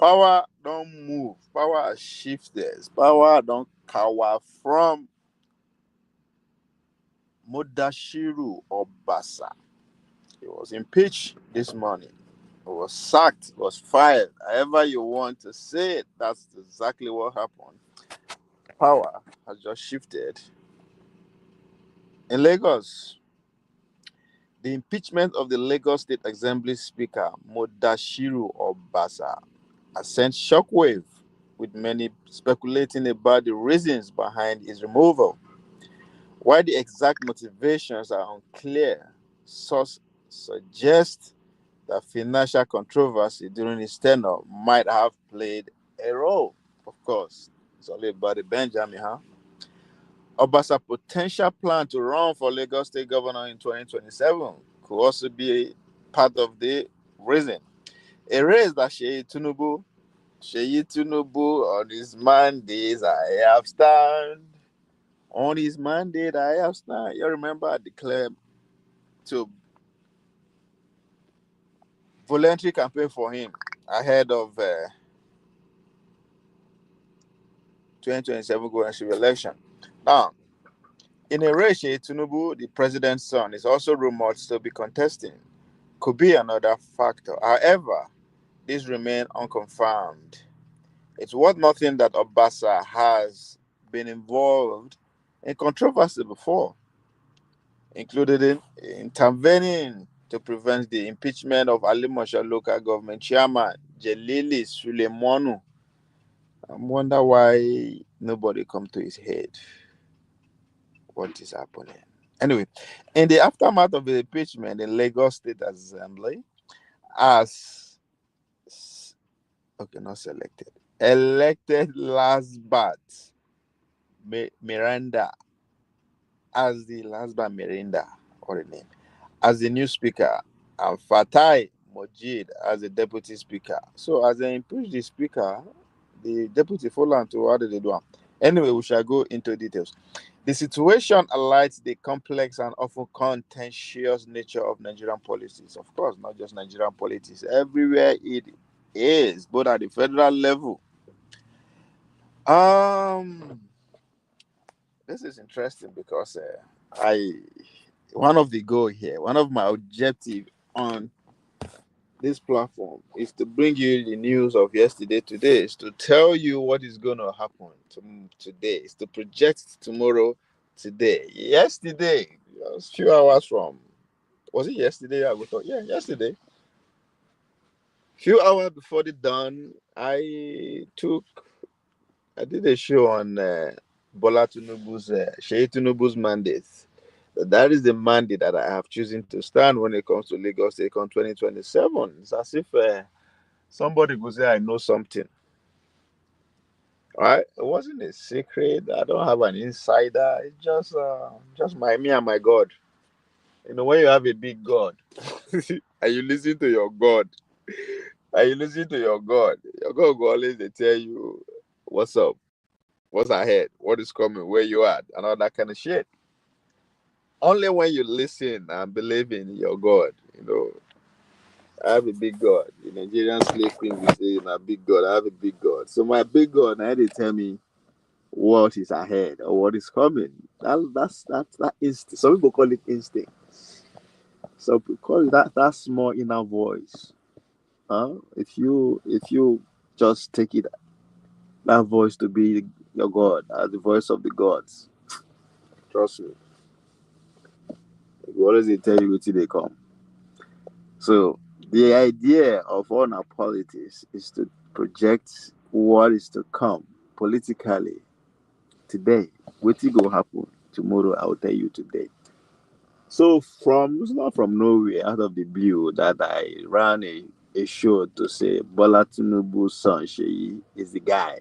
Power don't move. Power shifts. Power don't cower from Mudashiru Obasa. He was impeached this morning. He was sacked, was fired. However you want to say it, that's exactly what happened. Power has just shifted. In Lagos, the impeachment of the Lagos State Assembly Speaker, Mudashiru Obasa, has sent shockwave, with many speculating about the reasons behind his removal. While the exact motivations are unclear, sources suggest that financial controversy during his tenure might have played a role. Of course, it's all about the Benjamin, huh? Obasa's potential plan to run for Lagos State Governor in 2027 could also be part of the reason. A race that Seyi Tinubu, on his mandate, I have stand. On his mandate, I have stand. You remember I declared to voluntary campaign for him ahead of 2027 governorship election. Now, in a race, Seyi Tinubu, the president's son, is also rumored to be contesting. Could be another factor. However, this remains unconfirmed. It's worth noting that Obasa has been involved in controversy before, including intervening to prevent the impeachment of Alimosho Local Government Chairman Jelili Suleimon. I wonder why nobody come to his head. What is happening? Anyway, in the aftermath of the impeachment in Lagos State Assembly, as not selected, elected Lasbat Meranda as the Lasbat Meranda, or the name, as the new speaker, and Fatai Mojeed as the deputy speaker. So as they impeach the speaker, the deputy fall into how did they do? Anyway, we shall go into details. The situation highlights the complex and often contentious nature of Nigerian politics. Of course, not just Nigerian politics. Everywhere it is, both at the federal level. This is interesting because one of my objectives on this platform is to bring you the news of yesterday today, is to tell you what is going to happen today, is to project tomorrow today. Yesterday, a few hours from, was it yesterday? Yesterday. Few hours before the dawn, I did a show on Bola Tinubu's, Seyi Tinubu's mandate. That is the mandate that I have chosen to stand when it comes to Lagos State on 2027. It's as if somebody would say, I know something. All right? It wasn't a secret. I don't have an insider. It's just me and my God. You know, when you have a big God, and you listen to your God, your God will always tell you what's up, what's ahead, what is coming, where you at, and all that kind of shit. Only when you listen and believe in your God, I have a big God. The Nigerian slave queen will say, "My big God, I have a big God." So my big God, now they tell me what is ahead or what is coming. That's instinct. Some people call it instinct. Some people call it that small inner voice. If you just take it, that voice to be your God, as the voice of the gods, trust me. What does it tell you till they come? So the idea of all our politics is to project what is to come politically today. What will happen tomorrow? I'll tell you today. So it's not from nowhere, out of the blue, that I ran a show to say Bola Tinubu's son Seyi is the guy.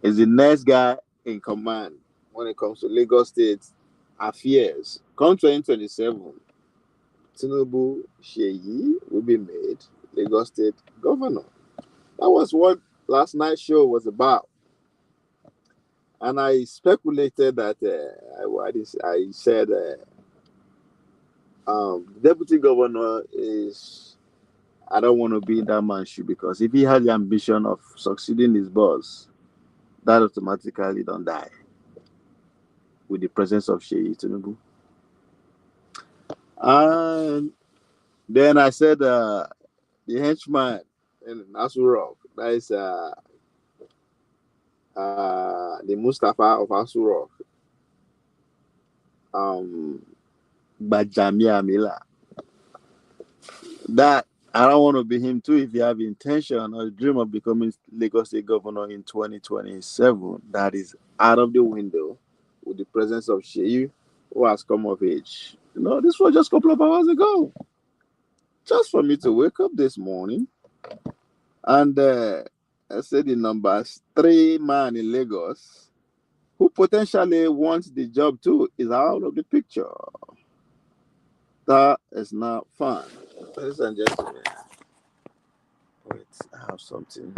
Is the next guy in command when it comes to Lagos State affairs. Come 2027. Tinubu Seyi will be made Lagos State governor. That was what last night's show was about. And I speculated that I said deputy governor is I don't want to be in that man's shoe because if he had the ambition of succeeding his boss, that automatically don't die with the presence of Seyi Tinubu. And then I said the henchman in Asu Rock, that is the Mustafa of Asu Rock, Bajamia Mila. That I don't want to be him too if you have intention or dream of becoming Lagos State Governor in 2027. That is out of the window with the presence of Seyi, who has come of age. This was just a couple of hours ago. Just for me to wake up this morning and I said the numbers 3 man in Lagos who potentially wants the job too is out of the picture. That is not fun. Ladies and gentlemen. Wait, I have something.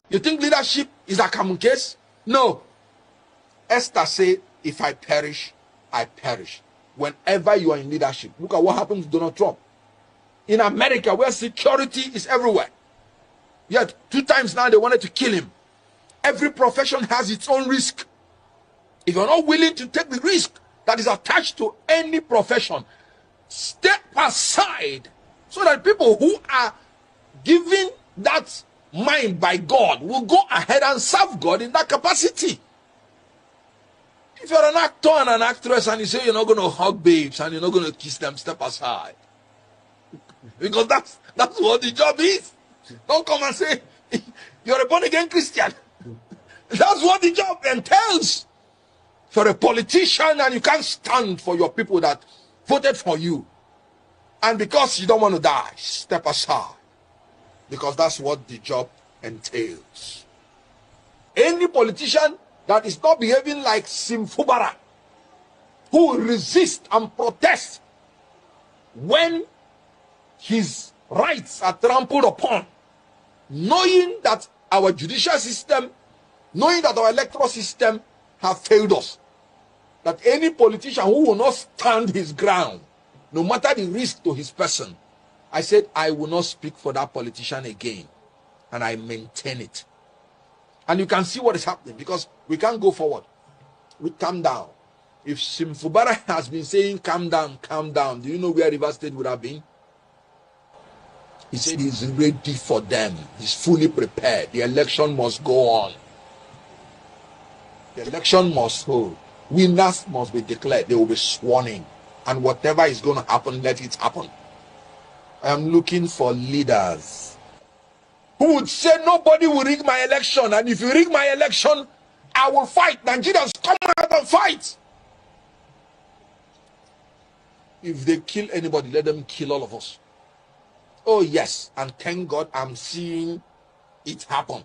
You think leadership is a common case? No. Esther said, if I perish, I perish. Whenever you are in leadership, look at what happened to Donald Trump. In America, where security is everywhere. Yet, 2 times now they wanted to kill him. Every profession has its own risk. If you're not willing to take the risk that is attached to any profession, step aside So that people who are given that mind by God will go ahead and serve God in that capacity. If you're an actor and an actress and you say you're not going to hug babes and you're not going to kiss them, step aside. Because that's what the job is. Don't come and say you're a born again Christian. That's what the job entails. If you're a politician and you can't stand for your people that voted for you, and because you don't want to die, step aside. Because that's what the job entails. Any politician that is not behaving like Simfubara, who will resist and protest when his rights are trampled upon, knowing that our judicial system, knowing that our electoral system have failed us, that any politician who will not stand his ground, no matter the risk to his person, I said I will not speak for that politician again, and I maintain it. And you can see what is happening, because we can't go forward. We calm down. If Simfubara has been saying calm down, do you know where Rivers State would have been? He said he's ready for them. He's fully prepared. The election must go on. The election must hold. Winners must be declared. They will be sworn in. And whatever is going to happen, let it happen. I am looking for leaders who would say nobody will rig my election, and if you rig my election, I will fight. Nigerians, come out and fight. If they kill anybody, let them kill all of us. Oh yes, and thank God I'm seeing it happen.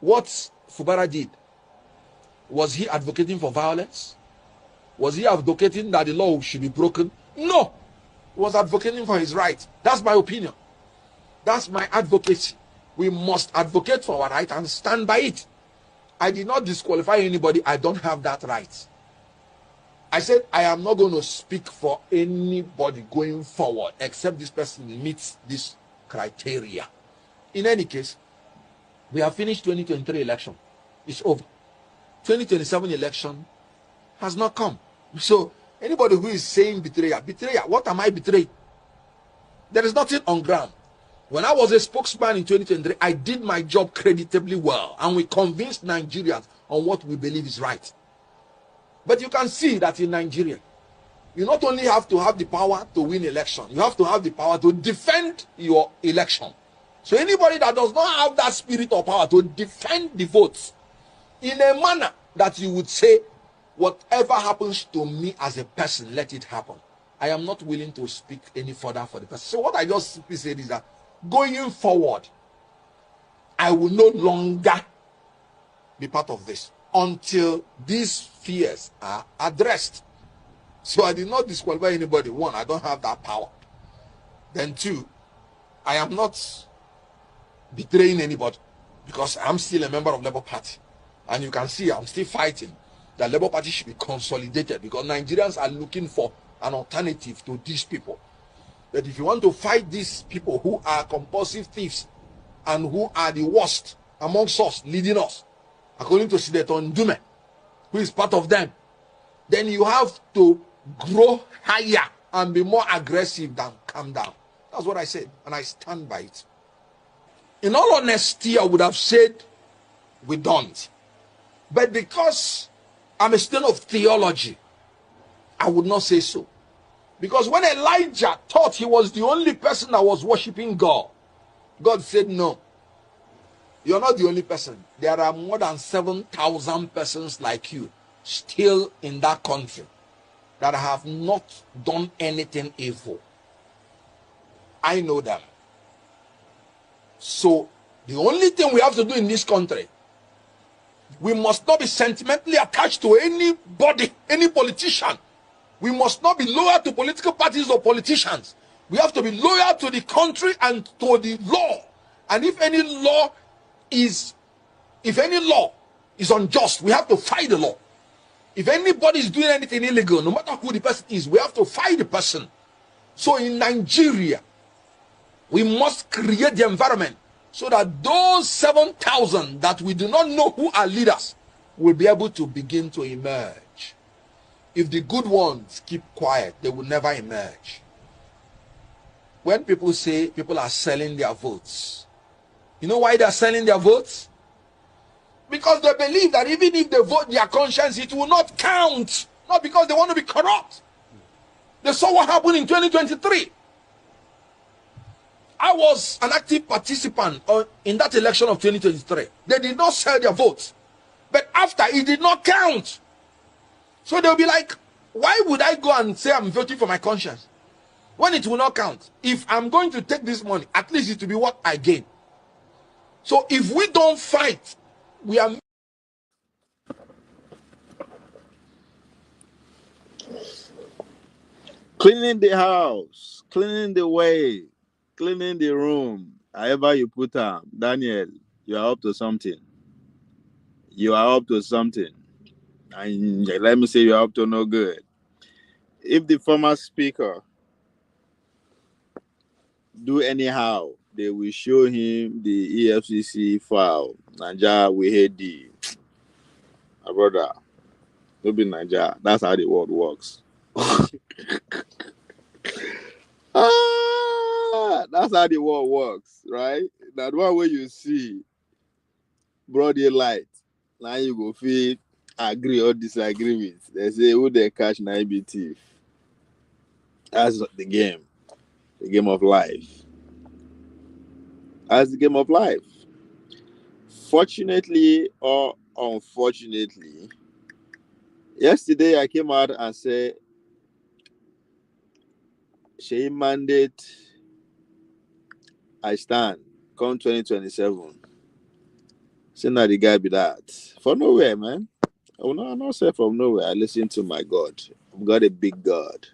What Fubara did, was he advocating for violence? Was he advocating that the law should be broken? No. He was advocating for his right. That's my opinion. That's my advocacy. We must advocate for our right and stand by it. I did not disqualify anybody. I don't have that right. I said I am not going to speak for anybody going forward except this person meets this criteria. In any case, we have finished 2023 election. It's over. 2027 election has not come. So anybody who is saying betrayal, what am I betraying? There is nothing on ground. When I was a spokesman in 2023, I did my job creditably well, and we convinced Nigerians on what we believe is right. But you can see that in Nigeria, you not only have to have the power to win election, you have to have the power to defend your election. So anybody that does not have that spirit or power to defend the votes in a manner that you would say, whatever happens to me as a person, let it happen, I am not willing to speak any further for the person. So what I just simply said is that going forward, I will no longer be part of this until these fears are addressed. So I did not disqualify anybody. One, I don't have that power. Then two, I am not betraying anybody, because I'm still a member of Labour Party. And you can see I'm still fighting. The Labour Party should be consolidated, because Nigerians are looking for an alternative to these people. That if you want to fight these people who are compulsive thieves and who are the worst amongst us, leading us, according to Senator Ndume, who is part of them, then you have to grow higher and be more aggressive than calm down. That's what I said, and I stand by it. In all honesty, I would have said we don't. But because I'm a student of theology, I would not say so. Because when Elijah thought he was the only person that was worshiping God, God said, no, you're not the only person. There are more than 7,000 persons like you still in that country that have not done anything evil. I know them. So the only thing we have to do in this country, we must not be sentimentally attached to anybody, any politician. We must not be loyal to political parties or politicians. We have to be loyal to the country and to the law. And if any law is unjust, we have to fight the law. If anybody is doing anything illegal, no matter who the person is, we have to fight the person. So in Nigeria, we must create the environment so that those 7,000 that we do not know who are leaders will be able to begin to emerge. If the good ones keep quiet, they will never emerge. when people say people are selling their votes, you know why they're selling their votes? Because they believe that even if they vote their conscience, it will not count. Not because they want to be corrupt. They saw what happened in 2023. I was an active participant in that election of 2023. They did not sell their votes. But after, it did not count. So they'll be like, why would I go and say I'm voting for my conscience when it will not count? If I'm going to take this money, at least it will be what I gain. So if we don't fight, we are... Cleaning the house, cleaning the way, cleaning the room. However you put them, Daniel, you are up to something. You are up to something. And let me say you are up to no good. If the former speaker do anyhow, they will show him the EFCC file. Naija, we hate the... My brother, don't be Naija. That's how the world works. That's how the world works, right? That one way you see broad daylight, now you go feel agree or disagree with. They say who they catch now be thief. That's the game of life. That's the game of life. Fortunately or unfortunately, yesterday I came out and said Seyi mandate, I stand come 2027. Say now the guy be that. For nowhere, man. Oh no, I'm not say from nowhere. I listen to my God. I've got a big God.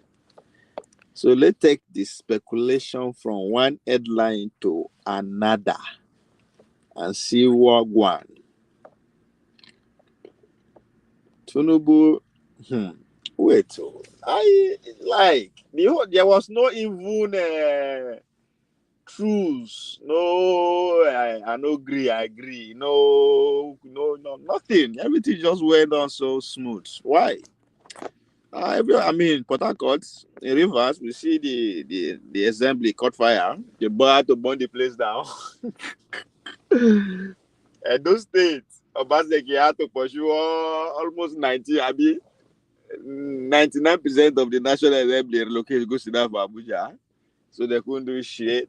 So let's take the speculation from one headline to another and see what one. Tinubu, wait, I like the whole, there was no even truths. No, I no agree. I agree. No, nothing. Everything just went on so smooth. Why? I mean, Port Harcourt, in Rivers, we see the assembly caught fire. They had to burn the place down. And those states, Obaseki had to pursue almost 99% of the National Assembly relocated go sit down for Abuja. So they couldn't do shit.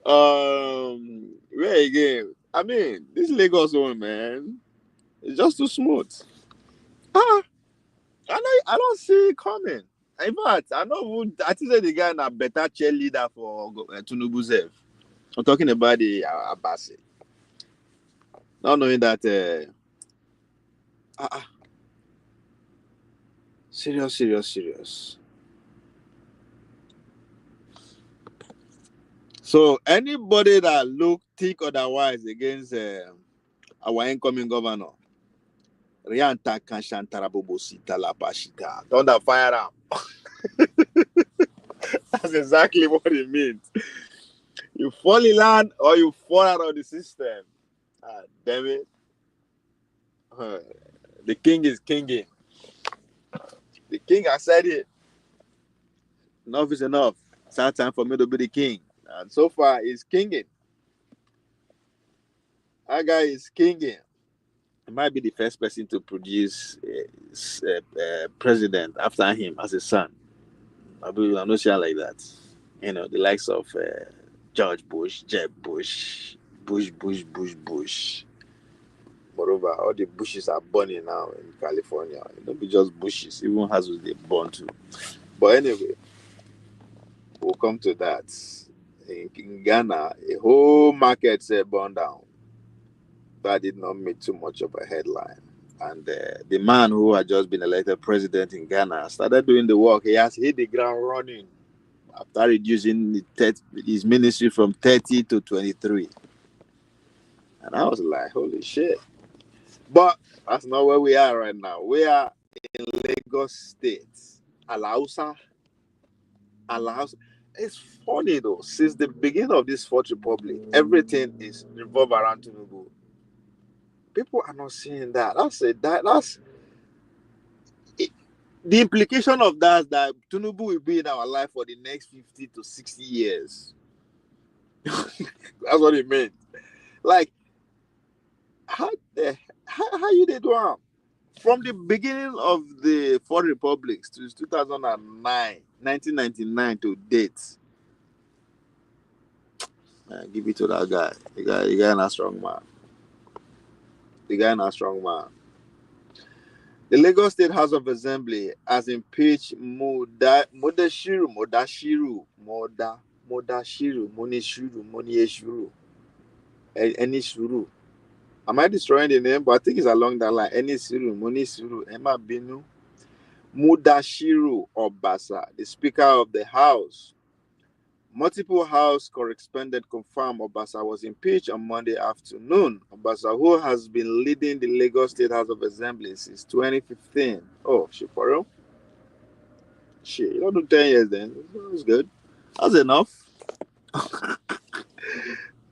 Where again? I mean, this Lagos one, man, it's just too smooth. I don't see it coming. In fact, I think that the guy na better cheerleader for Tinubu self. I'm talking about the Abasi. Not knowing that serious. So anybody that think otherwise against our incoming governor, Rianta Kanshantarabobosita Lapashita, thunder fire up. That's exactly what it means. You fall in land or you fall out of the system. Damn it. The king is kinging. The king has said it. Enough is enough. It's our time for me to be the king. And so far, he's kinging. That guy is kinging. He might be the first person to produce a president after him as a son. I'm not sure like that. You know, the likes of George Bush, Jeb Bush, Bush. Moreover, all the bushes are burning now in California. It don't be just bushes, even houses they burn too. But anyway, we'll come to that. In Ghana, a whole market burned down. That did not make too much of a headline. And the man who had just been elected president in Ghana started doing the work. He has hit the ground running after reducing his ministry from 30 to 23. And I was like, holy shit. But that's not where we are right now. We are in Lagos State. Alausa. It's funny though. Since the beginning of this Fourth Republic, everything is revolved around Tinubu. People are not seeing that. That's it. The implication of that is that Tinubu will be in our life for the next 50 to 60 years. That's what it meant. Like, how you did one? From the beginning of the four republics to 2009, 1999 to date, give it to that guy. The guy not strong man. The guy not strong man. The Lagos State House of Assembly has impeached Mudashiru, Enishuru. Am I destroying the name? But I think it's along that line. Munisuru, Emma Binu, Mudashiru Obasa, the Speaker of the House. Multiple House correspondents confirmed Obasa was impeached on Monday afternoon. Obasa, who has been leading the Lagos State House of Assembly since 2015. Oh, shit, for real? Shit, you don't do 10 years then. That's good. That's enough.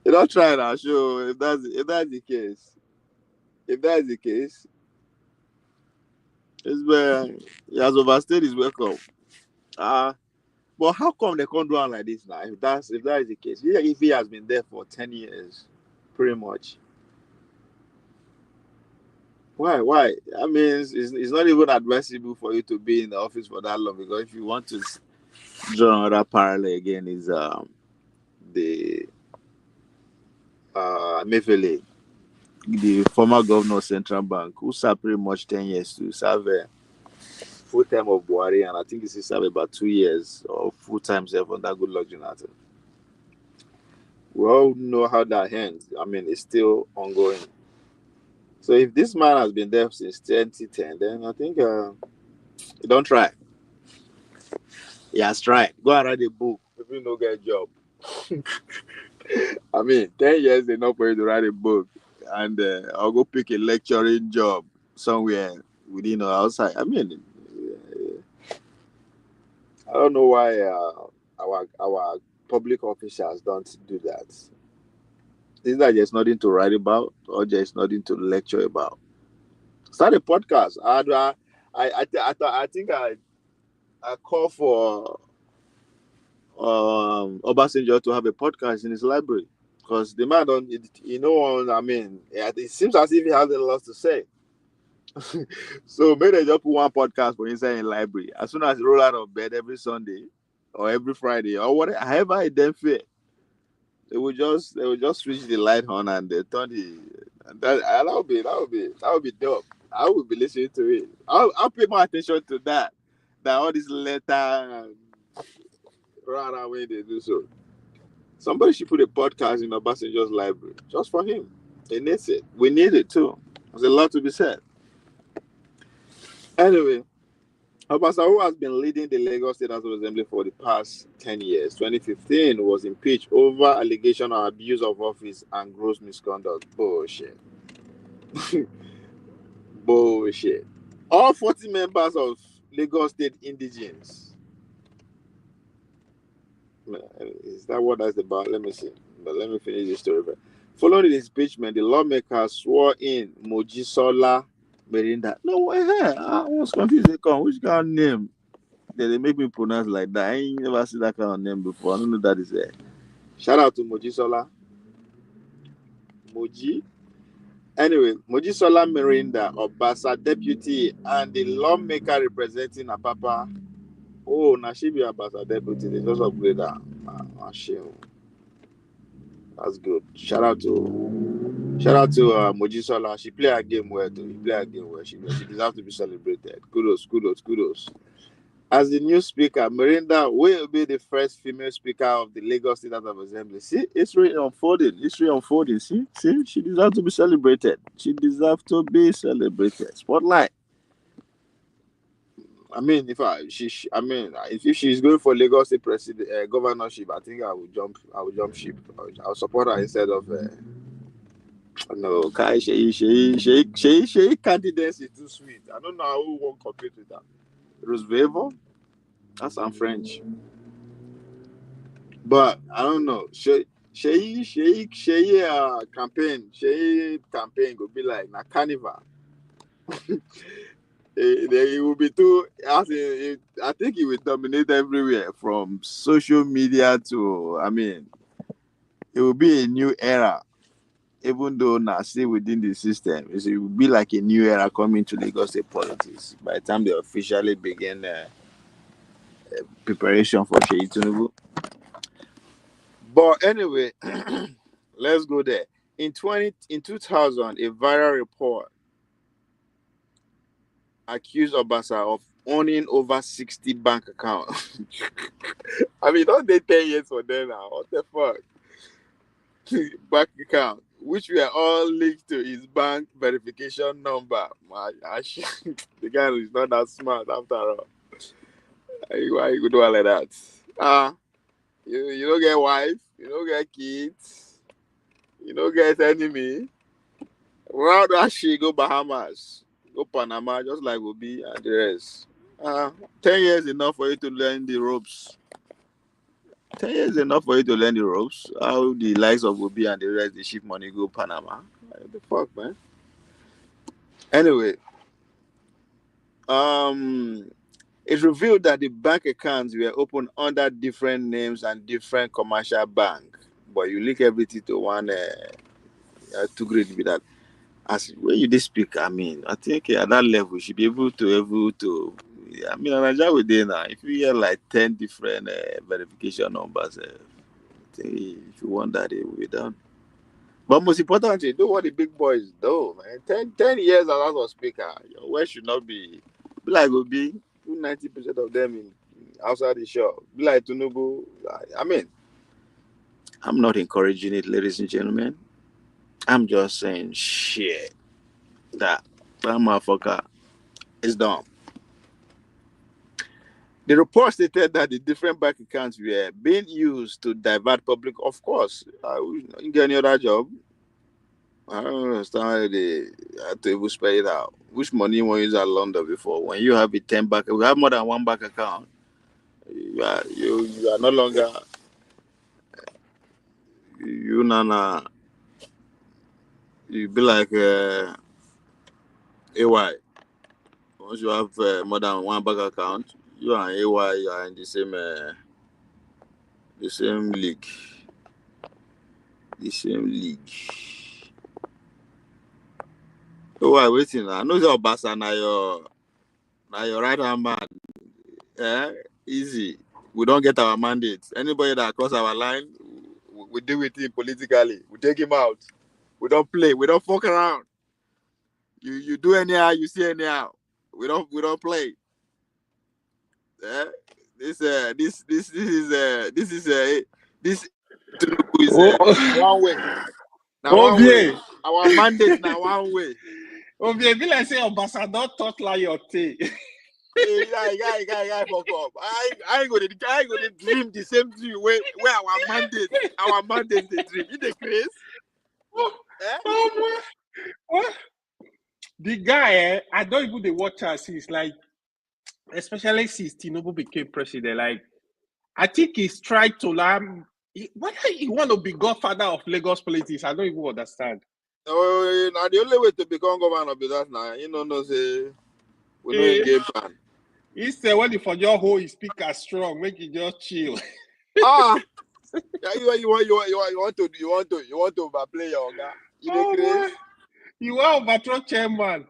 You don't try now, sure. If that's the case. If that's the case, it's where he has overstayed his welcome. But how come they can't do it like this now? If that is the case, yeah, if he has been there for 10 years, pretty much. Why? I mean, it's not even advisable for you to be in the office for that long, because if you want to draw another parallel again, is the Mefele, the former governor of Central Bank, who served pretty much 10 years to serve full time of Buhari, and I think he served about 2 years or full time self under Goodluck Jonathan. We all know how that ends. I mean, it's still ongoing. So if this man has been there since 2010, then I think don't try. He has tried. Go and write a book if you don't get a job. I mean, 10 years enough for you to write a book, and I'll go pick a lecturing job somewhere within or outside. I mean, I don't know why our public officials don't do that. Is that there's nothing to write about, or there's nothing to lecture about? Start a podcast. I think I call for Obasanjo to have a podcast in his library, because the man don't, I mean, it seems as if he has a lot to say. So maybe they just put one podcast for inside in library. As soon as he roll out of bed every Sunday or every Friday or whatever, however it then fit, they will just switch the light on and they turn that would be dope. I would be listening to it. I'll pay more attention to that than all this letter rara way they do so. Somebody should put a podcast in Obasanjo's library just for him. He needs it. We need it too. There's a lot to be said. Anyway, Obasa, who has been leading the Lagos State House of Assembly for the past 10 years, 2015, was impeached over allegation of abuse of office and gross misconduct. Bullshit. Bullshit. All 40 members of Lagos State Indigenes. Is that what that's about? Let me see. But let me finish this story. Following the impeachment, the lawmakers swore in Mojisola Meranda. No way. I was confused. Which kind of name? They make me pronounce like that. I ain't never seen that kind of name before. I don't know that is there. Shout out to Mojisola. Moji. Anyway, Mojisola Meranda, Obasa deputy, and the lawmaker representing Apapa. Oh, Nashibi Obasa deputy. They just upgrade that. That's good. Shout out to Mojisola. She played her game well too. She played her game well. She deserves to be celebrated. Kudos. As the new speaker, Meranda will be the first female speaker of the Lagos State House of Assembly. See, history unfolding. See, she deserves to be celebrated. Spotlight. I mean, if she's going for Lagos State governorship, I think I will jump ship. I'll support her instead of no. Sheyi candidacy is too sweet. I don't know who won't compete with that. Roosevelt, that's I'm French, but I don't know. Sheyi campaign. Sheyi campaign could be like na carnival. It will be too. I think it will dominate everywhere from social media to. I mean, it will be a new era. Even though now still within the system, it will be like a new era coming to Lagos State politics by the time they officially begin preparation for Seyi Tinubu. But anyway, let's go there. In 2000, a viral report accused Obasa of owning over 60 bank accounts. I mean, don't they 10 years for them now? What the fuck? Bank account, which were all linked to his bank verification number. The guy is not that smart after all. Why you do all like that? You don't get wife, you don't get kids, you don't get enemy. Why that shit go Bahamas, go Panama, just like Obi and the rest? 10 years enough for you to learn the ropes. 10 years enough for you to learn the ropes. How the likes of Obi and the rest, the ship money go Panama. What the fuck, man? Anyway, it revealed that the bank accounts were opened under different names and different commercial bank. But you link everything to one too great to be that. As when you did speak, I mean, I think at that level you should be able to I mean, Nigeria within now, if you get like 10 different verification numbers, I think if you want that, it will be done. But most importantly, do what the big boys do, man. 10 years as a speaker, your words should not be like will be 90% of them in outside the shop. Be like Tinubu. I mean, I'm not encouraging it, ladies and gentlemen. I'm just saying shit. That motherfucker is dumb. The report stated that the different bank accounts were being used to divert public. Of course, you get any other job. I don't understand how they have to even spell it out. Which money you want to use at London before? When you have a 10 bank, we have more than one bank account. You are no longer you nana. You be like AY. Once you have more than one bank account, you and AY you are in the same league. The same league. Oh, why waiting? I know your Obasa na your right hand man. Easy. We don't get our mandate. Anybody that cross our line, we deal with him politically. We take him out. We don't play. We don't fuck around. You do anyhow, you see anyhow. We don't play. This is one way. Now one way. Our mandate now one way. Obie, be like say Obasa don't talk like your tea. Hey, guy, fuck up. I ain't gonna dream the same dream where our mandate they dream. You the craze? What? The guy, I don't even the watch us. He's like, especially since Tinubu became president, like, I think he's tried to learn whether he want to be godfather of Lagos politics. I don't even understand. Oh, now the only way to become governor be that now. You know, say we don't game plan. He said when you for your whole speaker strong, make you just chill. Yeah, you want to overplay your guy. You want to overthrow chairman.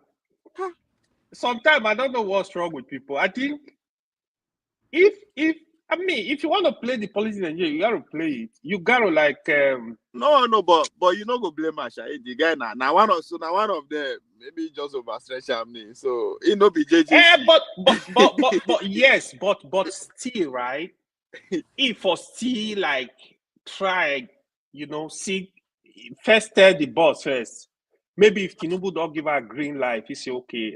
Sometimes I don't know what's wrong with people. I think if you want to play the politics in Nigeria, you gotta play it. You gotta like No, but you not go blame Asha. The guy now one of them maybe just overstretch me. So he no be JJ. But yes, but still, right? If for still like try, see first tell the boss first. Maybe if Tinubu don't give her a green light, he say, okay,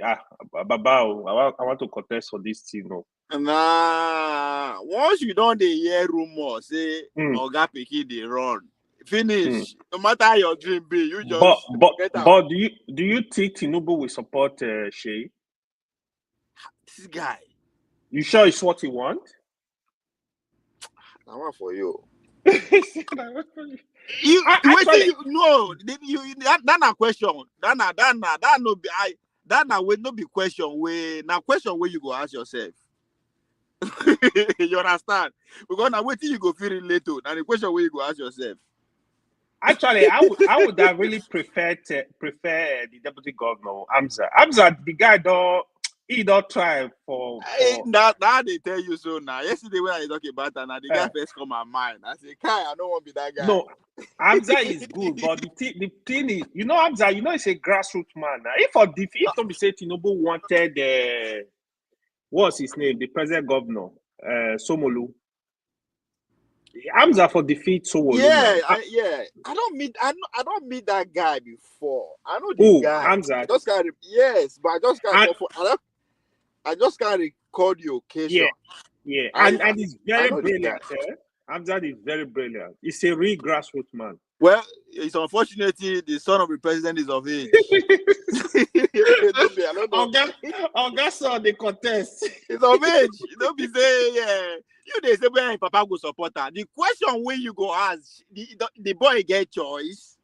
Baba, I want to contest for this thing. No. Nah, once you don't hear rumor, say Oga Pikin they run. Finish. No matter your dream be, you just but do you think Tinubu will support Seyi? This guy. You sure it's what he want? I want for you. That That's a question. That no be that now will not be question where now question where you go ask yourself. You understand? Because now wait till you go feel relate to. Now the question where you go ask yourself. Actually, I would have really prefer the deputy governor, Amza. Amza, the guy don't try for Now they tell you so now. Yesterday when I talk about that, now the guy first come my mind. I say, Kai, I don't want to be that guy. No, Amza is good, but the thing is, you know, Amza, you know, it's a grassroots man. If don't say Tinubu wanted what's his name, the present governor, Somolu. Amza for defeat Somolu. Yeah, I don't meet that guy before. I know the guy. Amza. Yes, but I just can't record the occasion. Yeah. And he's very brilliant. Amza is very brilliant. He's a real grassroots man. Well, it's unfortunate the son of the president is of age. Augusta the contest. It's of age. Don't be saying, yeah. You they say when Papa go support her. The question when you go ask, the boy get choice.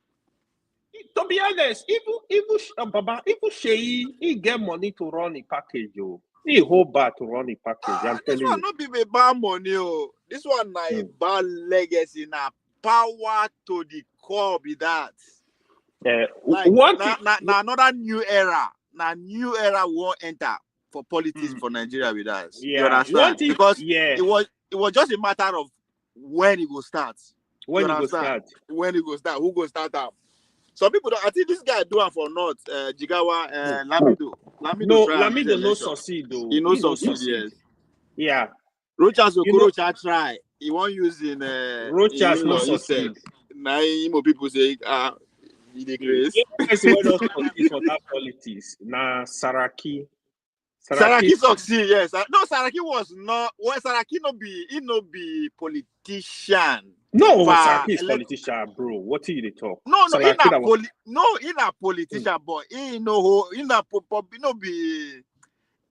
To be honest, even Seyi, he get money to run a package, yo. He hold back to run a package. I'm This telling one you. not be bad money, oh. This one na a bad legacy, na power to the core be that. Another new era. Now new era won't enter for politics for Nigeria with us. Yeah. You understand? Because it was just a matter of when it will start. When it will start. When it will start. Who go start up? Some people don't. I think this guy do it for North, Jigawa, Lamido. Lamido no succeed though. He no succeed, yes. Yeah. Rochas Okorocha try. He won't use in Rochas no succeed. Now people say he decrease. Person who don't succeed for that politics. Nah, Saraki succeed, yes. No, Saraki was not. Well, Saraki no be politician. No, Saraki is politician, bro. What are you talk? No, he not politician, but he no be.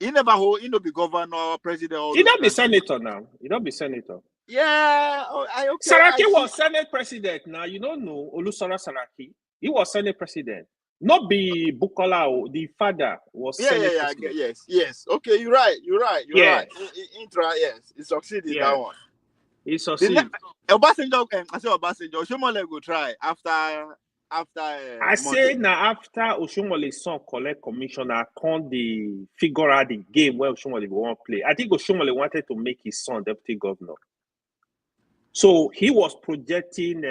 He no be governor, president. He don't be senator now. He don't be senator. Yeah, okay. Saraki was senate president. Now you don't know Olusora Saraki. He was senate president. Not be Bukola, the father was senate president. Yes. Okay, you're right. Right. Yes, he succeeded in that one. He succeeded. Obasanjo, I say Obasanjo. Oshomole go try after. I say now after Oshomole's son collect commissioner, can't the figure out the game where Oshomole won't play. I think Oshomole wanted to make his son deputy governor. So he was projecting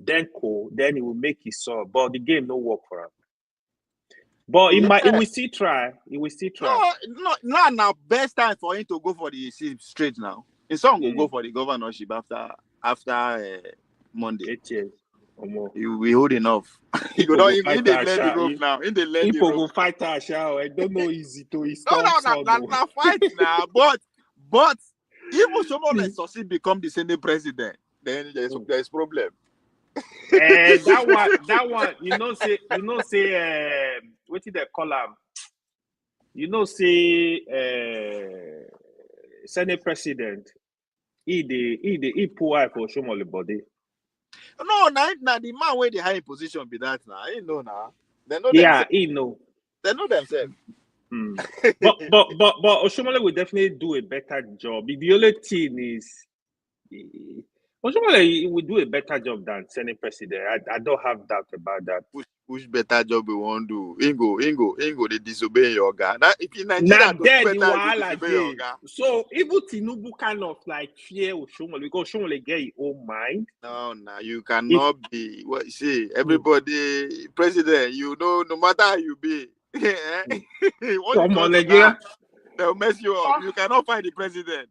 Denko, then he will make his son, but the game no work for him. But he will still try. He will still try. No, now best time for him to go for the straight now. His son will go for the governorship after Monday. 8 years or more. He will be hold enough. He go not even learn the rope now. People go fight us. I don't know easy to his No, fight now. But if Oshomole succeed become the Senate president, then there's problem. That one, you know, say, what did they call him? You know, say, Senate president, he pull out for Oshomole body. No, now the man where the high position be that now. He know now. They know. Yeah, he know. They know themselves. But Oshomole will definitely do a better job. The only thing is, Oshomole will do a better job than Senate president. I don't have doubt about that. Which better job we want to do? Ingo, they disobey your guy. If in Nigeria, so even Tinubu kind of like fear Oshomole because Oshomole get his own mind. No, you cannot be. What you see? Everybody, president, you know, no matter how you be. Come on, again. They'll mess you up. You cannot find the president.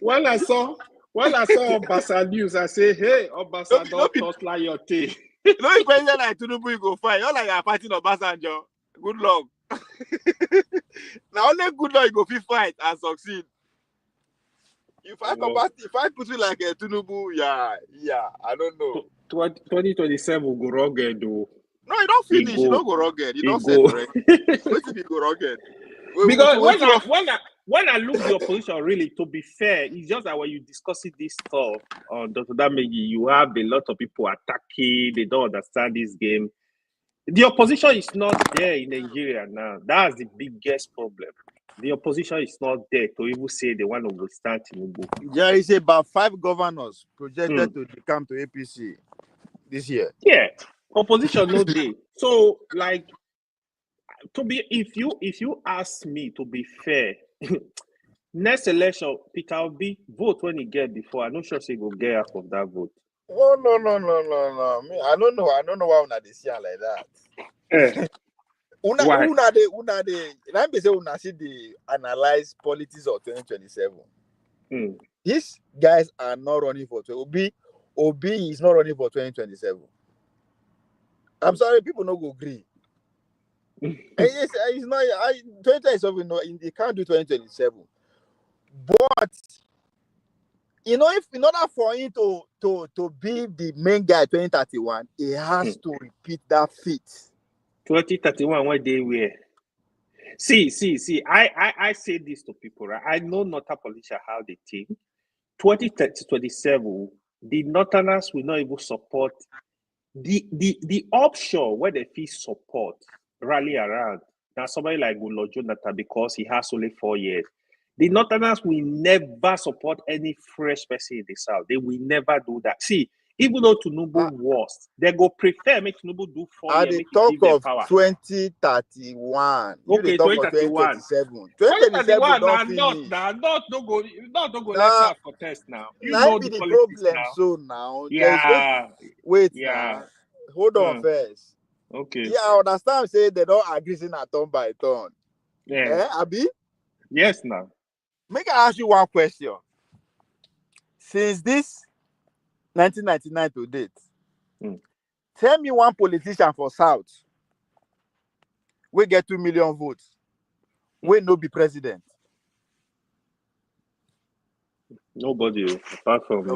When I saw Obasa news, I say, hey, Obasa, don't talk like your tea. No, if president like Tinubu, you go fight. You're like you're fighting Obasanjo. Good luck. Now only good luck you go fight and succeed. If I put you like a Tinubu, yeah, I don't know. 2027 will go rugged though. No, you don't finish. You don't go rugged. You don't set right. Wait till you go rugged. Because when I look at your position, really, to be fair, it's just that when you discussing this stuff on Dr. Dameji, you have a lot of people attacking. They don't understand this game. The opposition is not there in Nigeria now. That's the biggest problem. The opposition is not there to even say they want to withstand Tinubu. There is about 5 governors projected to come to APC this year. Yeah, opposition no day. So like, if you ask me to be fair, next election Peter Obi vote when he get before. I'm not sure he go get half of that vote. Oh no. Me, I don't know why they see am like that. Why? Una dey. Let me say una see the analyze politics of 2027. These guys are not running for Obi is not running for 2027. I'm sorry, people no go agree. It's not 2027. No, they can't do 2027. But if in order for him to be the main guy 2031, he has to repeat that feat. 2031, what they were. See. I say this to people, right? I know not a politician how they think. 2027, the Northerners will not even support the offshore where they feel support rally around. Now somebody like Goodluck Jonathan, because he has only 4 years. The Northerners will never support any fresh person in the South. They will never do that. See, even though Tinubu was, they go prefer make Tinubu do 4 years. At the talk of 2031. Okay, 2031. 2031 now not no go let South contest now. You know be the problem now. so now. Yeah. Wait, yeah. Hold on first. Okay. Yeah, I understand. Say they don't agree in a turn by turn. Yeah. Abi? Yes, now. Make I ask you one question. Since this 1999 to date, tell me one politician for South we get 2 million votes. We no be president. Nobody apart from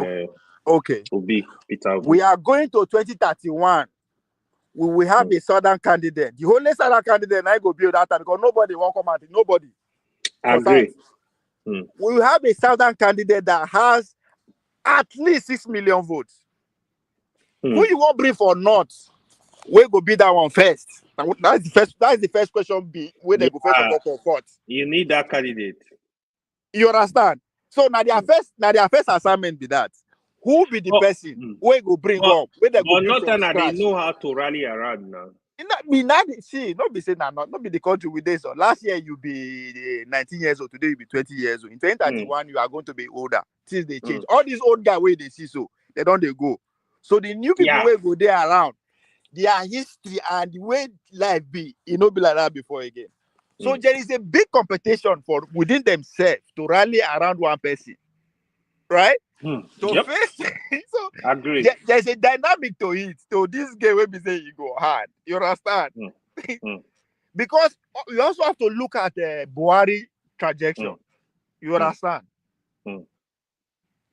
okay. Obi, Peter Obi. We are going to 2031. We will have a southern candidate. The only southern candidate I go build that time because nobody won't come out. Nobody. I agree. We will have a southern candidate that has at least 6 million votes. Who you want bring for North? We go be that one first. That's the first question. Where they go first or court. You need that candidate. You understand? So now their first assignment be that. Who be the person where go bring up? Where they go bring from scratch? They know how to rally around now. Not be saying not be the country with this. So last year you be 19 years old. Today you be 20 years old. In 2031 you are going to be older. Since they change, all these old guys where they see so they don't they go. So the new people will go there around. Their history and the way life be, it not be like that before again. So there is a big competition for within themselves to rally around one person, right? So first, so agree. There's a dynamic to it. So this game will be saying you go hard. You understand? Because you also have to look at the Buhari trajectory. You understand?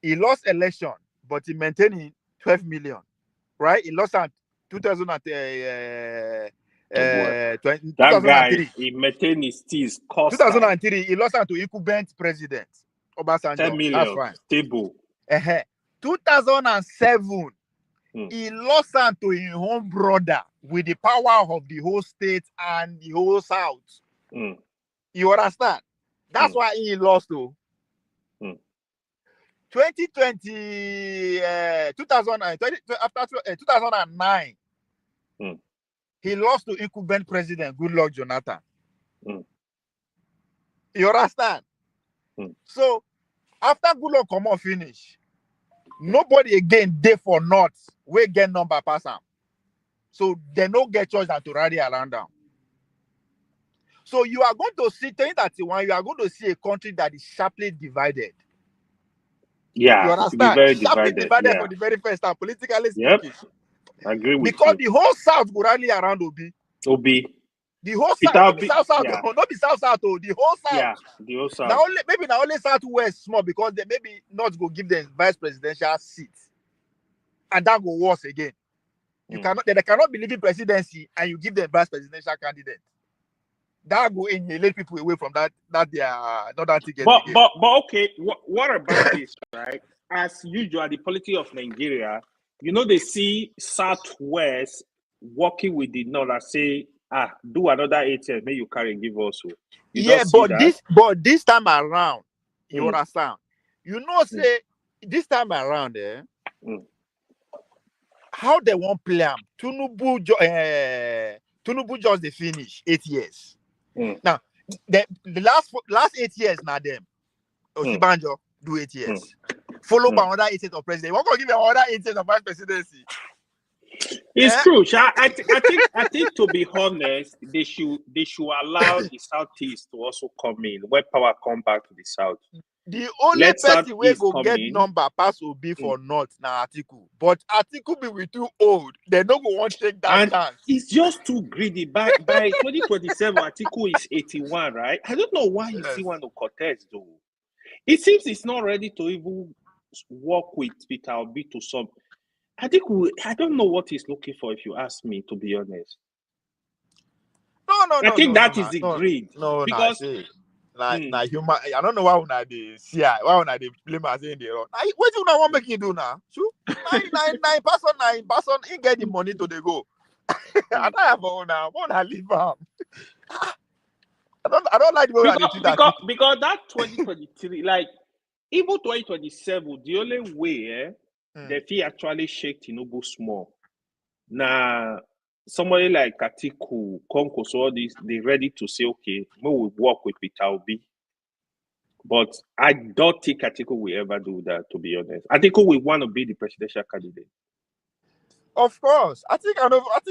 He lost election, but he maintained 12 million, right? He lost at 2003. That guy, he maintained his teeth. 2003, he lost to incumbent president Obasanjo. 10 million. That's fine. Stable. 2007, he lost to his own brother with the power of the whole state and the whole South. You understand? That's why he lost to. 2020, after 2009, he lost to incumbent president Goodluck Jonathan. You understand? So after Goodluck come on finish, nobody again dey for North we get number pass am. So they no get choice than to rally around them. So you are going to see 2031, you are going to see a country that is sharply divided. Yeah, you understand? Very sharply divided yeah. for the very first time, politically speaking. I agree with because you. The whole South go rally around Obi. The whole South, not be South, not be South, the whole South. Yeah, the whole South. Now only Southwest small because they maybe not go give them vice presidential seat, and that go worse again. They cannot be leaving presidency and you give them vice presidential candidate. That go alienate people away from that they are not that ticket. But okay, what about this, right? As usual, the politics of Nigeria, they see Southwest working with the North and say, do another 8 years, may you carry and give us. You Yeah, don't see that. but this time around, you Mm. understand? You know, say this time around, how they won't play them? Tinubu just the finish 8 years. Mm. Now, the last 8 years now them. Osibanjo do 8 years. Followed by another 8 years of president. We're gonna give them another 8 years of vice presidency. It's true. I think to be honest, they should allow the Southeast to also come in when power come back to the South. The only Let person we Southeast go come get in. number pass will be for North now Atiku. But Atiku be with too old. They don't go want to take that And chance. it's just too greedy. By 2027, Atiku is 81, right? I don't know why you still want to contest though. It seems it's not ready to even work with Peter Obi to some. I don't know what he's looking for, if you ask me, to be honest. No. I think that is the greed. No, because nah, human. I don't know why when they see why when they blame us in the wrong. What you now want make you do now? Sure, nine person, he get the money to the go. I don't have one now. One I leave him. I don't like the way they treat that. Because that 2023, like even 2027, the only way that he actually shake Tinubu small. Now somebody like Atiku, Konko, so all this, they ready to say, okay, we will work with Peter Obi. But I don't think Atiku will ever do that, to be honest. Atiku will want to be the presidential candidate. Of course. I think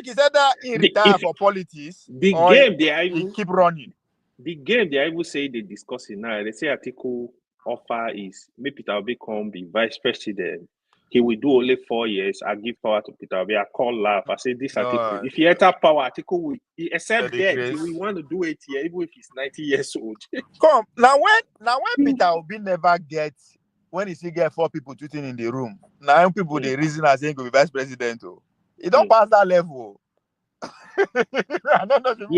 he said that he retired for politics. The game they keep running. The game they even say they discuss it now. They say Atiku offer is make Peter Obi come be vice president. He will do only 4 years. I give power to Peter Obi. I call laugh. I say this Atiku. If he enter power, Atiku will accept that he will want to do 8 years, even if he's 90 years old. Come now when Peter Obi never gets when he still get 4 people sitting in the room. Now people they reason as saying go be vice president. He don't pass that level. I don't know if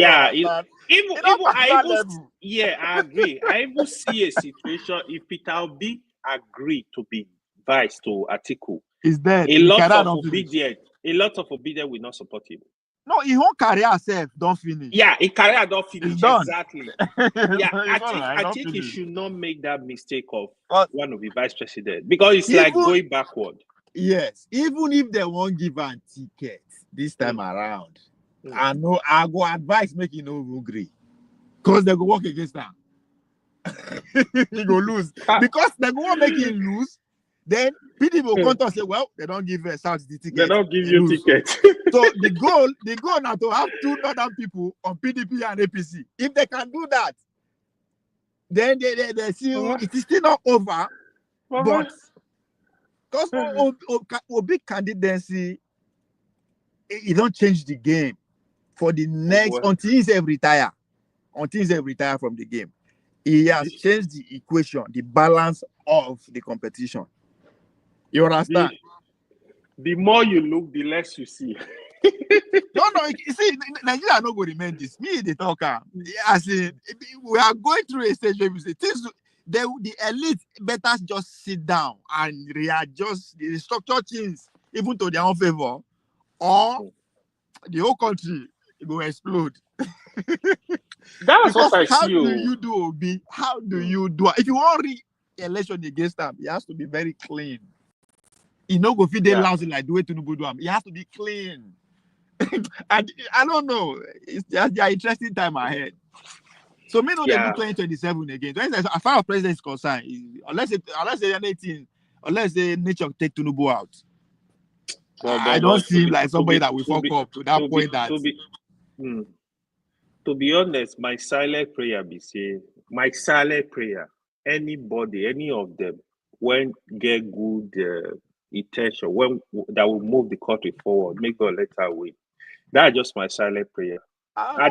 I agree. I even see a situation if Peter Obi agree to be vice to Atiku. Is dead. A lot of obedience will not support him. No, his whole career self don't finish. Yeah, his career don't finish. Exactly. Yeah, I think he should not make that mistake of one of the vice president because it's like going backward. Yes, even if they won't give a ticket this time around, I go advise make you no agree. Because they go work against them. He go lose. Because they go make him lose, then PDP will come and say, well, they don't give South the ticket. They don't give you ticket. So the goal now to have 2 northern people on PDP and APC. If they can do that, then they see it is still not over. But because big candidacy, it don't change the game for the next until he's retire. Until he's retire from the game, he has changed the equation, the balance of the competition. You understand? The more you look, the less you see. No, you see, Nigeria not going to remain this. Me, the talker. As in, we are going through a stage where we say things. The elite better just sit down and readjust the structure things even to their own favor, or the whole country will explode. That's what I see. How do you do, Obi? How do you do it? If you want re-election against them, it has to be very clean. You know, go feed them lousy like the way Tinubu do. It has to be clean. And I don't know. It's just an interesting time ahead. So me know they do 2027 again. As far as president is concerned, unless the nature take Tinubu out. I don't see like somebody that will fuck up to that point that. To be honest, my silent prayer be saying, anybody, any of them, when get good intention, when that will move the country forward, make God let her win. That's just my silent prayer. I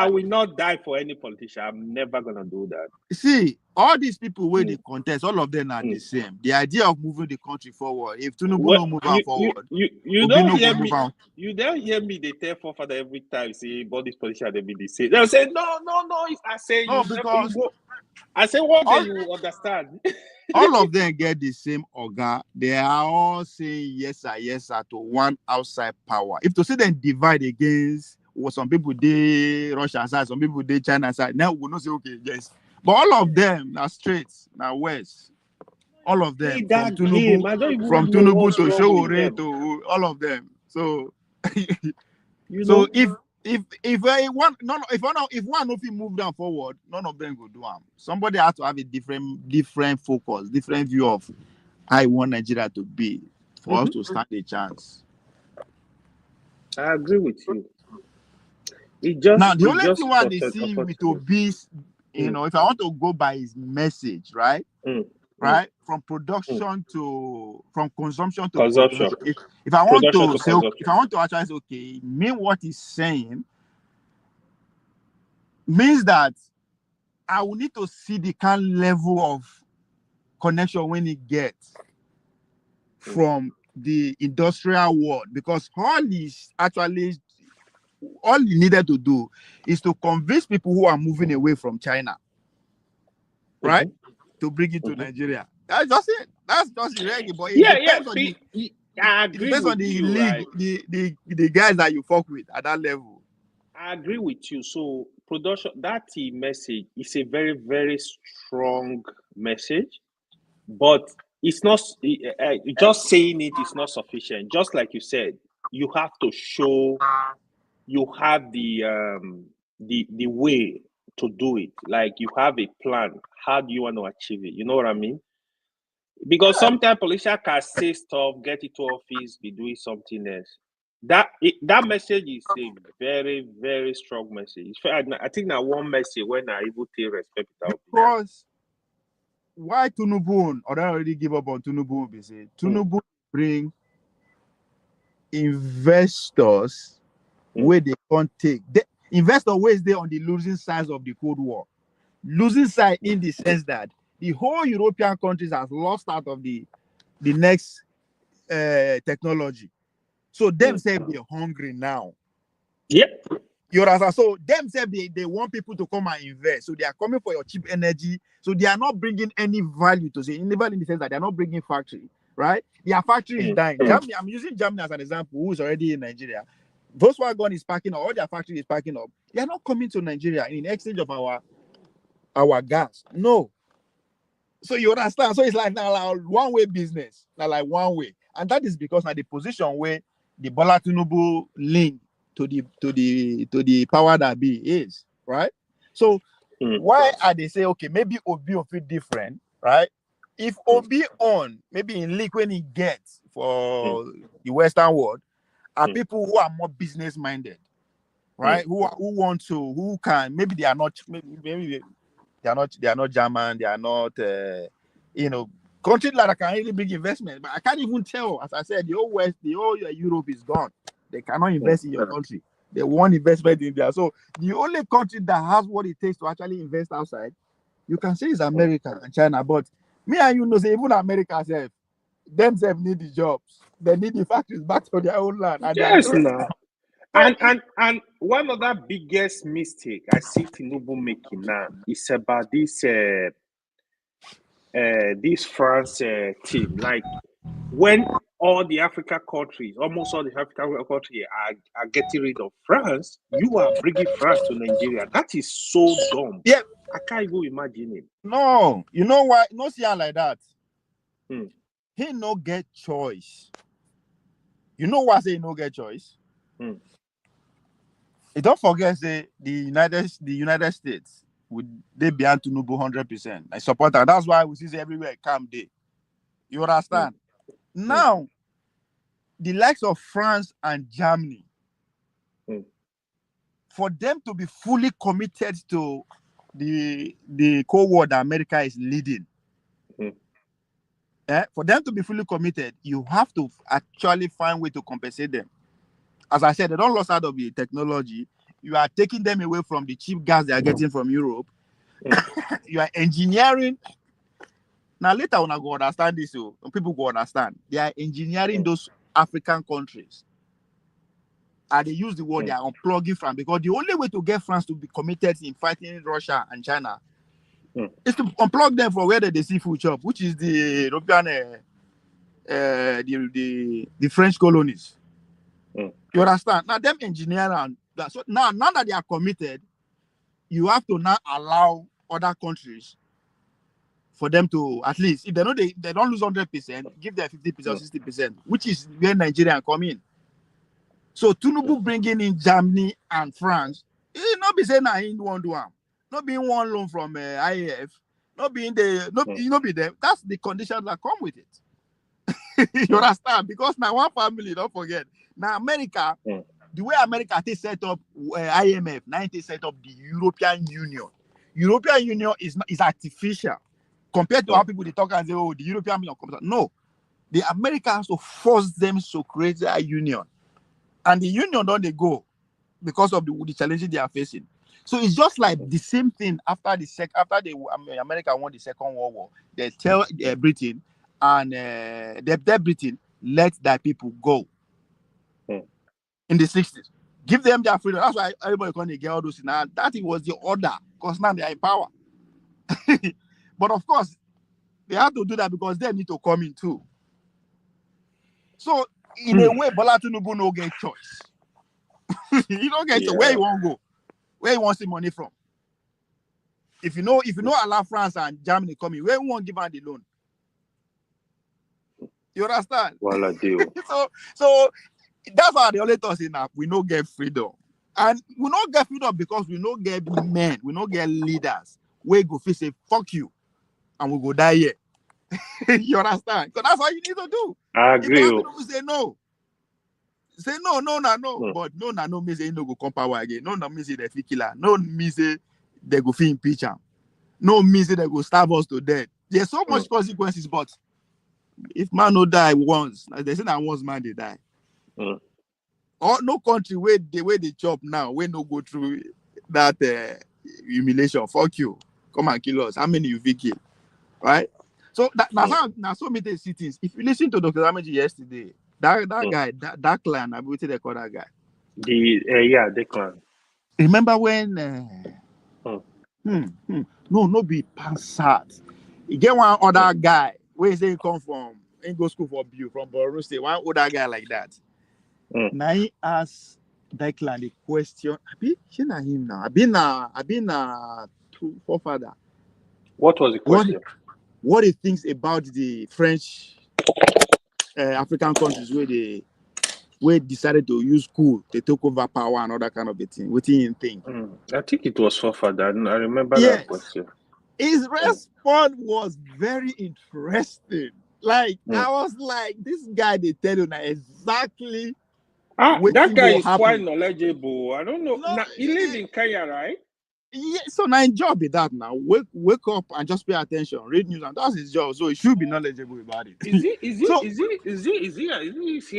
will not die for any politician. I'm never gonna do that. See, all these people where they contest, all of them are the same. The idea of moving the country forward. If Tinubu don't move forward, you don't hear me. You don't hear me. They tell forefather every time say, "But this politician they be the same." They'll say, "No." I say, no, because I say one day All, you will understand. all of them get the same organ. They are all saying yes sir to one outside power. If to see them divide against what some people did Russia side, some people did China side, now we not say okay, yes. But all of them are straight, now west. All of Play them that game. I don't even from know Tinubu what's to wrong with Showore them. to all of them. So You so know? if one of you move down forward, none of them will do them. Somebody has to have a different focus, different view of how I want Nigeria to be for us to stand a chance. I agree with you. Now the It only just thing why they see with opportunity. Obi, if I want to go by his message, right? Right, from production to from consumption to Consumption. production. If I want Production to to say, consumption. if I want to actually say, okay, mean what he's saying means that I will need to see the kind of level of connection when he gets from the industrial world, because all he needed to do is to convince people who are moving away from China, right, to bring it to Nigeria. That's just it. That's just irregular. But it depends on the I it agree depends on with the you, league, right? the guys that you fuck with at that level. I agree with you. So production, that message is a very, very strong message, but it's not just saying it is not sufficient. Just like you said, you have to show you have the way to do it. Like you have a plan. How do you want to achieve it? You know what I mean? Because sometimes politicians can say stuff, get into office, be doing something else. That message is a very, very strong message. I think that one message when I even take respect without Because why Tinubu or I already give up on Tinubu? Be say Tinubu bring investors where they can't take. Investor ways they on the losing side of the Cold War. Losing side in the sense that the whole European countries has lost out of the next technology. So them say they're hungry now. Yep. You understand? So them say they want people to come and invest. So they are coming for your cheap energy. So they are not bringing any value to say, even in the sense that they are not bringing factory, right? Their factory is dying. Germany, I'm using Germany as an example, who is already in Nigeria. Volkswagen is packing up, all their factory is packing up. They are not coming to Nigeria in exchange of our gas. No. So you understand? So it's like now like one-way business, now like one way. And that is because now the position where the Bola Tinubu link to the power that be is, right? So why are they say, okay, maybe Obi will feel different, right? If Obi on, maybe in league when he gets for the Western world, are people who are more business minded, right? Who want to, who can, maybe they are not, maybe they are not German, they are not countries that can really big investment. But I can't even tell, as I said, the whole West, the whole Europe is gone. They cannot invest in your country. They want investment in there. So the only country that has what it takes to actually invest outside, you can say is America and China. But me and you know, say even America self, themselves need the jobs. They need the factories back to their own land. And Yes, now. And one of the biggest mistake I see Tinubu making now is about this France team. Like when all the African countries, almost all the African countries are getting rid of France, you are bringing France to Nigeria. That is so dumb. Yeah. I can't even imagine it. No, you know why? No see her like that. He no get choice. You know why I say he no get choice? You don't forget, say the United States would they behind Tinubu 100%. I support that. That's why we see everywhere calm day. You understand? Now, the likes of France and Germany, for them to be fully committed to the Cold War that America is leading, for them to be fully committed, you have to actually find a way to compensate them. As I said, they don't lose out of the technology. You are taking them away from the cheap gas they are getting from Europe. You are engineering. Now later when I go understand this, so people go understand. They are engineering those African countries. And they use the word they are unplugging from, because the only way to get France to be committed in fighting Russia and China It's to unplug them from where they see food shop, which is the European, the French colonies. You understand? Now them engineer and that. So now that they are committed, you have to now allow other countries for them to, at least if they know they don't lose 100%, give them 50%, 60%, which is where Nigeria come in. So Tinubu bringing in Germany and France, he not be saying that he won't do them. Not being one loan from IAF, not being the not be them. That's the conditions that come with it. You understand? Because now one family, don't forget. Now America, the way America they set up IMF, now they set up the European Union. European Union is artificial compared to how people they talk and say, oh, the European Union comes out. No, the America has to force them to create a union, and the union don't they go because of the challenges they are facing. So it's just like the same thing after America won the Second World War. They tell Britain and they tell Britain, let their people go. In the 60s, give them their freedom. That's why everybody can get all those things. Now that it was the order, because now they are in power. But of course, they have to do that because they need to come in too. So in a way, Bola Tinubu no get choice. You don't get to where you want to go, where you want the money from. If you know allow France and Germany coming, where you want to give her the loan? You understand? Well, I do. so that's why they always tell us enough. We don't get freedom, and we don't get freedom because we don't get men, we don't get leaders. We go face say fuck you, and we go die here. You understand? Because that's what you need to do. I agree. If people say no. Say no. But no means they no go come power again. No means they fit killer. No means they go fit impeach him. No means they go starve us to death. There's so much consequences, but if man no die once, they say that once man they die. Or no country where they chop now, where no go through that humiliation. Fuck you. Come and kill us. How many you fit kill? Right? So now so many cities. If you listen to Dr. Amaji yesterday, that guy, that clan, I believe they call that guy. The clan. Remember when no be Pansat. You get one other guy where he come from, he go school for Biu from Borno State, one other guy like that. Now he asked that clan the question. I been him now. I been forefather. What was the question? What he thinks about the French African countries where decided to use coup, they took over power and all that kind of a thing. What do you think? I think it was forefather. I remember that question. His response was very interesting. Like I was like, this guy they tell you now exactly. That guy is quite knowledgeable. I don't know. He lives in Kenya, right? Yeah, so now his job is that now. Wake up and just pay attention, read news, and that's his job. So he should be knowledgeable about it. Is he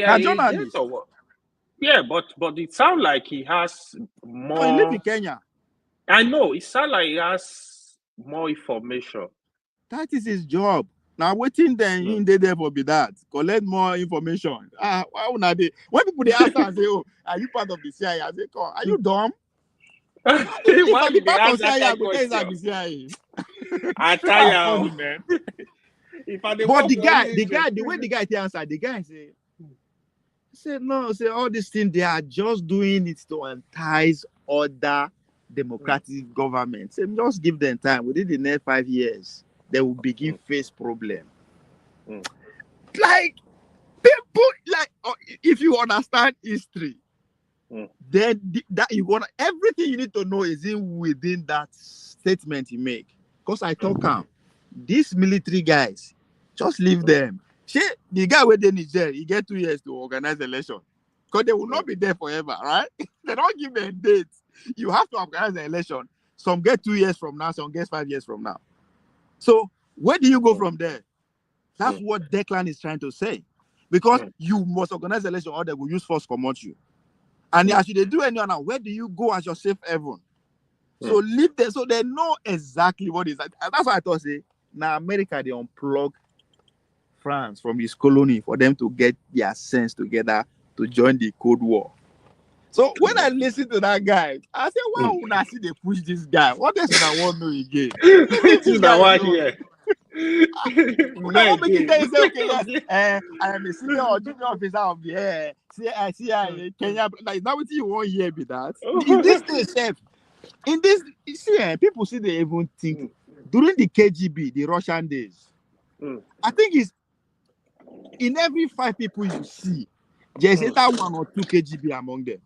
a journalist or what? Yeah, but it sounds like he has more. No, he lives in Kenya. I know. It sounds like he has more information. That is his job. Now waiting then in there for be that. Collect more information. Why would I be? When people they ask and say, "Oh, are you part of the CIA?" I say, "Come, are you dumb?" Why did they ask that question? I tell you, man. But the way the guy answered, the guy said, no, all these things they are just doing it to entice other democratic governments. So just give them time. Within the next 5 years, they will begin face problem. Like people, like if you understand history. Then that you want everything you need to know is within that statement you make. Because I talk these military guys, just leave them. The guy with the Niger, he get 2 years to organize the election. Because they will not be there forever, right? They don't give them dates. You have to organize the election. Some get 2 years from now, some get 5 years from now. So where do you go from there? That's what Declan is trying to say. Because you must organize the election or they will use force to command you. And as they do anyone now, where do you go as your safe haven? So leave them so they know exactly what is that. And that's why I thought now America they unplug France from his colony for them to get their sense together to join the Cold War. So when I listen to that guy, I say, why would I see they push this guy? What else would I want to know again? Leave this guy alone. I want make it tell you say, okay, yes, I am a senior or junior officer of the CIA Kenya. Like, now what you want here be that? In this case, in this, you see, people see they even think during the KGB, the Russian days. I think it's in every 5 people you see, there's either 1 or 2 KGB among them.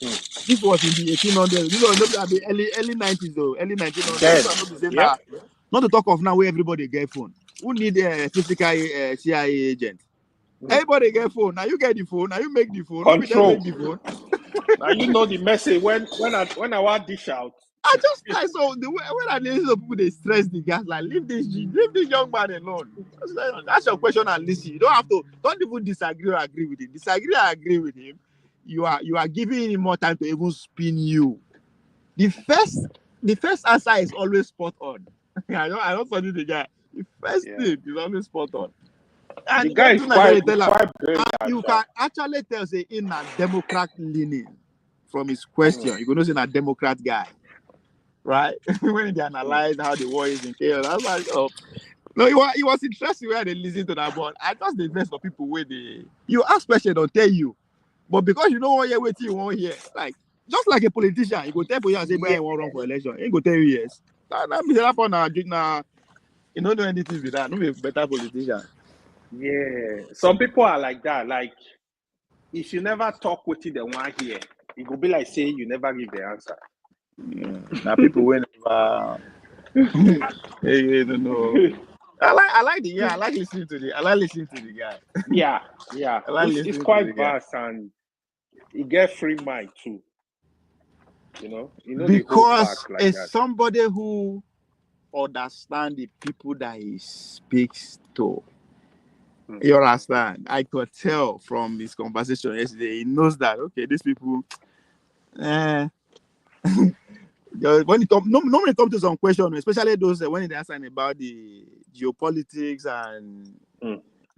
This was in the 1800s. This was not the early 90s though, early 1900s. Not to talk of now where everybody get phone. Who need a physical CIA agent? Everybody get phone. Now you get the phone. Now you make the phone. Control. Make the phone. Now you know the message when I want dish out. So when I listen to people, they stress the guys like leave this young man alone. That's your question and listen. You don't even disagree or agree with him. Disagree or agree with him. You are giving him more time to even spin you. The first answer is always spot on. I don't study the guy. The first thing is always spot on. And the guy is quite you can actually tell say in a Democrat leaning from his question. You can know say a Democrat guy, right? When they analyze how the war is in chaos, I was like, oh no, it was interesting when they listen to that. But I just the best for people where you ask questions, they'll tell you, but because you don't want to hear what you want to hear, like just like a politician, you go tell you and say, "Boy, I want run for election." He go tell you yes. That means that for now, you don't do anything with that. No be a better politician. Yeah, some people are like that. Like, if you never talk with it, they want hear. It will be like saying you never give the answer. Now people will never. Hey, don't know. I like listening to the guy. Yeah. It's quite vast and he get free mind too. You know because like it's that. somebody who understand the people that he speaks to. You understand? I could tell from his conversation yesterday. He knows that okay, these people. When it normally come to some question, especially those when they ask about the geopolitics and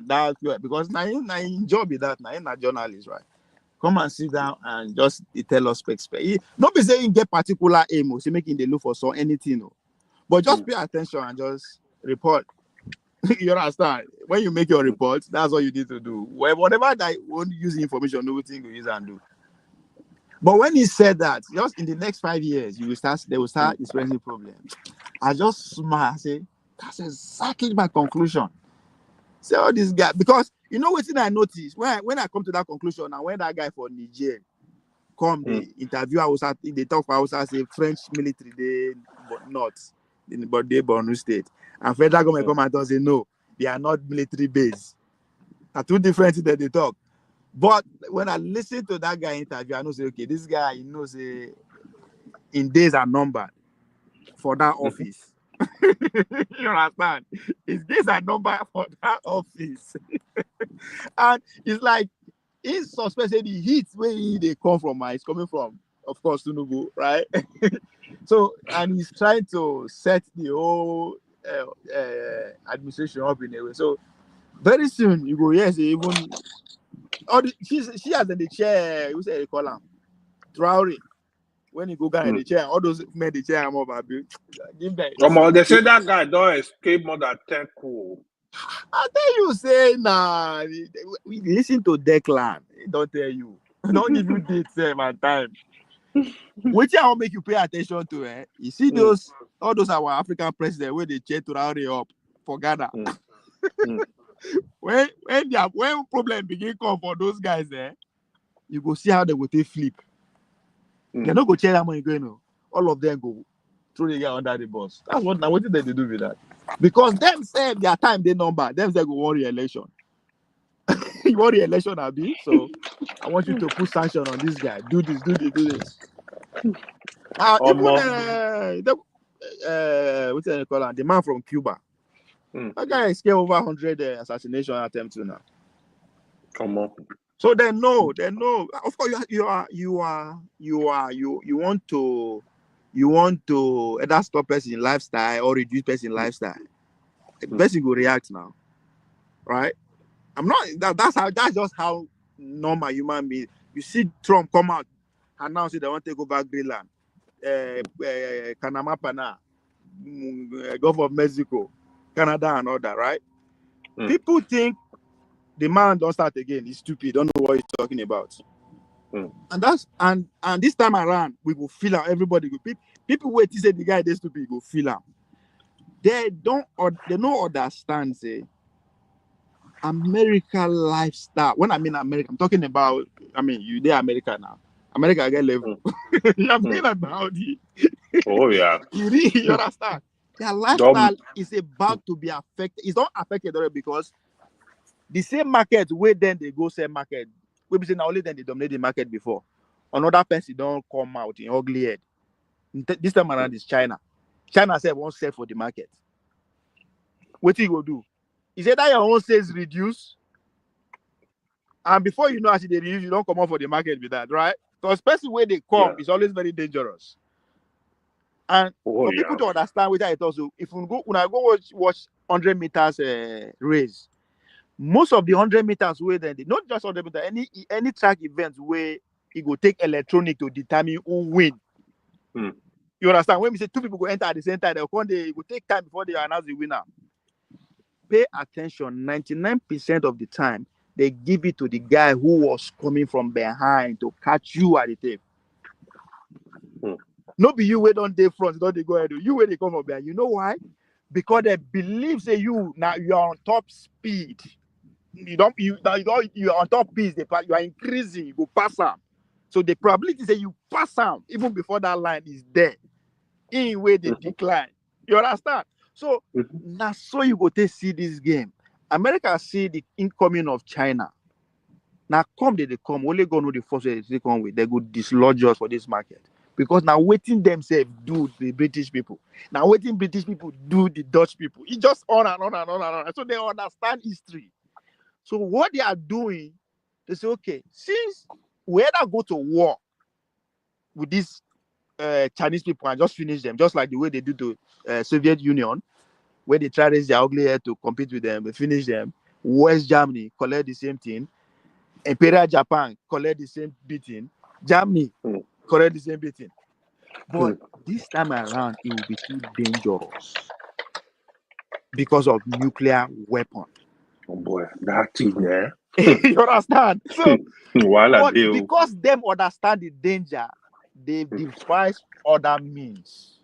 that, because now in job is that now a journalist, right? Come and sit down and just tell us spec. Not be saying get particular aim or say making they look for anything, no. But just pay attention and just report. You understand? When you make your report, that's what you need to do. Whatever that won't use information, everything you use and do. But when he said that, just in the next 5 years, they will start experiencing problems. I just smile. I say, that's exactly my conclusion. Say all this guy, because you know what thing I noticed when I come to that conclusion, and when that guy for Niger come, the interview Hausa, they talk for Hausa, say French military, but they Borno State, and federal government come and say no, they are not military base. Are two different things that they talk. But when I listen to that guy interview, I know say okay, this guy knows in days are numbered for that office. You understand? His days are numbered for that office. And it's like he's suspected the heat where they come from, it's coming from, of course, Tinubu, right? So, and he's trying to set the whole administration up in a way. So very soon you go, yes, even she has in the chair, who say they call him Traore. When you go down in the chair, all those men the chair I'm over, give them. They say that guy don't escape more than 10 coups. I tell you, say nah. We listen to Declan. Don't tell you. Don't give you dates and time. Which I will make you pay attention to. You see all those our African presidents where they cheer to Traore up for Ghana. When problem begin come for those guys you go see how they go take flip. They don't go cheer that money going. All of them go throw the guy under the bus. That's what did they do with that? Because them say their time they number. Them say go want re-election. You want re-election, Abi? So I want you to put sanction on this guy. Do this. Even what's they call him? The man from Cuba. That guy escaped over 100 assassination attempts now. Come on. So they know. Of course, you want to either stop person lifestyle or reduce person lifestyle. The person will react now, right? I'm not. That's just how normal human being. You see Trump come out, announce they want to take over Greenland, Panama, Gulf of Mexico, Canada, and all that, right? People think the man don't start again. He's stupid. Don't know what he's talking about. And this time around, we will feel out. Everybody go. People wait to say the guy is stupid. Go feel out. They don't understand. Say America lifestyle. When I mean America, I'm talking about. I mean you there America now. America get level. I'm talking about it. Oh yeah. You understand? Their lifestyle is about to be affected. It's not affected already because the same market where then they go sell market. We be saying now only then they dominate the market before. Another person don't come out in ugly head. This time around is China. China said won't sell for the market. What you go do? Is it that your own sales reduce? And before you know actually they reduce, you don't come out for the market with that, right? Because person where they come is always very dangerous. And for people to understand what I thought, so if we go when I go watch 100 meters race, most of the 100 meters where then not just 100 meters, any track event where it will take electronic to determine who win. You understand? When we say two people go enter at the same time, it will take time before they announce the winner. Pay attention. 99% of the time, they give it to the guy who was coming from behind to catch you at the tape. No be you where don't they front, don't they go ahead. You where they come from behind. You know why? Because they believe say you now you are on top speed. You are on top pace. You are increasing. You go pass them. So the probability say you pass them even before that line is there. In way they decline. You understand? So now so you go to see this game. America see the incoming of China. Now come they come. Only go know the first way they come with. They go dislodge us for this market. Because now waiting themselves do the British people. Now waiting British people do the Dutch people. It just on and on and on and on. So they understand history. So what they are doing, they say, okay, since we either go to war with these Chinese people and just finish them, just like the way they do to Soviet Union, where they try to raise their ugly head to compete with them, they finish them. West Germany collect the same thing. Imperial Japan collect the same beating. Germany collect the same beating. But this time around, it will be too dangerous because of nuclear weapon. Oh boy, that thing there. You understand? So, but because them understand the danger, they devise other means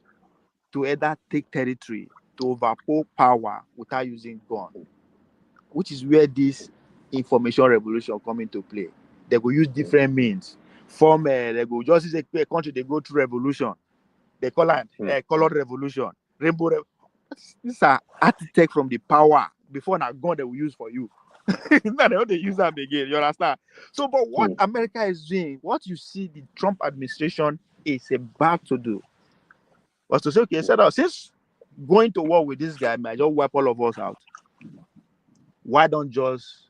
to either take territory, to overpower power without using gun, which is where this information revolution come into play. They go use different means. They go just as a country, they go through revolution. They call it colored revolution, rainbow. These are architects from the power before now gun they will use for you. Now they want to use them again. You understand? So, but what America is doing, what you see the Trump administration is about to do, was to say, okay, since going to war with this guy might just wipe all of us out, why don't just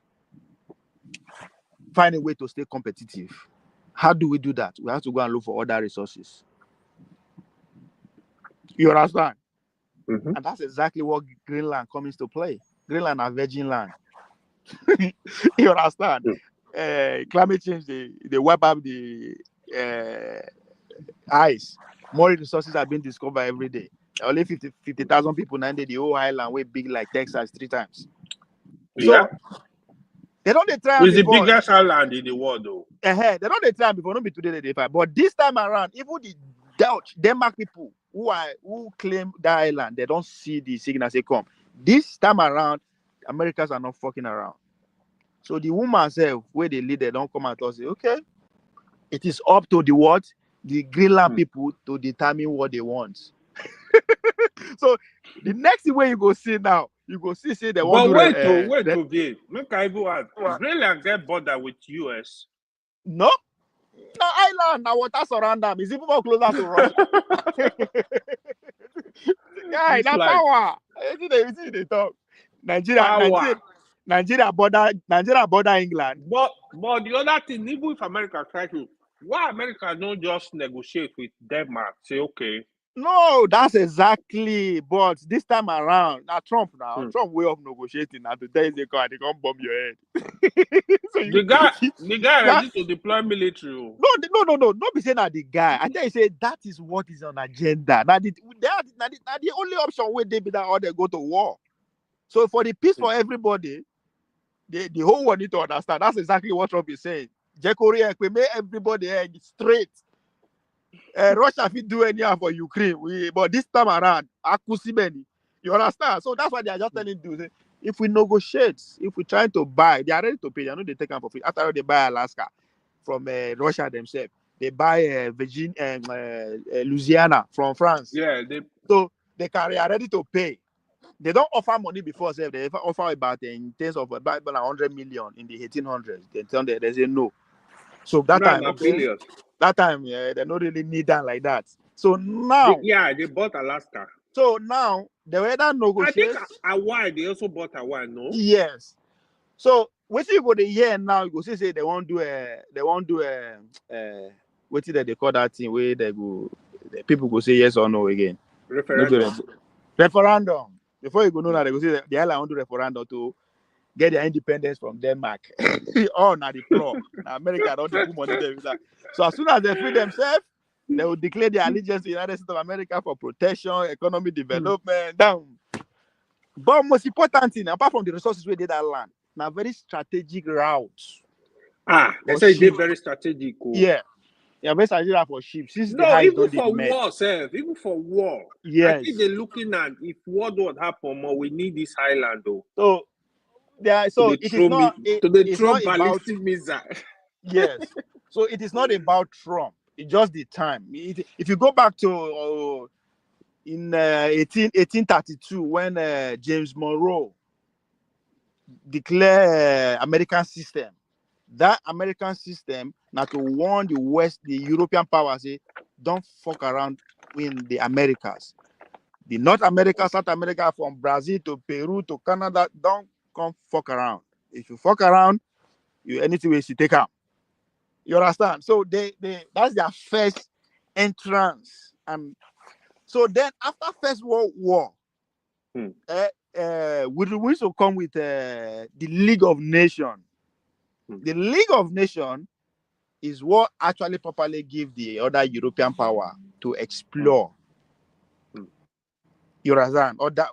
find a way to stay competitive? How do we do that? We have to go and look for other resources. You understand? And that's exactly what Greenland comes to play. Greenland are virgin land. You understand? Climate change, they wipe up the ice. More resources are being discovered every day. Only 50,000 people now the whole island way big like Texas 3 times. So they don't try. It's the biggest island in the world, though. They don't try before. Not be today they fight. But this time around, even the Denmark people who claim that island, they don't see the signals they come. This time around, Americans are not fucking around. So the woman herself, where they lead, they don't come out and say, okay, it is up to the Greenland people to determine what they want. So the next way you go see now, you go see say they want to wait to give. Make I even ask. Greenland get border with US. No island. Now water surround them. Is even more closer to Russia. Guy, that power. You see they talk. Nigeria border England. But the other thing, even if America try to, why America don't just negotiate with Denmark? Say, okay, No, that's exactly. But this time around, now Trump Hmm. Trump way of negotiating now to tell you they can't bomb your head. So The guy that, ready to deploy military. Oh. no. Don't be saying that the guy. I tell you, say that is what is on agenda. Now the only option where they be that or they go to war. So for the peace for everybody, the whole world need to understand. That's exactly what Trump is saying. Korea, we make everybody straight. Russia fit do anyhow for Ukraine. But this time around, Akusimeni, you understand? So that's why they are just telling you, say, if we negotiate, if we try to buy, they are ready to pay. They know they take them for free. After all, they buy Alaska from Russia themselves. They buy Virginia, Louisiana from France. Yeah, So they are ready to pay. They don't offer money before, say they offer about in terms of about 100 million in the 1800s. They tell them they say no. So that now time, na okay, billions. that time, yeah, they don't really need that like that. So now, They bought Alaska. so now the way that I think negotiates, Hawaii, they also bought Hawaii, no? yes. So what you go the year now? You go say they won't do what did they call that thing where they go, the people go say yes or no again. Referendum. Referendum. Before you go know that they go say the island want to referendum to get their independence from Denmark. Oh, now the pro. Now America don't put money there. So as soon as they free themselves, they will declare their allegiance to the United States of America for protection, economic development. Down. But most important thing, apart from the resources we did that land, now very strategic routes. They say they're very strategic. Oh. Yeah. Yeah, very strategic for ships. Since the No, highs even don't for met. war, sir. Even for war. I Yes. think they're looking at if war would happen, more we need this island though. So it is not it's throw not about ballistic missile. yes. So it is not about Trump. It's just the time. If you go back to in 1832 when James Monroe declared American system, that American system now to warn the West, the European powers, say, don't fuck around in the Americas. The North America, South America, from Brazil to Peru to Canada, don't come fuck around. If you fuck around, you anything we should take out. You understand? So they that's their first entrance. And so then after First World War, we to come with the League of Nations. The League of Nations is what actually properly give the other European power to explore. You understand? Or that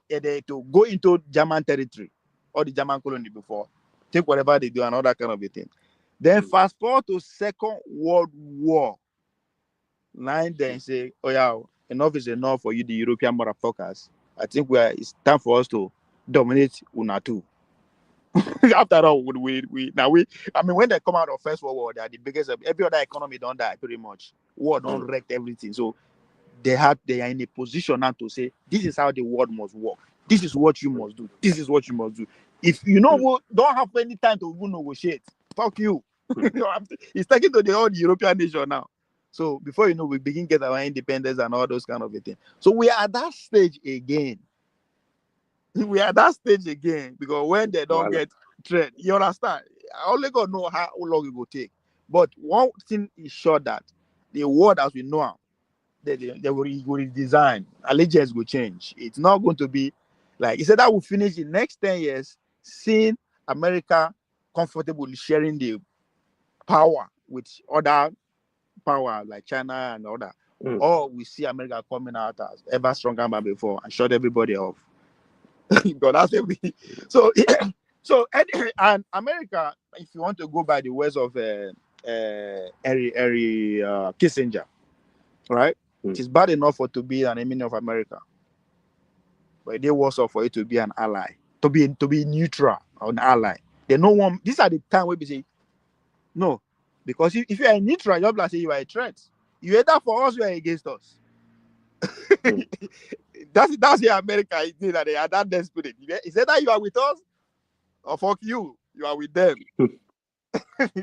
to go into German territory or the German colony before, take whatever they do and all that kind of a thing. Then fast forward to Second World War. Now then say, oh yeah, enough is enough for you, the European motherfuckers. I think it's time for us to dominate Una too. After all, when they come out of First World War, they are the biggest. Every other economy don't die pretty much. War don't wreck everything. So they are in a position now to say, this is how the world must work. This is what you must do. This is what you must do. If you know don't have any time to even negotiate, fuck you. It's taken to the old European nation now. So before you know, we begin get our independence and all those kind of things. So we are at that stage again. We are at that stage again because when they don't get trade, you understand? I only God know how long it will take. But one thing is sure that the world as we know they will redesign. Allegiance will change. It's not going to be like he said that will finish in next 10 years, seeing America comfortably sharing the power with other power like China and other. Or we see America coming out as ever stronger than before and shut everybody off. because that's everything. So and America, if you want to go by the words of Kissinger, right? It is bad enough to be an enemy of America, but it is worse for it to be an ally, to be neutral or an ally. They no one. These are the time where we say no, because if you are neutral, you're like say you are a threat. You either for us, you are against us. That's the America is that they are that desperate. It's either you are with us or fuck you, you are with them.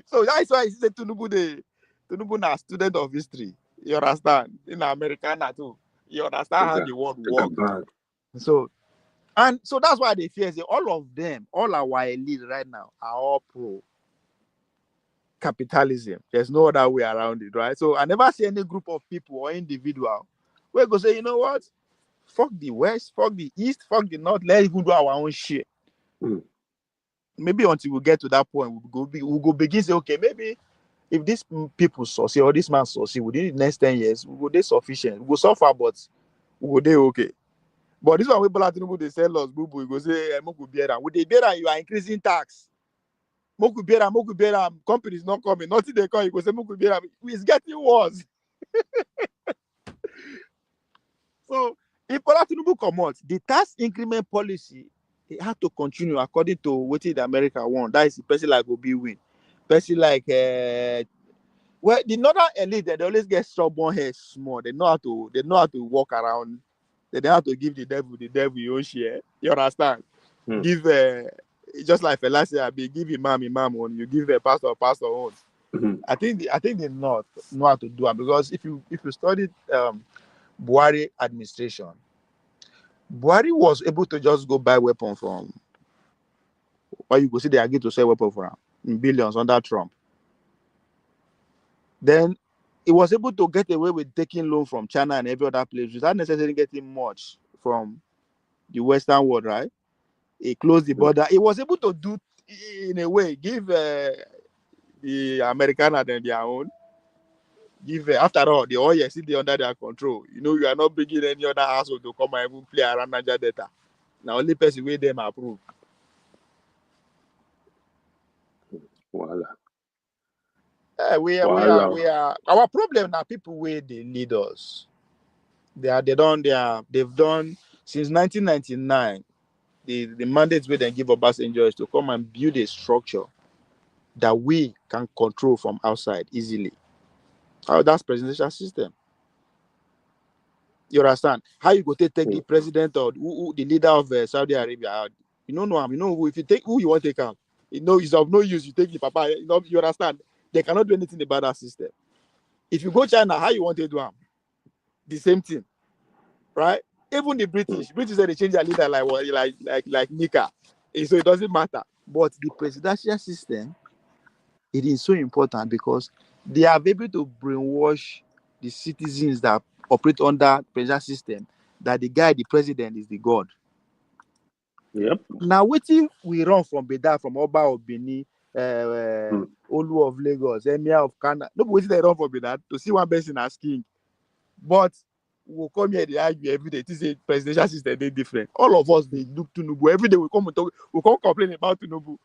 So that's why he said Tinubu na student of history. You understand? In America too. You understand how the world works. So that's why they fear say all of them, all our elite right now are all pro capitalism. There's no other way around it, right? So I never see any group of people or individual We're going to say, you know what? Fuck the West, fuck the East, fuck the North. Let's even do our own shit. Maybe until we get to that point, we'll go begin say, okay, maybe if these people succeed or this man succeed within the next 10 years, we go there sufficient. We go suffer, but we go there okay. But this one, we Bola Tinubu, they sell us, boo boo. We go say, Moku Biera. With the Biera, you are increasing tax. Moku Biera, companies not coming. Nothing they come, you go say, Moku Biera. It's getting worse. So, if Bola Tinubu come out, the tax increment policy, it had to continue according to what the America want. That is the person like Obi win. Person like, well, the northern elite, they always get stubborn hair small. They know how to walk around. They know how to give the devil your own share. You understand? Give just like Fela say, I be give imam on, you give a pastor on. I think they know how to do it, because if you study Buhari administration, Buhari was able to just go buy weapon from, or you go see they agree to sell weapon for him in billions under Trump. Then he was able to get away with taking loan from China and every other place without necessarily getting much from the Western world, right? He closed the border. He was able to do, in a way, give the American and their own. Give after all, the oil is still under their control. You know, you are not bringing any other household to come and even play around Niger Delta. Now, only person where them approve. Voila. We are. Our problem now, people where they lead us. They've done since 1999. The mandates where they give Obasanjo is to come and build a structure that we can control from outside easily. How that's presidential system. You understand? How you go take the president or the leader of Saudi Arabia out? You don't know him. You know who, if you take who you want to take out, you know it's of no use. You take the papa. You understand? They cannot do anything about that system. If you go China, how you want to do him? The same thing, right? Even the British said they change their leader like Nika, so it doesn't matter. But the presidential system, it is so important because they are able to brainwash the citizens that operate under presidential system that the president is the god. Yep. Now, waiting we run from Beda, from Oba of Benin, Olu of Lagos, Emir of Kano. Nobody they run from Beda to see one person as king. But we'll come here, they argue every day. This is presidential system, they different. All of us, they look to Tinubu. Every day we come and talk, we come complain about Tinubu.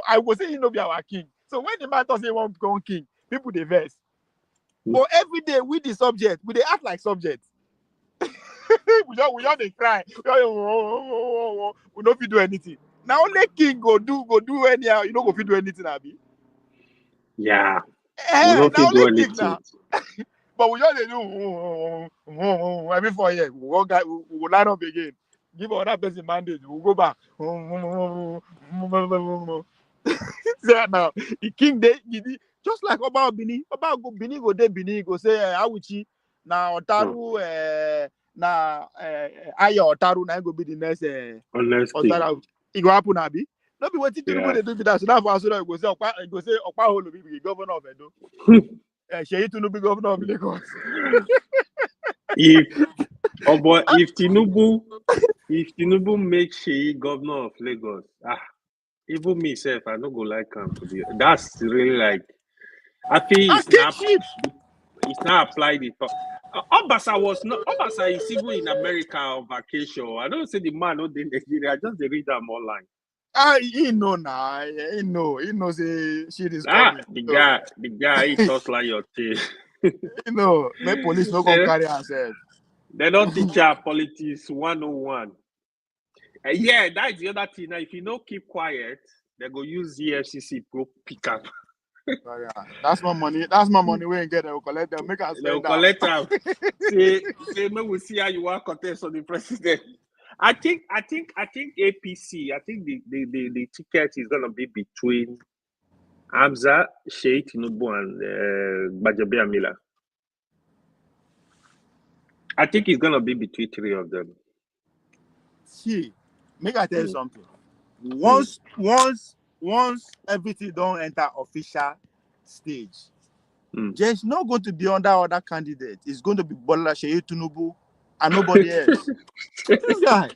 I will say he no be our king. So when the man doesn't say he want to become king, people they vex. But every day with the subject, we they act like subjects. we just they cry. We don't fit do anything. Now only king go do anyhow. You don't go fit do anything, Abi. Yeah. We don't fit do anything. Now. But we just do every 4 years. We will line up again. Give another person mandate. We'll go back. Now the king they just like Oba Bini. Oba go Bini go there. Bini go say Awuchi. Now Otaru na Ayo Otaru na go be the next Otaru. It go happen, Abi. Not be waiting to they do that. So now for us, go say Okpa Holo be governor of Edo. Seyi Tinubu governor of Lagos. If Tinubu makes Seyi governor of Lagos, even me self, I don't go like him to be. That's really like, I think it's not applied. Obasa is even in America on vacation. I don't say the man not in Nigeria. I just read them online. He know now. He knows shit is coming. The guy, he talks like your tail. You know, my police no come carry answer. They don't teach our politics 101. Yeah, that's the other thing. Now, if you don't keep quiet, they go use the FCC pro pick up. That's my money. That's my money. We ain't get. They'll collect them. Make us spend. They'll collect them. say, maybe we'll see how you want contest on the president. I think APC. I think the ticket is gonna be between Hamza, Seyi Tinubu, and Bajabe Amila. I think it's gonna be between three of them. See, make I tell you something. Once everything don't enter official stage, there's not going to be under other candidates. It's going to be Bola Seyi Tinubu and nobody else. This guy.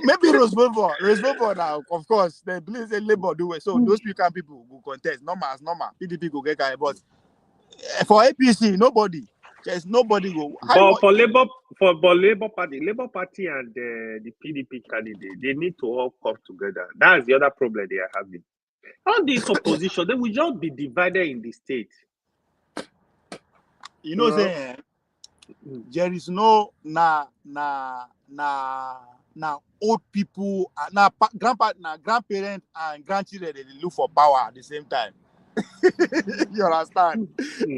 Maybe Roosevelt now, of course, they believe they Labour do it. So those people will contest. Normal. PDP go get guy. But for APC, nobody. There's nobody go. But for Labour Party and the PDP candidate, they need to all come together. That's the other problem they are having. All this opposition, they will just be divided in the state. You know, saying there is no old people, grandparents and grandchildren they look for power at the same time. You understand?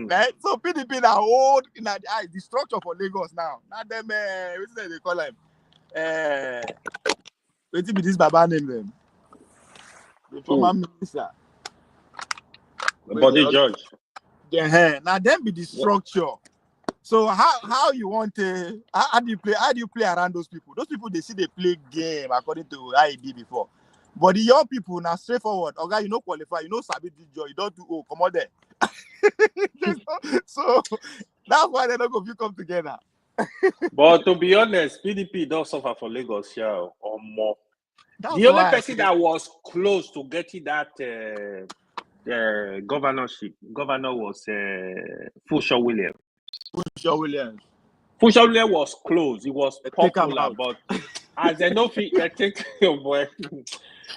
Right? So PDP now old in the structure for Lagos now. Not them what they call them? What be this Baba name them? The former minister. Body George. Now them be the structure. So how you want to how do you play around those people? Those people they see they play game according to how it be before. But the young people now straightforward. Okay, you know qualify, you know sabi this job, you don't do come on there. So that's why they don't go come together. But to be honest, PDP don't suffer for Lagos here or more. That's the only person that was close to getting that governorship, governor was Funsho Williams. Funsho Williams was close. He was popular, but as they know, they take your boy.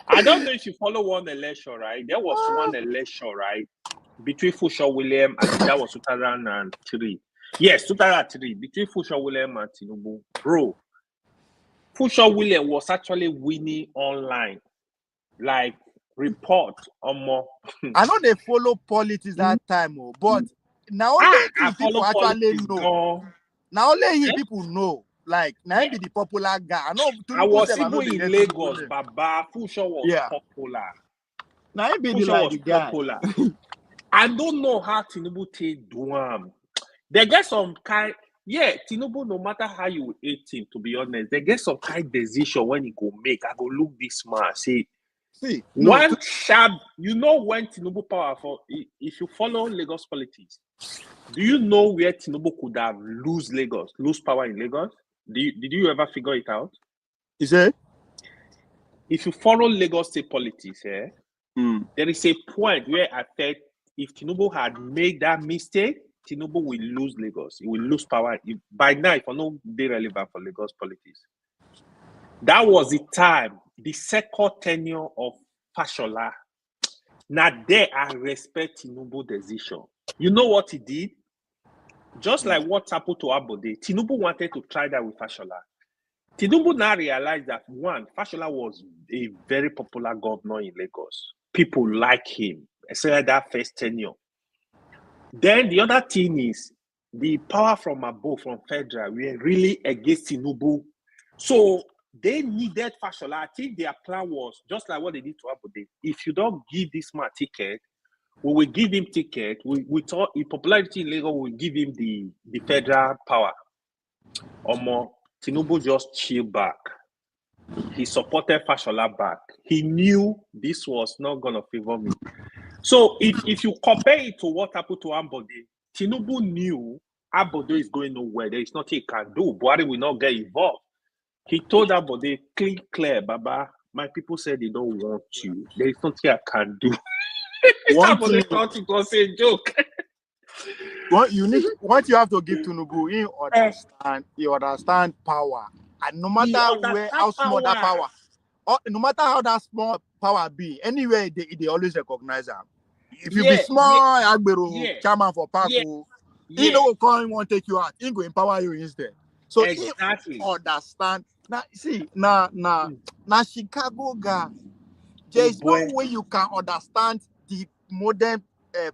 I don't know if you follow one election, right? There was one election, right, between Funsho Williams and that was 2003. Yes, 2003 between Funsho Williams and Tinubu, bro. Funsho Williams was actually winning online, like report or more. I know they follow politics that time, but now only people actually know. Now only people know. Like now be the popular guy. I was even in Lagos, Baba. Funsho was popular. Now he be the guy. Popular. I don't know how Tinubu take do him. They get some kind. Yeah, Tinubu, no matter how you hate him, to be honest, they get some kind of decision when he go make. I go look this man, say, one sharp, you know when Tinubu powerful, if you follow Lagos politics, do you know where Tinubu could have lose power in Lagos? Did you ever figure it out? Is it? If you follow Lagos state politics, there is a point where I felt if Tinubu had made that mistake, Tinubu will lose Lagos. He will lose power. By now, if I know they relevant for Lagos politics. That was the time, the second tenure of Fashola. Now there, I respect Tinubu's decision. You know what he did? Just like what happened to Abode, Tinubu wanted to try that with Fashola. Tinubu now realized that, one, Fashola was a very popular governor in Lagos. People like him, especially that first tenure. Then the other thing is the power from above, from federal, were really against Tinubu. So they needed Fashola. I think their plan was just like what they did to Abode. If you don't give this man ticket, we will give him ticket. We thought in popularity in Lagos, we will give him the federal power. Or more, Tinubu just chill back. He supported Fashola back. He knew this was not going to favor me. So if you compare it to what happened to Ambode, Tinubu knew Ambode is going nowhere. There is nothing he can do. Buhari will not get involved. He told Ambode, clear, Baba. My people said they don't want you. There is nothing I can do. Ambode thought it was a joke. What you have to give Tinubu, he understand power. And no matter how small that power, or no matter how that small power be, anyway, they always recognize them. If you be small, Agbero, chairman for Paco, he don't come want to take you out. He go empower you instead. So exactly. He understand. Now see, now Chicago guy, there is no way you can understand the modern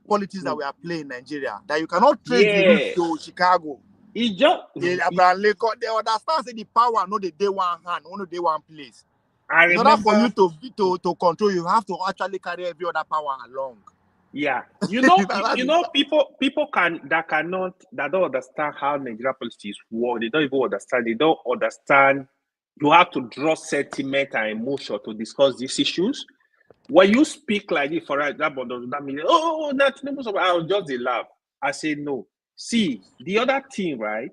politics that we are playing in Nigeria. That you cannot trace the route to Chicago. He just they understand say the power, no the day one hand, only day one place. In order for you to control, you have to actually carry every other power along. Yeah, you know, people that don't understand how Nigerian politics work. They don't even understand. They don't understand. You have to draw sentiment and emotion to discuss these issues. When you speak like this, for example, that means I'll just laugh. I say no. See, the other thing, right?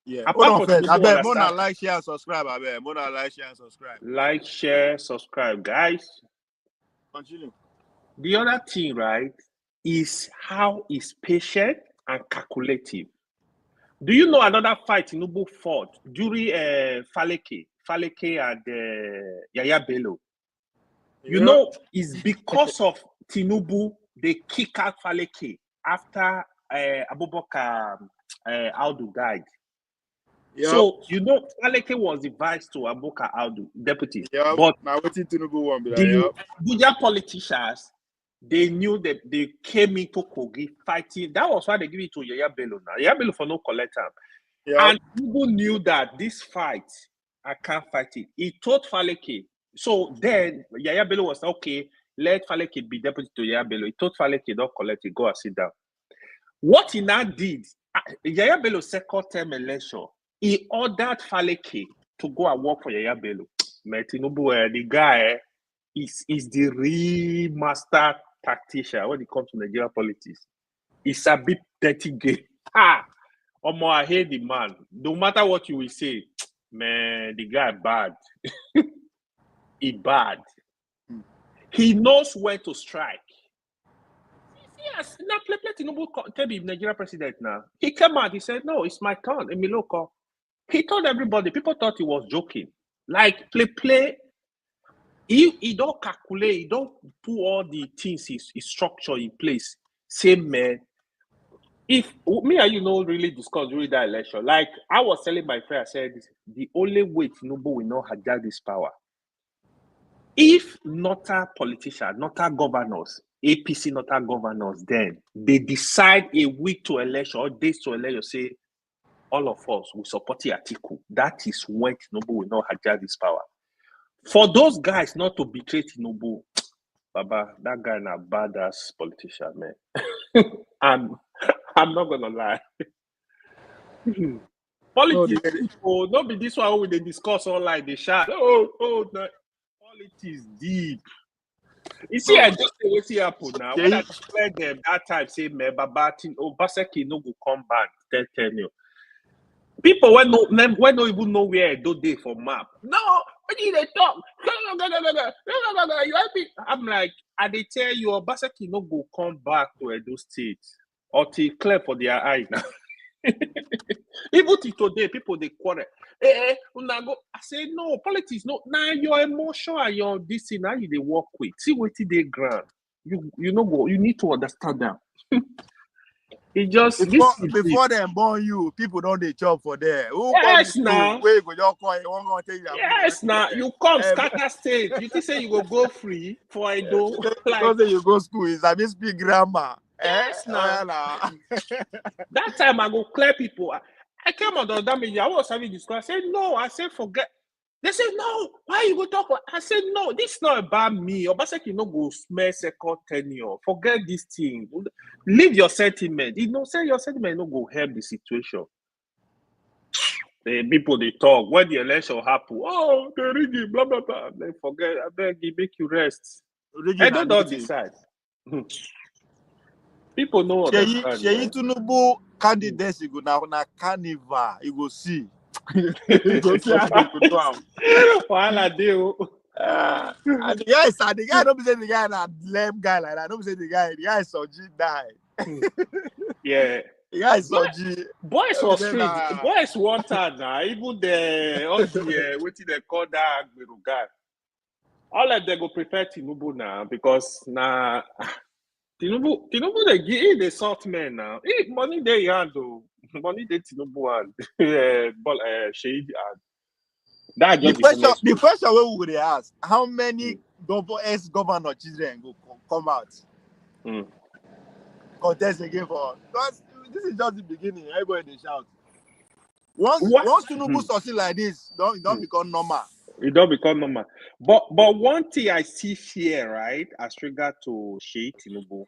Yeah. Hold Apart on from first. I Tinubu bet Mona understand. like, share, and subscribe. I bet Mona like, share, and subscribe. Like, share, subscribe, guys. Continue. The other thing, right, is how is patient and calculative. Do you know another fight Tinubu fought during Faleke and Yaya Bello? You know, it's because of Tinubu they kick out Faleke after Abubakar Audu died. Yep. So you know, Faleke was the vice to Abubakar Audu, deputy. Yep. But now waiting Tinubu one be like, the yep. Abuja politicians, they knew that they came into Kogi fighting. That was why they give it to Yaya Bello now. Yaya Bello for no collect time. Yep. And people knew that this fight, I can't fight it. He told Faleke. So then Yaya Bello was okay, let Faleke be deputy to Yaya Bello. He told Faleke, don't collect it, go and sit down. What he now did, Yaya Bello's second term election, he ordered Faleke to go and work for Yaya Bello. Tinubu, the guy is the real master tactician when it comes to Nigerian politics. It's a bit dirty game. Omo, I hate the man. No matter what you will say, man, the guy bad. He bad. He knows when to strike. Yes, now play Tinubu tell the Nigerian president now. He came out, he said, no, it's my turn. Emiloko. He told everybody, people thought he was joking. Like, play. He don't calculate, he don't put all the things, his structure in place. Same man. If me and you know really discuss during that election, like I was telling my friend, I said, the only way Tinubu will not hijack this power, if not a politician, not a governors, APC not a governors, then they decide a week to election or days to election, say, all of us will support the article. That is when Tinubu will not hijack this power. For those guys not to betray Tinubu, Baba, that guy na badass politician, man. I'm not gonna lie. Politics, not be this one when they discuss online, they shout, no. Politics deep. You see, I just say what's happen now. When I declared them that time, say, me, Baba, Obaseki no go come back, tenure. People when no even know where Edo dey for map. No, when you they talk, you help me. I'm like, I they tell you, Obaseki no go come back to Edo State until clear for their eye now. Even till today, people they quarrel. I say no, politics no. Now your emotion and your this thing now you they work with. See what they grant. You know go. You need to understand that. It just before they born you, people don't they job for there. Who yes now. Where go your coin? One gonna tell you. Yes now. You come scatter state. You think say you go free for Edo? Because then you go school is I mean speak grammar. Yes now. That time I go clear people. I came on the damage. I was having this class. I said no. I said forget. They said no. Why you go talk? I said no. This is not about me. Obaseki no go smell second tenure. Forget this thing. Leave your sentiment. You know, say your sentiment no go help the situation. The people they talk when the election happen. Oh, they rigging, blah blah blah. They forget. I beg you, make you rest. I don't decide. People know what Seyi Tinubu candidates you go now na carnival. You go see. You go see how they go do am. Wahala dey o. And the guy don't be say the guy na lame guy like that. Don't be say the guy is Soji die. Yeah. The guy is Soji. Boys for street. Boys water now. Even the what they call that Agbiru guy. All of them go prepare Tinubu now because now Tinubu they give the soft man now. Money they hand though. Money they Tinubu and Seyi and that just the question we would ask, how many ex-governor children go come out? Contest again for because this is just the beginning. Everybody they shout. Once Tinubu succeed like this, don't become normal. It don't become normal. But one thing I see here, right, as regard to Seyi Tinubu,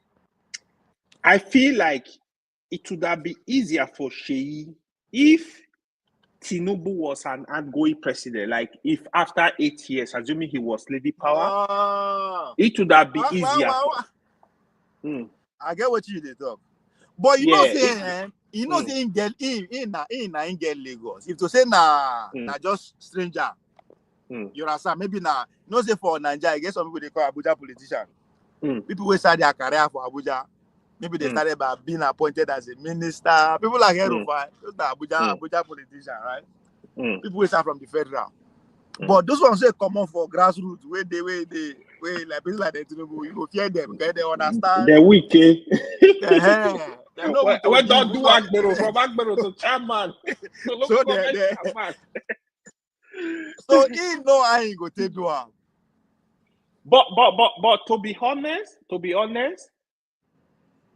I feel like it would have been easier for Seyi if Tinubu was an outgoing president. Like if after 8 years, assuming he was leading power, it would have been easier. I get what you did talk. But you know say You know, say in get Lagos. If to say na just stranger, you understand? Maybe na no say for Nigeria, I guess some people they call Abuja politician. People who start their career for Abuja. Maybe they started by being appointed as a minister. People like Herufai, those are Abuja politician, right? People who start from the federal. But those ones say common for grassroots, where they like people like the Tinubu, you go fear them, okay? They understand. They're weak, eh? They know what to don't do Agbero from Agbero to chairman. So so he know how he go take do am. But to be honest,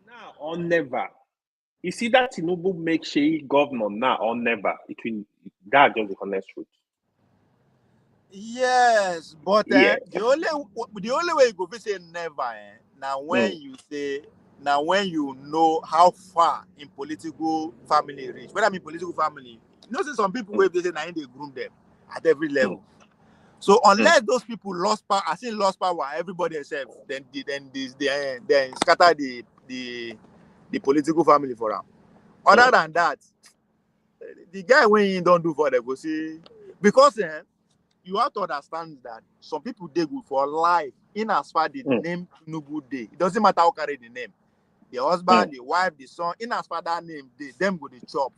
now or never. You see that Tinubu make Seyi governor now or never. That's just the honest truth. Yes, but the only way you go be say never. Now when you say, now when you know how far in political family reach. When I mean political family, you know, say some people where they say now they groom them at every level. So unless those people lost power, I say lost power, everybody except then scatter the political family for them. Other than that, the guy when he don't do for them, go see, because you have to understand that some people they good for life in as far the name Tinubu day. It doesn't matter how carry the name. The husband, the wife, the son, in as far that name, them go the chop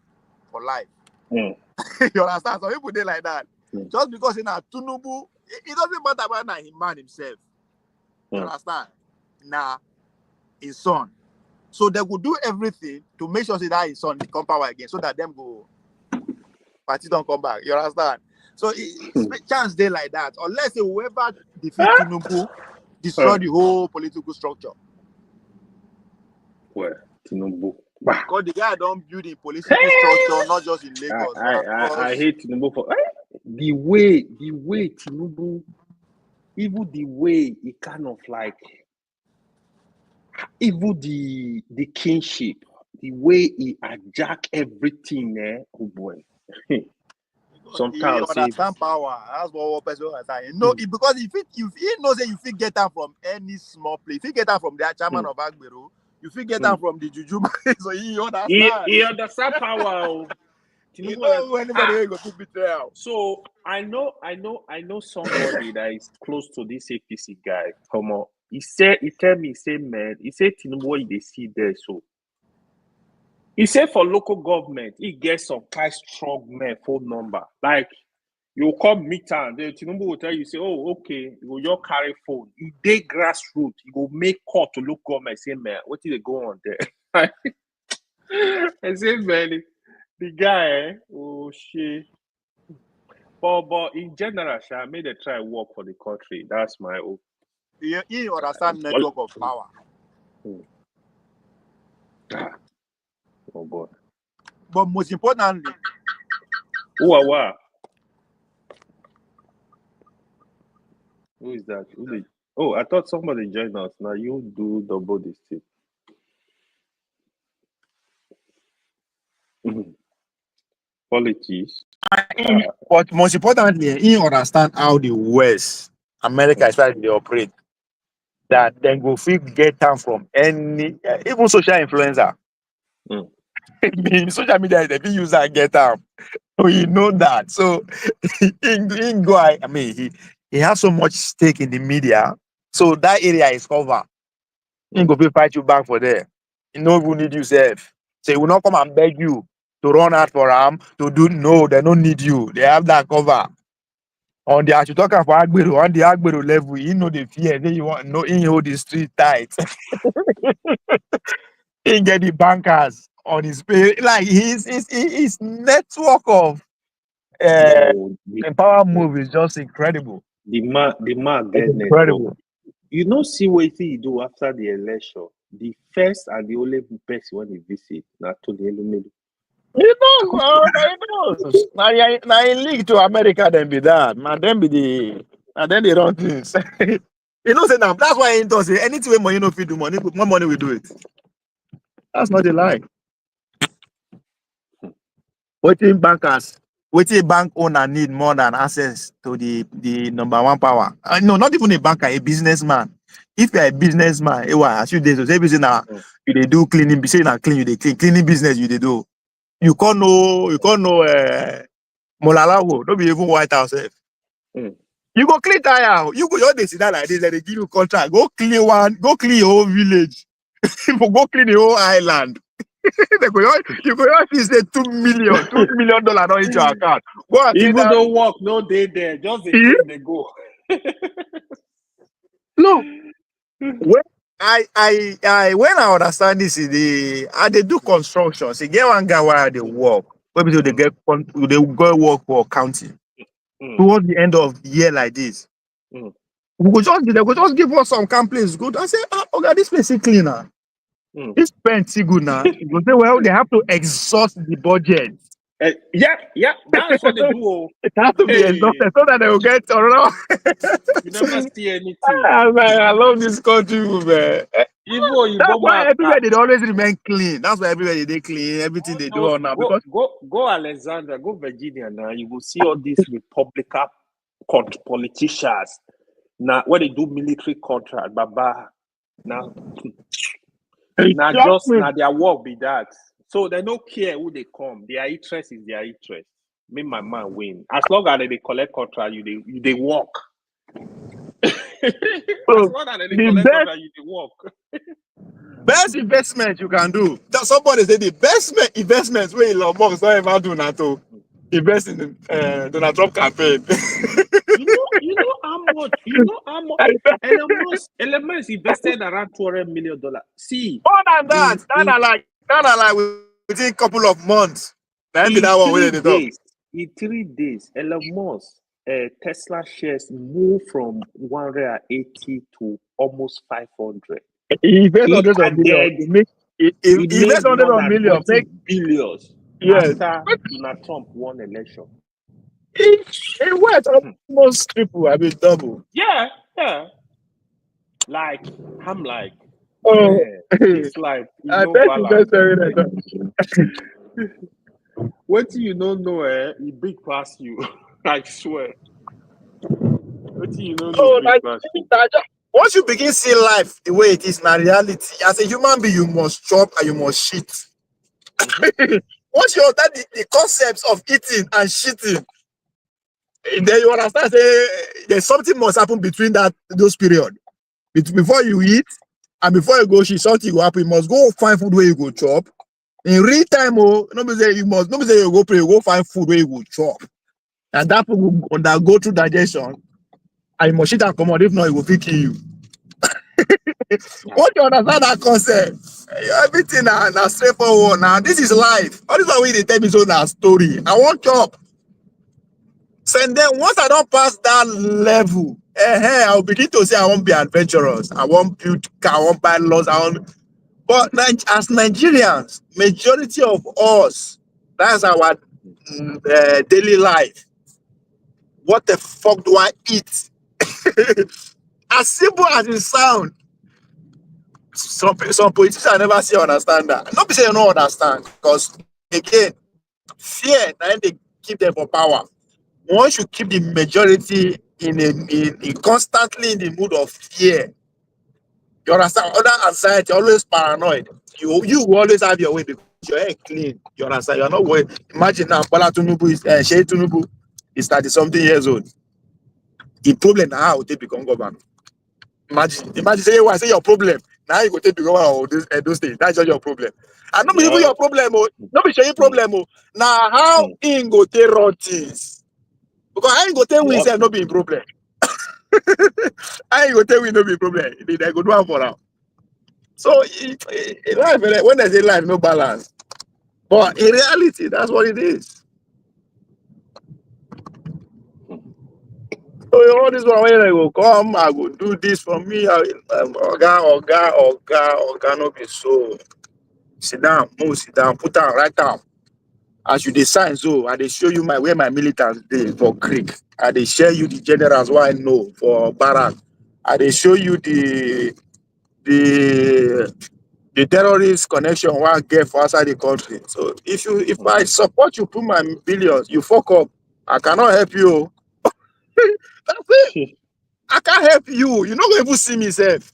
for life. You understand? Some people they like that. Just because in a Tinubu, it doesn't matter about him man himself. You understand? Nah, his son. So they would do everything to make sure that his son come power again, so that them go party don't come back. You understand? So it's chance they like that, unless whoever defeat Tinubu destroy the whole political structure. Well, Tinubu. Because the guy don't build a political structure, not just in Lagos. I hate Tinubu for the way Tinubu, even the way he kind of like, even the kingship, the way he hijack everything, oh boy. Sometimes he understand power. That's what person understand. You know, because if he knows that you fit get them from any small place, if you get them from the chairman of Agbero, you fit get them from the Juju. So he understand. He understand power. You know anybody go to betrayal. So I know somebody that is close to this APC guy. Come on. He tell me, man, he said Tinubu they see there. So he said for local government, he gets some kind strong man phone number. Like you call meter, the Tinubu will tell you, say, oh, okay, you will just carry phone. He dey grassroots, he will make call to local government, say, man, what did they go on there? I say, man, the guy, oh shit. But in general, I made a try work for the country. That's my hope. You understand network of power. Oh boy. But most importantly, Who is that? Oh, I thought somebody joined us. Now you do double this thing. Politics. But most importantly, you understand how the West, America, especially they operate. That then go free get time from any, even social influencer. Social media, they use that get time. So you know that. So in go, I mean, he has so much stake in the media. So that area is covered. He go fight you back for there. You know who need you, self. So he will not come and beg you to run out for them to do. No, they don't need you. They have that cover. On the as you talk about Agbero, on the Agbero level, you know the fear. Then you want no, he hold the street tight. He get the bankers on his pay. Like his network of power move is just incredible. The man get incredible. Network. You know, see what he do after the election. The first and the only person when he visit now to the Elumelu. He knows. Now in league to America, then be that. Man, then be then they run things. You know, say now that's why he does it. Anything where money no fit do money, more money we do it. That's not a lie. Waiting bankers, waiting bank owner need more than access to the number one power. No, not even a banker, a businessman. if you're a businessman, as you did, so say business now, you they do cleaning, be saying now clean, you they cleaning business, you they do. You can't know Molalawo, don't be even White House. You go clean tire, you go just sit down like this, and they give you contract. Go clean your whole village. Go clean the whole island. You go just say $2 million not into your account. Go and clean Even that. though work no day there, just the clean they go. No. When when I understand this, they do construction. See, get one guy where they work. Maybe they go work for county. Towards the end of the year like this. They go just give us some complaints good. I say, okay, this place is cleaner. This paint is good now. You go say, well, they have to exhaust the budget. Yeah, that's what they do. It has to be exhausted so that they will get around. You never see anything. I love this country, man. That's why everywhere they always remain clean. That's why everywhere they clean, everything they do now. Because go Alexandria, go Virginia now. You will see all these Republican politicians now when they do military contract, baba. Now their work be that. So they don't care who they come. Their interest is their interest. Make my man win. As long as they collect contract, they work. As long as they collect contract, you they work. Best investment you can do. Somebody say the best investment where Elon Musk don't ever do now to invest in Donald Trump campaign. You know how much Elon Musk invested around $200 million. See, more than that. Not like within a couple of months. That be that one where they talk. In 3 days, Elon Musk Tesla shares moved from 180 to almost 500. He invested hundreds of millions. He invested hundreds of millions. Billions. Yes. After Donald Trump won election. It went almost triple. I mean double. Yeah. Like I'm like, man, it's like I bet balance. What do you don't know? He big past you. I swear. What do you know? Once you begin see life the way it is in reality, as a human being, you must chop and you must shit. Once you understand the concepts of eating and shitting, then you understand there's something must happen between those periods. Before you eat and before you go shit, something will happen. You must go find food where you go chop. In real time, nobody say you go pray, you go find food where you go chop. And that food will undergo through digestion. And you must shit and come out, if not, it will kill you. Once you understand that concept, everything now straightforward. Now, this is life. All this is why they tell me so now story. I want job. So and then once I don't pass that level, I'll begin to say I won't be adventurous. I won't build car, I won't buy laws, But as Nigerians, majority of us, that's our daily life. What the fuck do I eat? As simple as it sounds. Some politicians I never see understand that. Not be say you don't understand, because again, fear and they keep them for power. Once you keep the majority in constantly in the mood of fear, you understand, other anxiety, always paranoid. You will always have your way because your head clean. You understand? You're not worried. Imagine now, Bola Tinubu is Seyi Tinubu is 30-something years old. The problem now how they become governor. Imagine say why say your problem. Now you go take the governor of those states. That's just your problem. And not even your problem, not be sharing problem. Now how in go take run things? Because I ain't go tell we say no be a problem. I ain't go tell we no be a problem. They go do one for now. So in life, when they say life no balance, but in reality, that's what it is. So all this one when I go come, I go do this for me. Oga, no be so. Sit down, put down, write down. As you decide, so I they show you where my militants dey for Creek. I they share you the generals what I know for Barak. I they show you the terrorist connection what I get for outside the country. So if I support you, put my billions, you fuck up. I cannot help you. That's it. I can't help you. You're not going to even see me, self.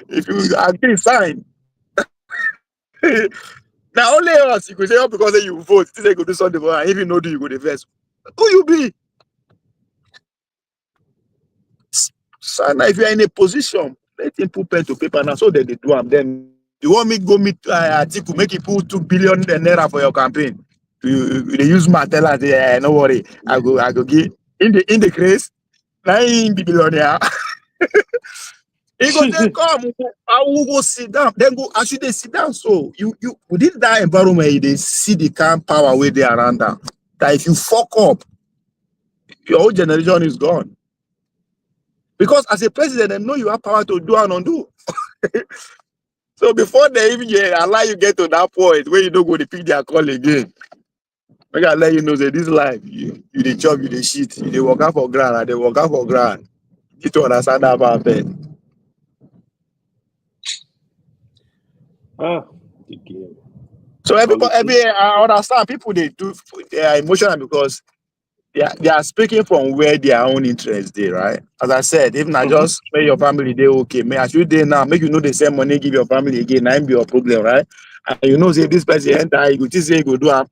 If you agree, sign. Now only us, you could say, oh, because you vote, they go do something, and if you know, do you go the first? Who you be? So now, if you are in a position, let him put pen to paper now, so that they do them. Then you want me go meet Atiku, make you put 2 billion naira for your campaign? They use my tell us, no worry, I go give in the case. Now he be billionaire. He go then come, I will go sit down. Then go as you they sit down. So you within that environment, they see the kind of power where they around that. That if you fuck up, your whole generation is gone. Because as a president, they know you have power to do and undo. So before they even allow you get to that point where you don't go to pick their call again, I gotta let you know that this life, you the job, you the shit, you the work out for grand, and they work out for grand. You need to understand that about it. So I understand people they are emotional because they are speaking from where their own interest they, right? As I said, if not just make your family they okay, may as you they now make you know the same money give your family again, now be your problem, right? And you know say this person enter, you go just say you go do am.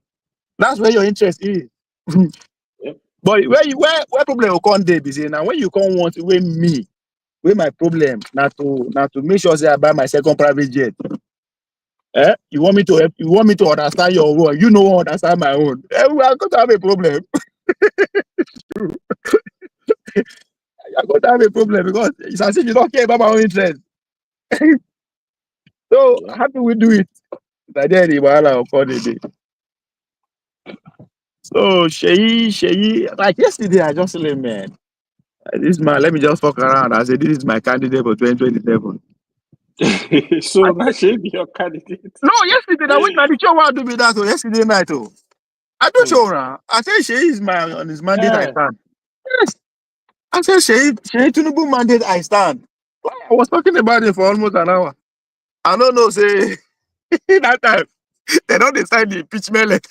That's where your interest is. But where problem will come there be say now when you come want where my problem not to make sure say I buy my second private jet. You want me to help, you want me to understand your own, you know understand my own. We are going to have a problem. I'm going to have a problem because it's as if you don't care about my own interest. So how do we do it? Like then the wahala will come the day. So Seyi, like yesterday I just said, man, this man, let me just fuck around. I said, this is my candidate for 2027. So that should be your candidate. No, yesterday I went to the show. What do be that? Yesterday night, I don't show her. I said Seyi is on his mandate. I stand. Yes. I said Seyi Tinubu mandate. I stand. I was talking about it for almost an hour. I don't know. Say that time they don't decide the impeachment.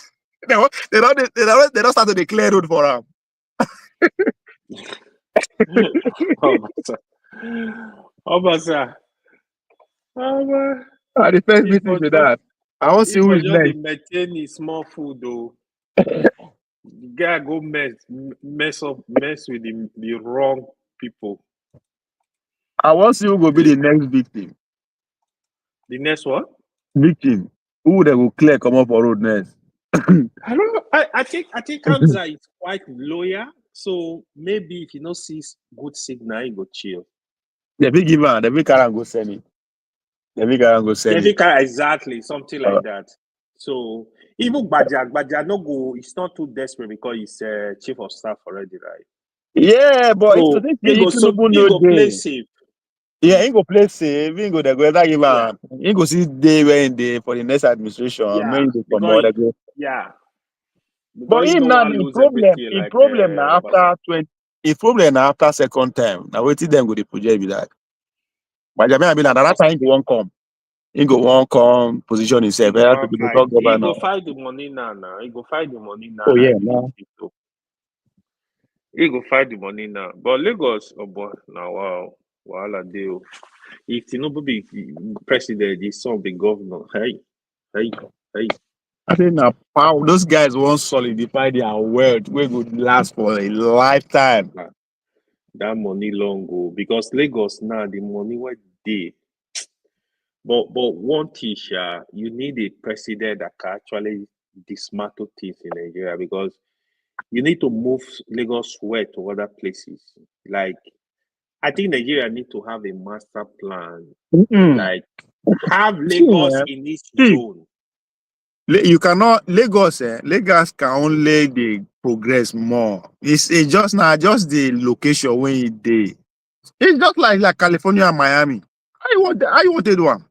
They don't start to declare road for him. Obasa. The first meeting with that. I want to see who is next. Maintain his small food though. The guy go mess with the wrong people. I want to see who will be the next victim. The next what? Victim. Who they will clear come up for road next? I don't know. I think Hamza is quite loyal. So maybe if he no sees good signal, he go chill. The big giver, the big car go sell it. The big car go sell it. Exactly, something like that. So even Baja no go. It's not too desperate because he's chief of staff already, right? Yeah, but so he go play safe. Yeah, he go play safe. He go they go give him. He go see day where in the for the next administration. Yeah, yeah. But him now the problem now after 20. The problem now after second time. Now wait till them go the project be that. But I mean another time he won't come. He go won't come position himself. He go find the money now. He go find the money now. Oh yeah, now. He go find the money now. But Lagos, oh boy, now wow, wahala deal. If Tinubu be president, his son be governor. Hey. I think now those guys won't solidify their wealth. We could last for a lifetime. That money long go because Lagos now the money what they. But one thing, you need a president that can actually dismantle things in Nigeria because you need to move Lagos west to other places. Like, I think Nigeria need to have a master plan. Like, have Lagos in this zone. You cannot Lagos can only they progress more. It's just the location when it day. It's just like California and Miami. How you want to do one?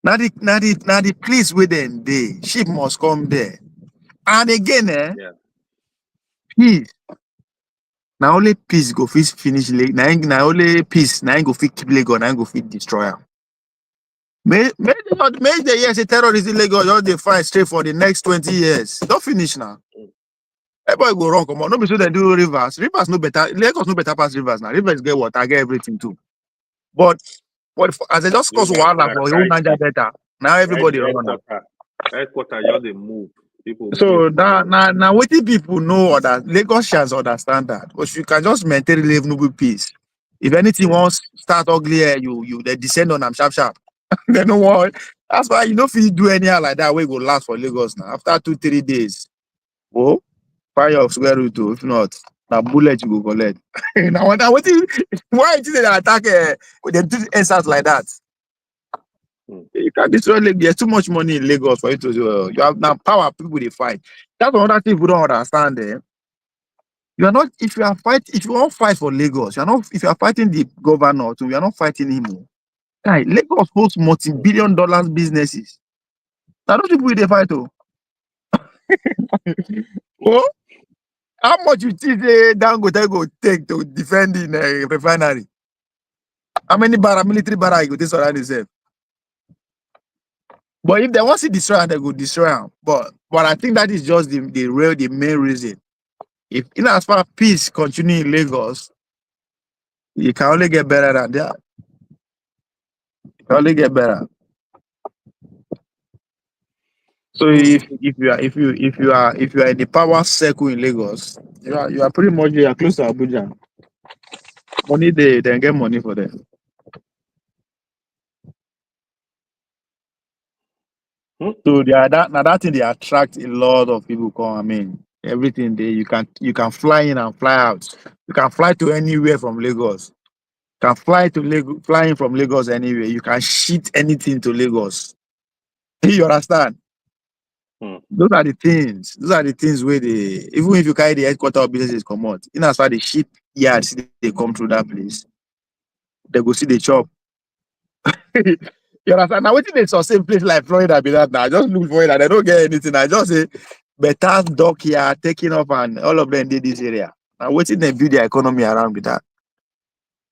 Now the place where then they ship must come there. And again, peace. Now only peace go finish now only peace. Now go fit keep Lagos, now go fit destroy them. Make the years a terrorist in Lagos, just they fight straight for the next 20 years. Don't finish now. Everybody go wrong. Come on, no be so they do rivers. Rivers no better. Lagos no better pass rivers now. Rivers get water, get everything too. But as they just cause Rivers wahala na for whole Niger crisis. Delta, now everybody run now. Headquarter, just they move. People move So from now what people know or that Lagosians understand that. But you can just maintain reasonable peace. If anything wants start ugly, you they descend on them sharp. They don't want. That's why you know if you do anyhow like that, we go last for Lagos now. After 2-3 days, oh, fire of square root. If not, now bullet you go collect. Now why is it they attack with them do answers like that? You can destroy Lagos. There's too much money in Lagos for you to do. You have now power. People they fight. That's another thing people don't understand. You are not if you are fight if you want fight for Lagos. You are not if you are fighting the governor too. You are not fighting him. Guy, Lagos holds multi-billion dollars businesses. Now those people they fight to. Oh, how much you think Dangote go take to defend in a refinery? How many military barracks you go take surround themselves? But if they want to destroy them, they go destroy them. But I think that is just the main reason. If in as far as peace continue in Lagos, you can only get better than that. You can only get better. So if you are in the power circle in Lagos, you are pretty much close to Abuja. Money they then get money for them. So that thing they attract a lot of people come. I mean, everything there you can fly in and fly out. You can fly to anywhere from Lagos. You can fly to Lagos, flying from Lagos anywhere. You can ship anything to Lagos. You understand? Those are the things. Those are the things where they even if you carry the headquarters of businesses come out, in as far the ship yards they come through that place, they go see the chop. You understand? Now waiting in some same place like Florida be that now. I just look for it and they don't get anything. I just say better dock here taking off and all of them did this area. Now waiting they build their economy around with that.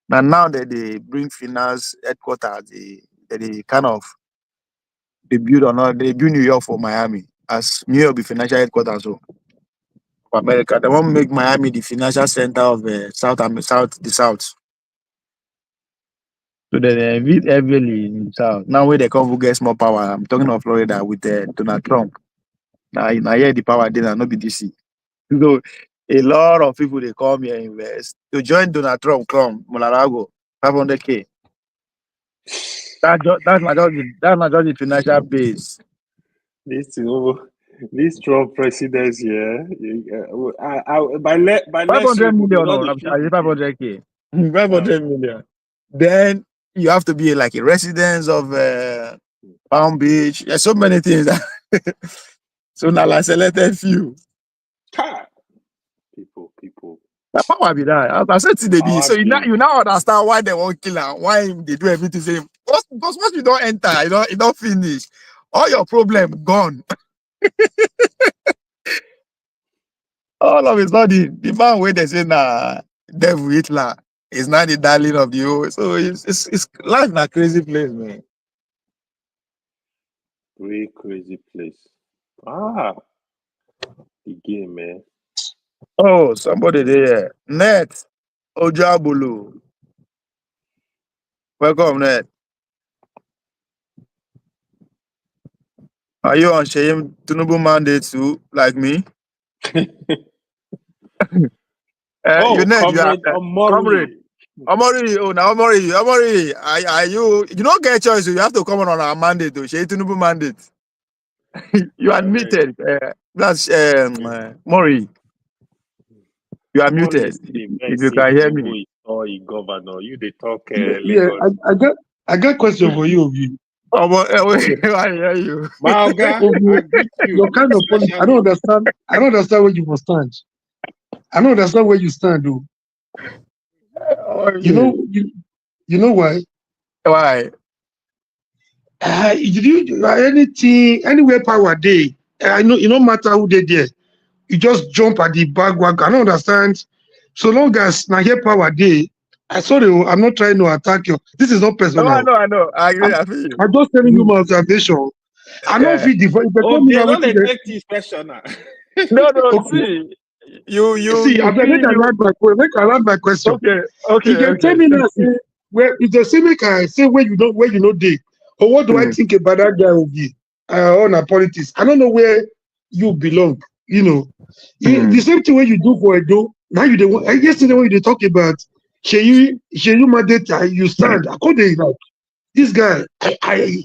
Now that they bring finance headquarters, they kind of they build New York for Miami as New York be financial headquarters so for America. They want to make Miami the financial center of the South. So they invest heavily in the South. Now where they come get more power. I'm talking of Florida with Donald Trump. Now here the power there not be DC. So a lot of people they come here invest to join Donald Trump. Come Molarago 500K. That's not just the financial base. This Trump presidency, by next 500 week we go million not or dey feel the pain. 500K. 500 million. Then you have to be like a resident of Palm Beach. There's so many things. So now I selected few. People. The power be that. As I said to the be. Power So you base. now understand why they won't kill her, why they do everything same. Because once you don't enter, you don't finish. All your problem gone. All of it's not the man where they say nah devil Hitler is not the darling of the whole. So it's life in a crazy place, man. Very crazy place. The game, man. Oh, somebody there. Net Ojabulu. Welcome, Net. Are you on Seyi Tinubu mandate too, like me? You Net, you are Comrade Omori. Omori, oh now Omori. Are you don't get choice, you have to come on our mandate to Seyi Tinubu mandate. You admitted. That's Mori. You are muted. If you can hear me. Or governor, you they talk Yeah, Lagos. I got question for you, Obi. I hear you. My God, Obi, I greet you. your kind of policy, I don't understand. I don't understand where you must stand. I don't understand where you stand, though. You know why? Why? Did you anything anywhere power day? I know it don't matter who they there. You just jump at the bandwagon. I don't understand. So long as now here power day, I'm not trying to attack you. This is not No, personal. I know. I agree. I feel you. I'm just telling you my observation. I don't feel the. If they tell me Okay, now don't what they they- take this personal. No. Okay. See, See, I beg, make I land my question. Make I land my question. You can tell me now, say, where if the civic I say where you know day, or what do I think about that guy will be on a politics? I don't know where you belong. You know, the same thing when you do for Edo. Now you the yesterday when you talk about Seyi Madeta, you stand. I call it like this guy. I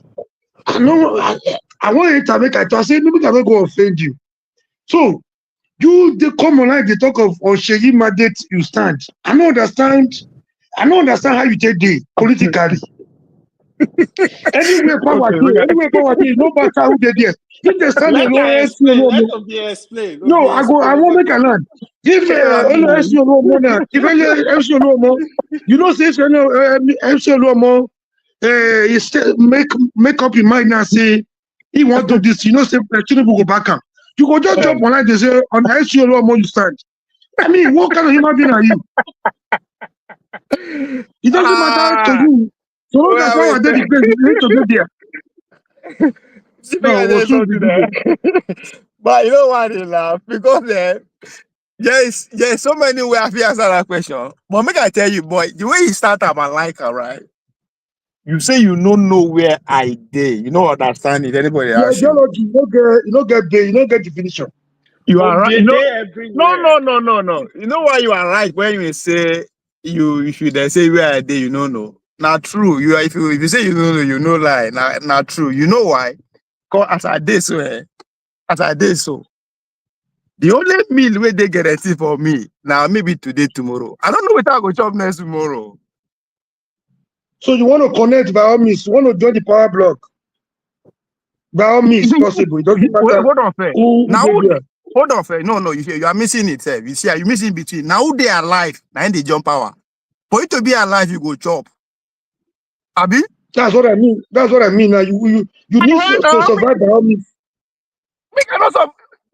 know. I want to make I say maybe I don't go offend you. So you they come online, they talk of Seyi Madeta, you stand. I don't understand how you take day politically. Anywhere power day, no matter who they there. If they stand Let alone, her explain. Let Obi explain. no, Obi I explain. won't make a land. If MC Oluomo, if MC Oluomo, you know, say MC Oluomo, he make up your mind now, say he want to do this, you know, say Tinubu go back up. You go just jump online, they say on MC Oluomo you stand. I mean, what kind of human being are you? It doesn't matter to you. So long as power dey the place, you need to go there. No, we'll soon be But you know why they laugh? Because there's so many ways I answer that question. But make I tell you, boy, the way you start up, I like her, right? You say you don't know where I did. You don't understand it. Anybody your ask you? ideology, you don't get definition. You are right. Obi You know, dey everywhere. no. You know why you are right when you say you should say where I did, you don't know. Not true. You are if you say you don't know, you know lie. Not true. You know why? Because as I did so, the only meal where they guarantee for me now, maybe today, tomorrow. I don't know what I go chop next tomorrow. So you want to connect by all means, you want to join the power block. By all means possible. It doesn't matter Hold on, fair. who Now, they there. hold on, fair. No, you are missing it, sir. You see, are you missing between? Now they are alive, now they jump power. For you to be alive, you go chop. Abi? That's what I mean. Now you need to survive by all means. Make I not some.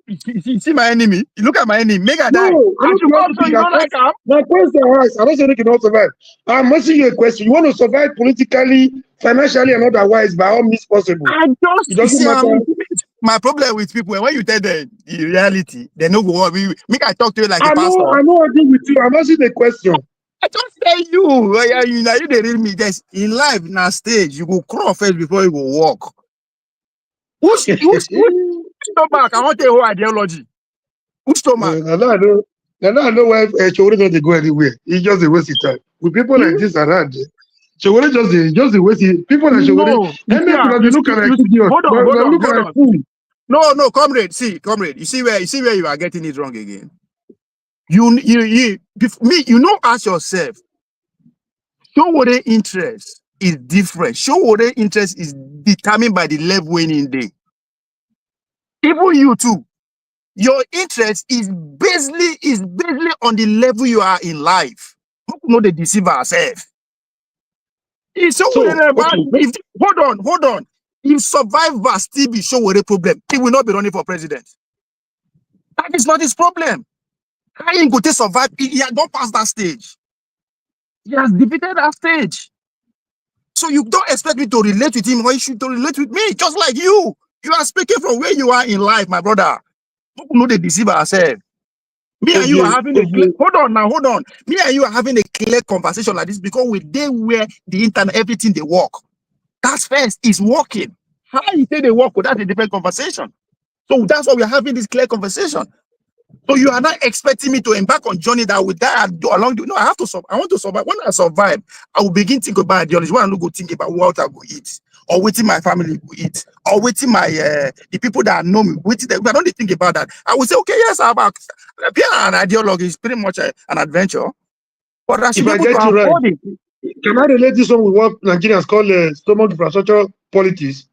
You see my enemy. You look at my enemy. Make I No, die. I And don't you want come to so be you don't like him. my question is, I don't say they cannot survive. I'm asking you a question. You want to survive politically, financially, and otherwise by all means possible. I It just doesn't see matter. my problem with people when you tell them the reality, they no go. Make I talk to you like a I pastor. know I agree with you. I'm asking the question. I just tell you they read me. There's in life now stage you go crawl first before you go walk. Who's stomach? I want the whole ideology. Who's stomach? I know why Chowore don't go anywhere. He just a waste of time. With people like this around, Chowore just a waste of people like Chowore. No, They look like idiot. hold They look on. like fool. No, comrade. You see where you are getting it wrong again. You ask yourself. Showore interest is different. Showore interest is determined by the level winning day. Even you too. Your interest is basically on the level you are in life. How can they deceive ourselves? It's so about okay. hold on. If survivor still be Showore problem, he will not be running for president. That is not his problem. How he go to survive? He has not passed that stage. He has defeated that stage. So you don't expect me to relate with him or he should to relate with me, just like you. You are speaking from where you are in life, my brother. Don't know they deceive ourselves. Me and you are having a clear, hold on. Me and you are having a clear conversation like this because we dey where the internet, everything they work. That's first is working. How you say they work, that's a different conversation. So that's why we're having this clear conversation. So you are not expecting me to embark on journey that will die along the. No, I have to survive. I want to survive. When I survive, I will begin to think about ideology. When I don't go think about what I go eat, or waiting my family will eat, or waiting my the people that know me. Waiting them. I don't think about that. I will say, okay, yes, I'm about being an ideology is pretty much an adventure, but I should be able to afford it. Can I relate this one with what Nigerians call stomach infrastructure politics?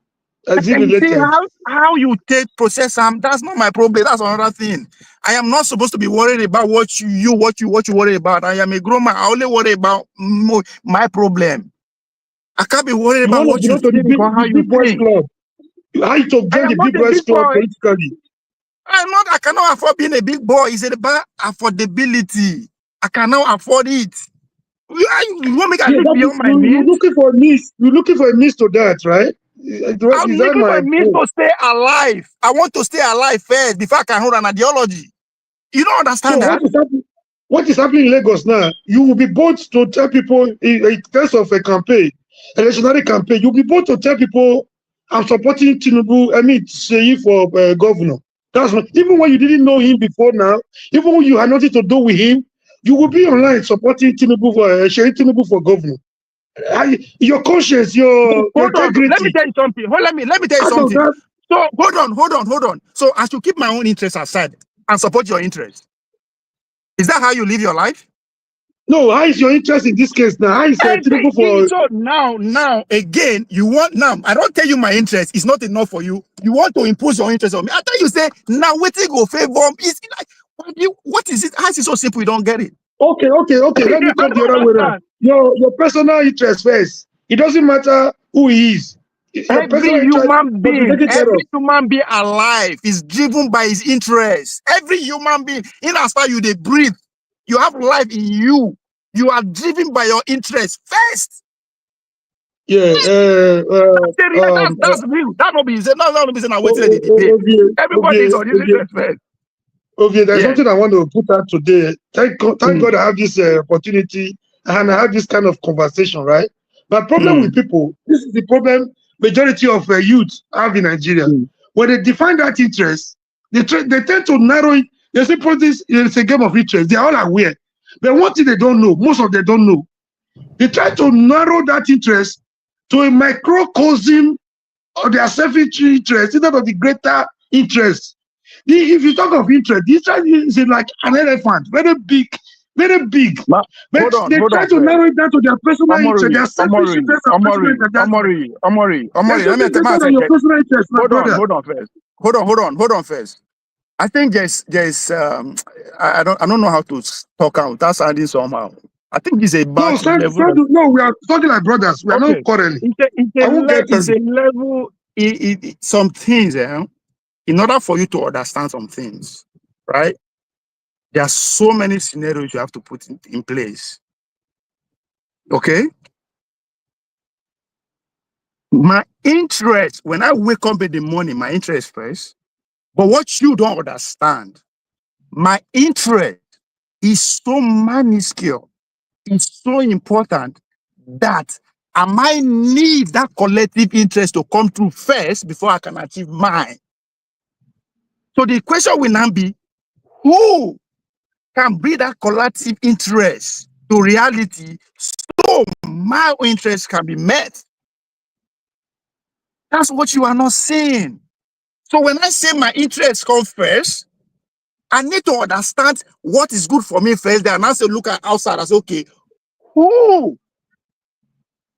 Is it related? How you take process them, that's not my problem. That's another thing. I am not supposed to be worried about what you worry about. I am a grown man. I only worry about my problem. I can't be worried about what you think or how you think. Club. How you to join the big boys club politically? I cannot afford being a big boy. It's about affordability. I cannot afford it. You want me to live beyond my means? You're looking for a means. You're looking for a means to that, right? I'm looking for a means to stay alive. I want to stay alive first before I can hold an ideology. You don't understand So that? what is happening in Lagos now? You will be bold to tell people in terms of a campaign, electionary campaign. You'll be bold to tell people, I'm supporting Tinubu. I mean, Seyi for governor. That's what, even when you didn't know him before now, even when you had nothing to do with him, you will be online supporting Tinubu for Seyi Tinubu for governor. Your conscience, your Hold on. Let me integrity. tell you something. Let me tell you Out of something. that, So hold on. So I should keep my own interests aside and support your interests. Is that how you live your life? no, how is your interest in this case now? How is Tinubu for? So now again, you want now. I don't tell you my interest. It's not enough for you. You want to impose your interest on me. I tell you, say now waiting go favor. It's like what is it? How is it so simple? You don't get it. Okay. Let me come the other way around. Your personal interest first. It doesn't matter who he is. Your personal interest must be taken care Every of. human being alive is driven by his interest. Every human being, in as far you they breathe, you have life in you. You are driven by your interest first. Yeah. That's real. That not be saying no be saying I wait till the debate. Everybody is on his interest first. Okay, there's something I want to put out today. Thank God I have this opportunity and I have this kind of conversation, right? My problem with people, this is the problem majority of youth have in Nigeria. When they define that interest, they tend to narrow it. They say, it's a game of interest. They are all aware. But one thing they don't know, most of them don't know. They try to narrow that interest to a microcosm of their selfish interest instead of the greater interest. If you talk of interest, this is like an elephant, very big. But they try to narrow it down to their personal interest, their selfish interest and personal interest. Omori, let me tell you your personal interest, my brother. Hold on first. I think there's I don't know how to talk out. That's adding somehow. I think it's a bad level. No, we are talking like brothers. We are not quarreling. It's a level. Some things, in order for you to understand some things, right? There are so many scenarios you have to put in place. Okay? My interest, when I wake up in the morning, my interest first. But what you don't understand, my interest is so minuscule, it's so important that I might need that collective interest to come through first before I can achieve mine. So the question will now be, who can bring that collective interest to reality so my interest can be met? That's what you are not saying. So when I say my interest comes first, I need to understand what is good for me first. Then I say look at outside and say, okay, who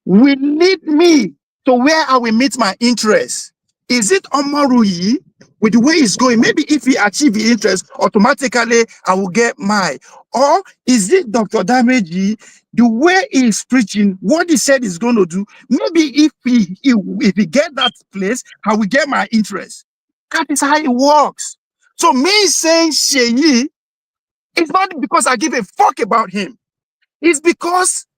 will lead me to where I will meet my interest? Is it Omaruyi with the way it's going? Maybe if he achieve the interest, automatically I will get mine. Or is it Dr. Dameji, the way he's preaching, what he said he's going to do? Maybe if he get that place, I will get my interest. That is how it works. So me saying Seyi, it's not because I give a fuck about him. It's because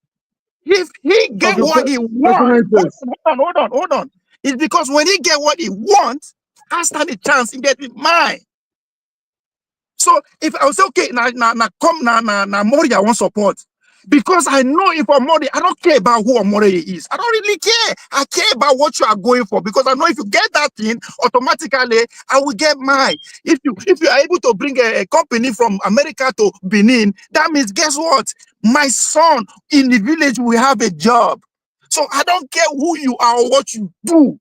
if he get what he wants, hold on. It's because when he get what he wants, I stand a chance in getting mine. So if I was okay, now Mori I want support. Because I know if Mori, I don't care about who Mori is. I don't really care. I care about what you are going for. Because I know if you get that thing, automatically I will get mine. If you are able to bring a company from America to Benin, that means guess what? My son in the village will have a job. So I don't care who you are or what you do.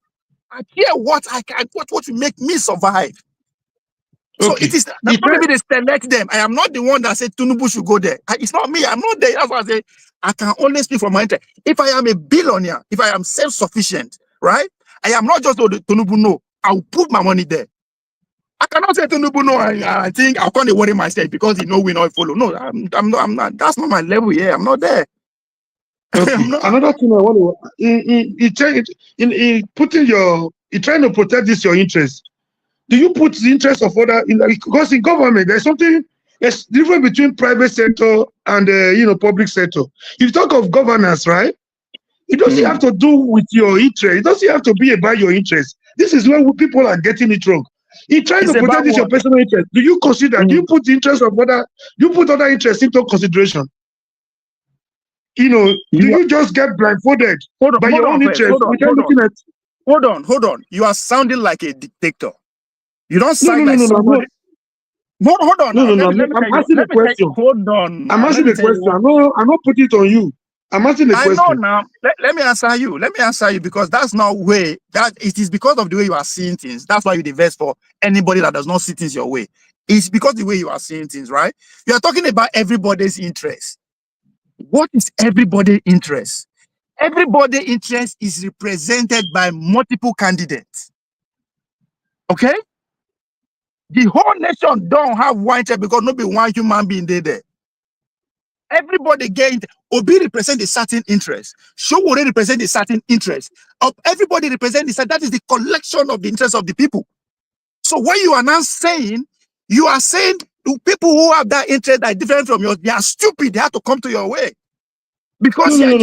I care what I can, what will make me survive. So it is not maybe they select them. I am not the one that said Tinubu should go there. It's not me. I'm not there. That's why I say I can only speak from my interest. If I am a billionaire, if I am self-sufficient, right? I am not just Tinubu no. I will put my money there. I cannot say Tinubu no. I think I'll can't worry myself because he know we not follow. No, I'm not. That's not my level here. I'm not there. Another thing I want to trying to protect your interest. Do you put the interest of other because in government there's different between private sector and public sector. If you talk of governance, right? It doesn't have to do with your interest. It doesn't have to be about your interest. This is where people are getting it wrong. He tried to protect this your personal interest. Do you consider? Do you put the interest of other? You put other interests into consideration? You know, do you just get blindfolded by your own interest without looking at? Hold on. You are sounding like a dictator. You don't sound No, like somebody. Hold on. No. Let me I'm asking the question. Hold on. I'm asking the question. I'm not putting it on you. I'm asking the question. I know now. Let me answer you. Let me answer you because that's not way. That it is because of the way you are seeing things. That's why you divest for anybody that does not see things your way. It's because the way you are seeing things, right? You are talking about everybody's interest. What is everybody's interest? Everybody's interest is represented by multiple candidates. Okay? The whole nation don't have one interest because not be one human being there. Everybody get Obi represent a certain interest. Showore represent a certain interest. Everybody represent this. That is the collection of the interests of the people. So when you are now saying, you are saying to people who have that interest that are different from yours, they are stupid. They have to come to your way because No.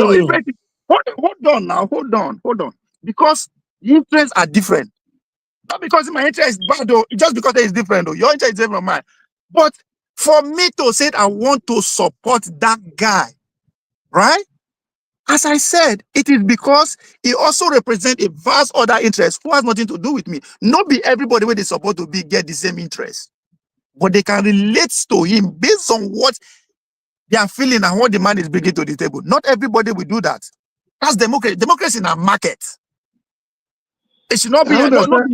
Hold on. Because the interests are different. Not because my interest is bad, though. Just because it is different, though. Your interest is different from mine. But for me to say I want to support that guy, right? As I said, it is because he also represents a vast other interest who has nothing to do with me. Not be everybody where they support to be get the same interest, but they can relate to him based on what they are feeling and what the man is bringing to the table. Not everybody will do that. That's democracy. Democracy in a market. It should not be. I understand.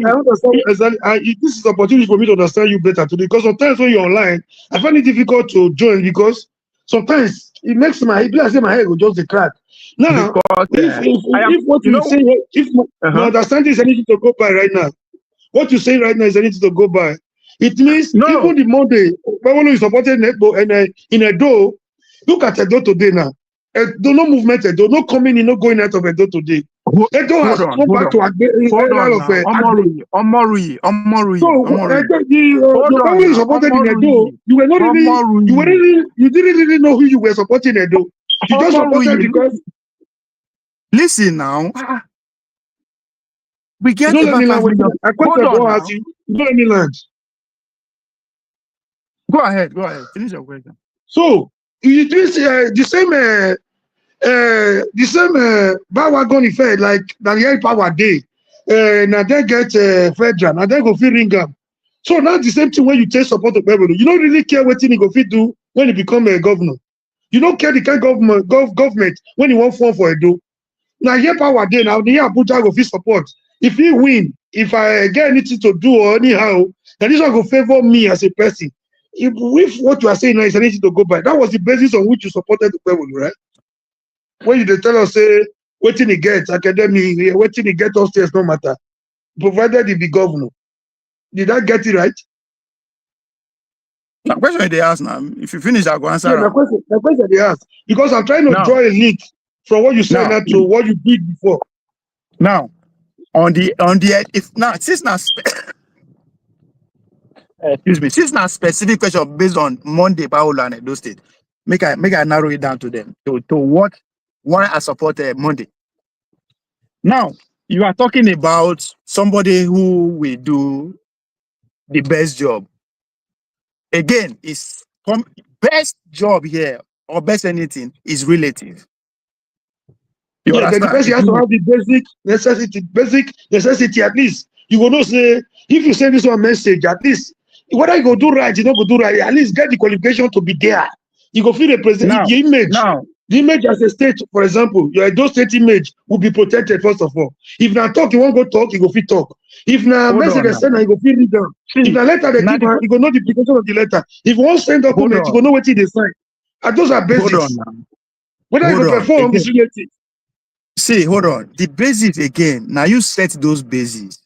Exactly. This is an opportunity for me to understand you better today. Because sometimes when you're online, I find it difficult to join because sometimes it makes my head will just crack. Now, if what you say, if my understanding is anything to go by right now, what you're saying right now is anything to go by. It means even the Monday, when you supported Netball and in Edo, look at Edo today now. Edo no movement, Edo no coming in, no going out of Edo today. Edo has come back to Omorui. So the family you supported in Edo, you didn't really know who you were supporting Edo. You just supported because. Listen now. We get don't let me land. Don't let me land. Go ahead. Finish your question. So you do the same bandwagon effect like Daniel Power Day. Now they get federal. Now they go fit ring up. So now the same thing when you take support of people. You don't really care what thing he go fit do when he become a governor. You don't care the kind of government when he won't form for a do. Now here Power Day. Now the Abuja go fit support. If he win, if I get anything to do or anyhow, then this one will favor me as a person. If what you are saying now is anything to go by, that was the basis on which you supported the people, right? When you tell us, say, waiting he get academy, waiting he get upstairs, no matter, provided he be governor. Did I get it right? The question they ask now, if you finish, I'll go answer. Yeah, the question they ask. Because I'm trying to draw a link from what you say now to what you did before. Now, on the if now since now excuse me, since now specific question based on Monday Paola and Edo State, make I narrow it down to them to why I support Monday. Now you are talking about somebody who will do the best job. Again, is best job here or best anything is relative. Yeah, but the person has to have the basic necessity at least. You will not say, if you send this one message, at least, whether you go do right, you don't go do right, at least get the qualification to be there. You go feel represent the image. The image as a state, for example, your Edo State image will be protected first of all. If now talk, you won't go talk, you go fit talk. If now message they send, you go feel read down. If now letter they give, you go know the implication of the letter. If you won't send document, you go know what they sign. And those are basics. Whether you go perform is relative. See, hold on. The basis again. Now you set those bases.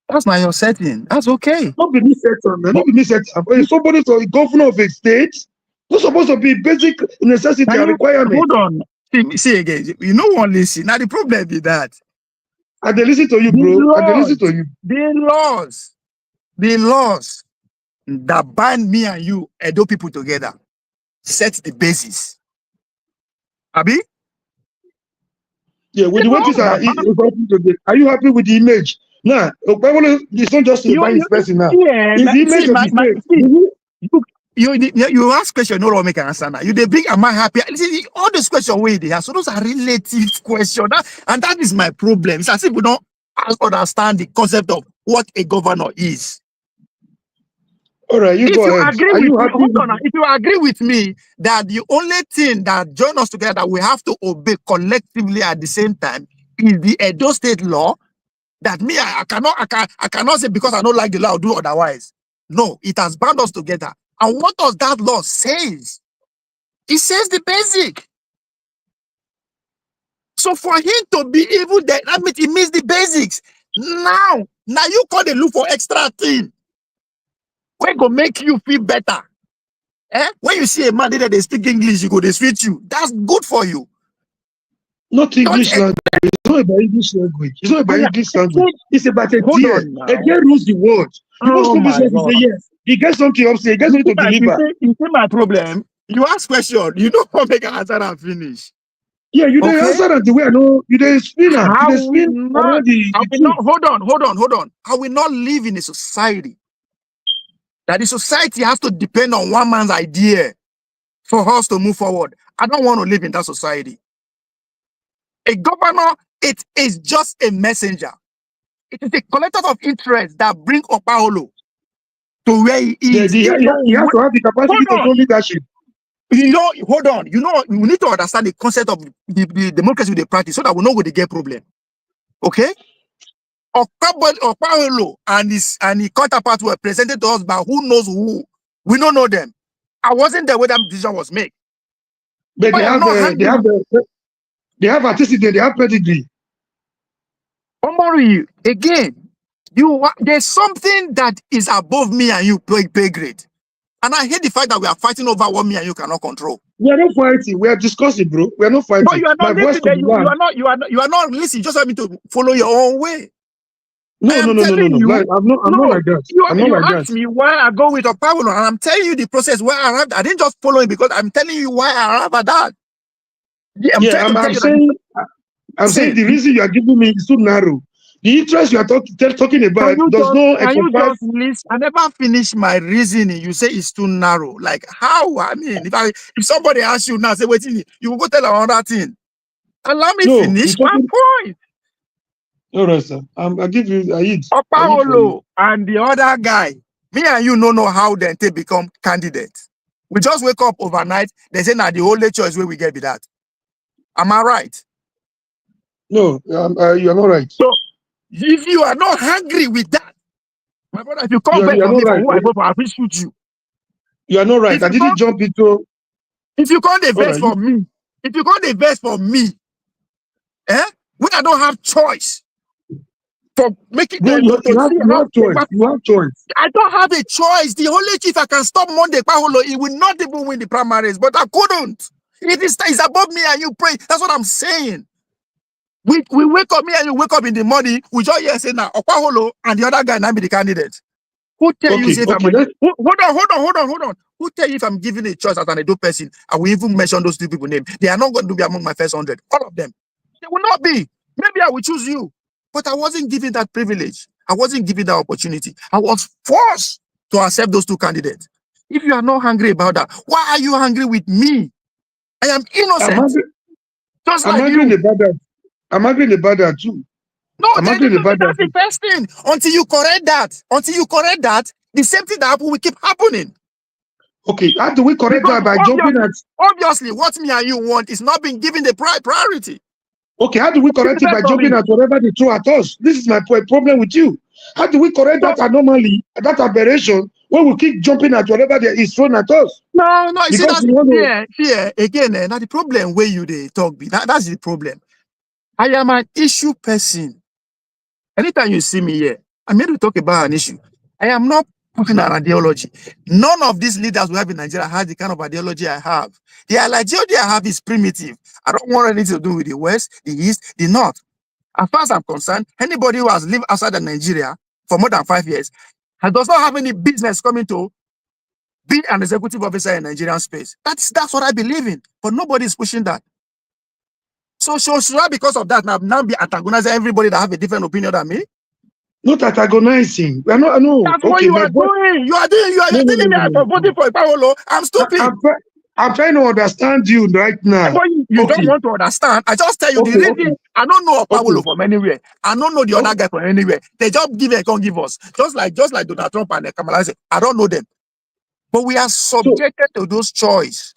That's not your setting. That's okay. Not be me set on, man. Not be me set on. Somebody to governor of a state, not supposed to be basic necessity and requirement. Hold on. See again. You know one listen. Now the problem is that. I dey listen to you, bro. I dey listen to you. The laws that bind me and you, Edo people together, set the basis. Abi? Yeah, with the way things are you happy with the image Now, it's not just about his person now. yeah, It's the image see, of the state. you ask question, no one make an answer now. You they bring, am I happy? See, all those questions where they have, so those are relative questions. And that is my problem. It's as if we don't understand the concept of what a governor is. All right, you If go you ahead. agree Are with you me, happy? hold on. If you agree with me that the only thing that join us together that we have to obey collectively at the same time is the Edo State law, that me, I cannot say because I don't like the law, I'll do otherwise. No, it has bound us together. And what does that law says? It says the basic. So for him to be even there, that means it means the basics. Now you call the look for extra thing. We're gonna make you feel better. When you see a man that they speak English, you go, they switch you. That's good for you. Not English language. It's not about English language. It's not about English language. It's about a dear. A dear rules the world. You must come this one to say yes. He gets something up, say he gets something to deliver. You see my problem. You ask question, you don't want to make an answer and finish. Yeah, you don't answer that the way I know. You don't spin up. You don't spin around Hold on. I will not live in a society that the society has to depend on one man's idea for us to move forward. I don't want to live in that society. A governor, it is just a messenger. It is a collector of interest that bring Opaholo to where he is. He has to have the capacity to do leadership. Hold on. We need to understand the concept of the democracy they practice so that we know where they get problem. Okay? Opaholo and his counterparts were presented to us by who knows who. We don't know them. I wasn't there when that decision was made. But they have artistic, they have pedigree. Omori, again, there's something that is above me and you pay grade. And I hate the fact that we are fighting over what me and you cannot control. We are not fighting. We are discussing, bro. We are not fighting. But you are not listening. You are not listening. You just want me to follow your own way. No. I'm not like that. You asked me why I go with Opaholo, and I'm telling you the process where I arrived. I didn't just follow it because I'm telling you why I arrived at that. I'm saying the reason you are giving me is too narrow. The interest you are talking about does not encompass. I never finished my reasoning. You say it's too narrow. Like how? I mean, if somebody asks you now, say wait, you will go tell another thing. Allow me finish my point. All right, sir. I'll give you Opaholo and the other guy. Me and you don't know how they become candidates. We just wake up overnight. They say now the only choice where we get be that. Am I right? No, you are not right. So if you are not hungry with that, my brother, if you come back from me for who I vote for, I will shoot you. You are not right. I didn't jump into. If you can't invest for me, when I don't have choice for making you have choice. I don't have a choice. The only if I can stop Monday Opaholo, he will not even win the primaries, but I couldn't. It is above me and you pray. That's what I'm saying. We wake up, me and you wake up in the morning, we just hear say now Opaholo and the other guy now be the candidate. Who tell you if hold on. Who tell you if I'm giving a choice as an Edo person? I will even mention those two people's names. They are not going to be among my first 100. All of them. They will not be. Maybe I will choose you. But I wasn't given that privilege. I wasn't given that opportunity. I was forced to accept those two candidates. If you are not hungry about that, why are you hungry with me? I am innocent. I'm angry about that. I'm angry about that too. No, that's the first thing. Until you correct that, the same thing that happened will keep happening. Okay, how do we correct that by jumping at? Obviously, what me and you want is not being given the priority. Okay, how do we correct it by jumping at whatever they throw at us? This is my problem with you. How do we correct that anomaly, that aberration, when we keep jumping at whatever there is thrown at us? No, you see, that's here again. Now the problem where you they talk be that's the problem. I am an issue person. Anytime you see me here, I'm here to talk about an issue. I am not talking an ideology. None of these leaders we have in Nigeria has the kind of ideology I have. The ideology I have is primitive. I don't want anything to do with the West, the East, the North. As far as I'm concerned, anybody who has lived outside of Nigeria for more than 5 years and does not have any business coming to be an executive officer in Nigerian space. That's what I believe in. But nobody is pushing that. So should I, because of that, now be antagonizing everybody that have a different opinion than me? Not antagonizing. We are not. No. That's what Okay, you my are boy. doing. You are doing. You are No, no, no, telling me no, I'm no, no. voting for Ipawolo. I'm I, stupid. I'm trying to understand you right now. But you don't Okay, want to understand. I just tell you the okay, reason. okay, I don't know Ipawolo okay. from anywhere. I don't know the Oh, other guy from anywhere. They just give it, can't give us. Just like Donald Trump and Kamala said. I don't know them. But we are so subjected to those choices.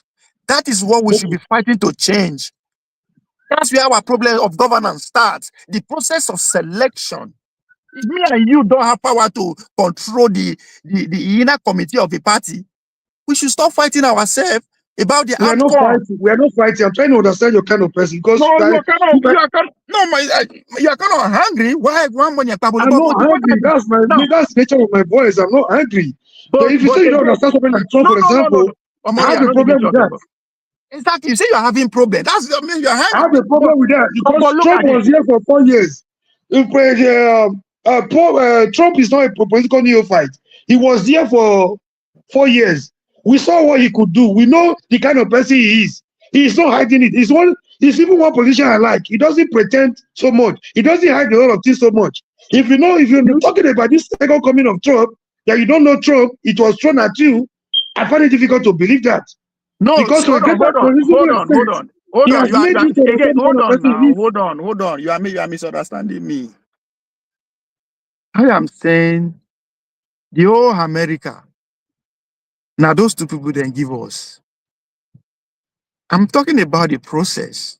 That is what we should okay. be fighting to change. That's where our problem of governance starts. The process of selection. If me and you don't have power to control the inner committee of a party, we should stop fighting ourselves about the We are not outcome. fighting. We are not fighting. I'm trying to understand your kind of person No, because you are kind of, you guys, you are kind of, no, you are kind of hungry. Why one money But I'm not the angry. other now, That's the nature of my voice. I'm not angry. But if you say you don't again, understand something like Trump, no, for no, no, no, no. example, I Omori, have I a know the problem nature with of your that. book. Exactly. You say you are having problem. That's I mean you are I having. have a problem with that because But look Trump at it. was here for 4 years. Trump is not a political neophyte. He was here for 4 years. We saw what he could do. We know the kind of person he is. He is not hiding it. He's even one position I like. He doesn't pretend so much. He doesn't hide a lot of things so much. If you're talking about this second coming of Trump, that you don't know Trump, it was thrown at you, I find it difficult to believe that. No, Because to a reasonable hold on, hold extent, on, hold he on. has made you to Again, understand the kind hold of on person he now, is. hold on. You are misunderstanding me. I am saying the whole America. Now those two people then give us. I'm talking about the process.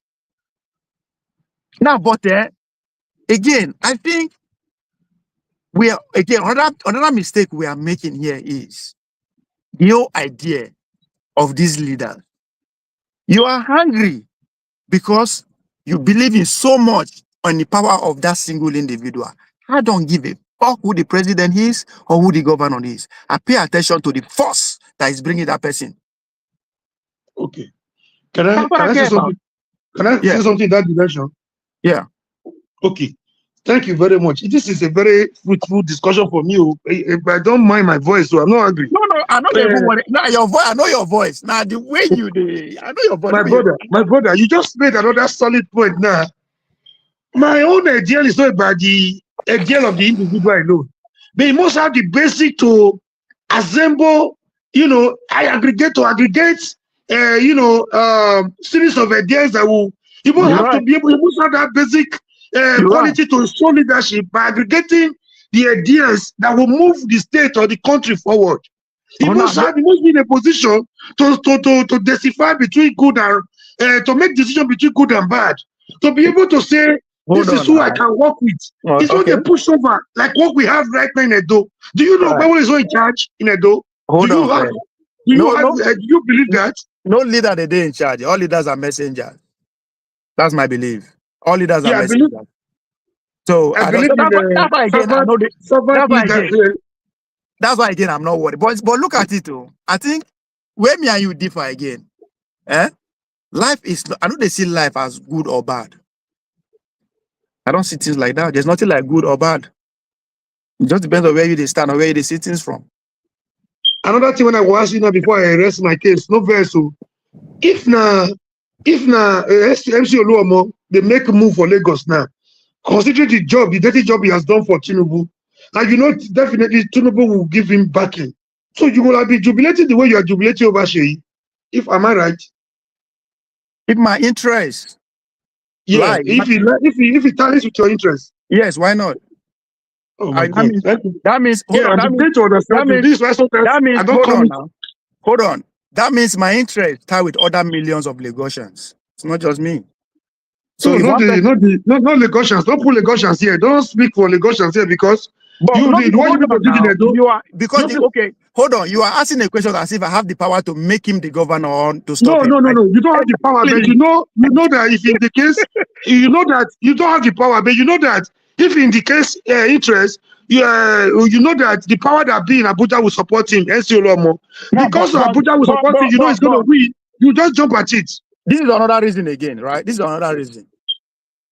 Now, but again, I think we are again another mistake we are making here is the whole idea of these leaders. You are hungry because you believe in so much on the power of that single individual. I don't give a fuck who the president is or who the governor is. I pay attention to the force that is bringing that person. Okay. Can I That's what can I I say care about. something? Can I Yeah, say something in that direction? yeah. Okay. Thank you very much. This is a very fruitful discussion for me. If I don't mind my voice, so I'm not angry. No, I don't even Uh, worry. Now your voice, I know your voice. Now the way I know your voice. my brother, you just made another solid point now. My own ideal is not about the ideal of the individual alone. But you must have the basic to assemble, I aggregate, series of ideas that will, You're right. you must have that basic You're right. quality to show leadership by aggregating the ideas that will move the state or the country forward. Oh, now, You must be in a position to decipher between good and to make decision between good and bad. To be able to say hold this is on who I now. can work with. Oh, It's not okay. a pushover like what we have right now in Edo. Do you know All right. Bible is not in charge in Edo? Do Hold you on have? first. Do No, no, you believe that? no leader they day in charge. All leaders are messengers. That's my belief. All leaders are Yeah, messengers. So I I don't. believe So in that's why again I servant know the. servant That's why leader. again. That's why again I'm not worried. But look at it too. I think where me and you differ again. Eh? Life is. I know they see life as good or bad. I don't see things like that. There's nothing like good or bad. It just depends on where you they stand or where you they see things from. Another thing when I was asking now before I rest my case, no verse. So if na MC Oluomo they make a move for Lagos now, considering the dirty job he has done for Tinubu, and definitely Tinubu will give him backing. So you will have been jubilating the way you are jubilating over Seyi. If am I right? If my interest Yeah. lie, If he tallies with your interest. yes, why not? Oh my I, that God. means that means hold Yeah, on. I'm beginning to understand you. This is why sometimes That means I don't hold come on with. now. Hold on. That means my interest tie with other millions of Lagosians. It's not just me. So No, if one person, not Lagosians. Don't put Lagosians here. Don't speak for Lagosians here because but you no, the what you hold people on did in now. Edo. You are because You, okay, hold on. You are asking a question as if I have the power to make him the governor or to stop No, him. no, no, no. You don't have the power, but Exactly. you know that if in the case, you know that you don't have the power, but you know that if in the case interest, you know that the power that be in Abuja will support him, NC Olomo. No, Because Abuja will support him, you know he's going to win. You just jump at it. this is another reason again, right? This is another reason.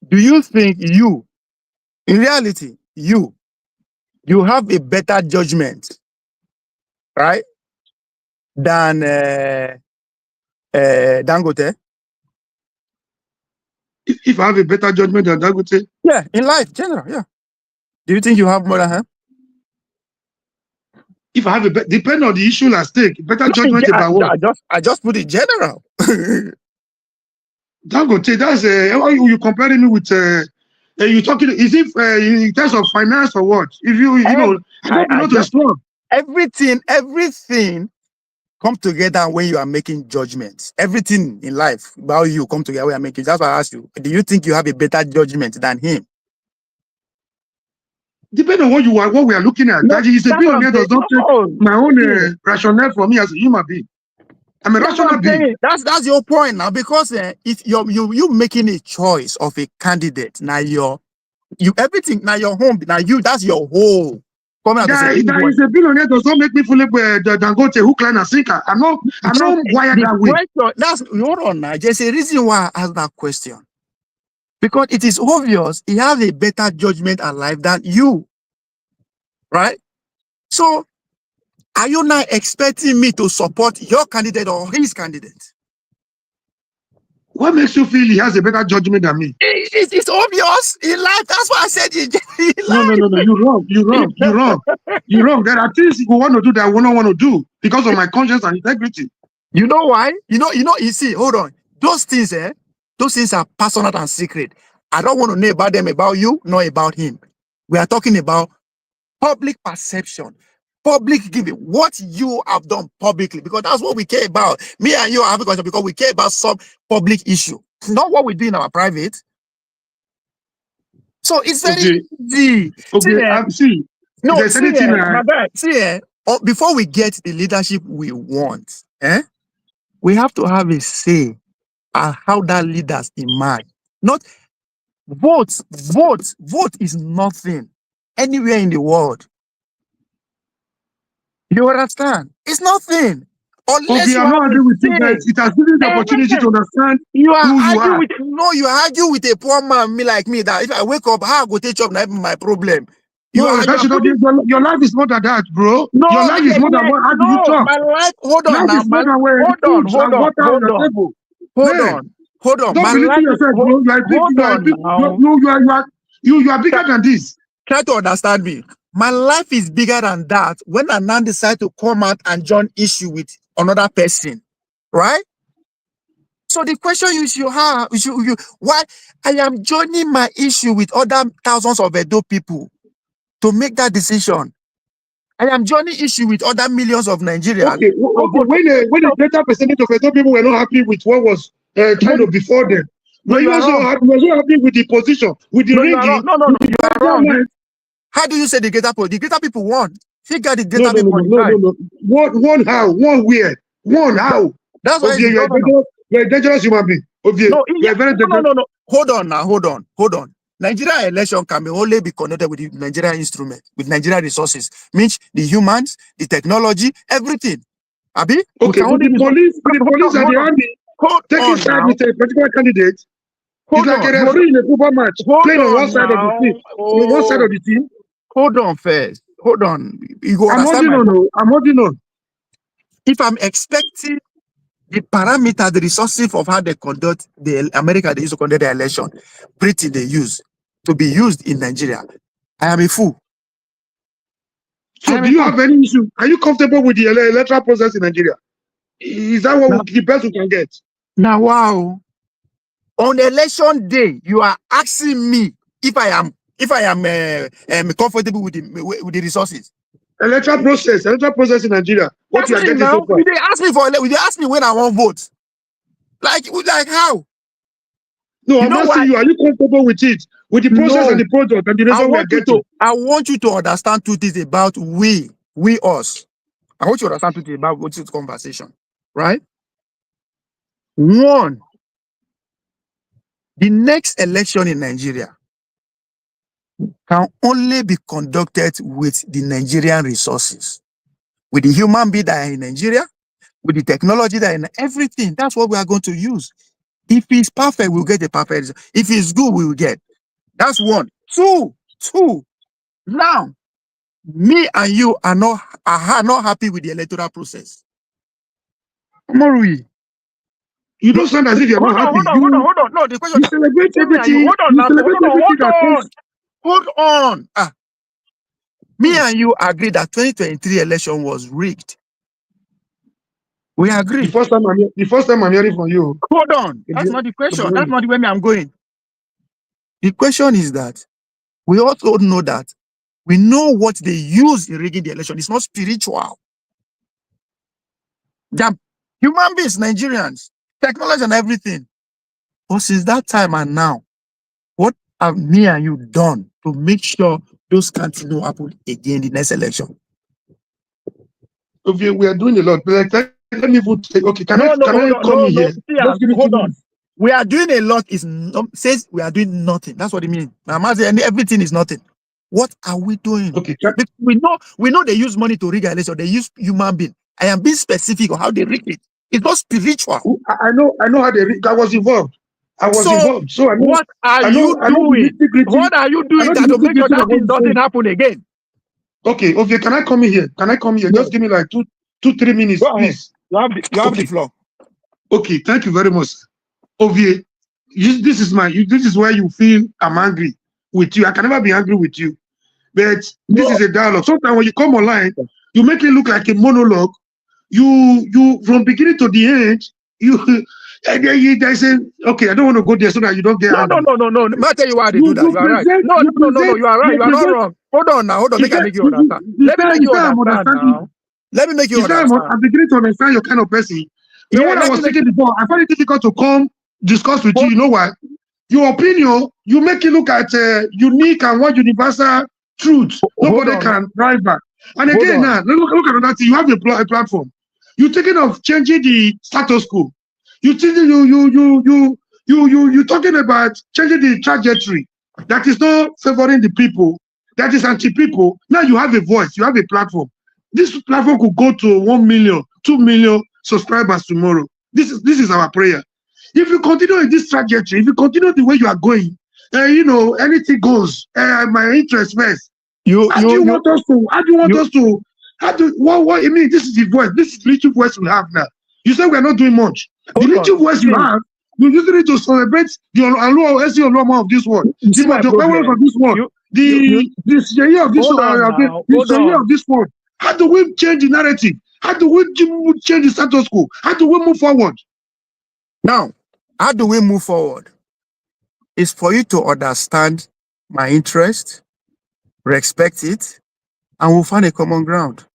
Do you think in reality, you have a better judgment, right, than Dangote? If I have a better judgment than Dangote, Yeah, in life, general, yeah. Do you think you have more than him? If I have depend on the issue at stake, better judgment about what? I just put it general. Dangote, that's you comparing me with you talking, is it in terms of finance or what? If you know, I don't belong to a slum. Everything come together when you are making judgments. Everything in life about you come together when you are making. That's why I asked you, do you think you have a better judgment than him? Depending on what we are looking at. No, that is a billionaire does not take my own rationale for me as a human being. I'm a rational being. That's your point now, because if you making a choice of a candidate, now you everything, now your home, now that's your whole. That is a billionaire does not make me fully the Dangote hook, line, and sinker. I'm not wired that way. Hold on now. There's a reason why I asked that question. Because it is obvious he has a better judgment and life than you. Right? So are you now expecting me to support your candidate or his candidate? What makes you feel he has a better judgment than me? It's obvious in life. That's why I said No. You're wrong. There are things you want to do that I don't want to do because of my conscience and integrity. You know why? You see, hold on. Those things are personal and secret. I don't want to know about them, about you, not about him. We are talking about public perception, public giving, what you have done publicly, because that's what we care about. Me and you are having a question because we care about some public issue, not what we do in our private. So it's very easy. Before we get the leadership we want, we have to have a say on how that leaders emerge. Not vote is nothing anywhere in the world. You understand? It's nothing. Unless you I'm not arguing with you guys. It has given you the opportunity to understand who you are. You argue with a poor man like me that if I wake up, how I go take job, not my problem. Your life is more than that, bro. No, your life is more than what how do you talk. My life, hold on. Life is more than where Hold on. Don't believe in yourself, bro. You are bigger than this. Try to understand me. My life is bigger than that when I now decide to come out and join issue with another person, right? So the question you should have, why I am joining my issue with other thousands of Edo people to make that decision. I am joining issue with other millions of Nigerians. Okay. When a greater percentage of Edo people were not happy with what was kind of before them, were you also happy with the position, with the ringing? No, you are wrong. How do you say the greater people? The greater people won. He got the greater people. No. One how? One where? One how? That's why you're a dangerous human being. You're very dangerous. No. Hold on. Nigerian election can only be conducted with the Nigerian instrument, with Nigerian resources, means the humans, the technology, everything. Abi? Okay, with the police and the army taking side with a particular candidate. It's like a referee in a football match, playing on one side of the team. On one side of the team. Hold on first. Hold on. I'm holding on. If I'm expecting the parameter, the resources of how they conduct they used to conduct the election, pretty they use to be used in Nigeria, I am a fool. So do you have any issue? Are you comfortable with the electoral process in Nigeria? Is that what the best we can get? Now, wow. On election day, you are asking me if I am comfortable with the resources. Electoral process in Nigeria. What you are getting so far? They ask me when I want vote. Like how? No, I'm asking you. Are you comfortable with it? With the process and the product and the result we are getting? I want you to understand two things about we us. I want you to understand two things about what's this conversation, right? One, the next election in Nigeria can only be conducted with the Nigerian resources, with the human being that are in Nigeria, with the technology that are in everything. That's what we are going to use. If it's perfect, we'll get the perfect. If it's good, we will get. That's one. Two. Now, me and you are not happy with the electoral process. Morui. You don't sound as if you're not happy. Hold on. No, the question you celebrate everything. Hold on. Me and you agree that 2023 election was rigged. We agree. The first time I'm hearing from you. Hold on. That's not the question. That's not the way I'm going. The question is that we also know that we know what they use in rigging the election. It's not spiritual. They're human beings, Nigerians, technology and everything. But since that time and now, what have me and you done to make sure those can't happen again in the next election? Okay, we are doing a lot. But let me even say, okay, can I come in here? Hold on. We are doing a lot says we are doing nothing. That's what it means. Everything is nothing. What are we doing? Okay, we know they use money to rig election. They use human being. I am being specific on how they rig it. It's not spiritual. I know how they rig. I was involved. So I know, what are you doing? What are you doing that to make sure that thing doesn't happen again? Okay, can I come in here? Yes. Just give me like 2-3 minutes, please. You have the floor. Okay, thank you very much. Ovie, this is where you feel I'm angry with you. I can never be angry with you. But this is a dialogue. Sometimes when you come online, you make it look like a monologue. You from beginning to the end, they say, okay, I don't want to go there so that you don't get angry. No. Let me tell you why they do that. You are right. No, you are right. You are not wrong. Hold on. Make I make you understand. Let me make you understand now. Let me make you understand. I'm beginning to understand your kind of person. You know what I was thinking before? I find it difficult to come discuss with you. You know why? Your opinion, you make it look at unique and one universal truth. Nobody can drive back. And again, now look at another thing. You have a platform. You're thinking of changing the status quo. You talking about changing the trajectory that is not favoring the people, that is anti-people. Now you have a voice, you have a platform. This platform could go to 1 million, 2 million subscribers tomorrow. This is our prayer. If you continue in this trajectory, if you continue the way you are going, anything goes. My interest first. How do you want us to? What? I mean, this is the voice. This is the little voice we have now. You say we are not doing much. The little voice you have, you use it to celebrate the Oloma of this world. Some of the powers of this world. The Seyi of this world. The Seyi of this world. How do we change the narrative? How do we change the status quo? How do we move forward? Now, how do we move forward? It's for you to understand my interest, respect it, and we'll find a common ground.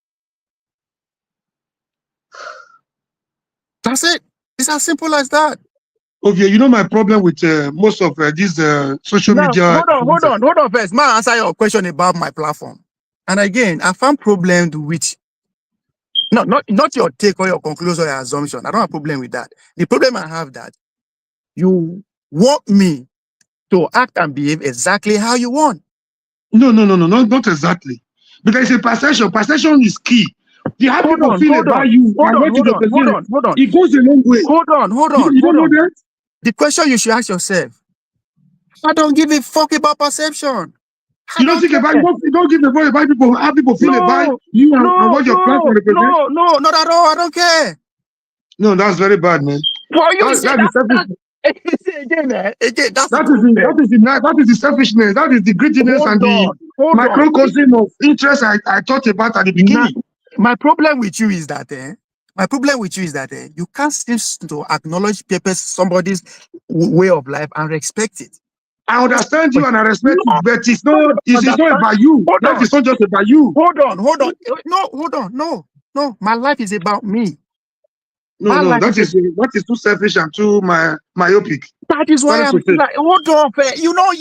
That's it. It's as simple as that. Okay, you know my problem with most of these social media. Hold on first. May I answer your question about my platform? And again, I found problems with not your take or your conclusion or your assumption. I don't have a problem with that. The problem I have that you want me to act and behave exactly how you want. No, not exactly. Because it's a perception. Perception is key. How people feel about you and what you represent. Hold on. It goes a long way. Hold on. You don't know that? The question you should ask yourself, I don't give a fuck about perception. You don't give a fuck about people, how people feel about you and what your platform represents? No, not at all. I don't care. No, that's very bad, man. Well, you see that again, that is the selfishness. That is the greediness and the microcosm of interest I thought about at the beginning. My problem with you is that you can't seem to acknowledge somebody's way of life and respect it. I understand you and I respect it, but it's not about you. Life is not just about you. Hold on. No. My life is about me. No, that is too selfish and too myopic. That is why I'm like, hold on,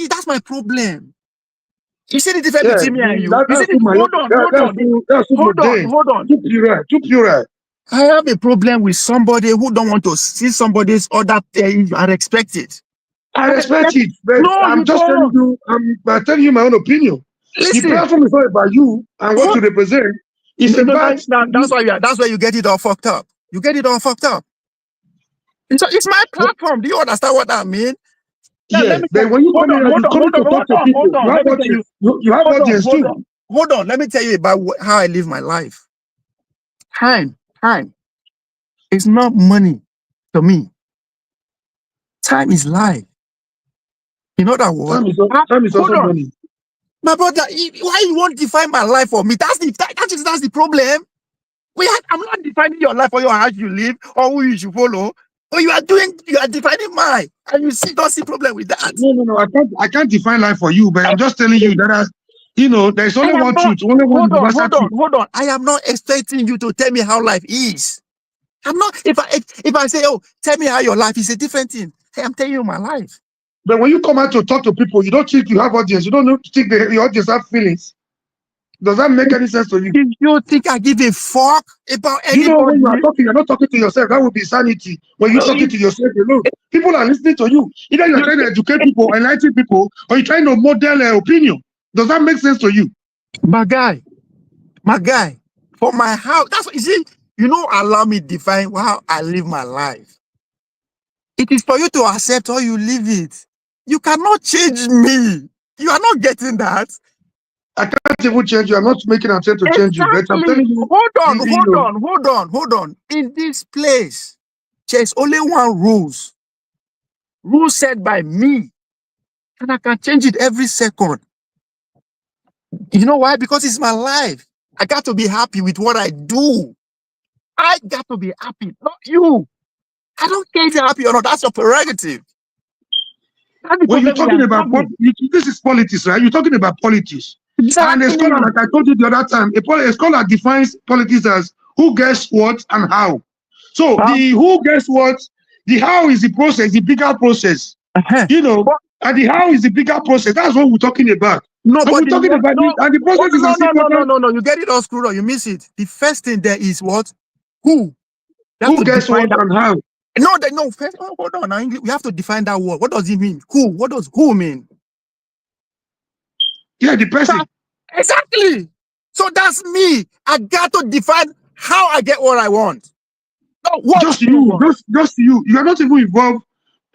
that's my problem. You see the difference between me and you? Hold on. Too pure. I have a problem with somebody who don't want to see somebody's other thing and respect it. I respect it, but I'm just telling you my own opinion. Listen, the platform is not about you and what you represent. It's about that's why you get it all fucked up. You get it all fucked up. It's my platform. Do you understand what I mean? Yeah, but when you come in, you come to talk to people. You have audience too. Hold on. Let me tell you about how I live my life. Time. It's not money to me. Time is life. In other words, time is also money. My brother, why you won't define my life for me? That's the problem. I'm not defining your life or your how you live or who you should follow. But you are defining mine, and you don't see problem with that. No. I can't define life for you, but I'm just telling you that there's only one truth, only one universal truth. Hold on. I am not expecting you to tell me how life is. I'm not. If I say, oh, tell me how your life is, a different thing. Hey, I'm telling you my life. But when you come out to talk to people, you don't think you have audience. You don't think the audience have feelings. Does that make any sense to you? Do you think I give a fuck about anybody? You know, when you are talking, you're not talking to yourself. That would be sanity. When you're talking to yourself alone, people are listening to you. Either you're trying to educate people, enlighten people, or you're trying to model their opinion. Does that make sense to you? My guy, for my house, that's what you see. Allow me to define how I live my life. It is for you to accept or you leave it. You cannot change me. You are not getting that. I can't even change you. I'm not making an attempt to change you, but I'm telling you. Hold on. In this place, there's only one rule set by me, and I can change it every second. You know why? Because it's my life. I got to be happy with what I do. I got to be happy, not you. I don't care if you're happy or not. That's your prerogative. When you're talking about this is politics, right? You're talking about politics. Exactly. And a scholar, like I told you the other time, a scholar defines politics as who gets what and how. So the who gets what, the how is the process, the bigger process. And the how is the bigger process. That's what we're talking about. No, but we're talking about and the process is as important. No. You get it all screwed up. You miss it. The first thing there is what? Who? Who gets what and how? No. First, hold on. Now, we have to define that word. What does it mean? Who? What does who mean? Yeah, the person. Exactly. So that's me. I got to define how I get what I want. No, what just you. Just you. You are not even involved.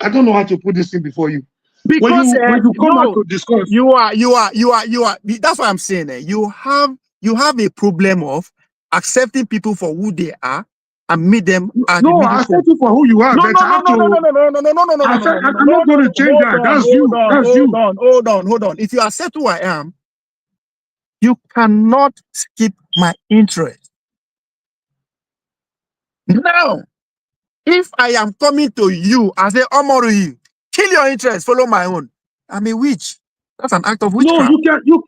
I don't know how to put this thing before you. Because when you come out to discuss, you are. That's what I'm saying. You have a problem of accepting people for who they are and meet them. No, I accept you for who you are. No. I'm not going to change that. That's you. Hold on. If you accept who I am, you cannot skip my interest. Now, if I am coming to you and say, Omori, kill your interest, follow my own, I'm a witch. That's an act of witchcraft. No, you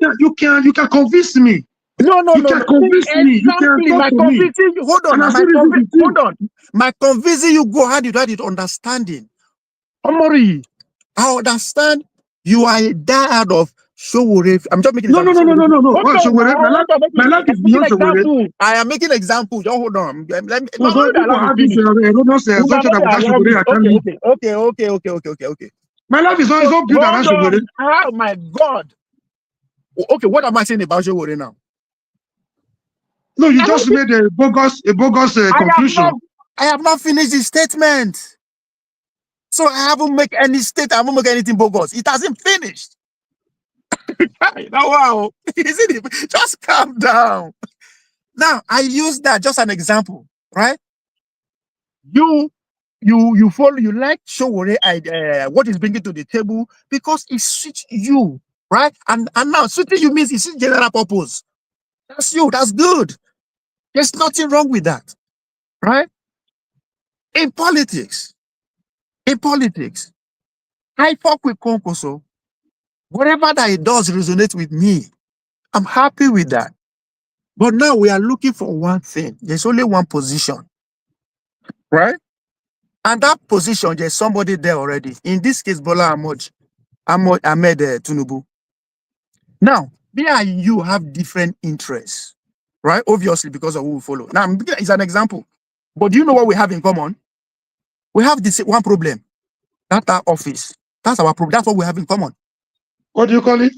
can convince me. No. You can convince me. You can talk to me. Hold on. My convincing you go hand it understanding. Omori, I understand you are a diehard of Showore. I'm just making no. My life is beyond Showore. I am making an example. Just hold on. Okay. My life is not built around Showore. Oh my God. Okay, what am I saying about Showore now? No, you just made a bogus conclusion. I have not finished the statement. So I haven't made any statement. I haven't made anything bogus. It hasn't finished. Now, wow. Just calm down. Now, I use that just an example, right? You follow, you like Showore what is bringing to the table because it suits you, right? And now suiting you means it's general purpose. That's you. That's good. There's nothing wrong with that, right? In politics, I fuck with Konkoso. Whatever that it does resonate with me. I'm happy with that. But now we are looking for one thing. There's only one position, right? And that position, there's somebody there already. In this case, Bola Ahmed Tinubu. Now, me and you have different interests, right? Obviously, because of who we follow. Now, it's an example. But do you know what we have in common? We have this one problem. That's our office. That's our problem. That's what we have in common. What do you call it?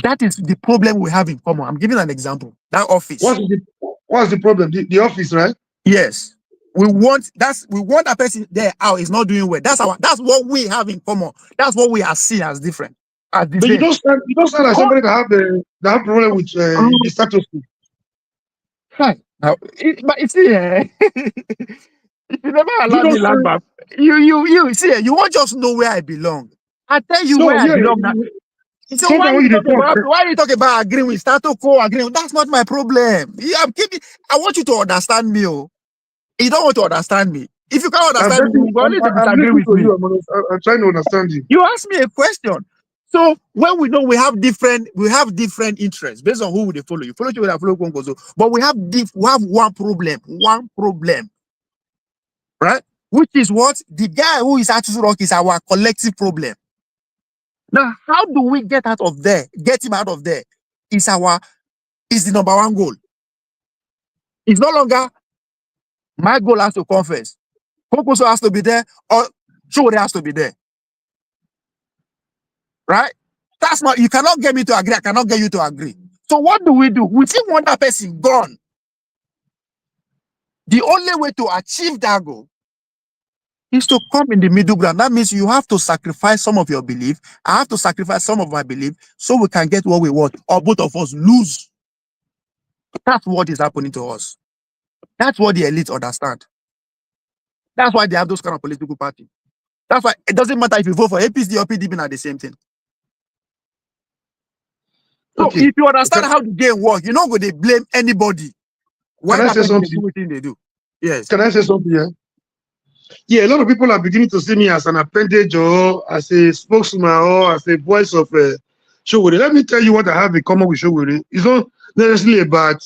That is the problem we have in common. I'm giving an example. That office. What's the problem? The office, right? Yes. We want that person there out is not doing well. That's what we have in common. That's what we are seeing as different. But you don't sound like somebody that have problem with the status quo. Right. Now, but you see, if you never allow me Lasbat, you see, you won't just know where I belong. I tell you where I belong now. So why Sometimes when you you talk dey talk, about agreeing with status quo, agreeing? That's not my problem. Yeah, I want you to understand me. Oh. You don't want to understand me. If you can't understand me, we'll go need to I'm disagree listening with to me. you. I'm trying to understand you. You asked me a question. So when we know we have different interests based on who they follow. You follow Chiwere, I follow Kongozo. But we have one problem, right? Which is what the guy who is Atusu Rock is our collective problem. Now, how do we get out of there? Get him out of there is the number one goal. It's no longer my goal has to come first. Kongozo has to be there, or Chiwere has to be there. Right? That's not, you cannot get me to agree. I cannot get you to agree. So what do? We see one other person gone. The only way to achieve that goal is to come in the middle ground. That means you have to sacrifice some of your belief. I have to sacrifice some of my belief so we can get what we want, or both of us lose. That's what is happening to us. That's what the elites understand. That's why they have those kind of political parties. That's why it doesn't matter if you vote for APC or PDP, are the same thing. So Okay. if you understand how the game works, you're not going to blame anybody. Why Can I that say person they something? do everything they do? Yes. Can I say something here? Yeah, a lot of people are beginning to see me as an appendage or as a spokesman or as a voice of Showore. Let me tell you what I have in common with Showore. It's not necessarily about.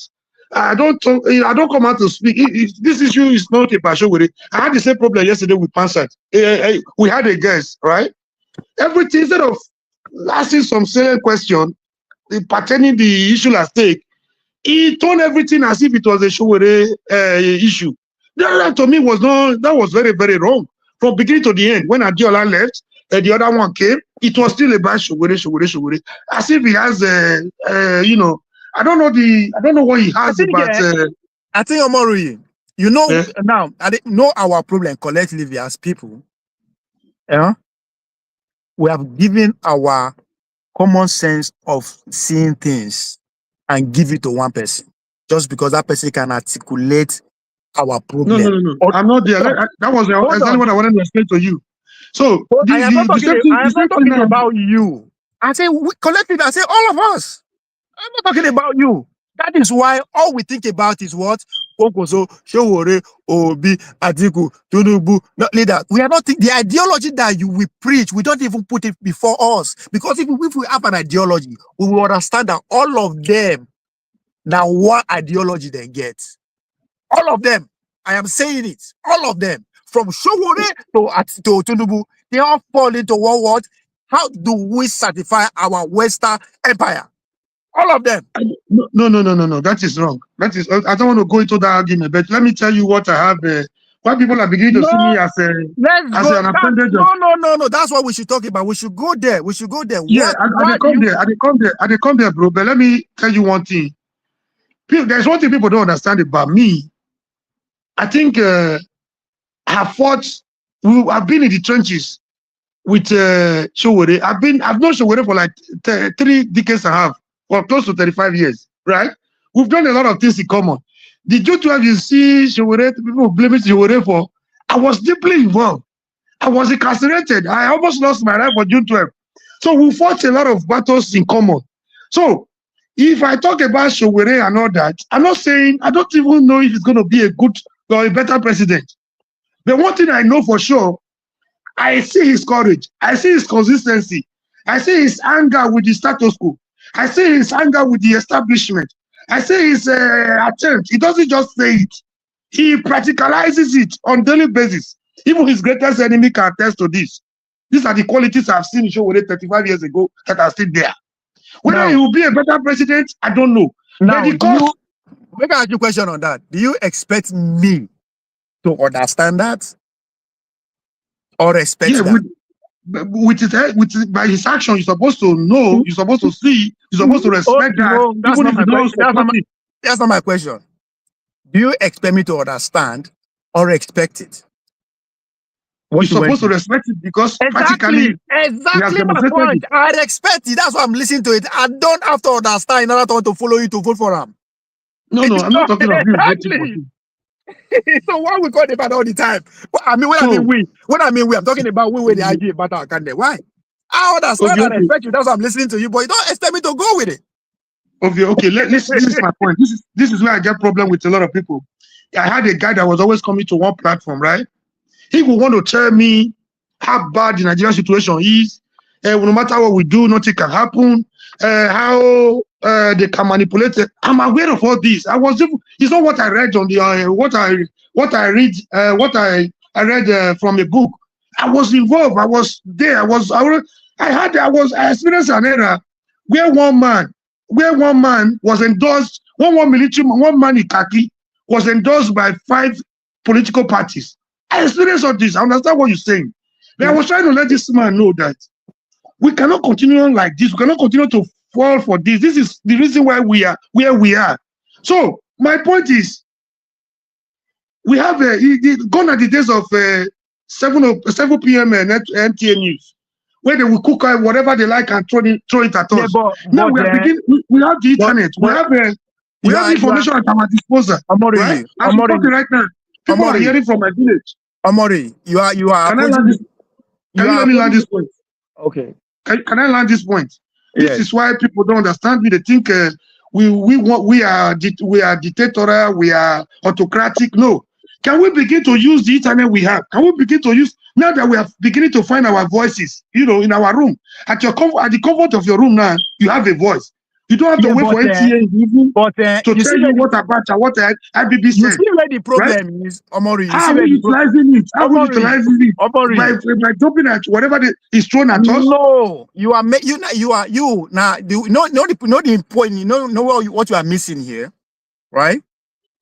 I don't come out to speak. This issue is not about Showore. I had the same problem yesterday with Pansat. We had a guest, right? Everything, instead of asking some salient question pertaining the issue at stake, he turned everything as if it was a Showore issue. That to me that was very, very wrong. From beginning to the end, when Adiola left, the other one came, it was still about Showore. As if he has, I don't know what he has about. I think Omorui, you know, Yeah. now, I know our problem collectively as people. Yeah, we have given our common sense of seeing things and give it to one person just because that person can articulate our problem. No. I'm not there. That was exactly what I wanted to explain to you. So I am not the same thing. I The am same not thing talking now. about you. I say collectively. I say all of us. I'm not talking about you. That is why all we think about is what Okoso, Showore, Obi, Atiku, Tinubu, not leader. We are not the ideology that we preach. We don't even put it before us, because if we have an ideology, we will understand that all of them now one ideology they get. All of them. I am saying it. All of them, from Showore to Tinubu, they all fall into one word. How do we certify our Western empire? All of them. No. That is wrong. That is. I don't want to go into that argument, but let me tell you what I have. Why people are beginning to see me as Let's as go. an appendage of. No. That's what we should talk about. We should go there. Yeah, I they come there, bro. But let me tell you one thing. There's one thing people don't understand about me. I think I have fought. I've been in the trenches with Showore. I've known Showore for like 3 decades and a half, or close to 35 years, right? We've done a lot of things in common. The June 12 you see Showore, people blaming Showore for. I was deeply involved. I was incarcerated. I almost lost my life on June 12. So we fought a lot of battles in common. So if I talk about Showore and all that, I'm not saying, I don't even know if it's going to be a good or a better president. But one thing I know for sure, I see his courage. I see his consistency. I see his anger with the status quo. I see his anger with the establishment. I see his attempt. He doesn't just say it. He practicalizes it on daily basis. Even his greatest enemy can attest to this. These are the qualities I've seen in Showore 35 years ago that are still there. Whether he will be a better president, I don't know. Now, but because let me ask you a question on that. Do you expect me to understand that or respect that? By his action, you're supposed to know, you're supposed to see, you're supposed to respect that. No, that's even not if my you don't question. That's not my question. Do you expect me to understand or expect it? You're supposed to respect it because practically exactly my point. I respect it. That's why I'm listening to it. I don't have to understand in order to follow you to vote for him. No, I'm not talking of you voting for him. So why we call the battle all the time? When I mean we, I'm talking about we the idea about our candidate. Why? I understand Okay, and okay. respect you. That's why I'm listening to you, but you don't expect me to go with it. Okay. This is my point. This is where I get problem with a lot of people. I had a guy that was always coming to one platform, right? He would want to tell me how bad the Nigerian situation is. No matter what we do, nothing can happen. How they can manipulate it. I'm aware of all this. It's not what I read on the I read from a book. I was involved. I was there. I experienced an era where one man was endorsed. One man in khaki was endorsed by 5 political parties. I experienced all this. I understand what you're saying. But I was trying to let this man know that we cannot continue on like this. We cannot continue to fall for this. This is the reason why we are where we are. So my point is, we have gone at the days of 7 p.m. NTA News, where they will cook whatever they like and throw it at us. Now we have the internet. We have information at our disposal. Amori, Right? As we're talking right now, people are hearing from my village. Amori, you are Can you let me land this point? Okay. Can I land this point? Yes. This is why people don't understand me. They think we are dictatorial, we are autocratic. No. Can we begin to use the internet we have? Can we begin to use, now that we are beginning to find our voices, in our room, at the comfort of your room now, you have a voice. You don't have to wait for NTA to tell you what IBB said. You see where the problem is, Omori. How are we utilizing it? By jumping at whatever is thrown at us? No, you are now. The point. You know what you are missing here, right?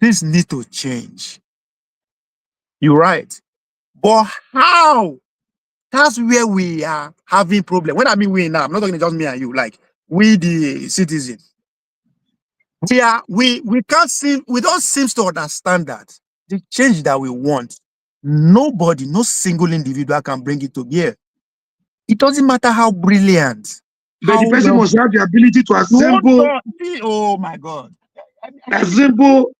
Things need to change. You're right, but how? That's where we are having problem. When I mean we now, I'm not talking just me and you. Like we, the citizens. We don't seem to understand that the change that we want, nobody, no single individual can bring it to bear. It doesn't matter how brilliant. But the person must have the ability to assemble. Oh my God. Assemble.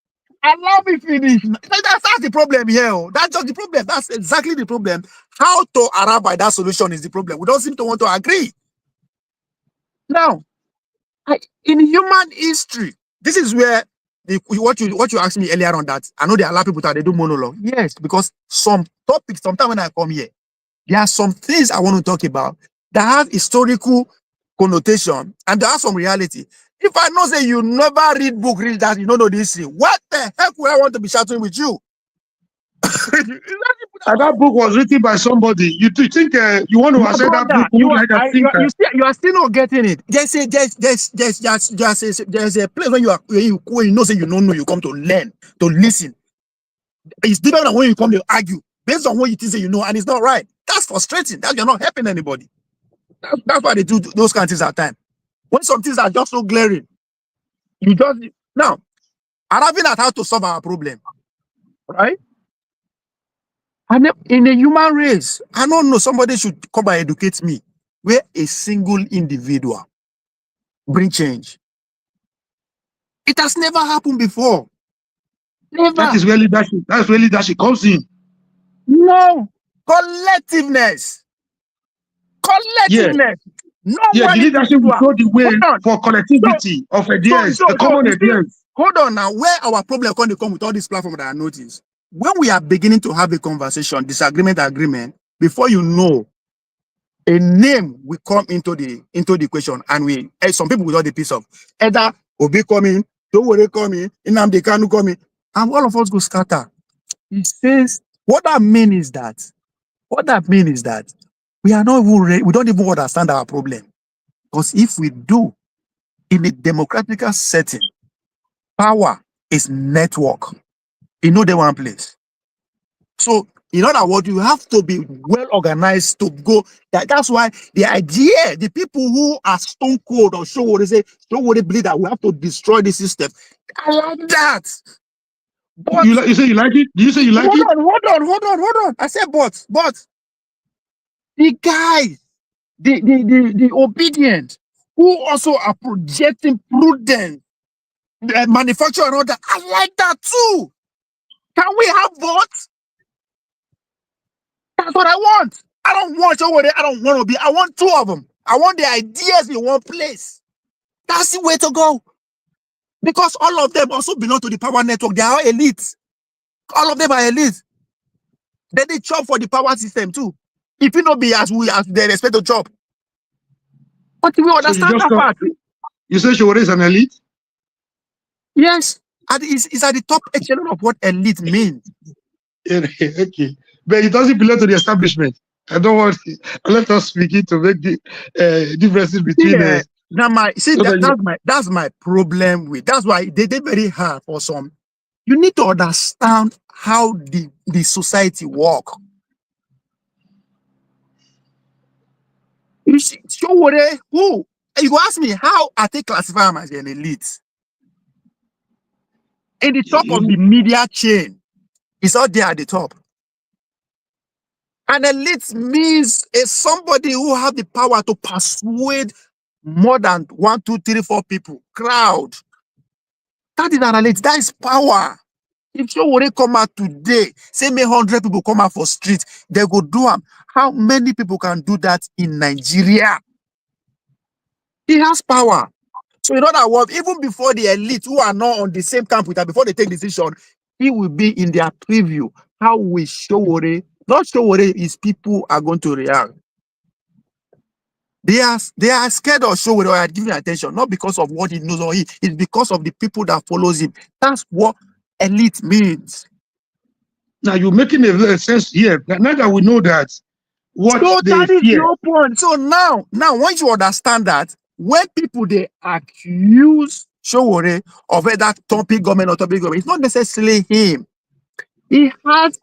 Allow me finish. That's the problem here. That's just the problem. That's exactly the problem. How to arrive by that solution is the problem. We don't seem to want to agree. Now, in human history, this is where what you asked me earlier on, that I know there are a lot of people that they do monologue. Yes, because some topics, sometimes when I come here, there are some things I want to talk about that have historical connotation and there are some reality. If I know say you never read that, you don't know the history, what the heck would I want to be shouting with you? And that book was written by somebody. You think you want to accept that book? You are still not getting it. There's a place when you know say you don't know, you come to learn, to listen. It's different than when you come to argue based on what you think say you know, and it's not right. That's frustrating. That you're not helping anybody. That's why they do those kind of things at times. When some things are just so glaring, you just now arriving at how to solve our problem, right? And in the human race, I don't know, somebody should come and educate me where a single individual bring change. It has never happened before. Never. That is where leadership. That's where leadership comes in. No, collectiveness. Yeah. No, the leadership will show the way for collectivity of ideas, a common ideas. Hold on now, where our problem come with all these platforms that I noticed. When we are beginning to have a conversation, disagreement, agreement, before you know, a name will come into the equation, and some people without the piece of either Obi coming, Towore coming, Nnamdi Kanu coming, and all of us go scatter. It says what that means is that we are not even we don't even understand our problem. Because if we do, in a democratic setting, power is network. You know the one place. So in other words, you have to be well organized to go. That's why the idea, the people who are stone cold or show what they believe that we have to destroy the system. I like that. But you say you like it? Do you say you like it? Hold on. I said but the guys, the obedient, who also are projecting prudence, manufacturer and all that. I like that too. Can we have votes? That's what I want. I don't want Showore. I don't want to be. I want two of them. I want the ideas in one place. That's the way to go. Because all of them also belong to the power network. They are elites. All of them are elites. Then they chop for the power system too. If it not be as they expect to chop. But we understand that part. You say Showore is an elite? Yes. It's at the top echelon of what elite means. Okay. But it doesn't belong to the establishment. I don't want let us begin to make the differences between that's my problem with. That's why they very hard for some. You need to understand how the society work. You see, Showore, who you go ask me how I take classify him as an elite. In the top of the media chain, it's out there at the top. An elite means somebody who have the power to persuade more than 1, 2, 3, 4 people, crowd. That is an elite. That is power. If Showore come out today, say me 100 people come out for street, they go do them. How many people can do that in Nigeria? He has power. So in other words, even before the elite who are not on the same camp with her, before they take decision, he will be in their preview. How will Showore, not Showore, his people are going to react. They are scared of Showore or are giving attention, not because of what he knows or it's because of the people that follows him. That's what elite means. Now you're making a sense here. Now that we know that what so they that is fear. your point. So now once you understand that, when people they accuse Showore of either topic government or topic government, it's not necessarily him. He has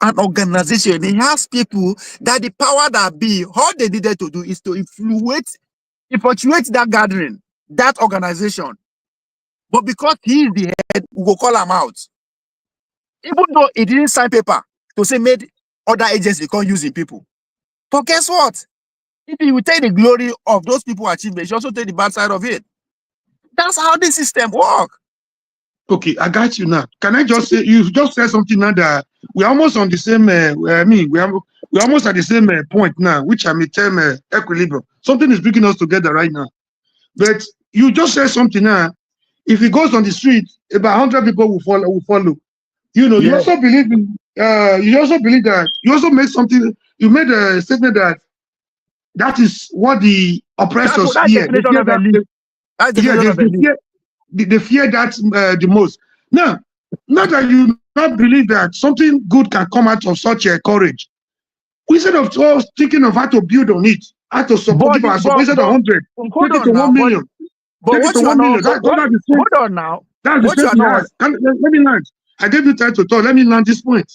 an organization. He has people that the power that be, all they needed to do is to influence that gathering, that organization. But because he is the head, we will call him out. Even though he didn't sign paper to say made other agencies can't use people. But guess what? If he will take the glory of those people's achievements, he also take the bad side of it. That's how this system works. Okay, I got you now. Can I just say, you just said something now that we're almost on the same, we're almost at the same point now, which I may term equilibrium. Something is bringing us together right now. But you just said something now. If he goes on the street, about 100 people will follow. You know, you also believe in, you also believe that, you also made something, you made a statement that is what the oppressors fear. They fear that the most. Now, not that you not believe that something good can come out of such a courage. Instead of thinking of how to build on it, how to support it, instead of 100, take it to 1 million. But what you are not, hold on now. That's the same he has. Let me land. I gave you time to talk. Let me land this point.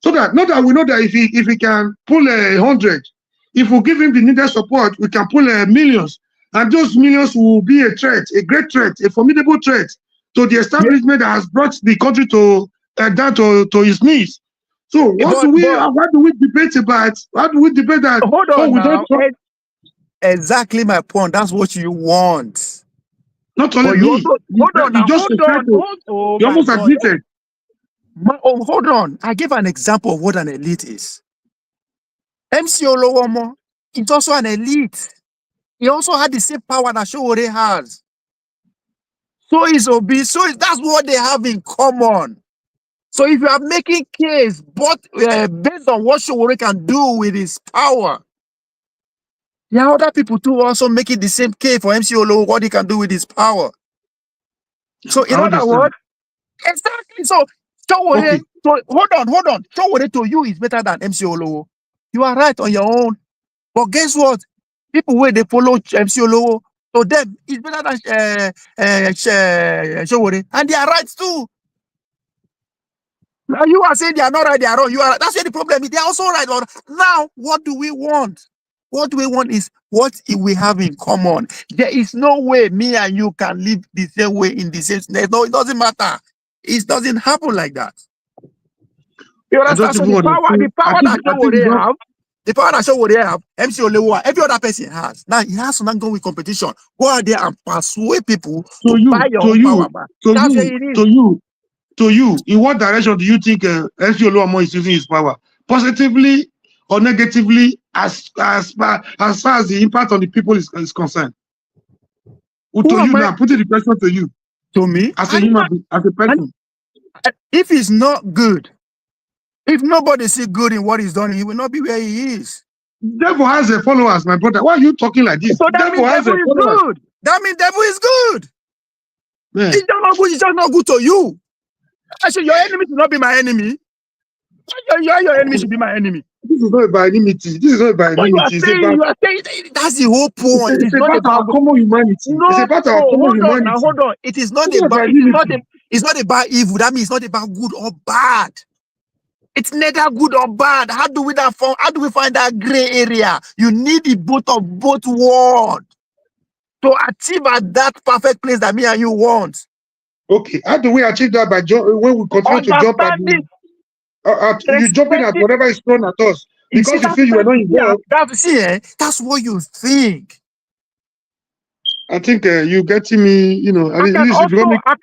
So that, not that we know that if he can pull 100, if we give him the needed support, we can pull millions. And those millions will be a threat, a great threat, a formidable threat to the establishment that has brought the country to down to his knees. So what do we debate about? How do we debate that? Hold on now. Exactly my point. That's what you want. Not only me. You almost admitted. Hold on. I give an example of what an elite is. MC Olowomo is also an elite. He also had the same power that Showore has. So is Obi. So that's what they have in common. So if you are making case, but based on what Showore can do with his power, there are other people too also making the same case for MC Olowo, what he can do with his power. So in other words, exactly. So Showore, hold on. Showore to you is better than MC Olowo. You are right on your own. But guess what? People where they follow MC Olowo, to them it's better than Showore, and they are right too. Now you are saying they are not right, they are wrong. You are. That's where the problem is. They are also right. Now, what do we want? What we want is what we have in common. There is no way me and you can live the same way in the same. No, it doesn't matter. It doesn't happen like that. You understand? So the power that Showore have, MC Olowo, every other person has. Now he has to not go with competition. Go out there and persuade people to buy your own power back. That's what it is. To you, in what direction do you think MC Olowo is using his power? Positively or negatively as far as the impact on the people is concerned? Who To am you I? now, putting the question to you To me? as a human being, as a person. If it's not good, if nobody see good in what he's done, he will not be where he is. Devil has a followers, my brother. Why are you talking like this? So that Devil means has devil a is followers. good. That means devil is good. Man. It's just not good. It's just not good to you. Actually, your enemy should not be my enemy. Your enemy should be my enemy. This is not about enmity. This is not about But enmity. It's about that's the whole point. it's Not about our about common humanity. no. It's about our common Hold on humanity. now. Hold on. It is not It's about. about It's not about evil. That means it's not about good or bad. It's neither good or bad. How do we find that gray area? You need the both of both worlds to achieve at that perfect place that me and you want. Okay, how do we achieve that? By when we continue to jump at you jumping at whatever is thrown at us because you feel you are not involved. That's what you think. I think you getting me. You know, I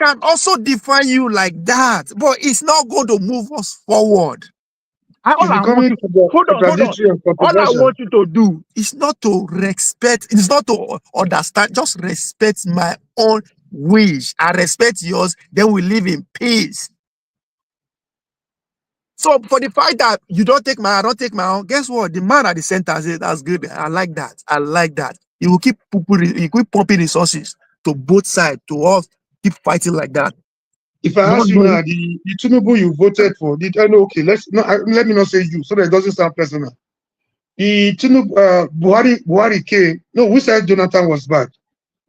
can also define you like that, but it's not going to move us forward. All I want you to do is not to respect, it's not to understand, just respect my own wish. I respect yours, then we live in peace. So for the fact that you don't take my, I don't take my own, guess what? The man at the center says that's good. I like that. I like that. You will keep pumping resources to both sides, to us, keep fighting like that. If I ask you now, the Tinubu you voted for, let me not say you, so that it doesn't sound personal. The Tinubu, Buhari came. No, we said Jonathan was bad.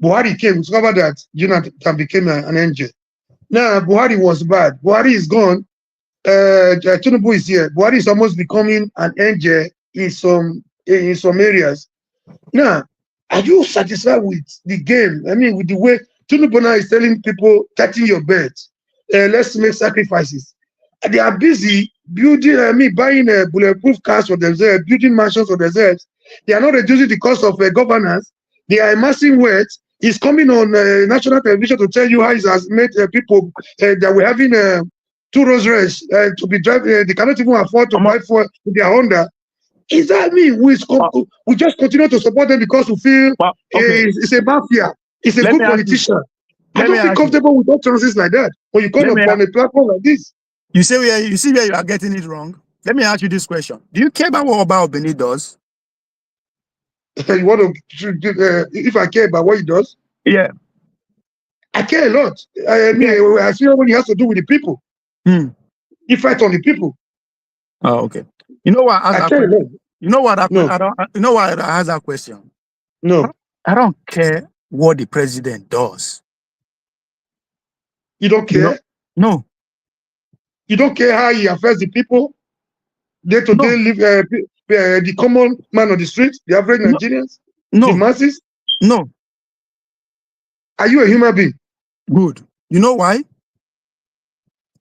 Buhari came, discovered that Jonathan became an angel. Now Buhari was bad. Buhari is gone. Tinubu is here. Buhari is almost becoming an angel in some areas. Now, are you satisfied with the game? I mean, with the way Tinubu now is telling people, cutting your bets. Let's make sacrifices. They are busy building, buying bulletproof cars for themselves, building mansions for themselves. They are not reducing the cost of governance. They are amassing wealth. He's coming on national television to tell you how he has made people that were having 2 Rolls Royce to be driving. They cannot even afford to buy for their Honda. Is that me? We just continue to support them because we feel it's a mafia. It's a good politician. I don't feel comfortable with utterances like that. When you come on a platform like this, you see where you are getting it wrong. Let me ask you this question: do you care about what Oba Obeni does? You want to? If I care about what he does, yeah, I care a lot. I see what he has to do with the people. He fights on the people. Oh, okay. You know what? I care a lot. You know what? You know why I ask that question? No, I don't care what the president does. You don't care? No. You don't care how he affects the people? Day to day live the common man on the street, the average Nigerians, the masses? No. Are you a human being? Good. You know why?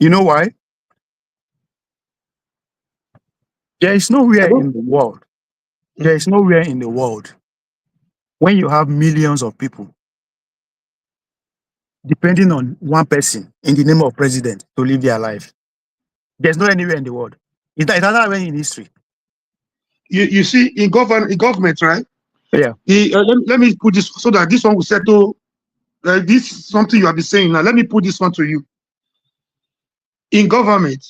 You know why? There is nowhere in the world. There is nowhere in the world when you have millions of people depending on one person in the name of president to live their life. There's no anywhere in the world. It's not in history. You see, in government, right? Yeah. Let me put this so that this one will settle. This is something you have been saying now. Let me put this one to you. In government,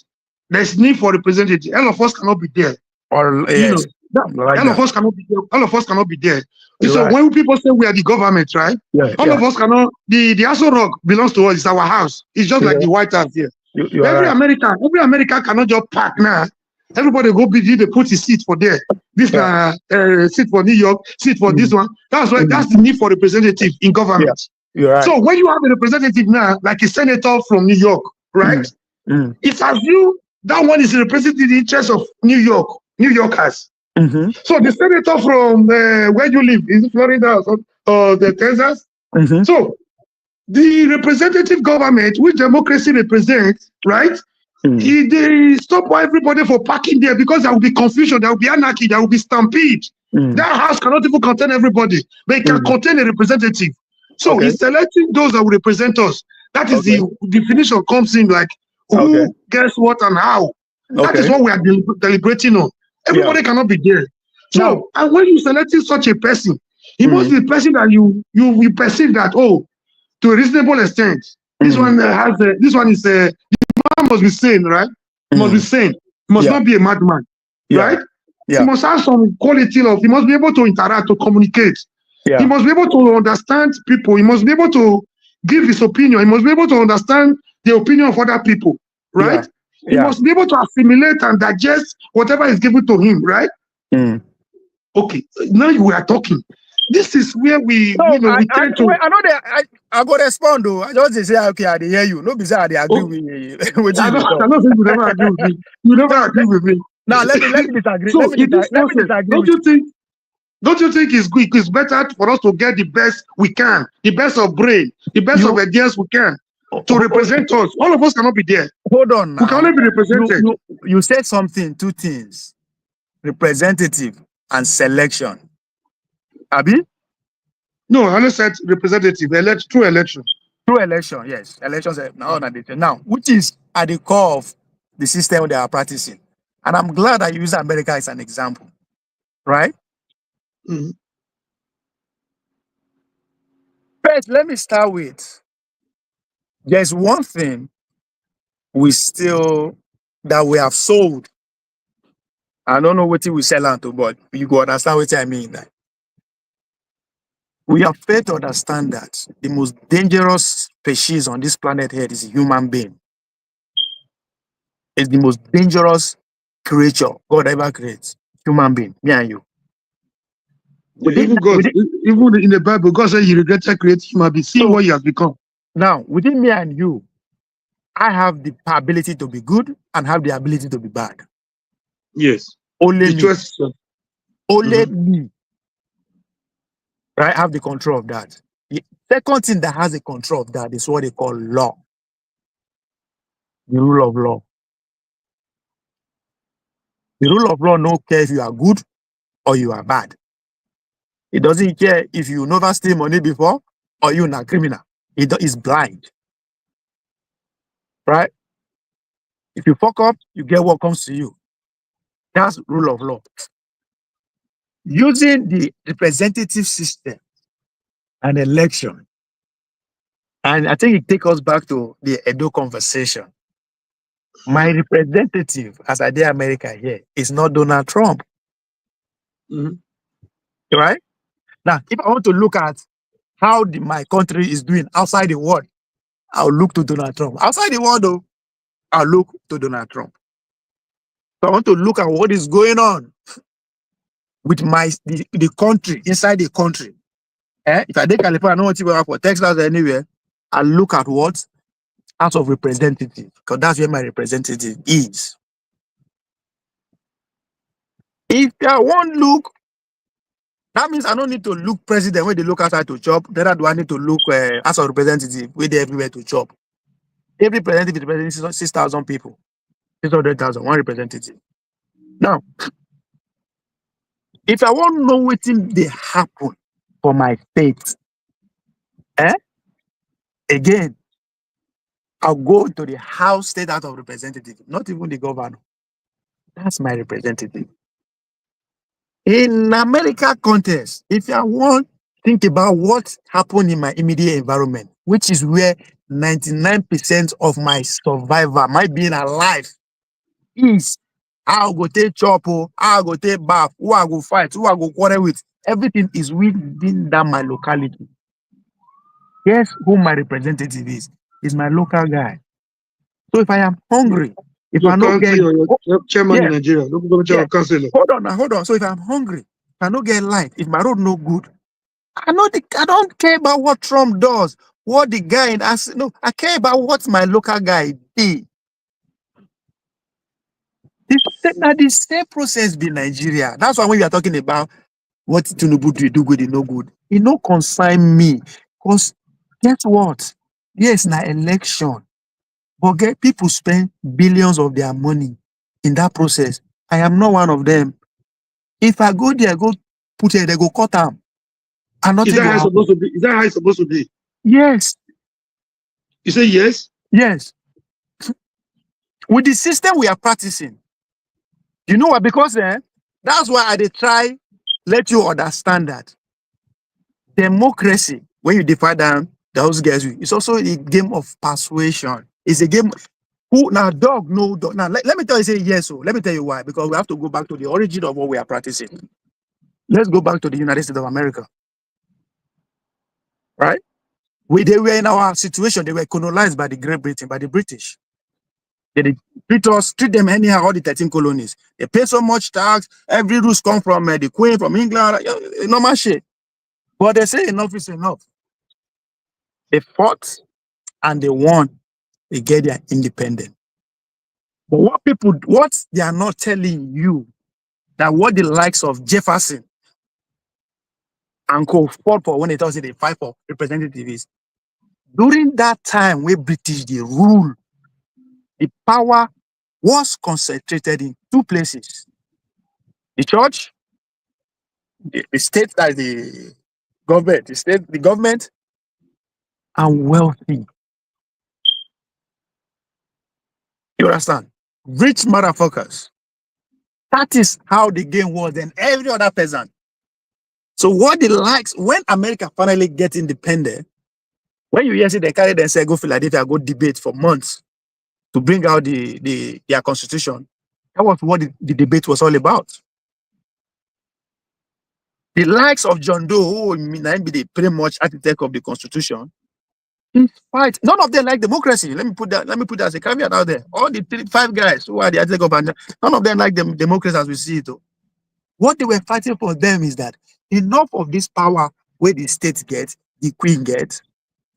there's need for representative. All of us cannot be there. All of us cannot be there. All of us cannot be there. So when people say we are the government, right? All of us cannot. The Aso Rock belongs to us. It's our house. It's just like the White House here. Every American cannot just park now. Everybody go busy. They put his seat for there. This seat for New York, seat for this one. That's why that's the need for representative in government. So when you have a representative now, like a senator from New York, right? It's as you that one is representing the interests of New Yorkers. So the senator from where you live, is it Florida or the Texas? So the representative government, which democracy represents, right? They stop everybody from parking there because there will be confusion, there will be anarchy, there will be stampede. That house cannot even contain everybody, but it can contain a representative. So he's selecting those that will represent us. That is the definition comes in like who, guess what, and how. That is what we are deliberating on. Everybody cannot be there. So, Now, and when you selecting such a person, he must be a person that you perceive that, oh, to a reasonable extent, this one this one is the man must be sane, right? He must be sane. He must not be a madman, right? He must have some quality of. He must be able to interact, to communicate. He must be able to understand people. He must be able to give his opinion. He must be able to understand the opinion of other people, right? He must be able to assimilate and digest whatever is given to him, right? Okay, now we are talking. This is where we, we tend to. I know that I go respond though. I just say okay, I hear you. No, because I agree with you. I don't think you never agree with me. You never agree with me. Now let me disagree. So let me in this process, disagree don't you think it's better for us to get the best we can, the best of brain, the best of ideas we can to represent us? All of us cannot be there. Hold on now. We can only be represented. You said something, two things: representative and selection. Abi? No, I only said representative, through election. Through election, yes. Elections now, which is at the core of the system they are practicing. And I'm glad I use America as an example. Right? Mm-hmm. First, let me start with there's one thing that we have sold. I don't know what we sell on to, but you go understand what I mean. That we have failed to understand that the most dangerous species on this planet Earth is a human being. It's the most dangerous creature God ever creates. Human being, me and you. Even in the Bible, God said He regretted creating human being. See what He has become. Now, within me and you, I have the ability to be good and have the ability to be bad. Yes. Only me. Only me. Right? I have the control of that. The second thing that has the control of that is what they call law. The rule of law. The rule of law don't care if you are good or you are bad. It doesn't care if you never steal money before or you're not criminal. It is blind. Right? If you fuck up, you get what comes to you. That's rule of law. Using the representative system and election, and I think it takes us back to the Edo conversation. My representative, as I did America here, is not Donald Trump. Right? Now, if I want to look at how my country is doing outside the world, I'll look to Donald Trump. Outside the world, though, I'll look to Donald Trump. So I want to look at what is going on with the country, inside the country. If I take California, I don't want to go for Texas or anywhere, I look at what? House of Representatives, because that's where my representative is. If I won't look, that means I don't need to look president where they look outside to chop. Then do I need to look House of Representatives where they everywhere to chop? Every representative is representing 6,000 people, 600,000, one representative. Now, if I want to know what they happen for my state, again, I'll go to the House State House of Representatives, not even the governor. That's my representative. In America context, if I want to think about what happened in my immediate environment, which is where 99% of my survivor, my being alive, is, I'll go take chop, I'll go take bath, who I go fight, who I go quarrel with. Everything is within that my locality. Guess who my representative is? Is my local guy. So if I am hungry, if I don't get chairman in Nigeria, councillor. Hold on. So if I'm hungry, if I don't get light, if my road no good, I don't care about what Trump does, what the guy I care about what my local guy did. The same process be Nigeria. That's why when we are talking about what Tinubu do good, it no good. It no concern me. Because guess what? Yes, na election. But people spend billions of their money in that process. I am not one of them. If I go there, go put it, they go cut them. Is that how it's supposed to be? Is that how it's supposed to be? Yes. You say yes? Yes. With the system we are practicing, you know what? Because That's why I dey try let you understand that democracy, when you define down those guys, it's also a game of persuasion. It's a game. Who now dog no dog. Now let me tell you say yes. So let me tell you why. Because we have to go back to the origin of what we are practicing. Let's go back to the United States of America. Right? They were in our situation. They were colonized by the Great Britain, by the British. They treat them anyhow, all the 13 colonies. They pay so much tax. Every rules come from the Queen, from England, normal shit. But they say enough is enough. They fought and they won. They get their independence. But what they are not telling you, that what the likes of Jefferson and co fought for when they tell you they fight for representatives, during that time where British they rule, the power was concentrated in two places: the church, the state, that is the government, the government, and wealthy. You understand? Rich motherfuckers. That is how the game was than every other peasant. So what the likes, when America finally gets independent, when you hear say they carry themselves go Philadelphia, go debate for months to bring out their constitution, that was what the debate was all about. The likes of John Doe, who might be the pretty much architect of the constitution, in fight. None of them like democracy. Let me put that as a caveat out there. All the five guys who are the architect of, none of them like democracy as we see it. Though. What they were fighting for them is that enough of this power where the state gets, the queen gets,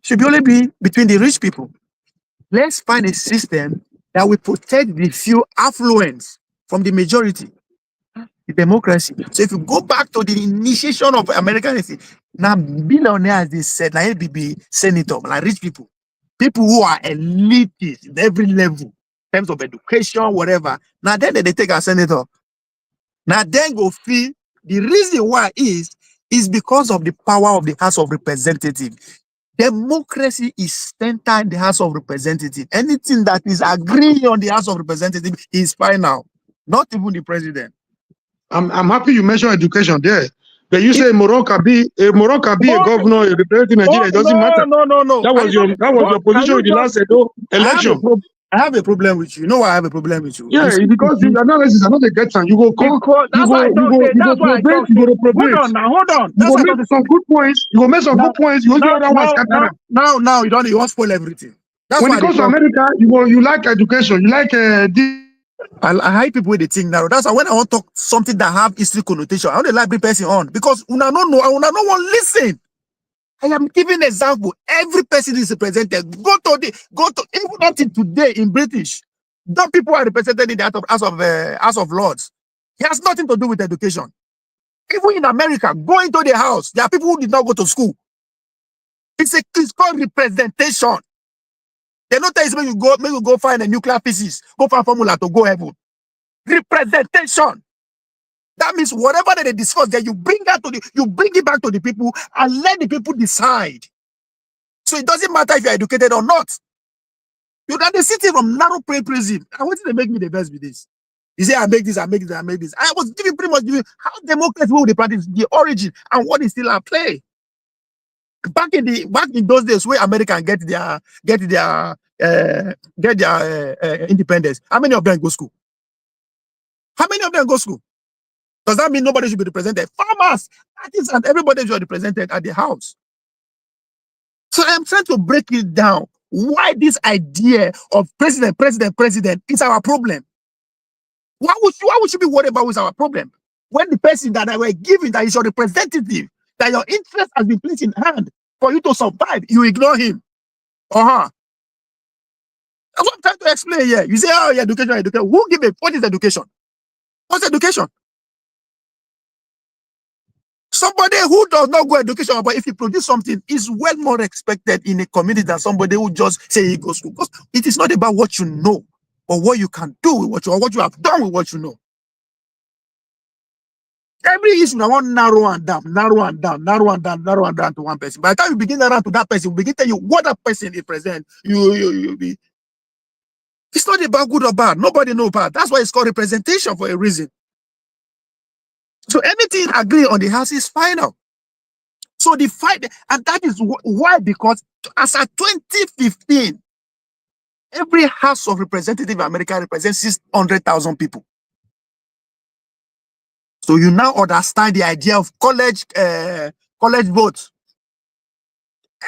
should only be between the rich people. Let's find a system that will protect the few affluents from the majority. The democracy. So if you go back to the initiation of American history, now billionaires, they said, like LBB, senator, like rich people who are elitists in every level, in terms of education, whatever. Now then they take a senator. Now then go feel the reason why is because of the power of the House of Representatives. Democracy is centered in the House of Representatives. Anything that is agreeing on the House of Representatives is final. Not even the president. I'm happy you mentioned education there. But you say Morocco be a governor, a representative Nigeria, it doesn't matter. No. That was your position in the last election. I have a problem with you. You know why I have a problem with you? Yeah, because the analysis, I know they get time. You go come, that's why I don't say. That's why I don't say. Hold on now, hold on. You go make some good points. You go make some good points. You will do other ones. Now, you want to spoil everything. That's when why it comes to America, you like education. You like I hate people with the thing now. That's why when I want to talk something that have history connotation, I want to like bring person on because una no one listen. I am giving an example. Every person is represented. Go to even not in today in British. Those people are represented in the House of Lords. It has nothing to do with education. Even in America, go into the house. There are people who did not go to school. It's called representation. They don't tell you when you go find a nuclear physics, go find formula to go heaven. Representation. That means whatever that they discuss, that you bring it back to the people and let the people decide. So it doesn't matter if you're educated or not. You got the city from narrow prison. I want to make me the best with this. You say I make this. I was giving pretty much how democracy will they practice the origin and what is still at play. Back in those days where Americans get their independence, how many of them go school? How many of them go school? Does that mean nobody should be represented? Farmers, artists, and everybody should be represented at the house. So I am trying to break it down. Why this idea of president is our problem? Why would you be worried about is our problem? When the person that I were giving that is your representative, that your interest has been placed in hand for you to survive, you ignore him. That's what I'm trying to explain here. You say, oh, education. Who give it? What is education? What's education? Somebody who does not go education, but if he produce something, is well more respected in a community than somebody who just say he goes school. Because it is not about what you know, but what you can do with what you have done with what you know. Every issue I want narrow and down to one person. By the time you begin around to that person, we begin to tell you what that person is present. It's not about good or bad. Nobody knows bad. That's why it's called representation for a reason. So anything agreed on the House is final. So the fight, and that is why, because as at 2015, every House of Representatives in America represents 600,000 people. So you now understand the idea of college votes.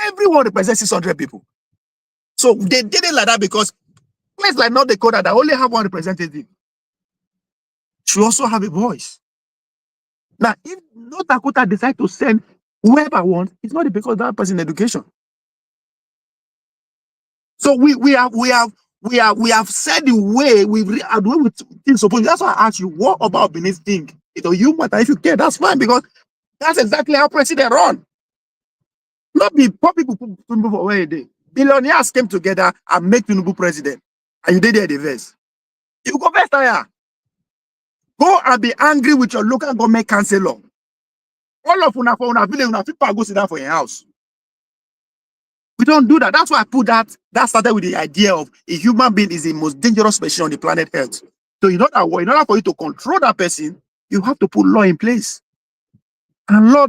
Everyone represents 600 people. So they did it like that because places like North Dakota that only have one representative should also have a voice. Now, if North Dakota decide to send whoever wants, it's not because that person education. So we have said the way we things supposed. That's why I asked you, what about Benin's thing? You matter if you care, that's fine, because that's exactly how president run. Not be poor people put Tinubu for where they. Billionaires came together and make Tinubu president, and you did the verse. You go first here. Go and be angry with your local government councillor. All of una for una village, una people go sit down for your house. We don't do that. That's why I put that. That started with the idea of a human being is the most dangerous species on the planet Earth. So you know that in order for you to control that person, you have to put law in place. And law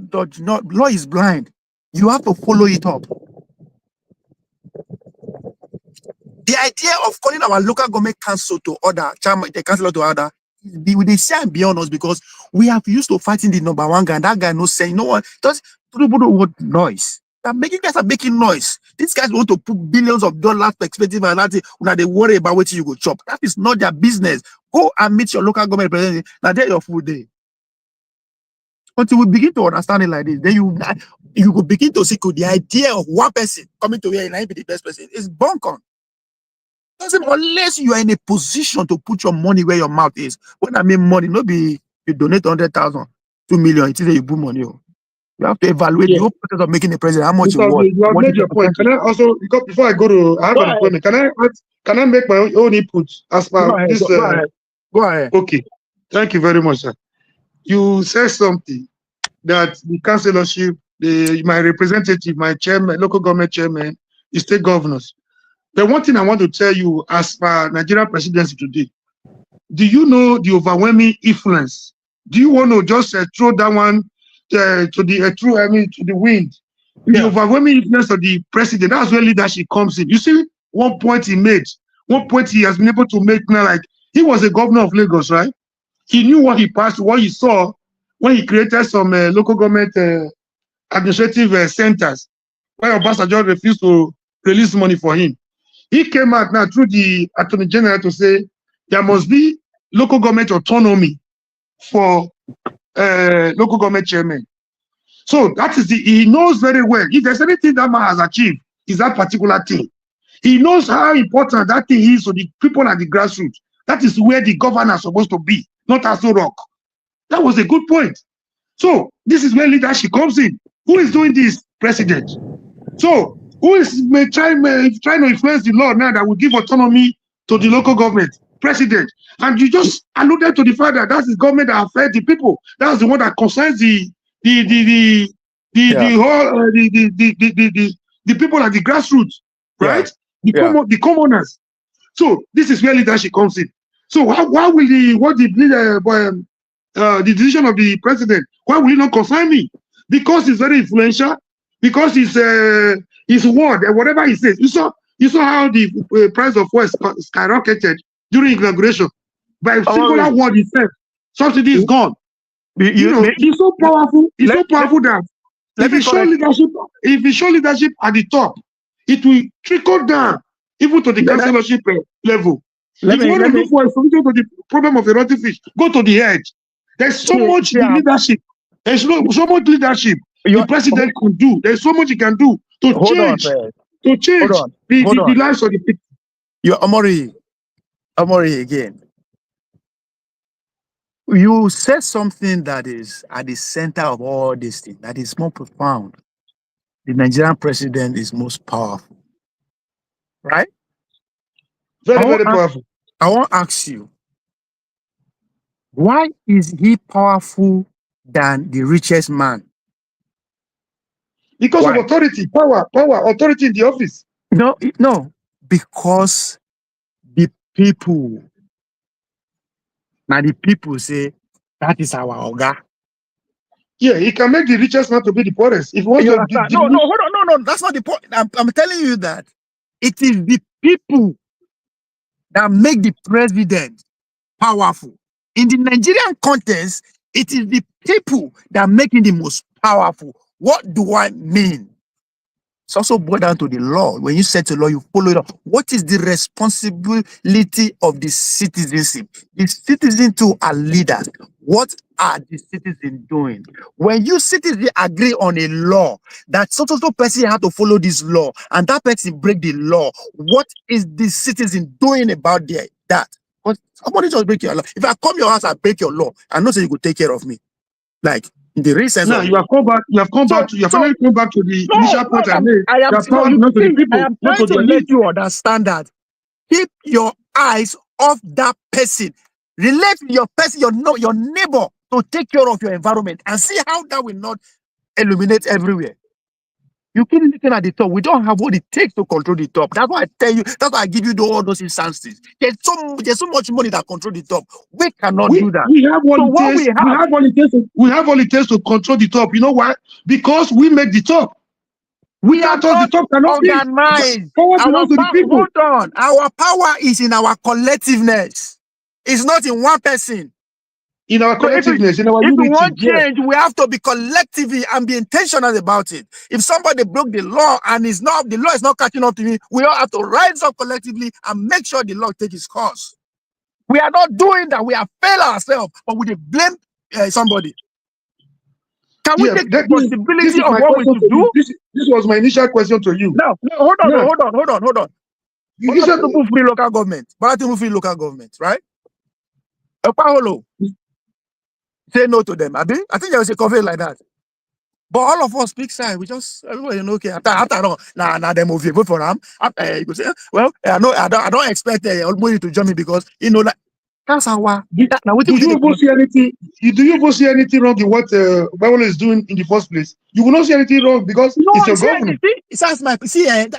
is blind. You have to follow it up. The idea of calling our local government council to order, the councillor to order, they shine beyond us, because we have used to fighting the number one guy, and that guy no saying, you know what, just what noise. Guys are making noise. These guys want to put billions of dollars perspective and that when they worry about what you go chop. That is not their business. Go and meet your local government representative. Now they're your food day. Until we begin to understand it like this, then you will begin to see the idea of one person coming to here and be the best person is bunked. Unless you are in a position to put your money where your mouth is. When I mean money, not be you donate 100,000, 2 million, it is you put money. You have to evaluate the whole process of making a president, how much you want. You have made your point. Can I also, because before I go to, I have an appointment. Can I make my own input as per this? Go ahead. Okay. Thank you very much, sir. You said something that the councillorship, my representative, my chairman, local government chairman, the state governors. The one thing I want to tell you as per Nigerian presidency today, do you know the overwhelming influence? Do you want to just throw that one to the wind? Yeah. The overwhelming influence of the president, that's where leadership comes in. You see, one point he made, one point he has been able to make now, like he was a governor of Lagos, right? He knew what he passed, what he saw when he created some local government administrative centers, where Obasa just refused to release money for him. He came out now through the Attorney General to say there must be local government autonomy for local government chairman. So that is he knows very well. If there's anything that man has achieved, is that particular thing. He knows how important that thing is to the people at the grassroots. That is where the governor is supposed to be, not as a rock. That was a good point. So this is where leadership comes in. Who is doing this? President. So who is trying to influence the law now that will give autonomy to the local government? President. And you just alluded to the fact that that's the government that affects the people. That's the one that concerns the people at the grassroots, right? Yeah. The commoners. So this is where leadership comes in. So why will the decision of the president, why will it not concern me? Because it's very influential. Because his word and whatever he says. You saw how the price of oil skyrocketed during inauguration. By a singular word he said, subsidy is gone. He's so powerful. He's so powerful that if he show leadership at the top, it will trickle down even to the councillorship level. If you want to look for a solution to the problem of erotic fish, go to the edge. There's so much leadership. There's so much leadership the president can do. There's so much he can do to change the lives of the people. You're Amori again. You said something that is at the center of all these things, that is more profound. The Nigerian president is most powerful. Right? Very, very powerful. I want to ask you, why is he powerful than the richest man? Because of authority, power, authority in the office. No, because the people, now the people say, that is our Oga. Yeah, he can make the richest man to be the poorest. If he wants You to understand? No, diminish, hold on, no, that's not the point. I'm telling you that it is the people that make the president powerful. In the Nigerian context, it is the people that make him the most powerful. What do I mean? It's also boiled down to the law. When you set a law, you follow it up. What is the responsibility of the citizenship? The citizens too are leaders. What are the citizens doing? When you citizens agree on a law that so person have to follow this law and that person break the law, what is the citizen doing about that? But somebody just break your law. If I come your house and break your law, I know that you could take care of me. Like in the real sense now of it. you have come back. You have come back to. You have finally come back to the initial point I made. I am That no, power you belongs to the see, I people, am not trying to to the let elite. you understand that. Keep your eyes off that person. Relate with your person, your neighbor, to take care of your environment and see how that will not illuminate everywhere. You keep looking at the top. We don't have what it takes to control the top. That's why I tell you, that's why I give you all those instances. There's so much money that control the top. We cannot do that. We have what So it what takes. we We have, have what it takes. We have what it takes to control the top. You know why? Because we make the top. we are Without us, the not top cannot be. organized. Power belongs to the people. Hold on. Our power is in our collectiveness. It's not in one person. In our So collectiveness, in our if we unity. want Yeah. change, we have to be collectively and be intentional about it. If somebody broke the law and the law is not catching up to me, we all have to rise up collectively and make sure the law takes its course. We are not doing that. We have failed ourselves, but we blame somebody. Can we take This responsibility is of my what we question should to you. do? This was my initial question to you. No, hold on. Now, you Bola said, Tinubu free local government. Bola Tinubu free local government, right? Epaholo say no to them. I think there was a cover like that. But all of us speak side. We just everybody know okay. After no, nah, them move vote for them. You go say, well, I don't expect Olmoyi to join me because that that's our now what do we you did. even see anything? Do you even see anything wrong in what Bible is doing in the first place? You will not see anything wrong because No, it's your government.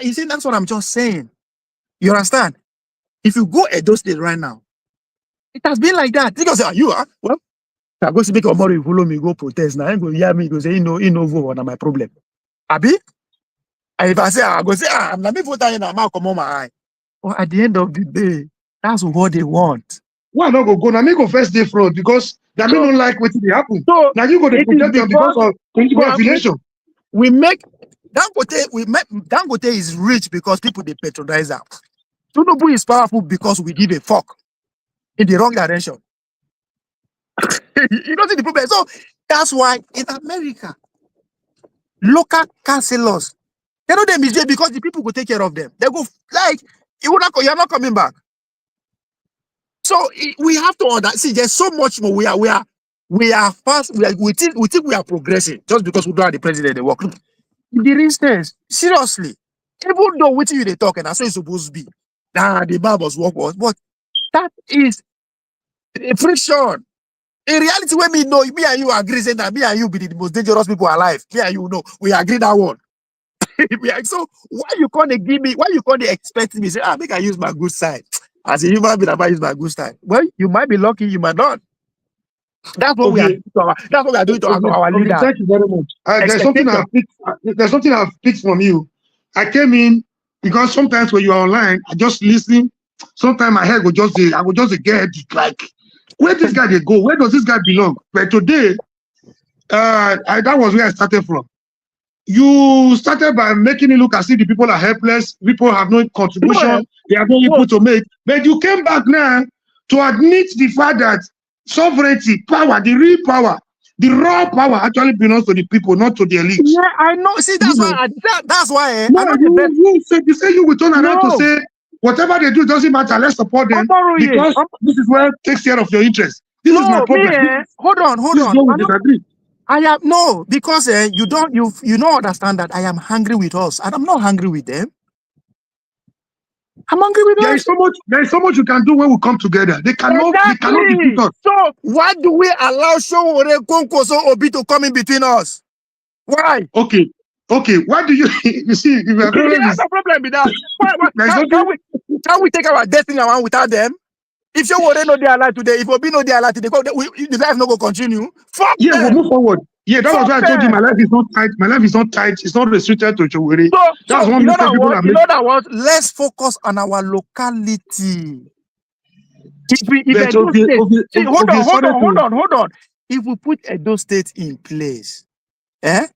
you see, that's what I'm just saying. You understand? If you go Edo State right now, it has been like that. Because you are well, I go speak about you follow me, go protest. Now, go hear me, go say, vote on my problem. Abi? And if I say, I go say, I'm not me voter in my come on my eye. But at the end of the day, that's what they want. Why not go? Now me go first day fraud because that me don't like what they happen. So Now you go to it is protect them because of political affiliation. we make Dangote is rich because people they patronize her. Tinubu is powerful because we give a fuck in the wrong direction. You don't see the problem. So that's why in America, local councillors, they know they misbehave because the people will take care of them. They go like you're not coming back. So we have to see. There's so much more. We are fast. We think we are progressing just because we don't have the president. They work. In the instance, seriously, even though what you they talk and that's what it's supposed to be. Nah, the Bibles work was, but that is a friction. In reality, when me and you agree saying that me and you be the most dangerous people alive. Me and you know we agree that one. So why you can't give me? Why you can't expect me? Say, make I use my good side. As a human being, I might use my good side. Well, you might be lucky, you might not. That's what we are Okay. doing to our leaders. Thank you very much. There's something Expectation. I've picked from you. I came in because sometimes when you are online, I just listen. Sometimes my head will just get like, where this guy they go? Where does this guy belong? But today, that was where I started from. You started by making it look as if the people are helpless. People have no contribution. They have no input to make. But you came back now to admit the fact that sovereignty, power, the real power, the raw power actually belongs to the people, not to the elite. Yeah, I know. See, that's why. That's why. No, I know the best. you say you will turn around to say whatever they do doesn't matter. Let's support them because this is where takes care of your interest. This is my problem. Hold on. This is where we disagree. I am because you don't understand that I am hungry with us, and I'm not hungry with them. I'm hungry with us. There is so much you can do when we come together. They cannot defeat us. So why do we allow Showore Konkoso Obi to come in between us? Why? Okay. Why do you see if your problem is no problem with that? Can we take our destiny around without them? If Showore no dey alive today, if Obi no dey alive today, the life no go continue. Fuck them. We'll move forward. Yeah, that was why I told you my life is not tight. My life is not tight. It's not restricted to Chowere. That's one mistake people are making. In other words, let's focus on our locality. If Edo State, see, hold on. If we put Edo State in place, it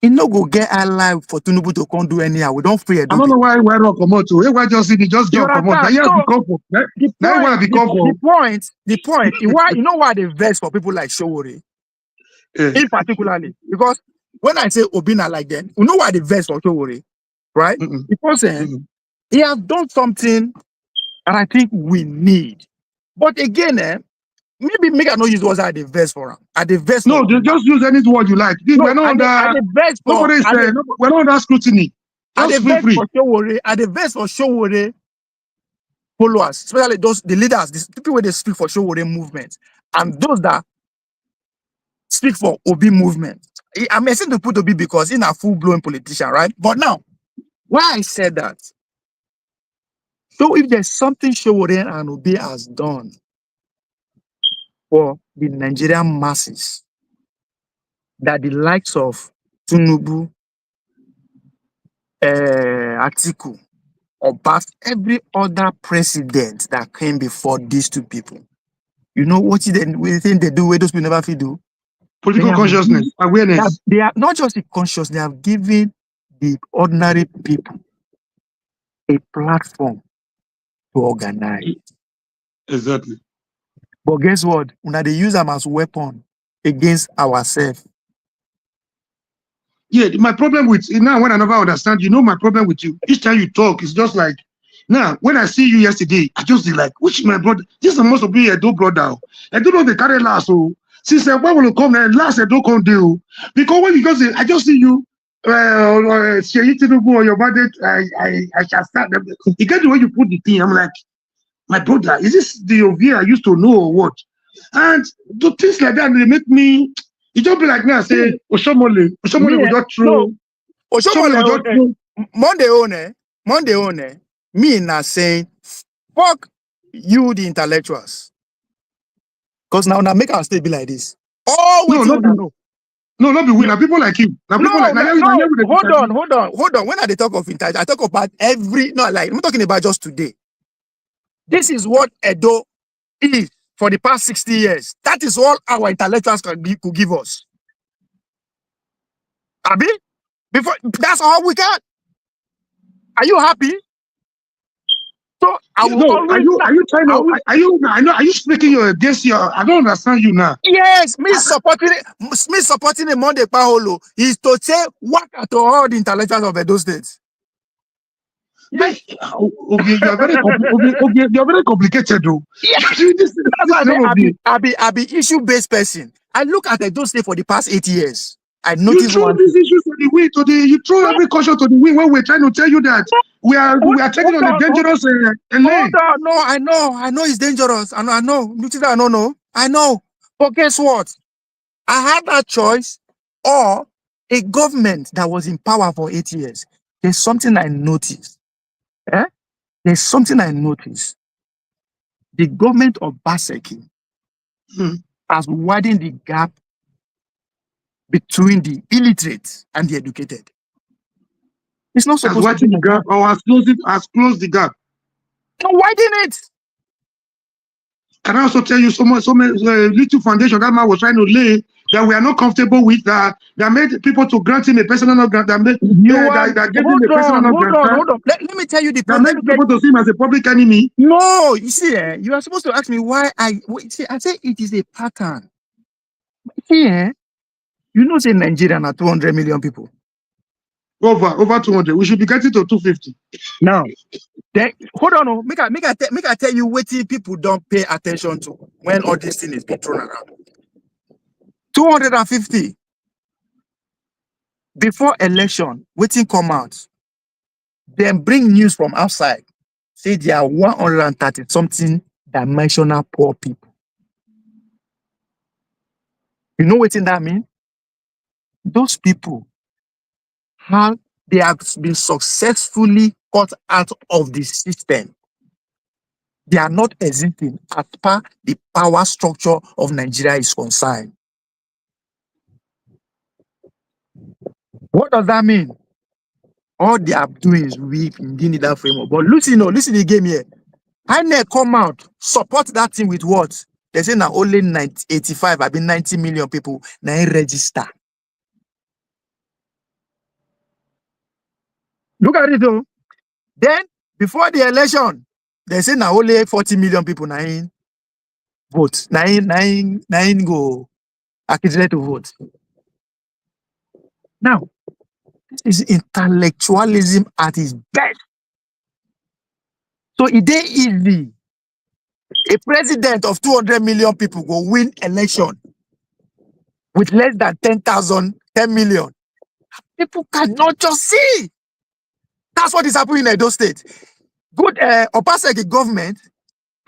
no go get alive for Tinubu to come do anyhow. We don't free Edo. I don't know why not come out. Why just see me just jump come out? The point. Why you know why they vex for people like Showore? In particularly, because when I say Obina like that, you know why they vex for Showore, right? Because he has done something that I think we need. But again, maybe make I not use words at the verse for him. At the verse, no, just use any word you like. We're not under we're not under scrutiny. At the verse for Showore, at the verse for Showore followers, especially those the leaders, the people where they speak for Showore movement, and those that speak for Obi movement. I'm asking to put Obi because he's a full-blown politician, right? But now, why I said that? So if there's something Showore and Obi has done for the Nigerian masses, that the likes of Tinubu, Atiku, Obasa, every other president that came before these two people, you know what we think they do where those people never feel do? Political consciousness, awareness. They are not just conscious, they have given the ordinary people a platform to organize. Exactly. But guess what? Now they use them as weapon against ourselves. Yeah, my problem with now when I never understand, my problem with you. Each time you talk, it's just like now when I see you yesterday, I just like, which my brother? This must be a dope brother. I don't know the carry last. So since why will come and last I don't come do because when you go say, I just see you Seyi Tinubu or your body, I shall start them. You get the way you put the thing. I'm like, my brother, is this the OV I used to know or what? And the things like that they make me. It just be like me. I say, Oshomole will just throw. Oshomole will just throw. Monday, me now saying, fuck you, the intellectuals. Because now make our state be like this. Oh, no, not be we. Now people like you. Now people hold on. When I talk of intelligence, I talk about I'm talking about just today. This is what Edo is for the past 60 years. That is all our intellectuals could give us. Abi? That's all we got. Are you happy? So I will are you speaking against your? I don't understand you now. Yes, me supporting the Monday Paolo is to say what to all the intellectuals of Edo State. Yes. Okay, you're very complicated though. Yes. I be issue-based person. I look at Edo State for the past 8 years. I noticed you throw these issues to the wind, you throw every caution to the wind when we're trying to tell you that we are treading on a dangerous lane. No, I know it's dangerous. I know. But guess what? I had that choice or a government that was in power for 8 years. There's something I noticed. There's something I noticed. The government of Baseki has widened the gap between the illiterate and the educated. It's not supposed to be the gap or has closed the gap. So widen it. Can I also tell you so many little foundation that man was trying to lay that we are not comfortable with that made people to grant him a personal grant that made that gave him a personal grant. Hold on. Let me tell you the problem. That made people to see him as a public enemy. No, you see, you are supposed to ask me why I say it is a pattern. See, you know, say Nigeria are 200 million people. Over 200. We should be getting to 250. Now, hold on. Make I tell you what people don't pay attention to when all this thing is being thrown around. 250. Before election, waiting come out. Then bring news from outside. Say there are 130 something dimensional poor people. You know what that means? Those people they have been successfully cut out of the system. They are not existing as per the power structure of Nigeria is concerned. What does that mean? All they are doing is weak in giving that framework. But listen the game here. INEC come out, support that thing with what? They say now only 85, I mean 90 million people now register. Look at it though. Then before the election, they say now only 40 million people now vote. Now go accused to vote. Now, this is intellectualism at its best. So it is easy. A president of 200 million people go win election with less than 10 million. People cannot just see. That's what is happening in Edo State. Good Obasa government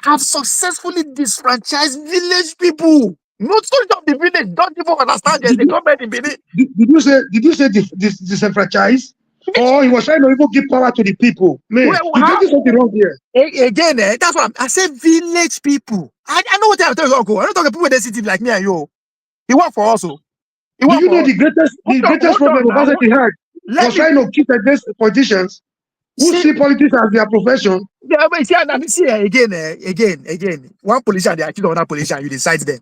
have successfully disfranchised village people. Not so of the village don't even understand the government in Benin. Did you say disenfranchise? Or he was trying to even give power to the people? Man, you getting something wrong here. Again, that's what I say. Village people. I know what I'm talking about. I don't talk about people in the city like me and you. He work for us. Do you know the greatest problem Obasa had was trying to keep against politicians who see politics as their profession? Yeah, but see again. One politician they accuse another politician, you decide them.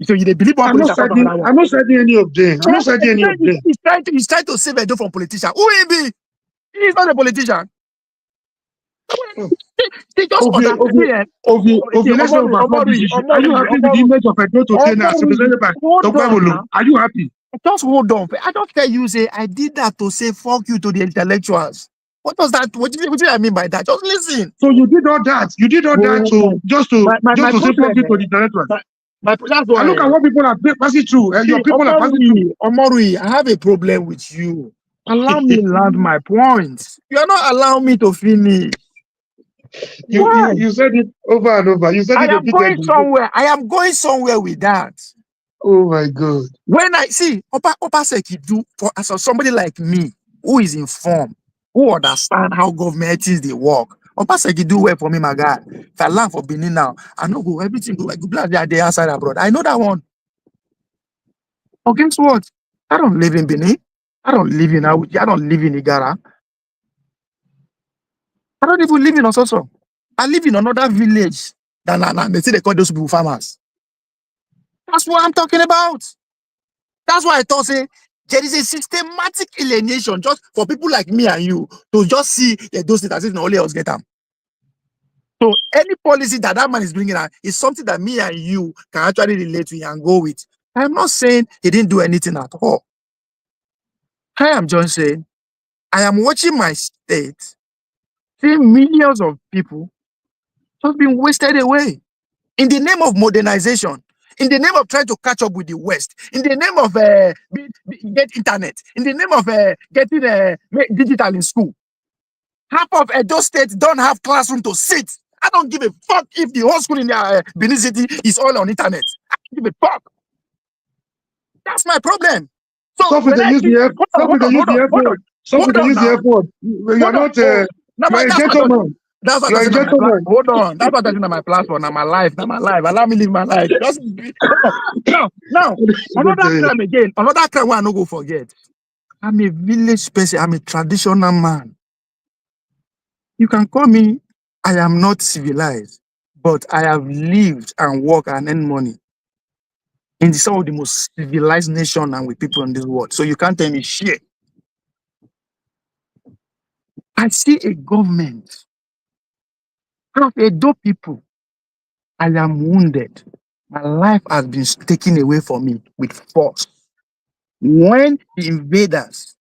So you believe one politician. I'm not citing any of them. I'm not citing any of them. He's trying to save Edo from politician. Who will be? He's not a politician. They just let's not overcome this issue. Are you happy with the image of Edo today as represented by Dr. Bolu? Are you happy? Just hold on. I don't tell you, say I did that to say fuck you to the intellectuals. What does that? What do I mean by that? Just listen. So you did all that. You did all that to just to say fuck you to the intellectuals. That's why. Look at what people are passing through. Your people are passing through. Omorui, I have a problem with you. Allow me to land my points. You are not allowing me to finish. You said it over and over. You said it going somewhere. I am going somewhere with that. Oh my God. When I see Obaseki do for somebody like me who is informed, who understand how government things they work. Obaseki do well for me, my guy. If I land for Benin now, I know go everything go glad they are there outside abroad. I know that one. But guess what? I don't live in Benin. I don't live in Abuja. I don't live in Igara. I don't even live in Ososo. I live in another village than they say they call those people farmers. That's what I'm talking about. That's why I thought say there is a systematic alienation just for people like me and you to just see those things as if only us get them. So any policy that man is bringing out is something that me and you can actually relate to and go with. I'm not saying he didn't do anything at all. I am just saying I am watching my state, seeing millions of people just being wasted away in the name of modernization, in the name of trying to catch up with the West, in the name of get internet, in the name of getting digital in school. Half of Edo State don't have classroom to sit. I don't give a fuck if the whole school in Benin City is all on internet. I don't give a fuck. That's my problem. So some people use the F word. Some people use the F word. You're not you're a gentleman. That's what I'm saying. Hold on. That's what I'm saying on my platform. Now my life. Allow me live my life. Just now. Another time again. Another time where I no go forget. I'm a village person. I'm a traditional man. You can call me. I am not civilized, but I have lived and worked and earned money in some of the most civilized nation and with people in this world. So you can't tell me shit. I see a government. Edo people, I am wounded. My life has been taken away from me with force. When the invaders,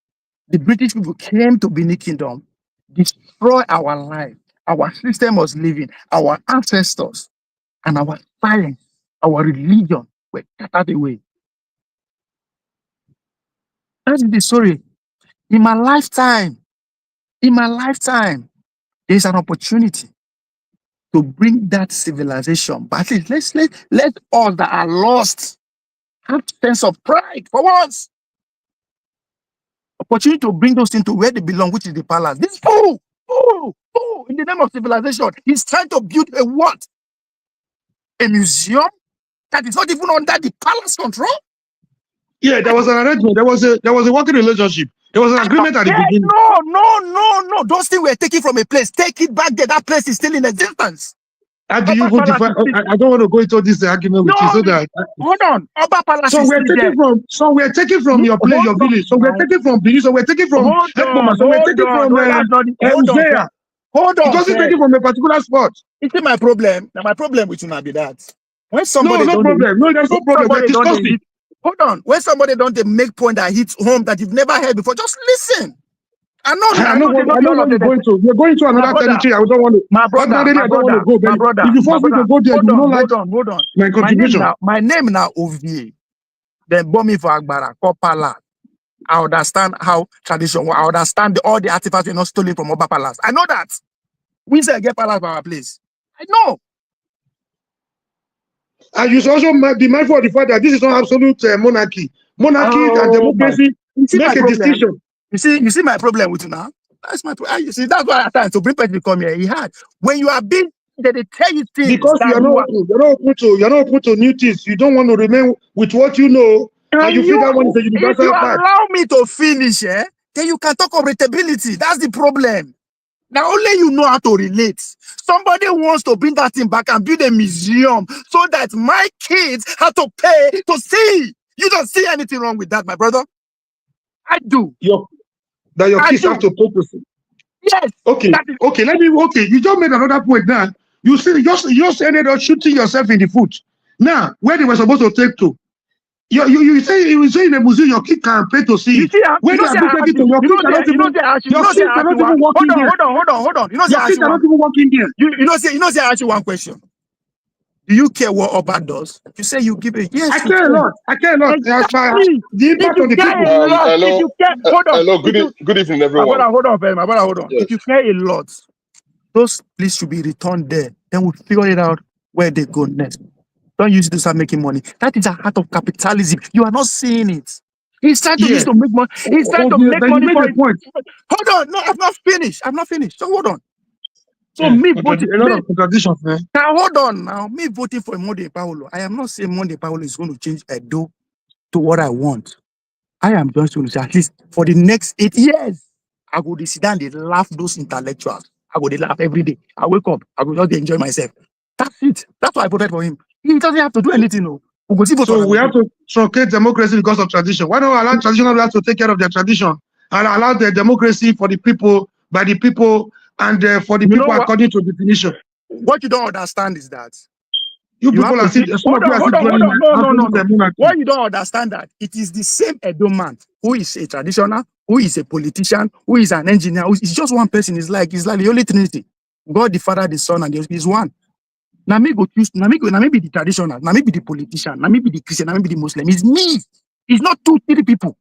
the British people came to Benin Kingdom, destroy our life, our system of living, our ancestors, and our science, our religion were cut away. That's the story. In my lifetime, there's an opportunity to bring that civilization. But at least let all that are lost have a sense of pride for once. Opportunity to bring those things to where they belong, which is the palace. This fool, in the name of civilization, he's trying to build a what? A museum that is not even under the palace control? Yeah, there was an arrangement. There was a working relationship. There was an agreement at the beginning. No. Those things were taken from a place. Take it back there. That place is still in existence. How do you even define? I don't want to go into this argument with you, so that hold on. Oba Palace so is we're still taking there. from we're taking from your place, your village. So we're taking from Benin. So we're taking from Ekpoma. So we're taking from Uzea. Hold on. It wasn't taken from a particular spot. You see my problem? Now my problem with you now be that when somebody No problem. No, there's no problem. We're discussing. Hold on. When somebody don't make point that hits home that you've never heard before, just listen. I know where you're going to. You're going to another territory. I don't want to. My brother, I don't want to go. My brother, if you force me to go there, you don't like. Hold on. My contribution. My name now OVA. Then bomb me for Agbara, Kopala. I understand how tradition. I understand all the artifacts were not stolen from Oba Palace. I know that. We say get Palace by our place. I know. And you should also be mindful of the fact that this is not absolute monarchy. Monarchy and democracy make a distinction. You see my problem with you now? That's my problem. You see, that's why I time to bring people to come here. He had when you are being they tell you things because you're not open to new things. You don't want to remain with what you know, and you feel that one is a universal fact. Allow me to finish, then you can talk of relatability. That's the problem. Now only you know how to relate. Somebody wants to bring that thing back and build a museum so that my kids have to pay to see. You don't see anything wrong with that, my brother. I do. Your kids have to pay to see. Yes. Okay. You just made another point now. You just ended up shooting yourself in the foot. Now, where they were supposed to take to. You say in a museum your kid can pay to see. When you are taking to your kid cannot even walk in there. Hold on. Your kid cannot even walk in there. You know, say I ask you one question. Do you care what Oba does? You say you give it. Yes, I care a lot. Exactly. The impact on the people. Hello. Good evening, everyone. My brother, hold on. Yes. If you care a lot, those please should be returned there. Then we'll figure it out where they go next. Don't use it to start making money. That is a heart of capitalism. You are not seeing it. He's trying to use to make money. He's trying to make money for it. Hold on. No, I'm not finished. So hold on. So me voting a lot of contradictions, man. Now hold on. Now me voting for Monday Paulo. I am not saying Monday Paulo is going to change Edo to what I want. I am just going to say at least for the next 8 years, I go to sit down and laugh those intellectuals. I go to laugh every day. I wake up. I go just enjoy myself. That's it. That's why I voted for him. He doesn't have to do anything. No. So we have to truncate democracy because of tradition. Why don't we allow traditional rulers to take care of their tradition and allow the democracy for the people, by the people, and for the people according to definition? What you don't understand is that you people are still no. What you don't understand that it is the same Edo man who is a traditional, who is a politician, who is an engineer. It's just one person. It's like the Holy Trinity. God, the Father, the Son, and the Spirit is one. Now me go choose. Now me be the traditional. Now me be the politician. Now me be the Christian. Now me be the Muslim. It's me. It's not 2-3 people.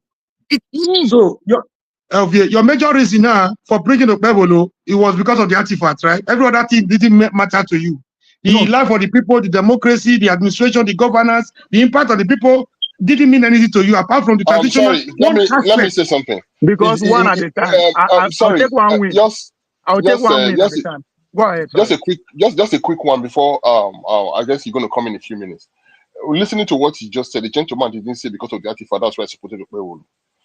It's me. So your major reason now for bringing up Bebolo, it was because of the artifacts, right? Every other thing didn't matter to you. The life of the people, the democracy, the administration, the governance, the impact of the people didn't mean anything to you apart from the traditional. Let me say something. Because one at a time. I'll take one win. I'll take one win at a time. Go ahead. Just a quick one before I guess you're going to come in a few minutes. Listening to what he just said, the gentleman didn't say because of the artifact. That's why I supported the role.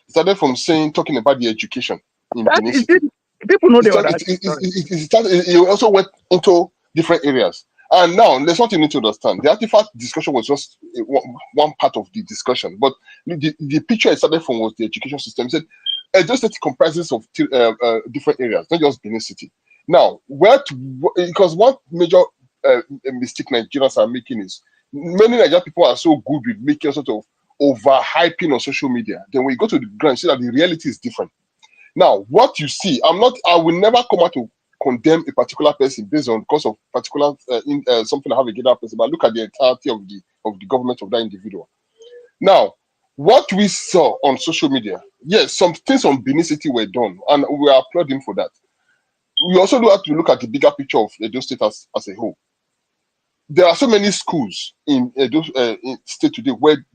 He started from talking about the education in Benin City. People know the other. He also went into different areas. And now there's what you need to understand. The artifact discussion was just one part of the discussion, but the picture I started from was the education system. He said Edo State comprises of different areas, not just Benin City. Now, because one major mistake Nigerians are making is many Nigerian people are so good with making sort of overhyping on social media. Then when you go to the ground, you see that the reality is different. Now, what you see, I will never come out to condemn a particular person based on because of particular something I have against that person, but look at the entirety of the government of that individual. Now, what we saw on social media, yes, some things on Benin City were done, and we are applauding for that. We also have to look at the bigger picture of Edo State as a whole. There are so many schools in Edo State today where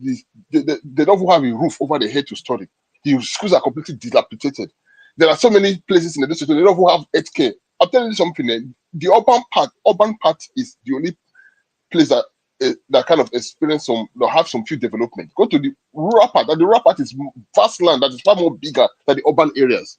they don't have a roof over their head to study. The schools are completely dilapidated. There are so many places in Edo State they don't have health care. I'm telling you something. The urban part is the only place that that kind of experience some, that have some few development. Go to the rural part. And the rural part is vast land that is far more bigger than the urban areas.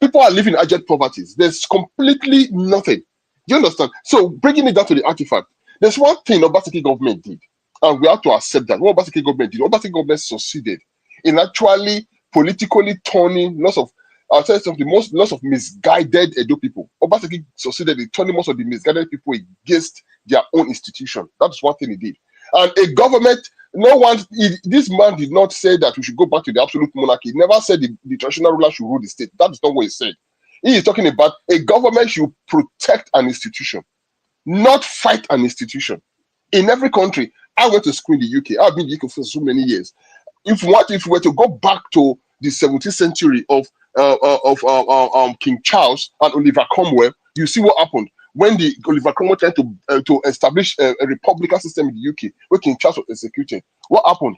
People are living in abject poverty. There's completely nothing. Do you understand? So bringing it down to the artifact, there's one thing Obaseki government did, and we have to accept that. What Obaseki government did, Obaseki government succeeded in actually politically turning lots of, I'll tell you something, lots of misguided Edo people. Obaseki succeeded in turning most of the misguided people against their own institution. That's one thing he did. And a government, this man did not say that we should go back to the absolute monarchy. He never said the traditional ruler should rule the state. That is not what he said. He is talking about a government should protect an institution, not fight an institution. In every country, I went to school in the UK. I've been in the UK for so many years. If we were to go back to the 17th century of King Charles and Oliver Cromwell, you see what happened when the Oliver Cromwell tried to establish a republican system in the UK, where King Charles was executing. What happened?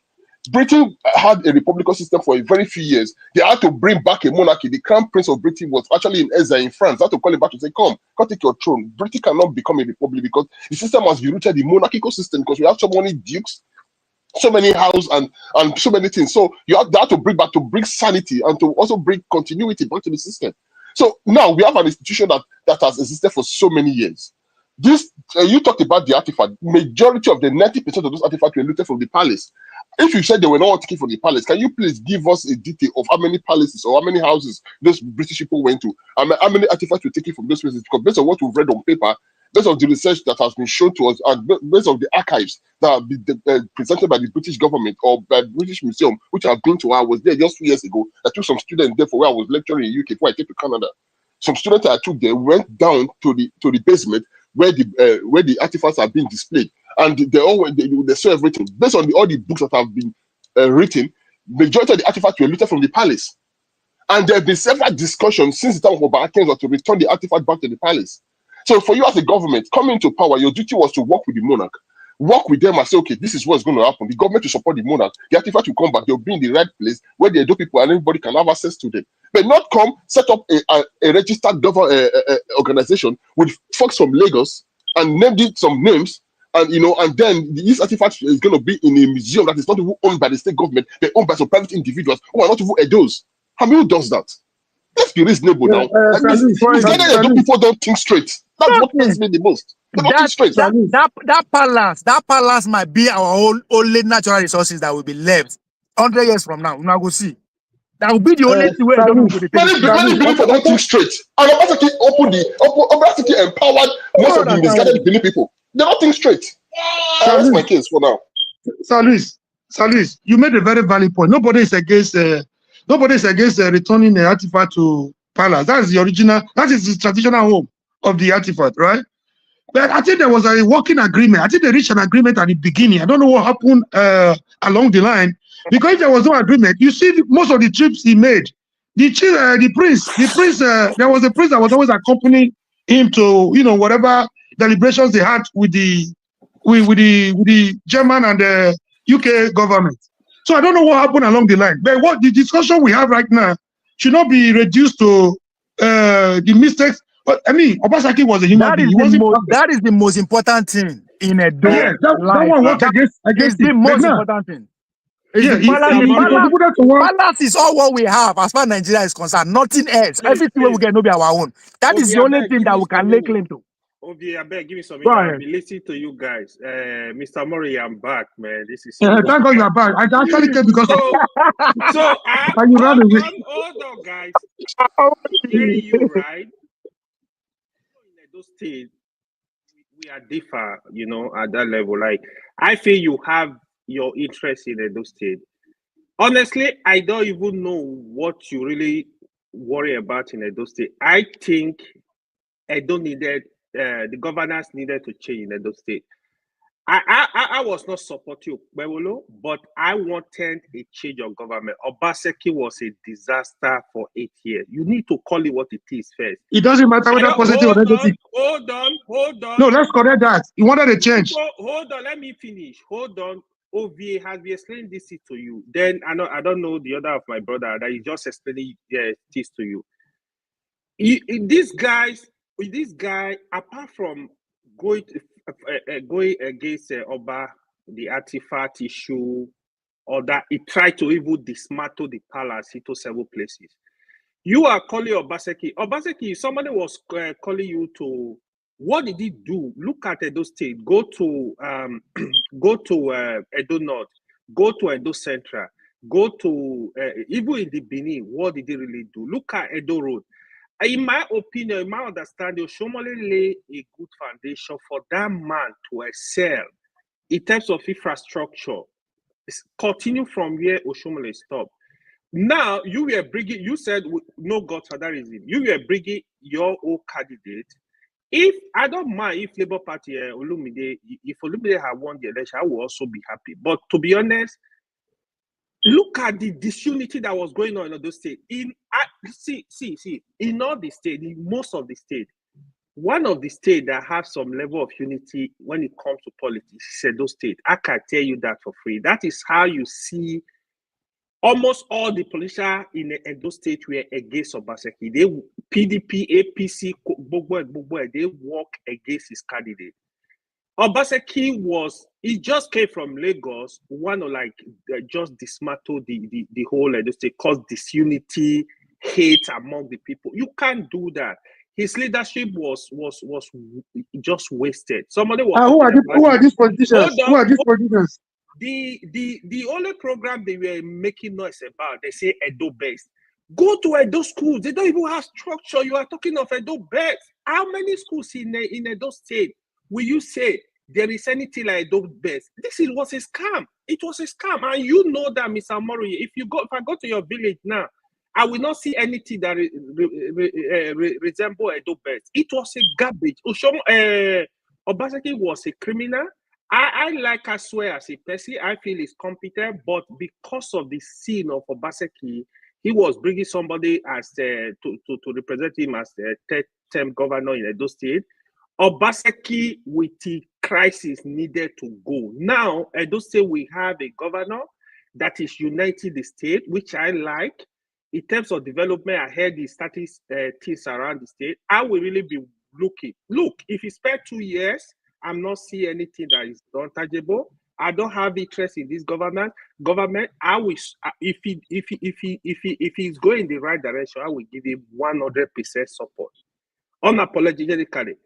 Britain had a republican system for a very few years. They had to bring back a monarchy. The Crown Prince of Britain was actually in exile in France. They had to call him back to say, come take your throne. Britain cannot become a republic because the system has been rooted in the monarchical system, because we have so many dukes, so many houses, and so many things. So you have that to bring sanity and to also bring continuity back to the system. So now we have an institution that has existed for so many years. This you talked about the artifact. Majority of the 90% of those artifacts were looted from the palace. If you said they were not taken from the palace, can you please give us a detail of how many palaces or how many houses those British people went to? How many artifacts were taken from those places? Because based on what we've read on paper, based on the research that has been shown to us, and based on the archives that have been presented by the British government or by the British Museum, which I've been to, I was there just 2 years ago. I took some students there for where I was lecturing in the UK before I came to Canada. Some students I took there went down to the basement where the artifacts are being displayed, and they saw everything. Based on all the books that have been written, majority of the artifacts were looted from the palace, and there have been several discussions since the time of Obama to return the artifact back to the palace. So for you as a government coming to power, your duty was to work with the monarch, work with them and say, okay, this is what's going to happen. The government will support the monarch. The artifact will come back. They'll be in the right place where the Edo people and everybody can have access to them. But not come set up a registered organization with folks from Lagos and name it some names, and then this artifact is going to be in a museum that is not even owned by the state government. They're owned by some private individuals who are not even Edos. How many who does that? Let's be reasonable now. People don't think straight. That's what pains me the most. They don't think straight. That palace might be our only natural resources that will be left 100 years from now. Now go see. That will be the only thing where many people don't think straight. And Obaseki empowered most of the misguided Benin people. They don't think straight. That's my case for now. Salis, you made a very valid point. Nobody is against returning the artifact to palace. That is the original. That is the traditional home of the artifact, right? But I think there was a working agreement. I think they reached an agreement at the beginning. I don't know what happened along the line, because if there was no agreement, you see most of the trips he made. There was a prince that was always accompanying him to whatever deliberations they had with the German and the UK government. So I don't know what happened along the line. But what the discussion we have right now should not be reduced to the mistakes. But I mean, Obaseki was a human being. That is the most important thing in a day. Yeah, that one worked against the most important thing. Balance is all what we have as far as Nigeria is concerned. Nothing else. Everything we get no be our own. That is the only thing that we can lay claim to. I beg, give me some. I've been listening to you guys. Mr. Murray, I'm back, man. This is thank God you are back. I actually came because hold on, guys. I'm hearing you, right? In those states, we are differ, at that level. Like, I feel you have your interest in those states. Honestly, I don't even know what you really worry about in those states. I think the governance needed to change in those states. I was not supportive of Bewolo, but I wanted a change of government. Obaseki was a disaster for 8 years. You need to call it what it is first. It doesn't matter whether positive or negative. Hold on. No, let's correct that. You wanted a change. Hold on, let me finish. Hold on. OVA has been explaining this to you. Then I don't know the other of my brother that is just explaining this to you. This guy, apart from going going against Oba, the artifact issue, or that he tried to even dismantle the palace into several places. You are calling Obaseki. Obaseki, somebody was calling you to, what did he do? Look at Edo State. Go to Edo North. Go to Edo Central. Go to, even in the Benin, what did he really do? Look at Edo Road. In my opinion, in my understanding, Oshomole lay a good foundation for that man to excel in terms of infrastructure. Continue from where Oshomole stopped. Now, you were bringing, you said no godfatherism. You were bringing your own candidate. If I don't mind if Labour Party, Olumide, if Olumide had won the election, I would also be happy. But to be honest, look at the disunity that was going on in those states. See, in all the states, in most of the states, one of the states that have some level of unity when it comes to politics is Edo State. I can tell you that for free. That is how you see almost all the politicians in Edo State were against Obaseki. They PDP, APC, they work against his candidate. Obaseki he just came from Lagos, just dismantle the whole Edo State, cause disunity, hate among the people. You can't do that. His leadership was just wasted. Somebody was who are these politicians? Who are these politicians? The only program they were making noise about, they say Edo based. Go to Edo schools. They don't even have structure. You are talking of Edo based. How many schools in Edo State will you say there is anything like Edo based? Was a scam. It was a scam, and you know that, Mr. Mori. If I go to your village now, I will not see anything that resemble Edo based. It was a garbage. Obaseki was a criminal. I like Aswe as a person. I feel he's competent, but because of the scene of Obaseki, he was bringing somebody as to represent him as the third-term governor in Edo State. Obaseki, with the crisis, needed to go. Now, Edo State, we have a governor that is uniting the state, which I like. In terms of development, I heard the statistics things around the state. I will really be looking. Look, if he spent 2 years, I'm not seeing anything that is non-tangible. I don't have interest in this government. I wish if he's going in the right direction, I will give him 100% support. Unapologetically,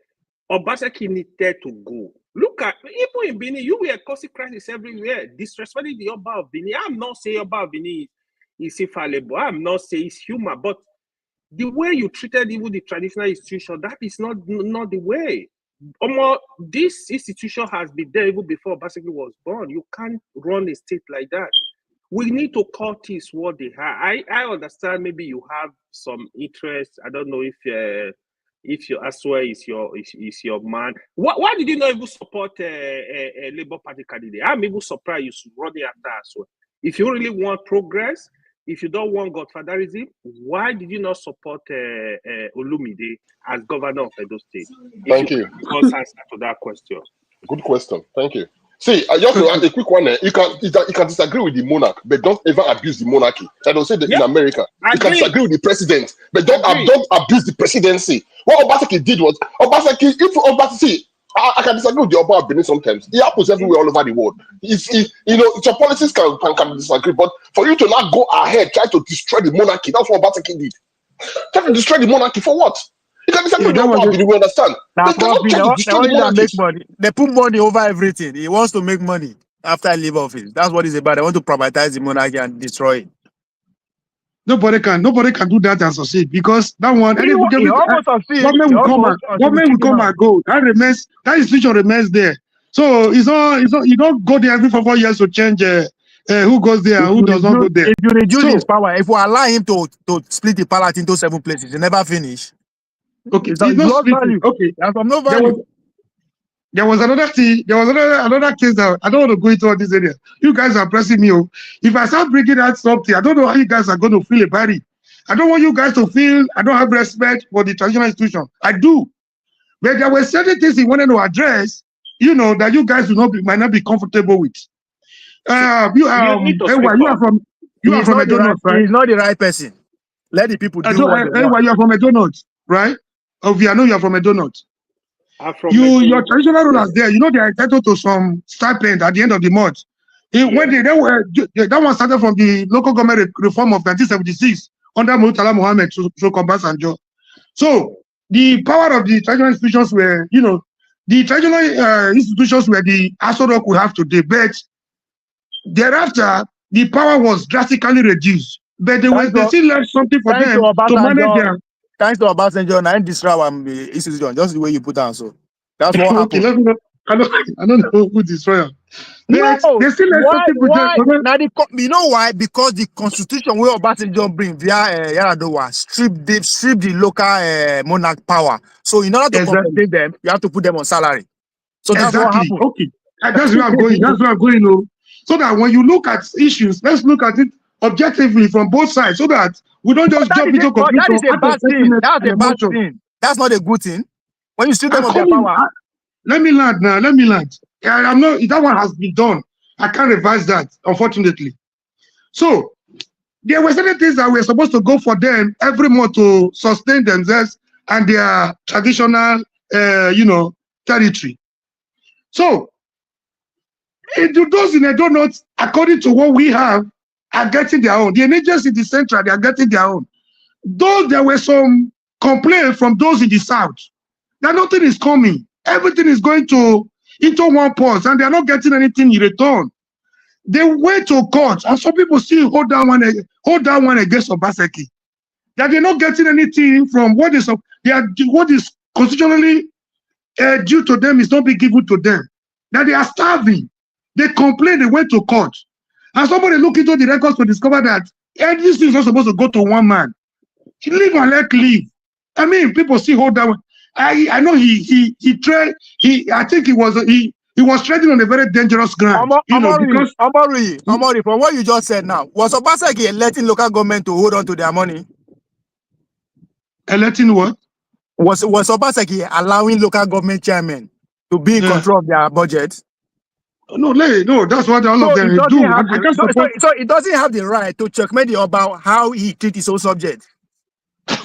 Obaseki needed to go. Look at even in Benin, you were causing crisis everywhere, disrespecting the Oba of Benin. I'm not saying Oba of Benin is infallible. I'm not saying it's human, but the way you treated even the traditional institution, that is not the way. This institution has been there even before Obaseki was born. You can't run a state like that. We need to call things what they have. I understand maybe you have some interest. I don't know if your Aswe is your man. Why did you not even support a Labour Party candidate? I'm even surprised you should run after Aswe. If you really want progress, if you don't want godfatherism, why did you not support Olumide as governor of Edo State? Thank you. Just answer to that question. Good question. Thank you. See, just to add a quick one. You can disagree with the monarch, but don't ever abuse the monarchy. I don't say that in America. You can disagree with the president, but don't abuse the presidency. What Obaseki did was Obaseki. I can disagree with the Oba of Benin sometimes. It happens everywhere all over the world. Your policies can disagree, but for you to not go ahead, try to destroy the monarchy, that's what Obaseki did. Try to destroy the monarchy for what? You can disagree with the Oba of Benin, we understand. They cannot try to destroy the monarchy. Make money. They put money over everything. He wants to make money after leave office. That's what it's about. They want to privatize the monarchy and destroy it. Nobody can do that and succeed because that one government will come and go. That institution remains there. So it's not you don't go there every 4 years to change who goes there and who does not go there. If you reduce his power, if we allow him to split the palace into 7 places, he never finish. Okay, it's not value. Okay, no value. There was another thing. There was another case that I don't want to go into all this area. You guys are pressing me. If I start bringing out something, I don't know how you guys are going to feel about it. I don't want you guys to feel I don't have respect for the traditional institution. I do, but there were certain things he wanted to address. That you guys might not be comfortable with. You are from Edo North, right? He's not the right person. Let the people do what they want. You are from Edo North, right? I know you are from Edo North. I'm from Your Medjugorje. traditional rulers there, you know, they are entitled to some stipend at the end of the month. When they were, that one started from the local government reform of 1976 under Murtala Mohammed to Obasanjo. So the power of the traditional institutions were, you know, the traditional institutions were the Aso we have today, but thereafter the power was drastically reduced. But they still left something for them to manage their. Thanks to Obasanjo, I destroy the institution, just the way you put down. So that's what Okay, happened. let me know. I don't know who destroyer. But No, they still left something for them. now you know why? Because the constitution where Obasanjo bring via Yaradowa strip the local monarch power. So in order to Exactly. compensate them, you have to put them on salary. So that's what Exactly. happened. Okay. That's where I'm going. That's where I'm going. You know, so that when you look at issues, let's look at it objectively from both sides, so that we don't just jump into conclusion That is a out of bad thing. sentiment That's and a bad emotion. thing. That's not a good thing. When you strip them I'm of their coming. power. Let me land now. Let me land. I'm not. That one has been done. I can't revise that, unfortunately. So there were certain things that were supposed to go for them every month to sustain themselves and their traditional, territory. So those in Edo North, according to what we have, are getting their own. The NHS in the central, they are getting their own. Though there were some complaints from those in the south that nothing is coming. Everything is going into one pause, and they are not getting anything in return. They went to court, and some people still hold down one against Obaseki. That they're not getting anything from what is constitutionally due to them is not being given to them. That they are starving. They complain, they went to court. And somebody look into the records to discover that this thing is not supposed to go to one man. Live and let live. I mean, people still hold down. I know he was treading on a very dangerous ground. Because Amori, from what you just said now, was Obaseki letting local government to hold on to their money? Letting what? Was Obaseki allowing local government chairmen to be in control of their budget? No, that's what all of them do. So it doesn't have the right to checkmate about how he treats his own subject.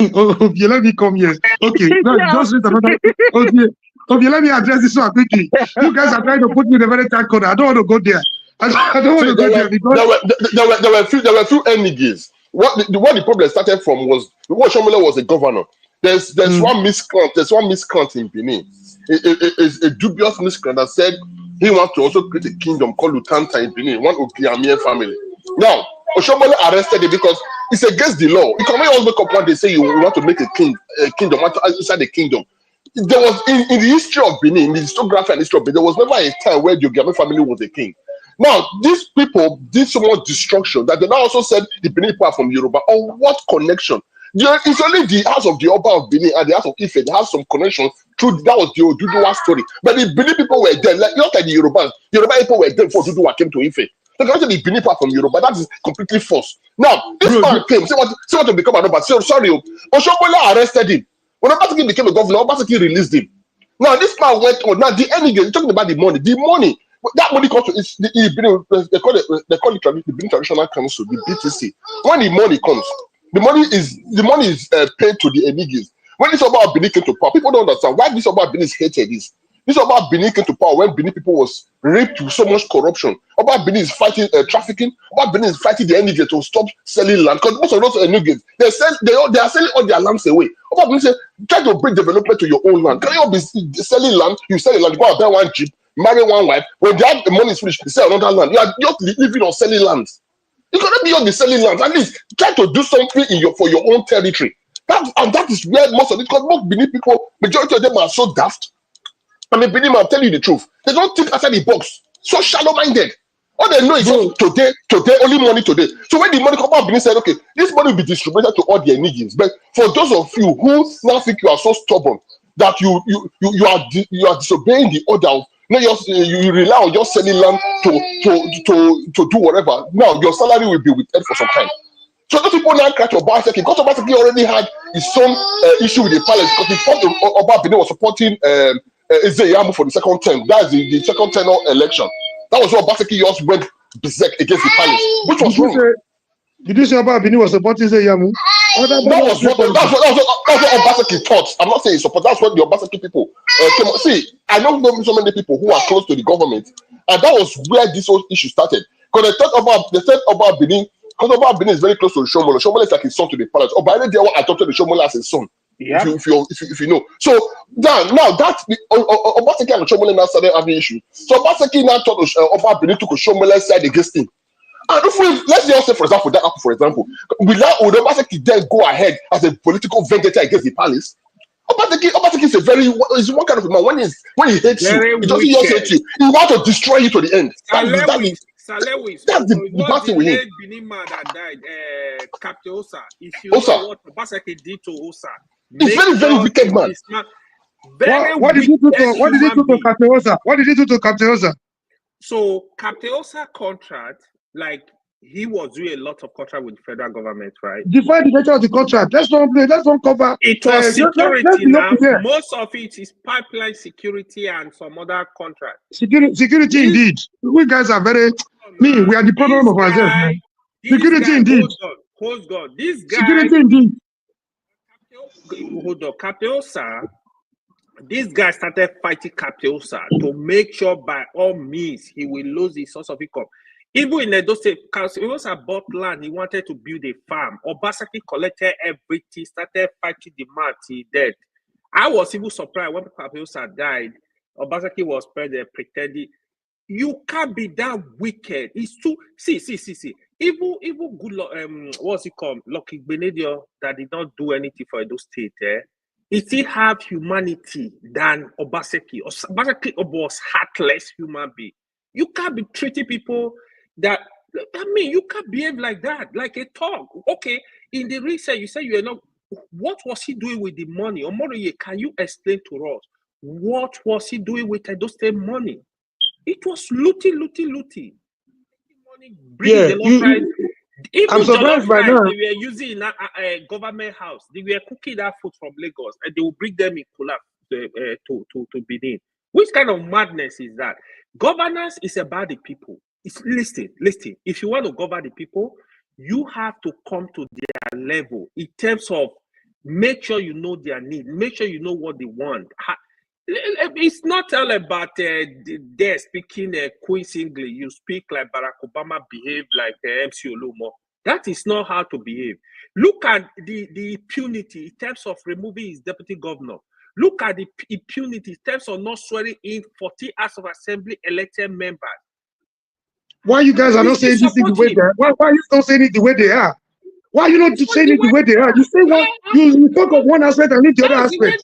Okay, let me come here. Okay, just read another. Okay, let me address this one quickly. You guys are trying to put me in a very tight corner. I don't want to go there. I don't want to go there because there were a few NGs. What the problem started from was what Shomole was a governor. There's one miscreant. There's one miscreant in Benin. A dubious miscreant that said he wants to also create a kingdom called Lutanta in Benin, one Okiamie family. Now, Oshomole arrested him because it's against the law. You can't always wake up one day say you want to make a kingdom inside the kingdom. There was in the history of Benin, in the historiography and history of Benin, there was never a time where the Okiamie family was a king. Now, these people did so much destruction that they now also said the Benin people are from Yoruba. On what connection? It's only the house of the Oba of Benin and the house of Ife. They have some connection through that was the Oduduwa story. But the Benin people were there, not like the Yorubas. The Yoruba people were there before Oduduwa came to Ife. So the Benin people from Yoruba, that is completely false. Now, this man came, say what to become an Oba. Sorry, Oshobola arrested him. When Obaseki became a governor, Obaseki released him. Now, this man went on. Now, the end game, talking about the money. That money comes to they call it the Benin Traditional Council, the BTC. When the money comes, the money is paid to the Enigis. When this about Benin came to power, people don't understand why this about Benin is hated. This about Benin came to power when Benin people was raped with so much corruption. About Benin is fighting trafficking. About Benin is fighting the Enigis to stop selling land. Because most of those Enigis, they are selling all their lands away. About Benin say, try to bring development to your own land. Can you be selling land? You sell the land, you go and buy one jeep, marry one wife. When the money is finished, you sell another land. You are just living on selling lands. You cannot be on the selling lands. At least try to do something for your own territory. That is where most of it, because most Benin people, majority of them are so daft. I mean, Benin, I'll tell you the truth. They don't think outside the box. So shallow-minded. All they know is just today, only money today. So when the money comes out, Benin said, okay, this money will be distributed to all the Enigins. But for those of you who now think you are so stubborn that you are disobeying the order of you rely on just selling land to do whatever. Now your salary will be withheld for some time. So those people now catch Obaseki because Obaseki already had his own issue with the palace because he thought Oba Benin was supporting Ezeyamu for the second term. That's the second tenure election. That was what Obaseki just went berserk against the palace, which was wrong. Did you say Oba Benin was supporting Ezeyamu? That's what Obaseki thought. I'm not saying support. That's what the Obaseki people came on. See, I don't know so many people who are close to the government, and that was where this whole issue started. Because they said about Benin, because Oba Benin is very close to Shomole. Shomole is like his son to the palace. Oba they adopted the Shomole as his son. Yeah. If you know. So now that Obaseki and Shomole now started having issues. So Obaseki now thought Oba Benin took a Shomole side against him. And if let's just say, for example, will Obaseki then go ahead as a political vendetta against the palace? Obaseki is one kind of a man. When he hates you, he doesn't just hate you. He wants to destroy you to the end. That's the bad thing with him. Benin man that died, Captain Osa. If you know what Obaseki did to Osa, he's very wicked man. What did he do to Captain Osa? What did he do to Captain Osa? So Captain Osa contract, like he was doing a lot of contract with the federal government, right? Define the nature of the contract. Let's not cover. It was security now. Most of it is pipeline security and some other contract. Security indeed. We guys are very. We are the problem of ourselves. Security indeed. Hold on. This guy. Security indeed. Hold on, Captain Osa. This guy started fighting Captain Osa to make sure by all means he will lose his source of income. Even in Edo State, because he was bought land, he wanted to build a farm. Obaseki collected everything, started fighting the man till he dead. I was even surprised when Captain Osa died. Obaseki was pretending. You can't be that wicked. It's too. See. Even good. What's it called? Lucky Benedio that did not do anything for Edo State. He still have humanity than Obaseki. Obaseki was heartless human being. You can't be treating people that. I mean, you can't behave like that, like a thug. Okay, in the research, you say you are not. What was he doing with the money? Omoroye, can you explain to us what was he doing with Edo State money? It was looting. Money, I'm surprised by now. They were using a government house. They were cooking that food from Lagos, and they will bring them in Kula to Benin. Which kind of madness is that? Governance is about the people. It's listen. If you want to govern the people, you have to come to their level in terms of make sure you know their need, make sure you know what they want. It's not all about they're speaking Queen's English. You speak like Barack Obama, behave like MC Olumo. That is not how to behave. Look at the impunity in terms of removing his deputy governor. Look at the impunity in terms of not swearing in 40 House of Assembly elected members. Why you guys are not saying this the way they are? Why you not saying it the way they are? Why are you not saying it the way they are? You say one, you talk of one aspect and leave the other aspect.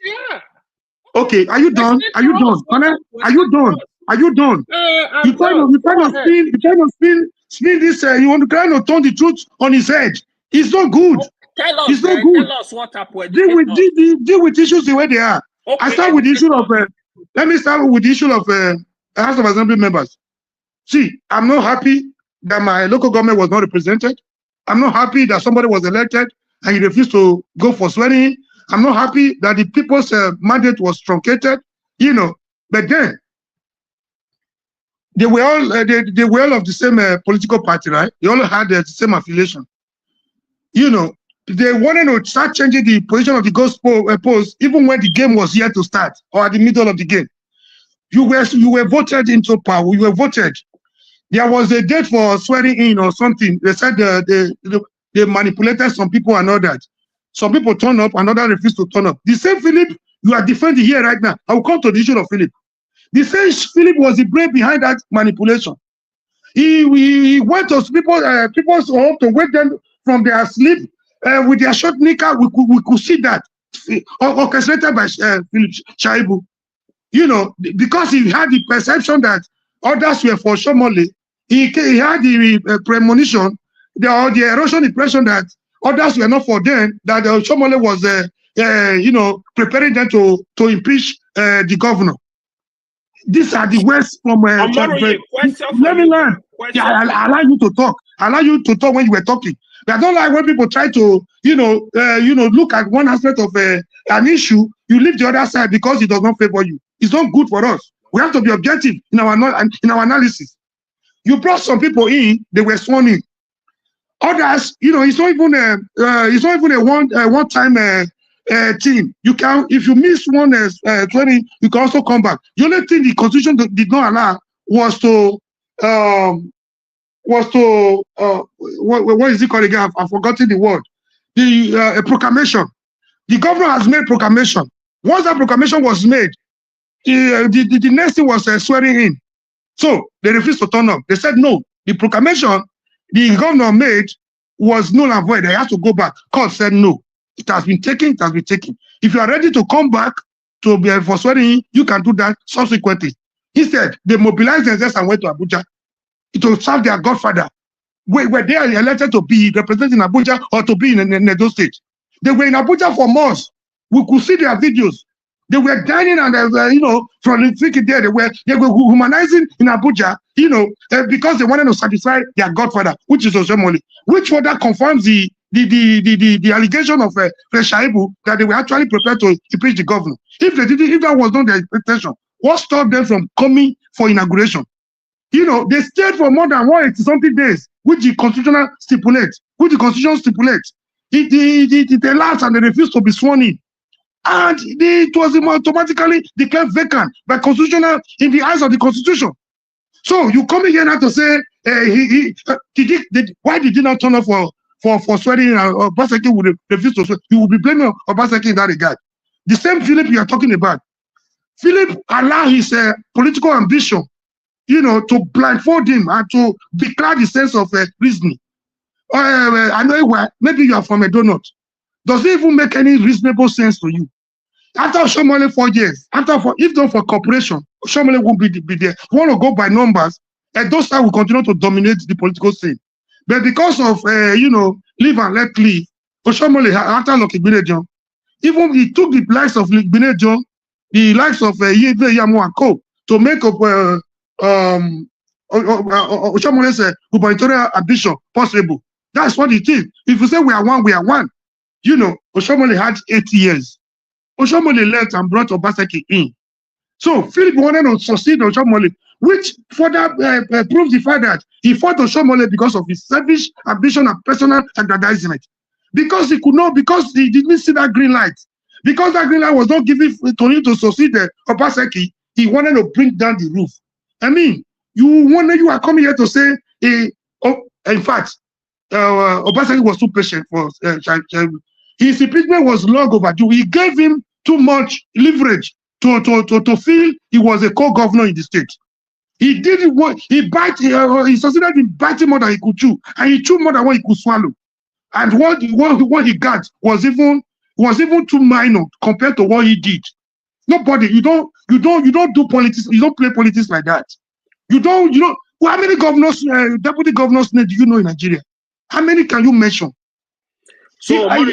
Okay, are you done? Are you done? Are you done? Are you done? You try to spin this. You want to kind of turn the truth on his head. It's not good. Tell us, it's not good. Tell us what happened. Deal with issues the way they are. Okay, I start with the issue of. Let me start with the issue of House of Assembly members. See, I'm not happy that my local government was not represented. I'm not happy that somebody was elected and he refused to go for swearing. I'm not happy that the people's mandate was truncated, but then they were all of the same political party, right? They all had the same affiliation. They wanted to start changing the position of the ghost post even when the game was yet to start or at the middle of the game. You were voted into power. You were voted. There was a date for swearing in or something. They said they manipulated some people and all that. Some people turn up, and others refuse to turn up. The same Philip you are defending here right now. I will come to the issue of Philip. The same Philip was the brain behind that manipulation. He went to people's home to wake them from their sleep with their short knicker. We could see that orchestrated by Philip Shaibu. Because he had the perception that others were for Shomole. He had the premonition, the erosion impression that others were not for them, that Shomole was, preparing them to impeach the governor. These are the words from... let me learn. I allow you to talk. I allow you to talk when you were talking. But I don't like when people try to, look at one aspect of an issue, you leave the other side because it does not favor you. It's not good for us. We have to be objective in our analysis. You brought some people in, they were sworn in. Others, it's not even a one time thing. You can, if you miss one 20, you can also come back. The only thing the constitution did not allow was to what is it called again? I've forgotten the word. The proclamation. The governor has made proclamation. Once that proclamation was made, the next thing was swearing in. So they refused to turn up. They said no. The proclamation the governor made was null and void. They had to go back. Court said no. It has been taken. It has been taken. If you are ready to come back to be for swearing in, you can do that subsequently. Instead, they mobilized themselves and went to Abuja to serve their godfather. Were they elected to be representing Abuja or to be in Edo State? They were in Abuja for months. We could see their videos. They were dining and from the freaking there, they were humanizing in Abuja, because they wanted to satisfy their godfather, which is Oshomole, which further confirms the allegation of Shaibu that they were actually prepared to impeach the governor. If that was not their expectation, what stopped them from coming for inauguration? They stayed for more than 180-something days, which the constitution stipulates. It elapsed and they refused to be sworn in. And it was automatically declared vacant by constitutional in the eyes of the constitution. So you come here now to say why did he not turn up for swearing? Obaseki would refuse to swear. You will be blaming Obaseki in that regard. The same Philip you are talking about. Philip allowed his political ambition, to blindfold him and to declare the sense of reasoning. I know why. Maybe you are from a donut. Does it even make any reasonable sense to you? After Oshomole 4 years, if not for corporation, Oshomole won't be there. You want to go by numbers, and those guys will continue to dominate the political scene. But because of live and let live, Oshomole after Lucky Binejo, even he took the likes of Binejo, the likes of Yebe Yamu and Co. to make up Oshomole's gubernatorial ambition possible. That's what it is. If you say we are one, we are one. Oshomole had 8 years. Oshomole left and brought Obaseki in. So Philip wanted to succeed Oshomole, which further proves the fact that he fought Oshomole because of his selfish ambition and personal aggrandizement. Because he didn't see that green light. Because that green light was not given to him to succeed Obaseki, he wanted to bring down the roof. I mean, you are coming here to say, in fact, Obaseki was too patient for his impeachment was long overdue. He gave him too much leverage to feel he was a co-governor in the state. He did what he succeeded in biting more than he could chew, and he chewed more than what he could swallow. And what he got was even too minor compared to what he did. Nobody, you don't do politics, you don't play politics like that. How many governors, deputy governors do you know in Nigeria? How many can you mention? So on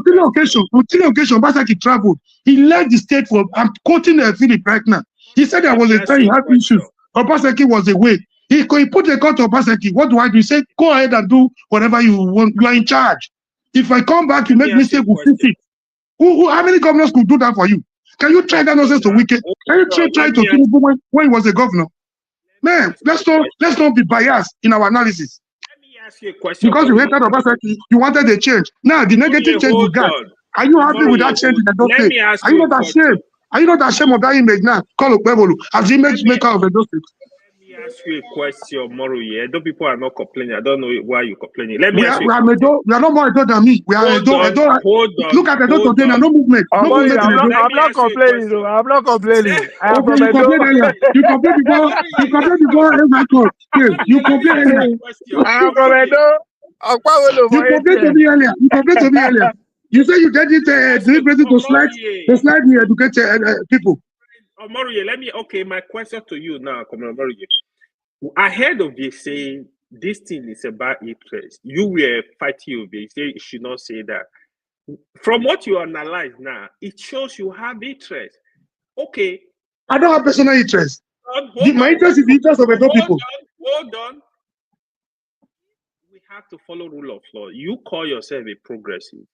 three occasions, Obaseki traveled. He led the state for. I'm quoting Philip right now. He said there was a time he had issues. Obaseki was away. He put a call to Obaseki. What do I do? He said, "Go ahead and do whatever you want. You are in charge. If I come back, you make mistake, we'll fix it." How many governors could do that for you? Can you try that nonsense to Wike? Can you try to Tinubu when he was a governor? Man, let's not be biased in our analysis. Ask you a question. Because you hated Obaseki, you wanted a change. Now the negative change you got. Are you happy with that change in the state? Are you not ashamed? Are you not ashamed of that image now? Call Okpebholo as the image maker of Edo State. Let me ask you a question, Moruye. Edo people are not complaining. I don't know why you're complaining. Let me ask you. We are not more Edo than me. We are Edo. Look at Edo today. No movement. I'm not complaining. Though. I'm not complaining. I am from Edo. You complain before You complain earlier. I am from Edo. You complained to me earlier. You say you did it deliberately to slide the educated people. Moruye, my question to you now, Comrade Moruye. Ahead of you saying this thing is about interest, you were fighting over it. You say you should not say that. From what you analyze now, it shows you have interest. Okay. I don't have personal interest. My interest is the interest of Edo people. Hold on. We have to follow rule of law. You call yourself a progressive.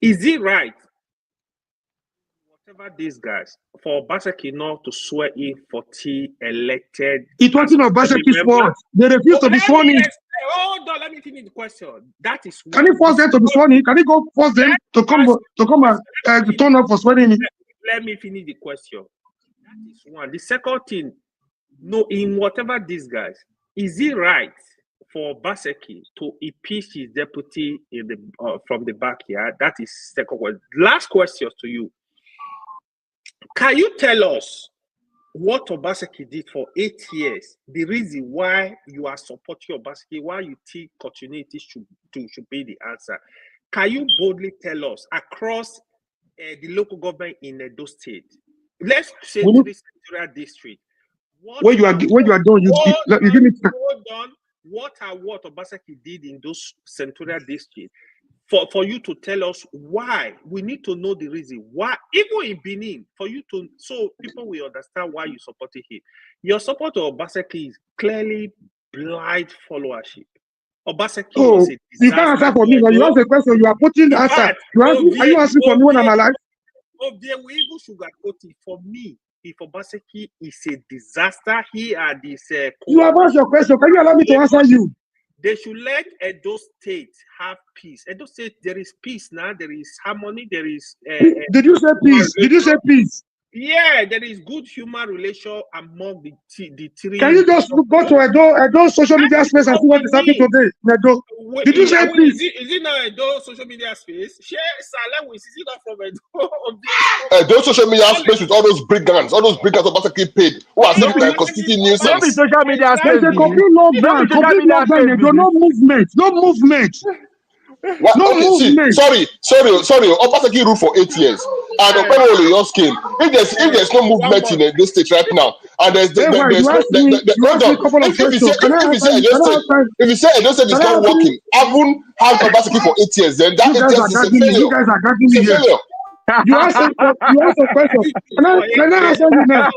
Is it right? whatever these guys, for Obaseki not to swear in 40 elected. It wasn't Obaseki's fault. They refused to be sworn in. Hold on, let me finish the question. That is Can you force them to be sworn in? Can you go force them to come and turn up for swearing in? Let me finish the question. That is one. The second thing, no, in whatever these guys, is it right for Obaseki to impeach his deputy in the from the backyard? That is second question. Last question to you. Can you tell us what Obaseki did for 8 years? The reason why you are supporting Obaseki, why you think continuity should be the answer. Can you boldly tell us across the local government in Edo State? Let's say the Central District. When you are done, you give me time. Hold on. What Obaseki did in those Central District for you to tell us why? We need to know the reason why, even in Benin, for you to, so people will understand why you supported him. Your support of Obaseki is clearly blind followership. Obaseki was a disaster. You can't answer for me. When you ask a question, you are putting the answer. Are you asking for me when I'm alive? We even sugarcoat it. For me, if Obaseki is a disaster, he and this. You have asked your question. Can you allow me to answer you? They should let Edo State have peace. Edo State, there is peace now. There is harmony. There is. Did you say peace? Did you say peace? Yeah, there is good human relation among the three. Can you just go to Edo social media space and see what is happening today? Edo. Did you say peace? Is it not Edo social media space? Share Salem with, is it not from Edo? Edo social media space with all those brigands Obaseki paid. Who are constituting nuisance? Social media space. There's a complete lockdown. No movement. No movement. What? No okay, movement. See, sorry. Obaseki ruled for 8 years, and Openolo just came. If there's no movement in this state right now, and if you say Edo State is not working, haven't had Obaseki for 8 years, then that 8 years is a failure. You guys are gagging me here. You asked a question. Can I answer you now?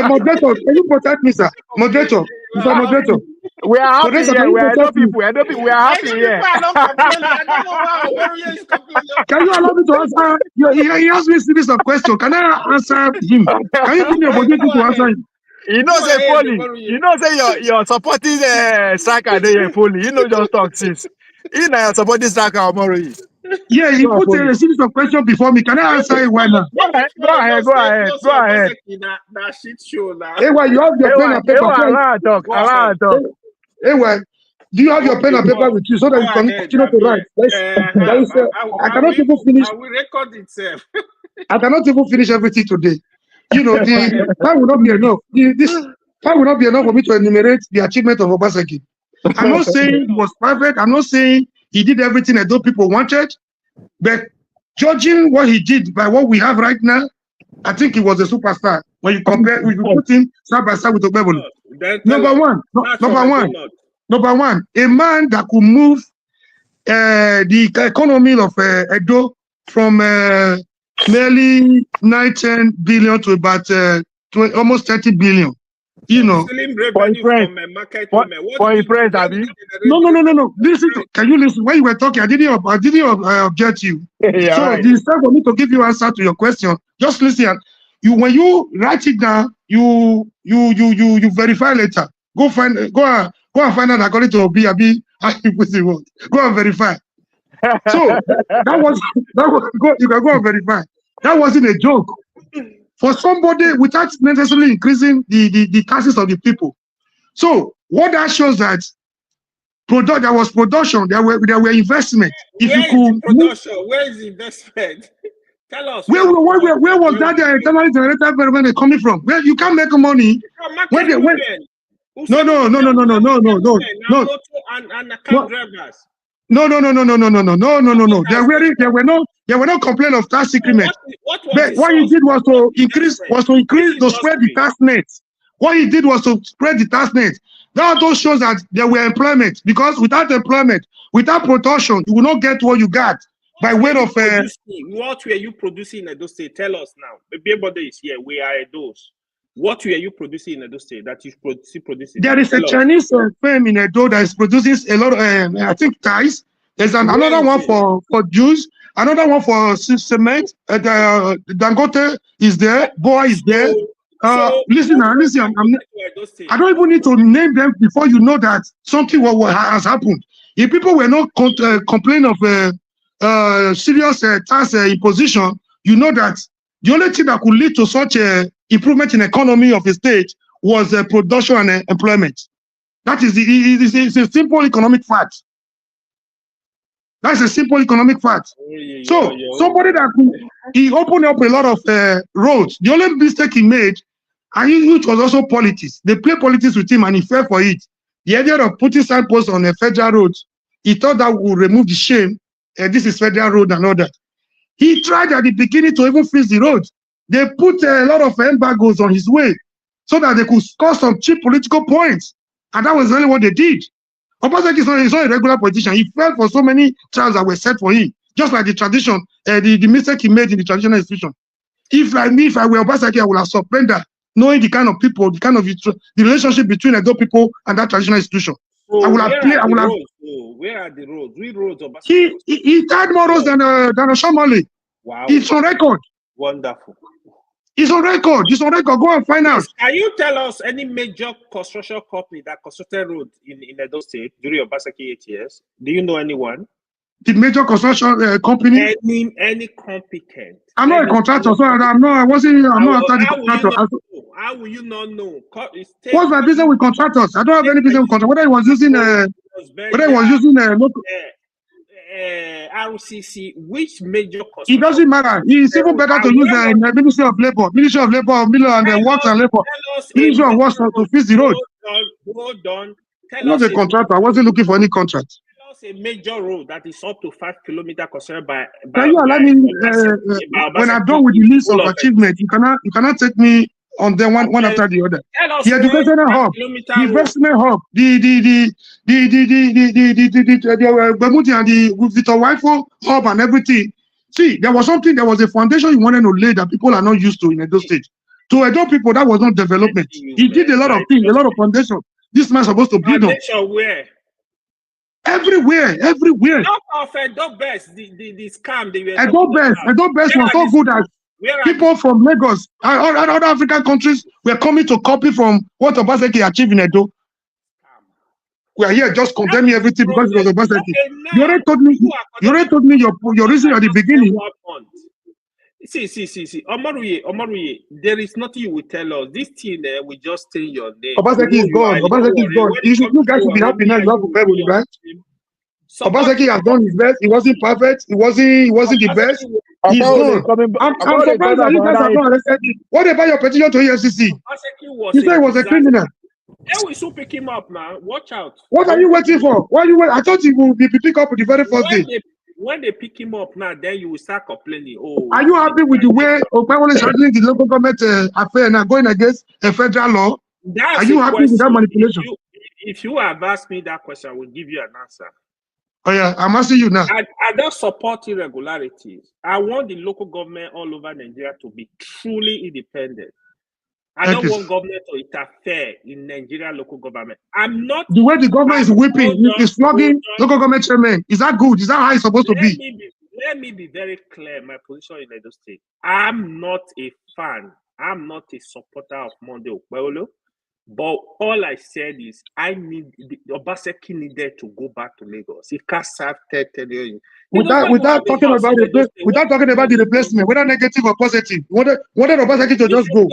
Moderator, can you protect me, sir? Moderator, Mr. Moderator. We are happy here. We are Edo people. We are happy here. Can you allow me to answer? He asked me a series of questions. Can I answer him? Can you give me a opportunity to answer him? You know, say Foley. You know, say you're supporting striker there, Foley. You know, just talk since. You know, you're supporting striker Omori. Yeah, he put a series of questions before me. Can I answer it right now? Go ahead. Hey, well, you have your pen and paper. Allow talk. Hey, well, do you have your pen and paper with you so that you can continue to write? I cannot even finish. I will record itself. I cannot even finish everything today. You know, the time will not be enough. This time will not be enough for me to enumerate the achievement of Obaseki. I'm not saying it was perfect. I'm not saying he did everything that those people wanted. But judging what he did by what we have right now, I think he was a superstar. When you compare, when you put him side by side with Obebolo. Number one, a man that could move the economy of Edo from nearly 9-10 billion to about almost 30 billion. You know, for impress, Abby. No. Listen, can you listen? When you were talking, I didn't object you. Yeah, so right. It's time for me to give you answer to your question. Just listen. When you write it down, you verify later. Go and find out according to Obi. Go and verify. So you can go and verify. That wasn't a joke. For somebody without necessarily increasing the taxes of the people. So what that shows that there was production, there were investment. If you could production, where is the investment? Tell us. Where was that internally generated revenue coming from? Where you can't make money. No. There were no complaint of tax increment. But what he did was to spread the tax net. What he did was to spread the tax net. That also shows that there were employment, because without employment, without production, you will not get what you got by way of. What were you producing in Edo State? Tell us now. Everybody is here. We are Edo's. What were you producing in Edo State that you still producing? There is a Chinese firm in Edo that is producing a lot of, I think, ties. There's another one for Jews, another one for cement. Dangote is there, Boa is there. Listen, I don't even need to name them before you know that something has happened. If people were not complaining of serious tax imposition, you know that the only thing that could lead to such improvement in economy of a state was production and employment. That is it's a simple economic fact. That's a simple economic fact. So somebody that he opened up a lot of roads. The only mistake he made, and which was also politics. They play politics with him and he fell for it. The idea of putting signposts on a federal road, he thought that would remove the shame. This is federal road and all that. He tried at the beginning to even freeze the road. They put a lot of embargoes on his way so that they could score some cheap political points. And that was really what they did. Obasa is not a regular politician. He fell for so many trials that were set for him, just like the tradition, the mistake he made in the traditional institution. If like me, if I were Obasa, I would have surrendered, knowing the kind of people, the kind of the relationship between those people and that traditional institution. So I would have played. Where are the roads? Which roads Obasa? He tied more roads than Shomali. Wow. It's on record. Wonderful. It's on record. It's on record. Go and find out. Can you tell us any major construction company that constructed roads in Edo State during Obasaki 8 years? Do you know anyone? The major construction company. Any competent. I'm not a contractor, so I'm not. I wasn't. I'm not after the contractor. How will you not know? What's my business with contractors? I don't have any business with contractors. Whether he was using local. RCC, which major construction? It doesn't matter. It's even better to use the Ministry of Labor, and the Works and Labor, Ministry of Works to fix the road. Hold on. I'm not a contractor. I wasn't looking for any contract. Tell us a major road that is up to 5 kilometers concerned by. Can you allow me when I'm done with the list of achievements? You cannot take me on them one after the other. The educational hub, the investment hub, the Bermudian and the Victor Waifo hub and everything. See, there was a foundation you wanted to lay that people are not used to in Edo State. To Edo people, that was not development. He did a lot of things, a lot of foundation. This man supposed to build on. Where? Everywhere. Not of Edo Best, the scam they were. Edo Best was so good at. People from Lagos and other African countries were coming to copy from what Obaseki achieved in Edo. We are here just condemning everything because it was Obaseki. You already told me your reason at the beginning. See. Omaruye, there is nothing you will tell us. This thing we just say your name. Obaseki is gone. Obaseki is gone. You guys should be happy now. You have to bear with it, right? Obaseki has done his best. He wasn't perfect. He wasn't the best. He's gone. I'm surprised that you guys have not arrested him. What about your petition to EFCC? He said he was a criminal. Then we should pick him up now. Watch out. What are you waiting for? Why you wait? I thought he would be picked up the very first day. When they pick him up now, then you will start complaining. Oh, are you happy with the way Okpebholo is handling the local government affair now, going against a federal law? Are you happy with that manipulation? If you have asked me that question, I will give you an answer. Oh yeah, I'm asking you now. I don't support irregularities. I want the local government all over Nigeria to be truly independent. I don't want government to interfere in Nigeria local government. I'm not. The way the government is whipping, is flogging local government chairman. Is that good? Is that how it's supposed to be? Let me be very clear. My position in Edo State. I'm not a fan. I'm not a supporter of Monday Okpebholo. But all I said is Obaseki needed to go back to Lagos. He can't serve 10 years. Without talking about the replacement, whether negative or positive, wanted Obaseki to just go.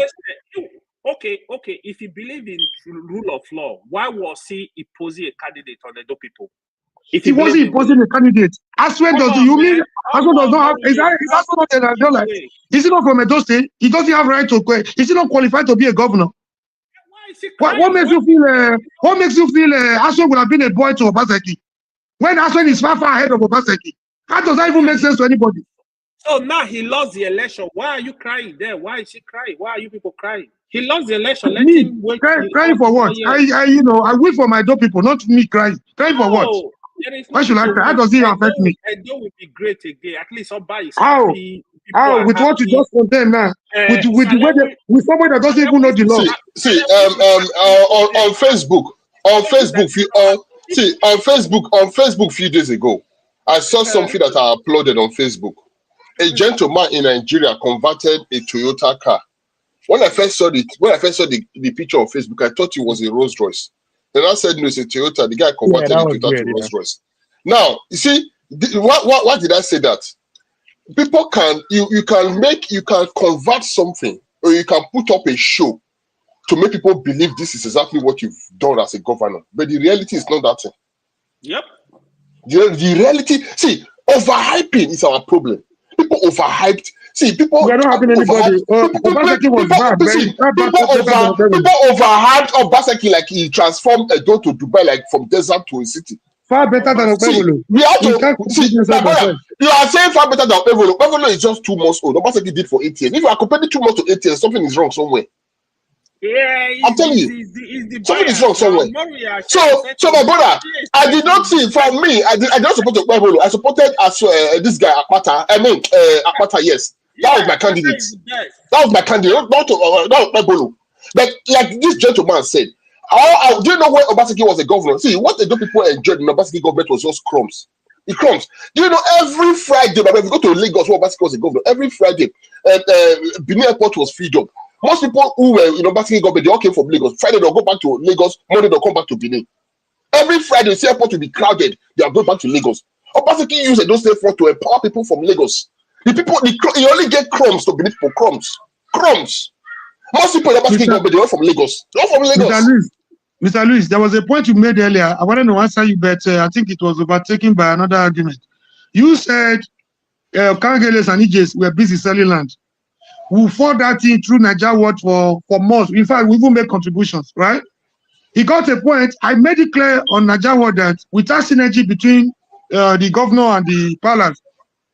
Okay. If you believe in rule of law, why was he imposing a candidate on Edo people? If he wasn't imposing a candidate, Aswen does not have. Is Aswen not an Adola? Is he not from Edo State? He doesn't have right to. Is he not qualified to be a governor? What makes you feel? Aswen would have been a boy to Obaseki when Aswen is far ahead of Obaseki? How does that even make sense to anybody? So now he lost the election. Why are you crying there? Why is he crying? Why are you people crying? He lost the election. Let him wait. Crying for what? I wait for my door people, not me crying. Crying for what? Why should I cry? How does it affect me? Edo will be great again. At least somebody is happy. How? With what you just condemn now? With somebody that doesn't even know the law. See, on Facebook, on Facebook, a few days ago, I saw something that I uploaded on Facebook. A gentleman in Nigeria converted a Toyota car. When I first saw the picture on Facebook, I thought it was a Rolls Royce. Then I said, no, it's a Toyota. The guy converted a Toyota to Rolls Royce. Now, you see, why did I say that? People can, you can convert something, or you can put up a show to make people believe this is exactly what you've done as a governor. But the reality is not that thing. Yep. The reality, see, overhyping is our problem. People overhyped. See, people. We are not having anybody. Obaseki was bad. People overhyped Obaseki like he transformed Edo to Dubai, like from desert to a city. Far better than Okpebholo. We have to see. You are saying far better than Okpebholo. Okpebholo is just 2 months old. Obaseki did for 8 years. If you are comparing 2 months to 8 years, something is wrong somewhere. Yeah, I'm telling you, something is wrong somewhere. So my brother, I did not see from me. I did not support Okpebholo. I supported this guy Akpata. Akpata. Yes, that was my candidate. That was my candidate. Not Okpebholo. But like this gentleman said, do you know when Obaseki was a governor? See, what the people enjoyed in Obaseki government was just crumbs. The crumbs. Do you know every Friday, when we go to Lagos, where Obaseki was a governor, every Friday, Benin Airport was filled up. Most people who were in Obaseki government, they all came from Lagos. Friday, they'll go back to Lagos. Monday, they'll come back to Benin. Every Friday, the airport will be crowded. They are going back to Lagos. Obaseki used those state to empower people from Lagos. You only get crumbs to Benin people. Crumbs. Most people in Obaseki government, they were from Lagos. They're all from Lagos. Mr. Luis, there was a point you made earlier. I wanted to answer you, but I think it was overtaken by another argument. You said Kangeles and Ijes were busy selling land. We fought that thing through Niger World for months. In fact, we even made contributions, right? He got a point. I made it clear on Niger World that without synergy between the governor and the palace,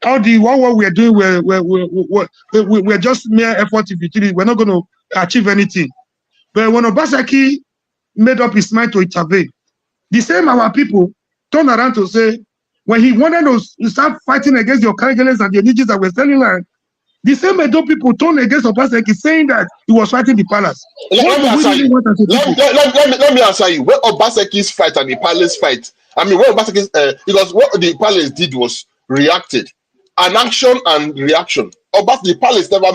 all the what we are doing, we're just mere effort in between. We're not going to achieve anything. But when Obaseki made up his mind to intervene, the same our people turned around to say, when he wanted to start fighting against the Okangeles and the Onijes that were selling land, the same Edo people turned against Obaseki, saying that he was fighting the palace. Let me answer you. When Obaseki's fight and the palace fight, I mean, when Obaseki's because what the palace did was reacted, an action and reaction. The palace never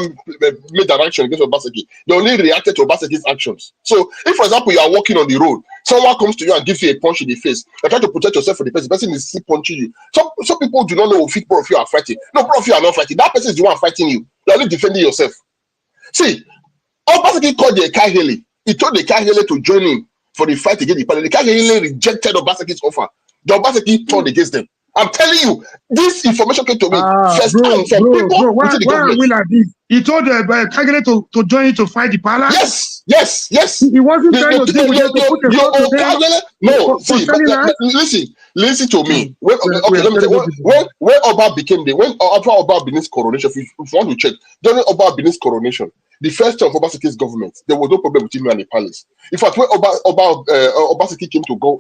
made an action against Obaseki. They only reacted to Obaseki's actions. So, if for example you are walking on the road, someone comes to you and gives you a punch in the face, you try to protect yourself from the person is still punching you. Some people do not know if both of you are fighting. No, both of you are not fighting. That person is the one fighting you. You are only defending yourself. See, Obaseki called the Kahele. He told the Kahele to join him for the fight against the palace. The Kahele rejected Obaseki's offer. The Obaseki turned against them. I'm telling you, this information came to me first time from people within the government. Like this? He told Kagere to join you to fight the palace. Yes. He wasn't trying to deal with it. No, see, listen to me. When Oba became when after Oba Benin's coronation, if you want to check, during Oba Benin's coronation, the first term of Obaseki's government, there was no problem between me and the palace. In fact, when Obaseki came to go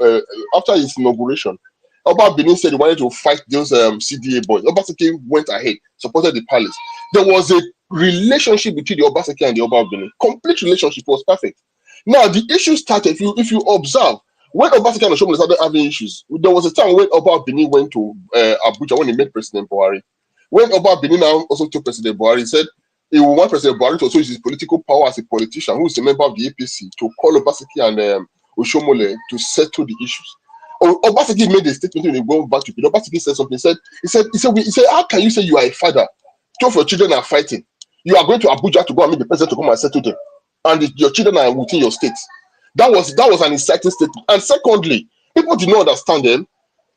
after his inauguration, Oba Benin said he wanted to fight those CDA boys. Obaseki went ahead, supported the palace. There was a relationship between the Obaseki and the Oba Benin. Complete relationship, was perfect. Now the issue started. If you observe, when Obaseki and Oshomole started having issues, there was a time when Oba Benin went to Abuja when he met President Buhari. When Oba Benin now also took President Buhari, he said he would want President Buhari to also use his political power as a politician who is a member of the APC to call Obaseki and Oshomole to settle the issues. Obaseki made a statement when he went back to Benin. Obaseki said something. He said, how can you say you are a father? Two of your children are fighting. You are going to Abuja to go and meet the president to come and settle them, and your children are within your state. That was an inciting statement. And secondly, people did not understand them.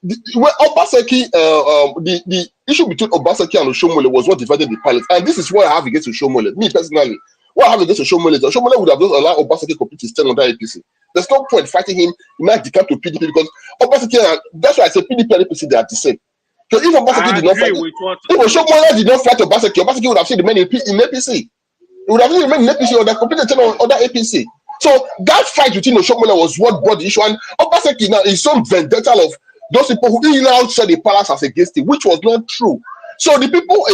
When Obaseki, the issue between Obaseki and Oshomole was what divided the palace. And this is what I have against Oshomole. Me personally, what I have against Oshomole is Oshomole would have just allowed Obaseki complete his term under APC. There's no point fighting him not decamp to PDP because Obaseki, that's why I say PDP and APC, they are the same. Because if Obaseki did not fight, if Oshomole did not fight Obaseki would have seen the men in APC. He would have seen the men in APC or the completed term under APC. So that fight between Oshomole was what brought the issue. And Obaseki now is some vendetta of those people who he now said the palace as against him, which was not true. So the people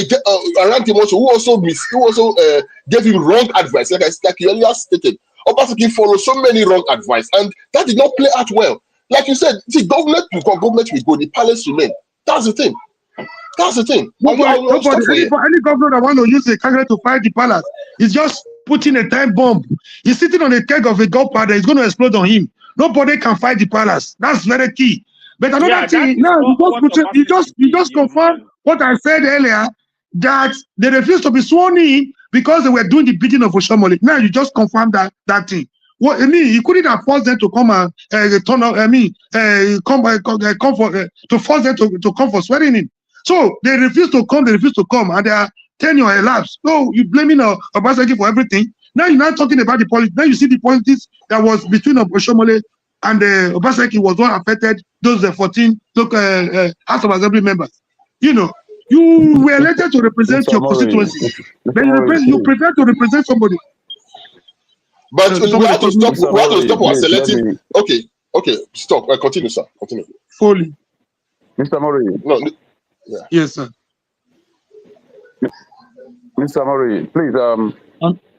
around him who also gave him wrong advice, like you earlier stated. Obaseki followed so many wrong advice, and that did not play out well. Like you said, see, government will go, the palace remain. That's the thing. That's the thing. Nobody, any governor that want to use a candidate to fight the palace is just putting a time bomb. He's sitting on a keg of a gunpowder. It's going to explode on him. Nobody can fight the palace. That's very key. But another thing, now you just confirm what I said earlier, that they refused to be sworn in because they were doing the bidding of Oshomole. Now you just confirm that thing. What I mean, you couldn't have forced them to come and turn up. To force them to come for swearing in. So they refuse to come. They refuse to come, and their tenure elapsed. So you blaming Obaseki for everything. Now you're not talking about the politics. Now you see the politics that was between Oshomole and Obaseki was what affected those 14 local House of Assembly members. You know, you were elected to represent your constituency. Then you prefer to represent somebody. But we have to stop. We have to stop our selective. Okay, stop. Continue, sir. Continue. Fully. Mr. Mori. No. Yeah. Yes, sir. Mr. Mori, please.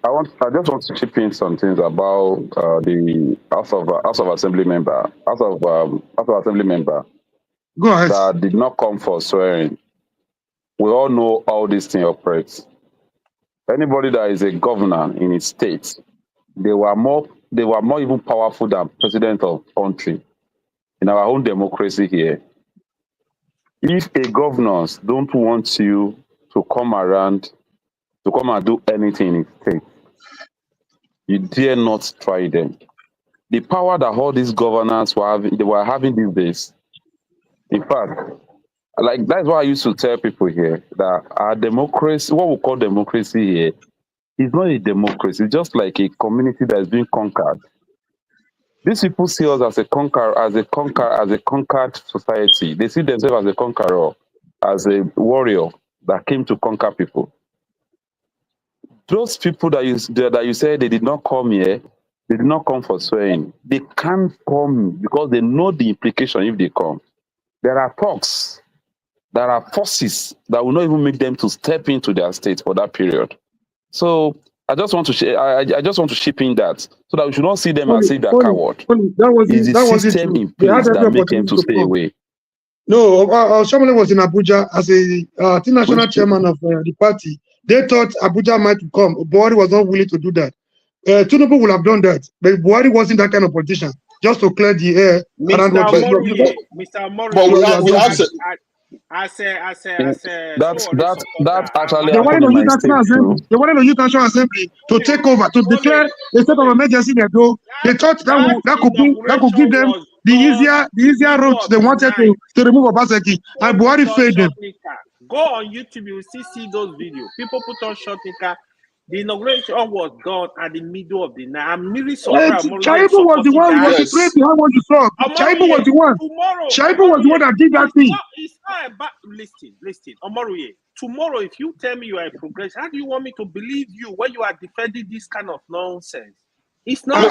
I just want to chip in some things about the House of Assembly member. House of Assembly member. Go ahead. That did not come for swearing. We all know how this thing operates. Anybody that is a governor in his state, they were more even powerful than president of country in our own democracy here. If a governors don't want you to come around, to come and do anything in his state, you dare not try them. The power that all these governors were having these days, in fact, like that's why I used to tell people here that our democracy, what we call democracy here, is not a democracy. It's just like a community that is being conquered. These people see us as a conquered society. They see themselves as a conqueror, as a warrior that came to conquer people. Those people that you say they did not come here, they did not come for swearing. They can't come because they know the implication if they come. There are talks, there are forces that will not even make them to step into their state for that period. So I just want to chip in that so that we should not see them as if they're coward. It's the system in place that makes them to stay away. No, Shomole was in Abuja as a national chairman of the party. They thought Abuja might come. Buhari was not willing to do that. Tinubu would have done that, but Buhari wasn't that kind of politician. Just to clear the air. Mr. Mori, That's actually they wanted to use National Assembly to take over, to declare a state of emergency. They thought that could give them the easier route they wanted to remove Obaseki, and Buhari failed them. Go on YouTube, you will see those videos. People put on Shotnika. The inauguration was done at the middle of the night. I'm really sorry. Chaibu was the one who was the behind what you saw. Chaibu was the one. Chaibu was the one that did that thing. It's not about listen. Omoruye, tomorrow, if you tell me you are a progress, how do you want me to believe you when you are defending this kind of nonsense? It's not.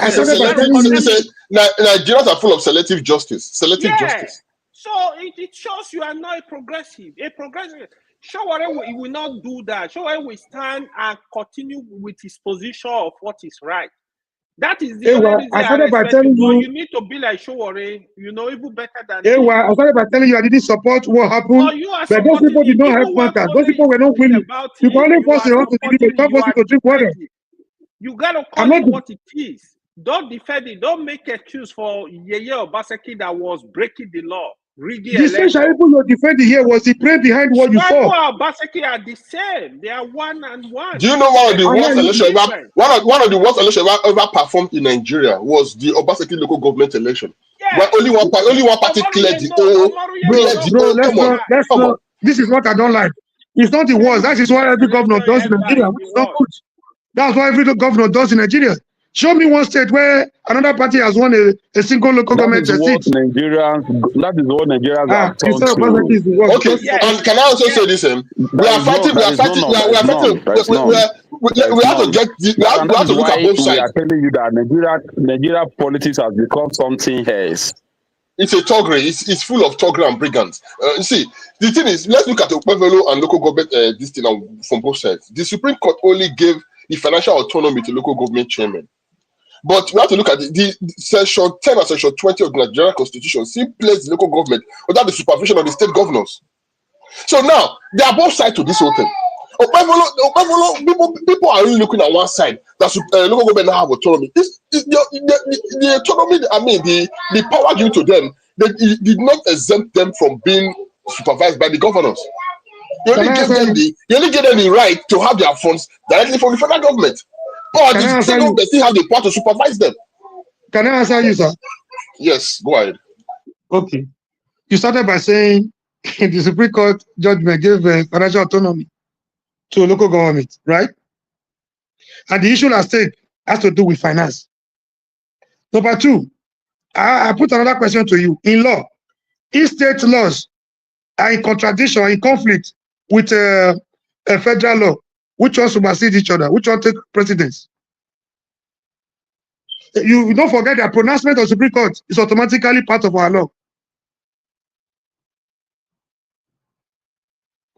Nigerians are full of selective justice. Justice. So it shows you are not a progressive. Showore will not do that. Showore will stand and continue with his position of what is right. That is the only reason I respect you. You need to be like Showore, even better than me. I started by telling you I didn't support what happened. No, but those people did not have matters. Those people were not willing. You can only force your own to believe it. Don't force you to drink water. You gotta call it what it is. Don't defend it. Don't make excuse for Yeye Obaseki that was breaking the law. The same Shaibu you're defending here was the prayer behind what you saw. Obaseki are the same. They are one and one. Do you know one of the worst elections one of the worst elections ever performed in Nigeria was the Obaseki local government election? Yes. Where only one party cleared the whole. This is what I don't like. It's not the worst. That is what every governor does in Nigeria. It's not good. That's what every governor does in Nigeria. Show me one state where another party has won a single local government seat. That is what Nigerians are taught to. Okay, and can I also say this? We have to look at both sides. We are telling you that Nigeria politics has become something else. It's a toggery. It's full of toggery and brigands. You see, the thing is, let's look at the Pevelo and local government this thing from both sides. The Supreme Court only gave the financial autonomy to local government chairmen. But we have to look at the section 10 and section 20 of the Nigerian Constitution still place the local government under the supervision of the state governors. So now they are both sides to this whole thing. People are really looking at one side that local government now have autonomy. The autonomy, I mean, the power given to them, they did not exempt them from being supervised by the governors. You only gave them the right to have their funds directly from the federal government. But the state government still have the power to supervise them. Can I answer you, sir? Yes, go ahead. Okay. You started by saying the Supreme Court judgment gave financial autonomy to local government, right? And the issue at stake has to do with finance. Number two, I put another question to you. In law, if state laws are in contradiction, in conflict with a federal law, which one supersede each other? Which one take precedence? You don't forget that pronouncement of Supreme Court is automatically part of our law.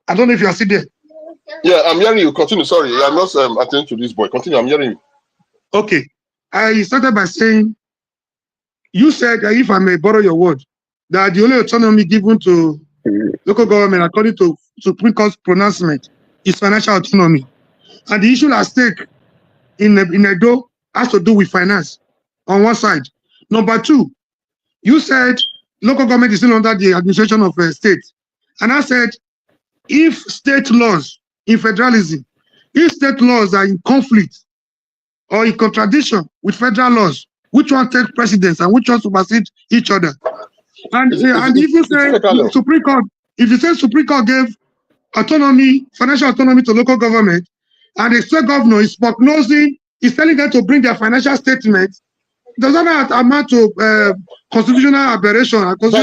I don't know if you are still there. Yeah, I'm hearing you. Continue. Sorry, I'm not attending to this boy. Continue. I'm hearing you. Okay. I started by saying, you said that, if I may borrow your word, that the only autonomy given to local government, according to Supreme Court's pronouncement, is financial autonomy. And the issue at stake in Edo has to do with finance on one side. Number two, you said local government is still under the administration of a state. And I said, if state laws in federalism, if state laws are in conflict or in contradiction with federal laws, which one takes precedence and which one supersedes each other? And if you say Supreme Court, if you say Supreme Court gave autonomy, financial autonomy to local government, and the state governor is prognosing, is telling them to bring their financial statements, does that amount to constitutional aberration? My brother,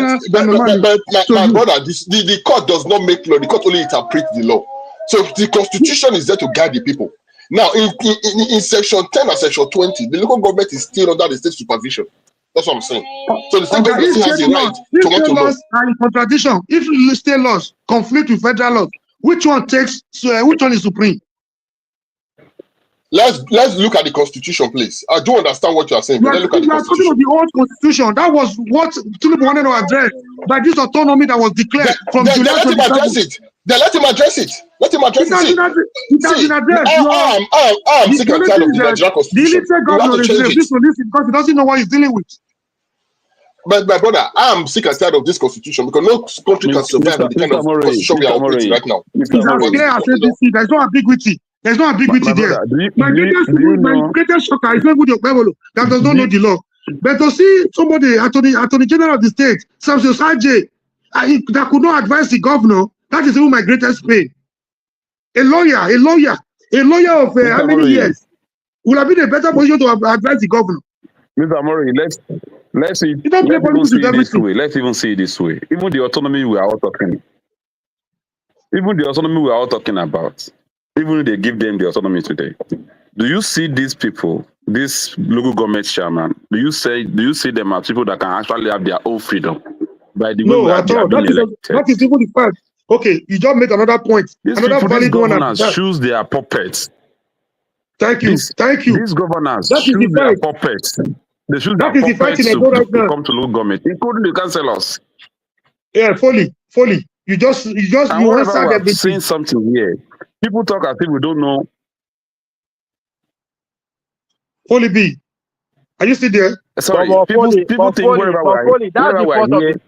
the court does not make law. The court only interprets the law. So the constitution is there to guide the people. Now, in section 10 and section 20, the local government is still under the state supervision. That's what I'm saying. So the state government still has the right to want to know. Are in contradiction. If state laws conflict with federal laws, which one is supreme? Let's look at the constitution, please. I do understand what you are saying. Let's look at the constitution. The old constitution. That was what Tinubu wanted to address by this autonomy that was declared from July. Let him address it. Let him address it. Let him address it. I'm sick and tired of the Nigerian constitution. You have to change it because he doesn't know what he's dealing with. But my brother, I'm sick and tired of this constitution because no country can survive with the kind of constitution we are operating right now. It's as clear as ABC. There's no ambiguity. There's no ambiguity there. My greatest shocker is not good that does not know the law. But to see somebody, Attorney General of the state, Samson Saje, that could not advise the governor, that is even my greatest pain. A lawyer of how many years would have been a better position to advise the governor. Mr. Amori, let's even see it this way. Even the autonomy we are all talking about, even if they give them the autonomy today, do you see these people, this local government chairman, do you see them as people that can actually have their own freedom by the way at all. That is even the fact. Okay, you just made another point. These governors choose their puppets. Thank you. These governors choose their puppets. They choose their puppets to come to local government, including the councillors. Yeah, fully. You answered everything. Saying something here. People talk as if we don't know. Holy B, are you still there? Sorry, people think wherever we're here.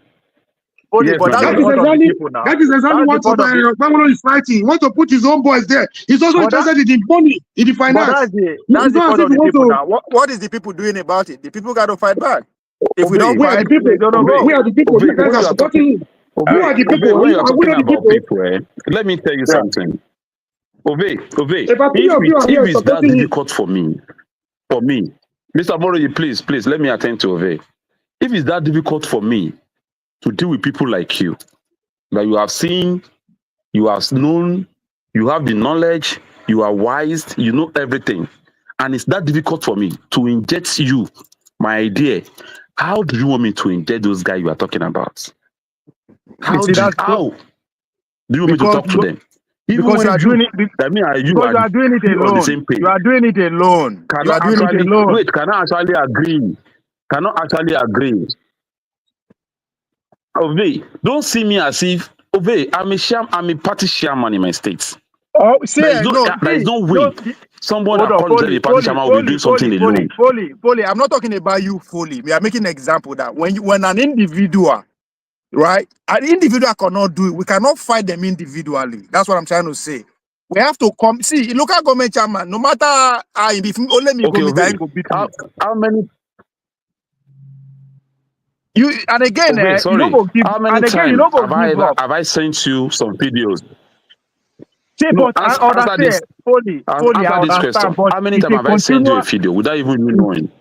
That is exactly what Bangolo is fighting. He wants to put his own boys there. He's also interested in the money, in the finance. That's the point of the people now. What is the people doing about it? The people got to fight back. If we don't fight, they don't know. We are the people. You guys are supporting him. We are the people. We are the people. Let me tell you something. Ove, if it's that difficult for me, Mr. Mori, please, let me attend to Ove. If it's that difficult for me to deal with people like you, that you have seen, you have known, you have the knowledge, you are wise, you know everything, and it's that difficult for me to inject you, my idea, how do you want me to inject those guys you are talking about? How do you want me to talk to them? Even because you when are doing you, it I mean, you because are you are doing it you on the alone. same page, You are doing it alone. You are cannot doing it actually alone. wait, cannot actually agree, cannot actually agree. Obey, don't see me as if Obey. I'm a party chairman in my state. Oh, see, no, There is see, no no, way someone hold that on, calls himself a party chairman will be doing something alone. fully. I'm not talking about you fully. We are making an example that when an individual, right, an individual cannot do it, we cannot fight them individually. That's what I'm trying to say. We have to come. See, local government chairman, no matter if only me go Okay, meet, I Obey, ain't go beat me. how many You and again, Obey, you don't sorry, go give, how many and again, you times don't go give up. have I sent you some videos? See, No, but I understand fully, I answer this understand, question. but How many it's times a have I sent you a continual. video without even you knowing?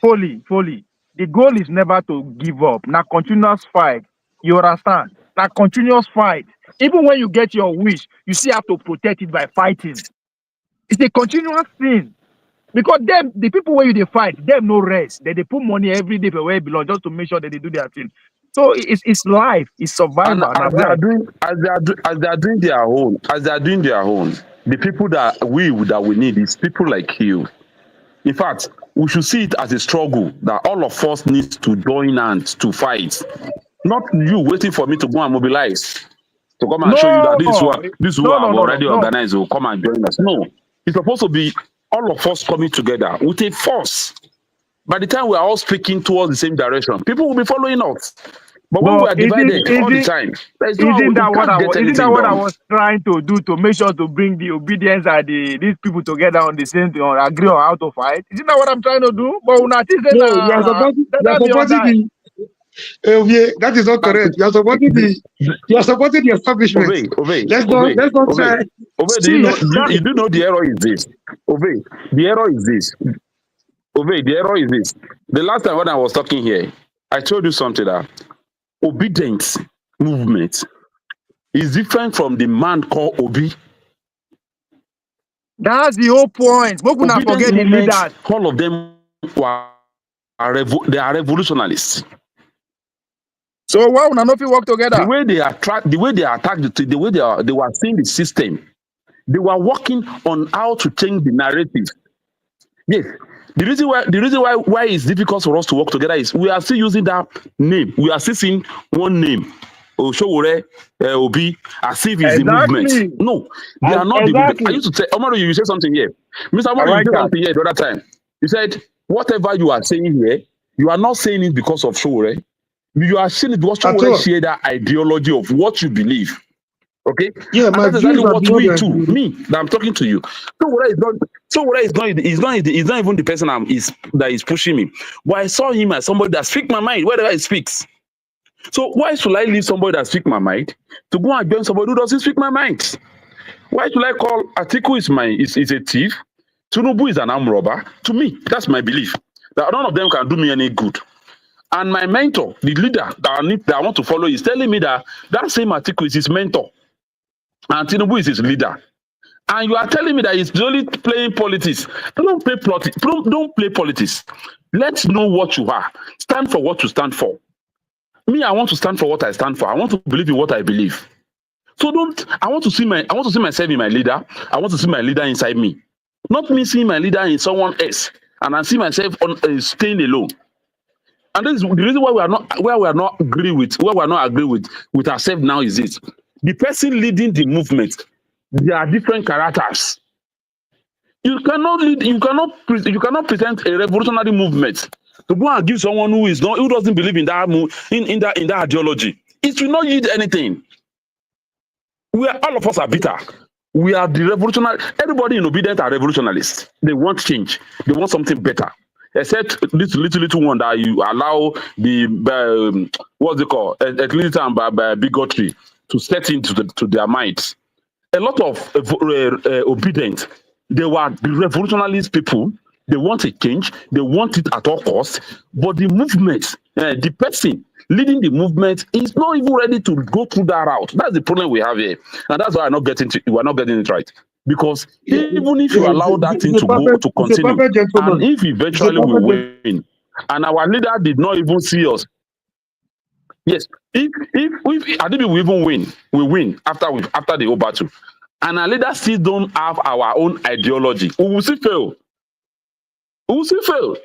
Fully. The goal is never to give up. Now, continuous fight. You understand? Now, continuous fight. Even when you get your wish, you still have to protect it by fighting. It's a continuous thing. Because them, the people where you they fight, them no rest. They put money every day for where it belongs just to make sure that they do their thing. So it's life, it's And survival, not as they are life. doing, as they are doing their own, the people that we need is people like you. In fact, we should see it as a struggle that all of us need to join hands to fight. Not you waiting for me to go and mobilize to come and show you that No, this is who I've already no. organized will come and join us. No, it's supposed to be all of us coming together with a force. By the time we are all speaking towards the same direction, people will be following us. But when we But are divided all the time, we can't get isn't that anything what I done. was trying to do to make sure to bring the obedience and these people together on the same thing or agree on how to fight? Isn't that what I'm trying to do? But when I think No, you are that be on supporting that. the that is not correct. You are supporting the establishment. Obey. Let's not try. Obey, do you See know you do know the error is this? Obey, the error is this. Obey, the error is this. The last time when I was talking here, I told you something that obedience movement is different from the man called Obi. that's the whole point. But we not Obedience forget the movement, leaders. all of them they are revolutionalists. So why would not work The together? way they attract, the way they attack, the way they were seeing the system, they were working on how to change the narrative. Yes, the reason why it's difficult for us to work together is we are still using that name. We are still seeing one name, Oshowore, Obi, as if it's the movement. Exactly. No, they are not the movement. I Exactly. used to say, Omaro, you said something here. Mr. I Omaro, you like said that. something here the other time. You said whatever you are saying here, you are not saying it because of Showore. You are saying it because At Showore all. share that ideology of what you believe. Okay, Yeah, and my that's views exactly are what beyond we the too, ideology. me, that I'm talking to you. So what is not even the person that is pushing me. But I saw him as somebody that speaks my mind wherever he speaks. So why should I leave somebody that speaks my mind to go and join somebody who doesn't speak my mind? Why should I call Atiku is a thief? Tinubu is an armed robber? To me, that's my belief. That none of them can do me any good. And my mentor, the leader that I want to follow, is telling me that same Atiku is his mentor. And Tinubu is his leader. And you are telling me that he's only playing politics. Don't play politics. Don't play politics. Let's know what you are. Stand for what you stand for. Me, I want to stand for what I stand for. I want to believe in what I believe. So I want to see myself in my leader. I want to see my leader inside me. Not me seeing my leader in someone else. And I see myself staying alone. And this is the reason why we are not agree with ourselves now is this. The person leading the movement, they are different characters. You cannot present a revolutionary movement to go and give someone who doesn't believe in that in that ideology. It will not yield anything. All of us are bitter. We are the revolutionary. Everybody in obedience are revolutionalists. They want change. They want something better. Except this little one that you allow the what's it called, elitism and bigotry to set into their minds. A lot of obedient, they were the revolutionalist people. They want a change. They want it at all costs. But the movement, the person leading the movement is not even ready to go through that route. That's the problem we have here, and that's why we're not getting it right. Because Yeah, even if you yeah, allow that thing to it's a continue, perfect and gentleman. if It's a eventually we perfect gentleman. win, and our leader did not even see us, yes, if Adibi will even win, we win after the whole battle. and our leaders still don't have our own ideology, we will still fail. We will still fail.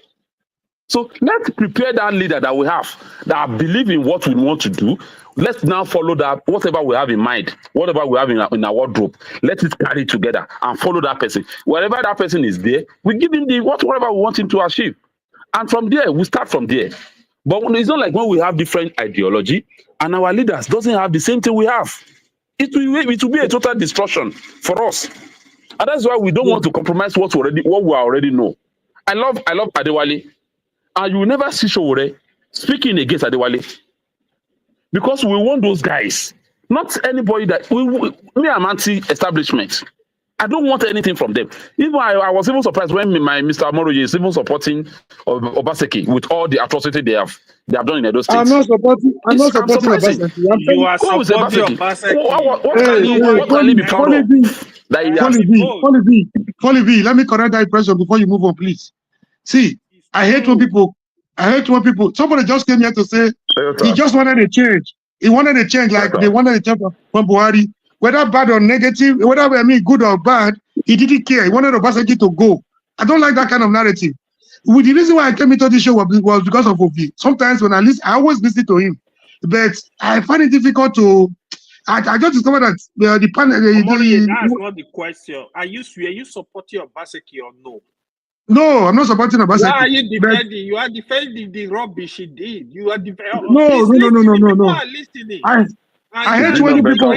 So let's prepare that leader that we have, that believe in what we want to do. Let's now follow that, whatever we have in mind, whatever we have in our wardrobe, let it carry together and follow that person. Wherever that person is there, we give him the whatever we want him to achieve. And from there, we start from there. But it's not like when we have different ideology and our leaders doesn't have the same thing we have. It will be a total destruction for us. And that's why we don't want to compromise what we already know. I love Adewale. And you will never see Showore speaking against Adewale. Because we want those guys. Not anybody that me I'm anti-establishment. I don't want anything from them. Even I was even surprised when my Mr. Amoroye is even supporting Obaseki with all the atrocity they have done in Edo State. I'm not supporting Obaseki. You are supporting Obaseki. What can he be proud of? Folly B, let me correct that impression before you move on, please. See, I hate when people, somebody just came here to say he just wanted a change. He wanted a change, like they wanted a change from Buhari. Whether bad or negative, whether good or bad, he didn't care. He wanted Obaseki to go. I don't like that kind of narrative. The reason why I came into this show was because of Ovi. Sometimes when I always listen to him. But I find it difficult to... I just discovered that the panel... that's not the question. Were you supporting Obaseki or no? No, I'm not supporting Obaseki. Why are you defending? You are defending the rubbish he did. You are defending... No. People are listening. I hate when people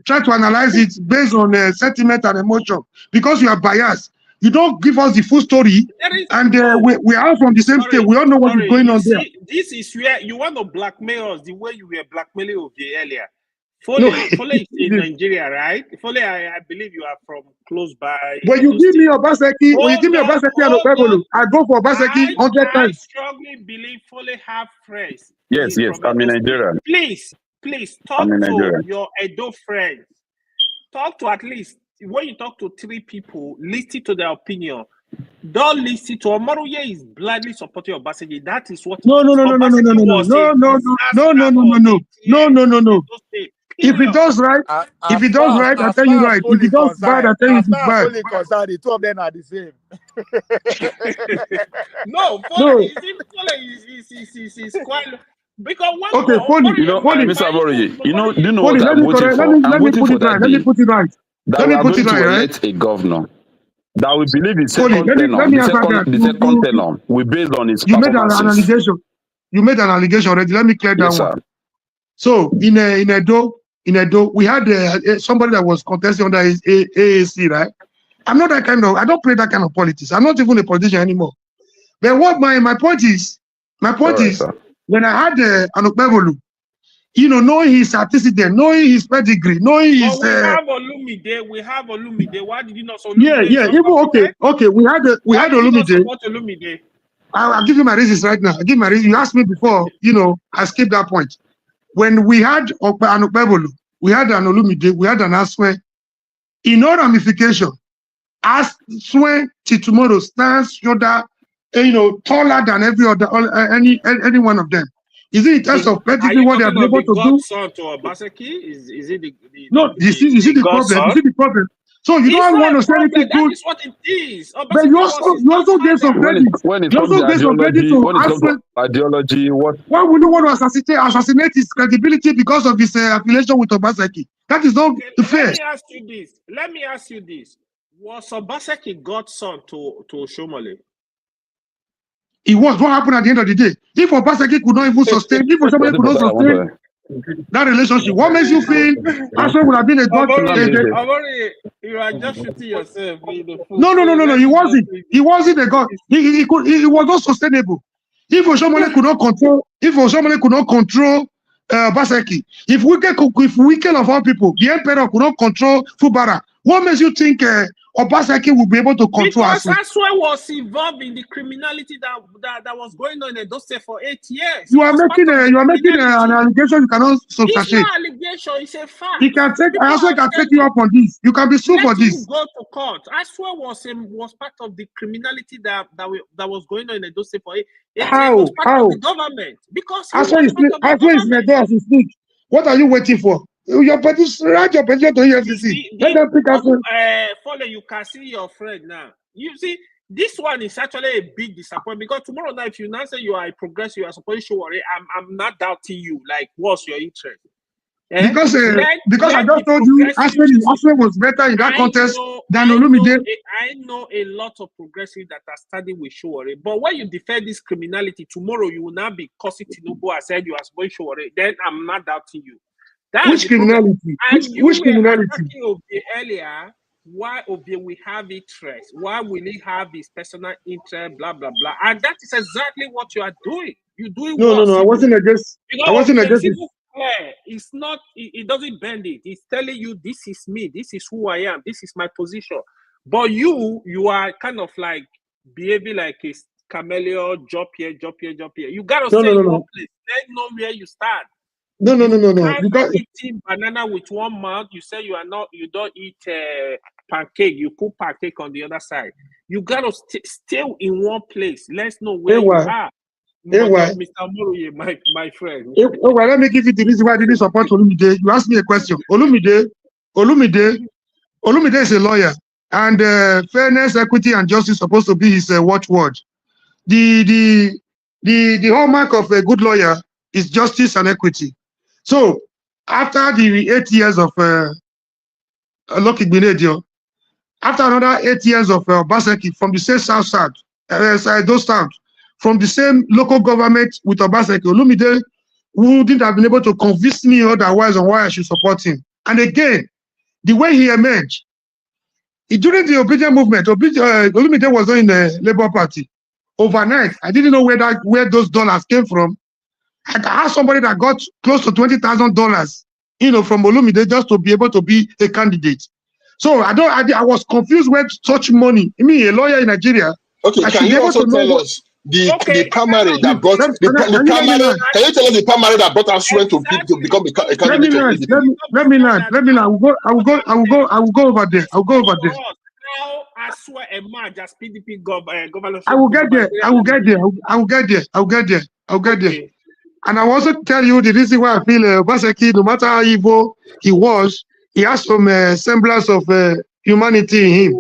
try to analyze it based on sentiment and emotion because you are biased. You don't give us the full story, and we are from the same state. We all know what is going on there. This is where you want to blackmail us the way you were blackmailing Ovi earlier. Foley is in Nigeria, right? Foley, I believe you are from close by. When you give me Obaseki, and Okpebholo, I go for Obaseki 100 times. I strongly believe Foley have friends. Yes, I'm in Nigeria. Please talk to your Edo friends. Talk to at least, when you talk to 3 people, listen to their opinion. Don't listen to Omoroye is blindly supporting Obaseki. That is what No. If it does right, I tell you right. If it does bad, I tell you it's bad. The two of them are the same. No, Foley is quite... Because Foley, Mr. Amoroye, do you know Foley, what I'm waiting for? I'm waiting for that day. Let me put it right. That we are going to elect a governor that we believe is second tenor. The second tenor we based on his performances. You made an allegation already. Let me clear that one. So in Edo, we had somebody that was contesting under his AAC, right? I'm not that kind of. I don't play that kind of politics. I'm not even a politician anymore. But what my point is, when I had an Okpebholo, knowing his antecedent, knowing his pedigree, knowing his... we have Olumide. Why did you not say Olumide? Yeah. Even okay. We had Olumide. I'll give you my reasons right now. I'll give my reasons. You asked me before, I skipped that point. When we had an Okpebholo, we had an Olumide, we had an Aswe. In all ramification, Aswe till tomorrow stands shoulder, taller than any one of them. Is it in terms of pedigree what they have been able to do? To Obaseki? Is it the no? You see the problem. You see the problem. So you don't want to say anything good. That is what it is. But you also gave some credit. When it comes to ideology, why would you want to assassinate his credibility because of his affiliation with Obaseki? That is not fair. Let me ask you this. Was Obaseki godson to Shomole? It was. What happened at the end of the day? If Obaseki could not even sustain, if somebody could not sustain that relationship, what makes you feel Aswe would have been a god? You are just shooting yourself in the foot. No. He wasn't a god. He was not sustainable. If Oshomole could not control Obaseki, if Wike of all people, the emperor could not control Fubara, what makes you think Obaseki will be able to control Aswe? Because Aswe was involved in the criminality that was going on in Edo State for 8 years. You are making an allegation you cannot substantiate. It's not an allegation, it's a fact. Aswe can take you up on this. You can be sued for this. Go to court. Aswe was part of the criminality that was going on in Edo State for 8 years. How? Was part of the government. Because Aswe is in Edo as we speak. What are you waiting for? Your petition, write your petition to You EFCC. see, Let them pick us. Follow, you can see your friend now. You see, this one is actually a big disappointment because tomorrow night, if you now say you are a progressive, you are supposed to worry, I'm not doubting you. Like, what's your interest? Because I Let just the told you, progressives Ashley was better in that contest than I Olumide. know a lot of progressives that are studying with Showore. But when you defend this criminality, tomorrow you will not be cursing Tinubu. I said you are supposed to Showore. Then I'm not doubting you. That's Which the problem. criminality? And you Which were criminality? attacking Obie earlier. Why Obie will have interest? Why will he have his personal interest? Blah blah blah. And that is exactly what you are doing. You're doing No. what? I wasn't against. I wasn't against it. Clear. It's not. It doesn't bend it. It's telling you this is me. This is who I am. This is my position. But you are kind of like behaving like a chameleon. Drop here, drop here, drop here. You gotta stay in one place. Let know where you stand. No. Can't Because be eating banana with one mouth. You say you are not. You don't eat pancake. You put pancake on the other side. You gotta stay in one place. Let's know where you are. Mr. Moruye, my friend. Well, let me give you the reason why I didn't support Olumide. You asked me a question. Olumide is a lawyer, and fairness, equity, and justice supposed to be his watchword. The hallmark of a good lawyer is justice and equity. So after the 8 years of Lucky Gbenedio, after another 8 years of Obaseki from the same South, from the same local government with Obaseki, Olumide wouldn't have been able to convince me otherwise on why I should support him. And again, the way he emerged, during the obedient movement, Olumide was not in the Labour Party. Overnight, I didn't know where those dollars came from. I asked somebody that got close to $20,000, from Olumide just to be able to be a candidate. So I was confused where such money. I mean, a lawyer in Nigeria. Okay, can you also tell us the primary that brought the primary? Can you tell us the primary that brought us to become a candidate? Let me land. I will go over there. Now, I swear, a man just PDP governorship. I will get there. And I will also tell you the reason why I feel Obaseki, no matter how evil he was, he has some semblance of humanity in him.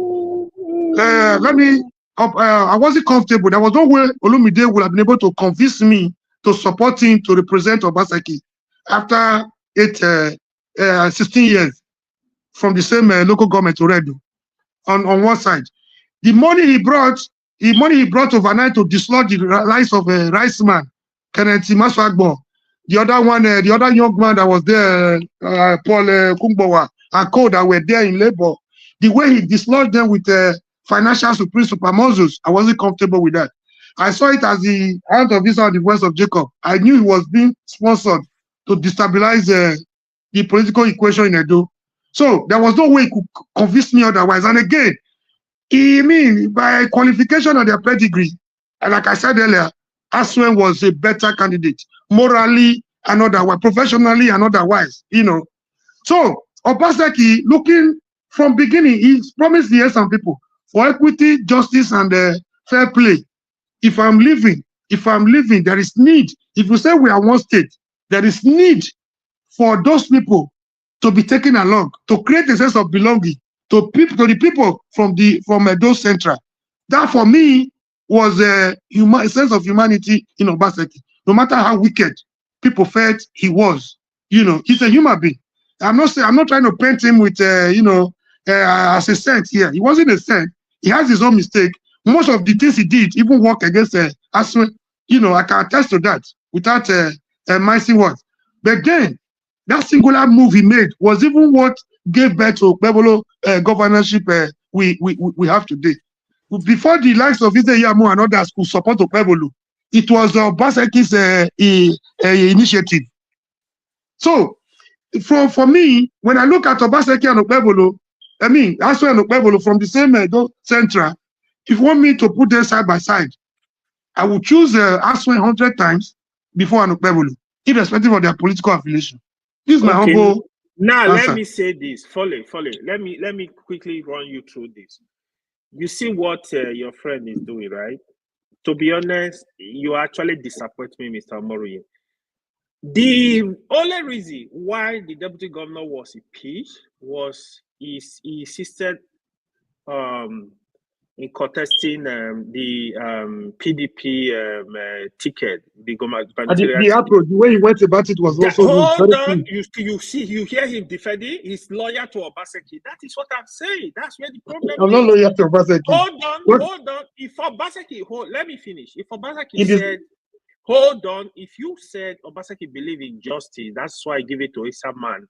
I wasn't comfortable. There was no way Olumide would have been able to convince me to support him to represent Obaseki after 16 years from the same local government already. On one side, the money he brought overnight to dislodge the lives of a rice man, Kenneth Maswagbo. The other young man that was there, Paul Kumbowa, and Co, that were there in labor. The way he dislodged them with financial super Moses, I wasn't comfortable with that. I saw it as the hand of Esau, the voice of Jacob. I knew he was being sponsored to destabilize the political equation in Edo. So there was no way he could convince me otherwise. And again, by qualification of their pedigree, and like I said earlier, Aswen was a better candidate, morally and otherwise, professionally and otherwise, So Obaseki, looking from beginning, he promised the some people for equity, justice, and fair play. If I'm living, there is need. If you say we are one state, there is need for those people to be taken along, to create a sense of belonging to the people from Edo Central. That for me was a sense of humanity in Obaseki. No matter how wicked people felt he was, he's a human being. I'm not trying to paint him with as a saint here. He wasn't a saint. He has his own mistake. Most of the things he did even work against Aswe. I can attest to that without missing words. But then that singular move he made was even what gave birth to Okpebolo governorship we have today. Before the likes of Ise Yamu and others could support Okpebolo, it was Obaseki's initiative. So, for me, when I look at Obaseki and Okpebolo, Aswe and Okpebolo from the same Central, if you want me to put them side by side, I would choose Aswe 100 times before an Okpebolo, irrespective of their political affiliation. This is my humble Now, answer. let me say this. Follow. Let me quickly run you through this. You see what your friend is doing, right? To be honest, you actually disappoint me, Mr. Moruye. The only reason why the deputy governor was impeached was he insisted in contesting the PDP ticket, the gubernatorial The ticket. approach, the way he went about it was also Hold very on, clean. you hear him defending. He's loyal to Obaseki. That is what I'm saying. That's where the problem I'm not is. loyal to Obaseki. Hold on. If Obaseki, let me finish. If Obaseki said, hold on, if you said Obaseki believe in justice, that's why I give it to Issa man.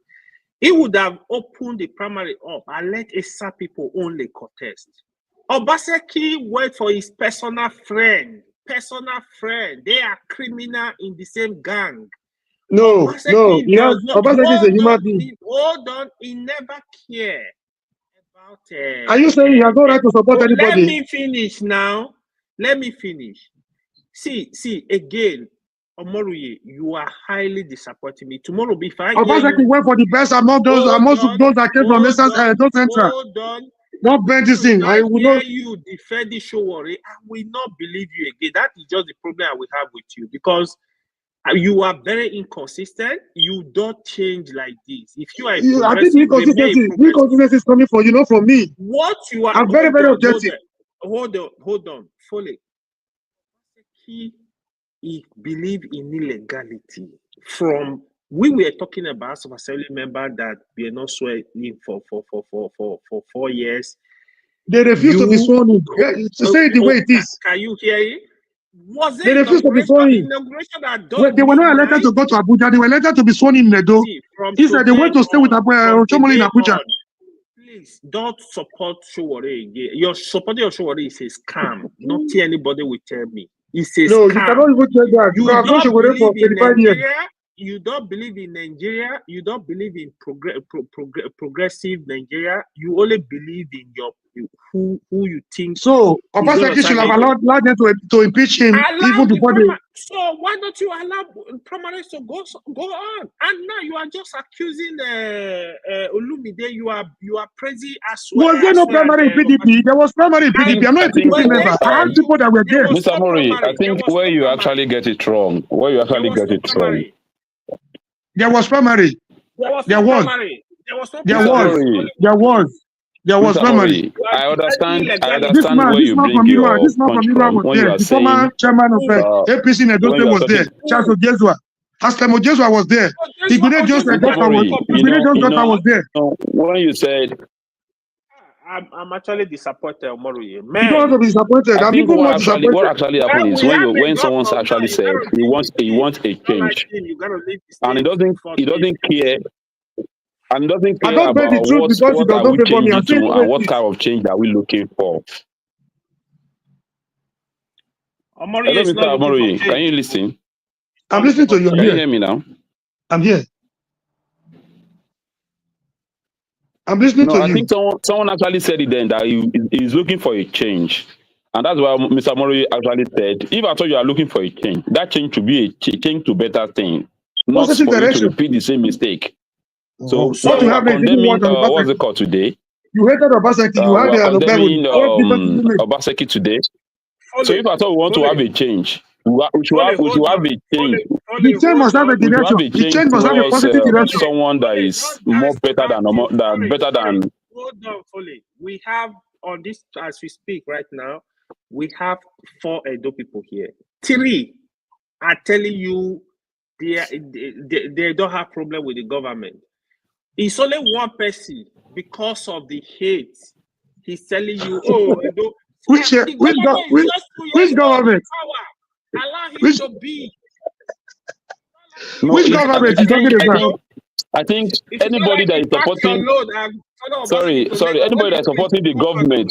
He would have opened the primary up and let Issa people only contest. Obaseki went for his personal friend. They are criminal in the same gang. No. Obaseki is a human being. Hold on, he never cared about. Are you saying he has no right to support anybody? Let me finish now. Let me finish. See again, Omoruye, you are highly disappointing me. Tomorrow, if I Obaseki went for the best among those that came from those central. Hold on. Not bend this thing. I will not. You defend the Showore. I will not believe you again. That is just the problem I will have with you, because you are very inconsistent. You don't change like this. If you are I think inconsistency is coming from you, not from me. What you are, I'm very, very objective. Hold on, fully. He believe in illegality. From we were talking about House of Assembly member that we are not swearing for 4 years. They refuse to be sworn in. To say it the way it is. Can you hear it? Was they refused to be sworn in. They were not elected to go to Abuja. They were elected to be sworn in Nedo. He said they went to stay with Chomoli in Abuja. Please don't support Showore again. Your supporting of Showore is a scam. Not anybody will tell me. It's a scam. No, you cannot even tell that. You don't believe in Nigeria. You don't believe in Nigeria. You don't believe in progressive Nigeria. You only believe in your who you think. So Obaseki should have allowed them to impeach him even before they. So why don't you allow primaries to go on? And now you are just accusing Olumide. You are praising as well. Was there no primary in PDP? There was primary in PDP. I'm not a PDP member. I had people that were there. Mr. Mori, I think where you actually get it wrong. There was primary. There was primary. I understand where you bring your this man from Iran was there. The former chairman of APC in Edo State was there. Charles Ojezua. Fatai Mojeed was there. Igbine Joseph was there. When you said, I'm actually disappointed, Omoruye. You don't have to be disappointed. I'm even more disappointed. What actually happened is when someone actually said he wants a change, and he doesn't care. And doesn't care about what are we changing to and what kind of change are we looking for. Omori, can you listen? I'm listening to you. Can you hear me now? I'm here. I'm listening to you. I think someone actually said it then that he's looking for a change. And that's why Mr. Mori actually said, if at all you are looking for a change, that change should be a change to better thing, not for you to repeat the same mistake. So what you are condemning, what's it called today? You hated Obaseki. You had condemning Obaseki today. So if at all we want to have a change, we should have a change. The change must have a direction. The change must have a positive direction. Someone that is more better than. Hold on, fully. We have on this as we speak right now. We have 4 Edo people here. 3 are telling you they don't have problem with the government. It's only one person because of the hate. He's telling you, which government? Allow him to be. Which government is talking about? I think anybody that is supporting. Anybody that is supporting the government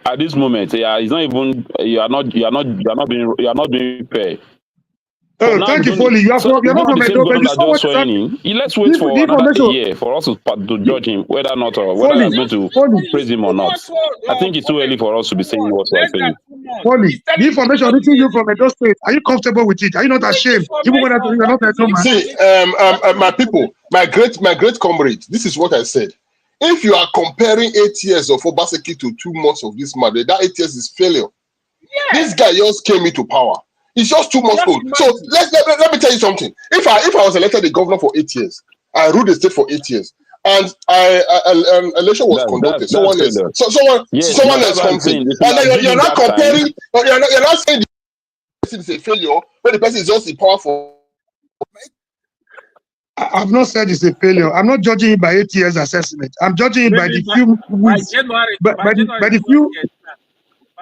at this moment, it's not even. You are not doing fair. Thank you, Foley. You're not from Edo. Let's wait for another year for us to judge him whether or not whether we are going to praise him or not. I think it's too early for us to be saying what we are saying. Foley, the information reaching you from Edo State, are you comfortable with it? Are you not ashamed? Even when you're not at home. See, my people, my great comrades, this is what I said. If you are comparing 8 years of Obaseki to 2 months of this man, that 8 years is failure. Yeah. This guy just came into power. It's just 2 months Just old. So imagine. let me tell you something. If I was elected the governor for 8 years, I ruled the state for 8 years, and election was conducted. That's failure. Someone Yes, now that's else what I'm comes in, saying. and then you're not comparing. You're not saying the person is a failure when the person is just the powerful. I've not said it's a failure. I'm not judging it by 8 years assessment. I'm judging it by Maybe the few by weeks, January, but by January 20 years now.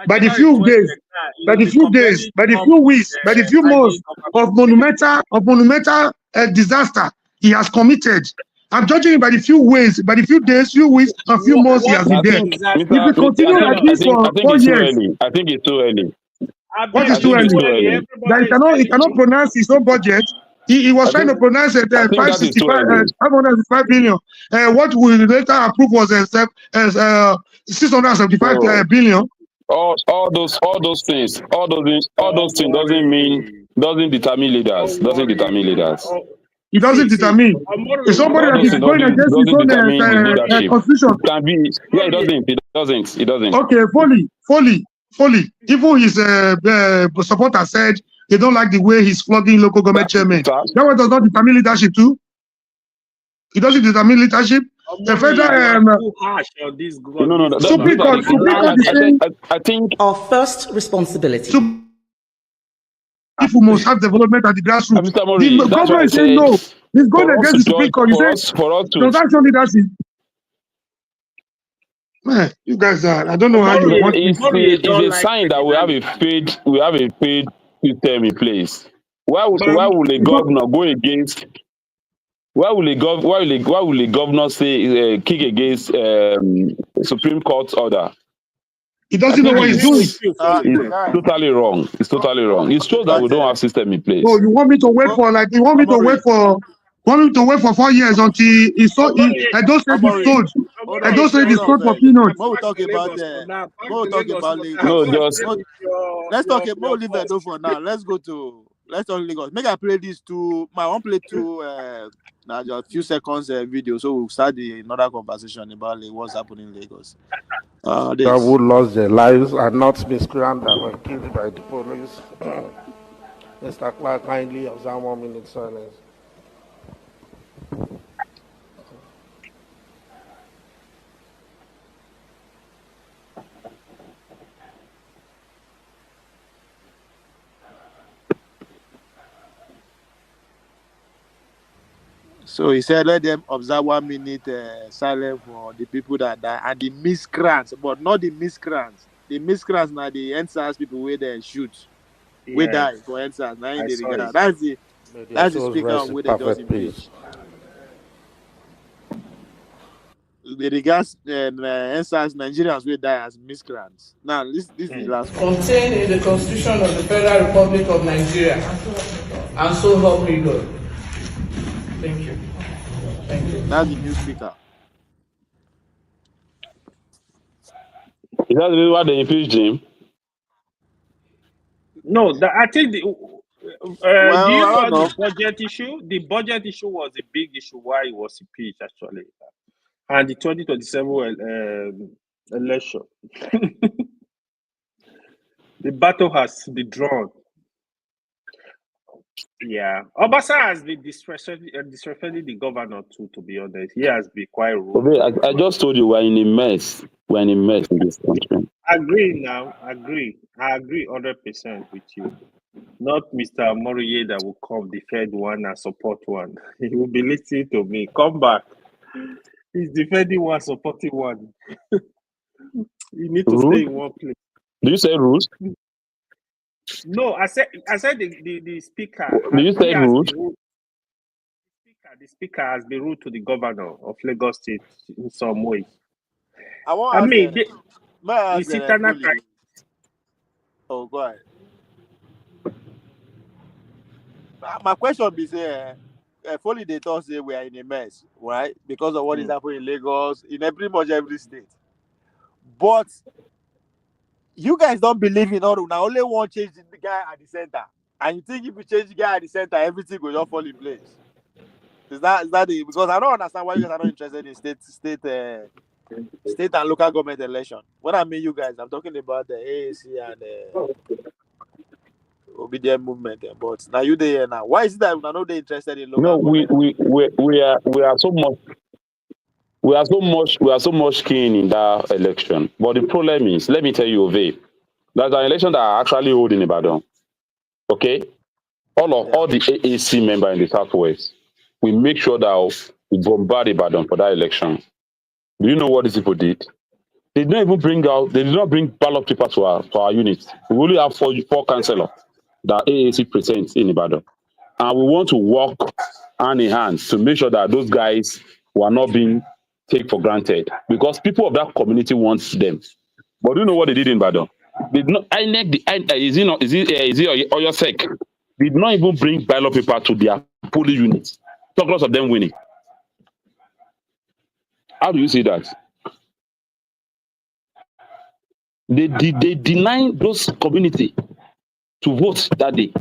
by the January few 20 days, years now, you by will the be few days, comparing by the Trump few with weeks, by the few ID months of government. monumental disaster he has committed. I'm judging him by the few ways, by the few days, few weeks, and few months he What has is been I the there. think, disaster? If we continue No, like no. this for I think 4 it's too years, early. I think it's too early. what Abi, is I too it's think it's too early? too early. early. That Everybody is he telling cannot you. pronounce his own budget. He was I trying think to pronounce it I think that is too 565, early. 565 billion. What we later approve was 675 So billion. all those things Don't worry. doesn't determine leaders. Don't Doesn't determine worry. leaders. Oh, It doesn't see. determine. It's Omori, somebody All that those is things going against his doesn't own determine his leadership. constitution. It can be, yeah, Omori, it doesn't. Okay, fully. Even his supporter said they don't like the way he's flogging local government That's chairmen. that. That one does not determine leadership too. It doesn't determine leadership. The Omori, you are federal too harsh on this No. Supreme These are governor. Court the Allow is them. saying I think Our first responsibility. people must have development at the grassroots. Mr. The Mori, that's why governor I is saying said no. He's going for us against to the Supreme judge Court. He said for us to transaction leadership. Man, you guys are, I don't know how you want me. it's Don't a like sign that criminality. we have a paid system in place. Why But will a It's not, governor go against? Why will a governor say kick against Supreme Court order? he I doesn't know think what I he's agree with doing. you fully. Guys, totally wrong. It's totally wrong. It shows that but we don't have system in Oh, place. you want me to wait for Amori, 4 years until he's so I don't say he's Amori, sold. hold I on, don't say hold he's on sold for first. peanuts. More we Back talk to about Lagos for now. Back more we to talk Lagos about for now. No, Lagos. Go just stay with Let's talk more your leave boss. Edo for now. Let's talk Lagos. Make I play these two. I want play two. Now just a few seconds video, so we'll start another conversation about what's happening in Lagos. This. Who lost their lives and not miscreants that were killed by the police. Mr. Clark, kindly observe 1 minute silence. So he said, let them observe 1 minute silence for the people that die and the miscreants, but not the miscreants. The miscreants now the NSAS people where they shoot, we die for NSAS. Now in I the saw it. regard. That's May their the souls speaker rest in where they just perfect impeach. peace. The regards NSAS Nigerians will die as miscreants. Now this is the last one. Contained in the Constitution of the Federal Republic of Nigeria, and so help me God. Thank you. That's the new speaker. is that the reason why they impeached him? No, I think do Well, you I know don't know. the budget issue? The budget issue was a big issue why he was impeached actually, and the 2027 election. The battle has been drawn. Yeah, Obasa has been disrespecting the governor too. To be honest, he has been quite rude Okay, to the I governor. just told you we're in a mess. We're in a mess in this country. Agree now. I agree 100% with you. Not Mr. Moriye that will come defend one and support one. He will be listening to me. Come back. He's defending one, supporting one. You need to stay Rude? in one place. Do you say rude? No, I said the speaker. Do you He say has rude? been rude. The speaker has been rude to the governor of Lagos State in some ways. I want I to ask mean, the eternal Foley. Oh, go ahead. My question be say, Foley they thought say we are in a mess, right? Because of what is happening in Lagos, in pretty much every state. But you guys don't believe in all. Now only one change the guy at the center, and you think if you change the guy at the center, everything will just fall in place. Is that the? Because I don't understand why you guys are not interested in state and local government election. When I mean you guys, I'm talking about the AAC and obedient movement. But now you there now. Why is it that we're not interested in No, local government? we are so much keen in that election. But the problem is, let me tell you, Ove, there's an election that are actually holding in Ibadan. Okay, all the AAC members in the Southwest, we make sure that we bombard Ibadan for that election. Do you know what these people did? They did not bring ballot paper to our unit. We only have four councillors that AAC presents in Ibadan. And we want to work hand in hand to make sure that those guys were not being taken for granted. Because people of that community want them. But do you know what they did in Ibadan? They did not is it Oyo Sec? Did not even bring ballot paper to their polling units. Talk lots of them winning. How do you see that? They deny those community to vote that day.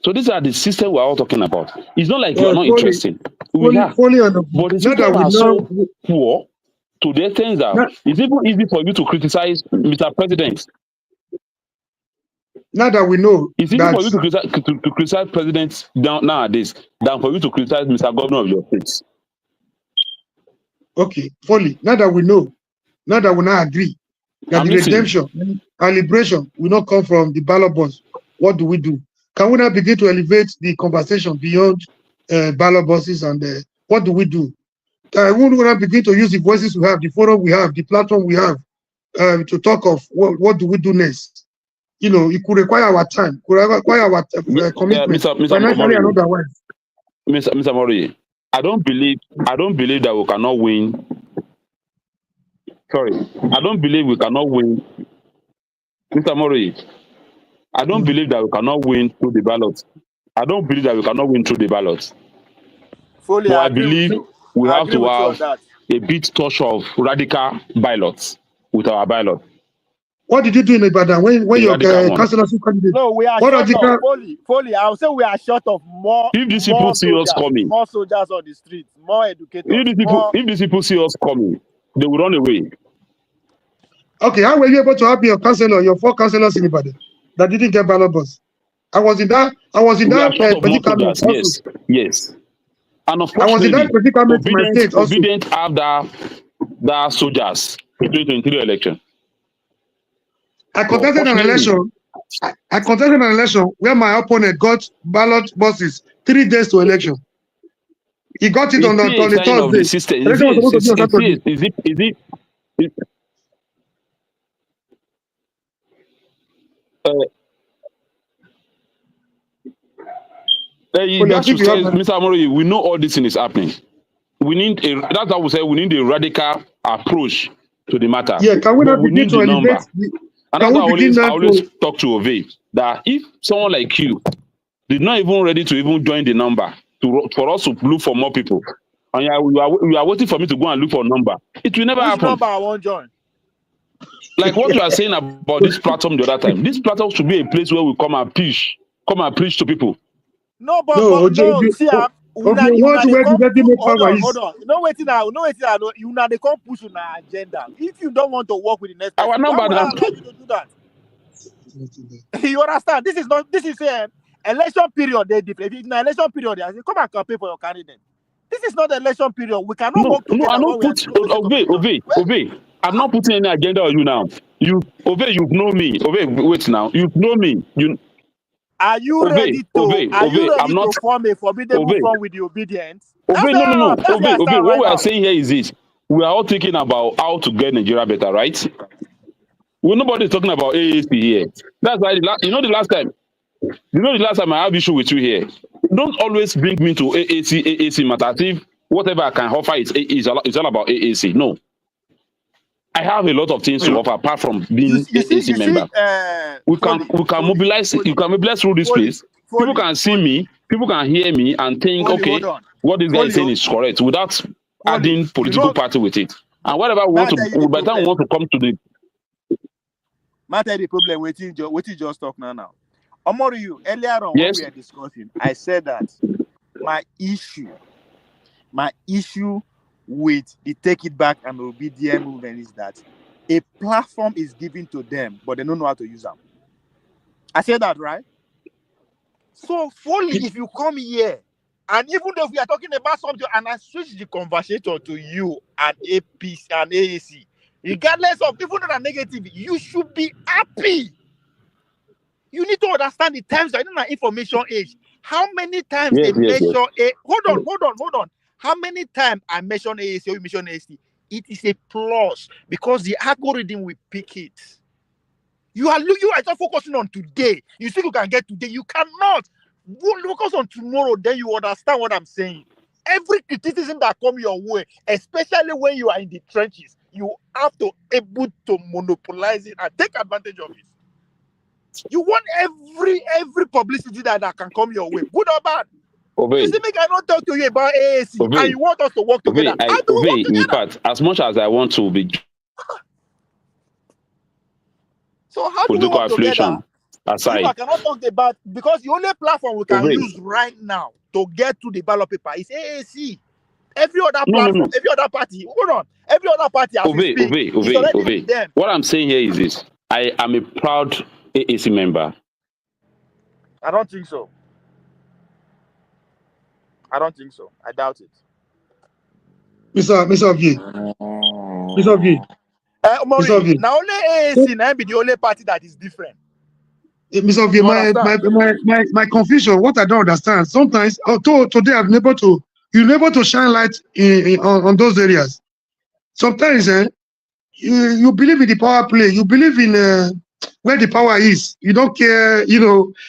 So these are the system we're all talking about. It's not like you're not interested. We are. But the system are so poor to the extent that it's even easy for you to criticize Mr. President. Now that we know, it's easy for you to criticize presidents nowadays than for you to criticize Mr. Governor of your state. Okay, fully. Now that we know, now that we now agree that the redemption and liberation will not come from the ballot box, what do we do? Can we now begin to elevate the conversation beyond ballot boxes and what do we do? We will now begin to use the voices we have, the forum we have, the platform we have to talk of what do we do next. You know, it could require our time, could require our commitment, financially and otherwise. Mr. Mori, I don't believe that we cannot win. Sorry, I don't believe we cannot win. Mr. Mori, I don't believe that we cannot win through the ballot. I don't believe that we cannot win through the ballot. Fully but I believe we have to have a bit touch of radical ballots with our ballot. What did you do in Ibadan when your councillorship candidate? No, we are short of fully. I would say we are short of more. If these people see us coming, more soldiers on the streets, more educators. If these people see us coming, they will run away. Okay, how were you able to help your councillor, your 4 councillors in Ibadan that didn't get ballot box? I was in that predicament. Yes. And unfortunately, Obedient have that soldiers in 2023 election. I contested an election where my opponent got ballot boxes 3 days to election. He got it on the Thursday. Mr. Amori, we know all this thing is happening. That's how we say we need a radical approach to the matter. Yeah, can we not begin to elevate? And that's why I always talk to Ove that if someone like you did not even ready to even join the number for us to look for more people, and you are waiting for me to go and look for a number, it will never happen. Number I won't join. Like what you are saying about this platform the other time. This platform should be a place where we come and preach to people. No, see, hold on. You know what? You now they come push on our agenda. If you don't want to work with the next person, our number why would I allow you to do that? You understand? This is election period. They different. In the election period, they say, come and campaign for your candidate. This is not the election period. We cannot work together. I'm not putting I'm not putting any agenda on you now. You know me. Wait now. You know me. Are you ready to form a formidable form with the obedience? No. What we are saying here is this. We are all thinking about how to get Nigeria better, right? Well, nobody is talking about AAC here. That's why the last time I have issue with you here. Don't always bring me to AAC matter. If whatever I can offer is all about AAC. No. I have a lot of things to offer apart from being AAC member. We can mobilize. You can mobilize through this place. People can see me. People can hear me and think, okay, what this guy is saying is correct without adding political party with it. And whatever we want to, by the time we want to come to the. Matter the problem. What you just talk now. Omori, earlier on when we were discussing, I said that my issue with the Take It Back and Obedient movement is that a platform is given to them, but they don't know how to use them. I said that, right? So fully, if you come here, and even though we are talking about something, and I switch the conversation to you and APC and AAC, regardless of even though negative, you should be happy. You need to understand the times that in an information age. How many times they measure a hold on. How many times I mention AAC or you mention AAC? It is a plus because the algorithm will pick it. You are just focusing on today. You think you can get today. You cannot. Focus on tomorrow, then you understand what I'm saying. Every criticism that comes your way, especially when you are in the trenches, you have to able to monopolize it and take advantage of it. You want every publicity that can come your way, good or bad. Obey. You see, me cannot talk to you about AAC and you want us to work together. How do we work together? In fact, as much as I want to be so how do we work together? Aside. If I cannot talk about, because the only platform we can use right now to get to the ballot paper is AAC. Every other platform, every other party, hold on, every other party has to speak. It's already with them. What I'm saying here is this: I am a proud AAC member. I don't think so. I doubt it. Mr. V. Now only AAC now be the only party that is different. Mr. V, my confusion, what I don't understand, sometimes, today you're able to shine light on those areas. Sometimes you believe in the power play, you believe in where the power is. You don't care,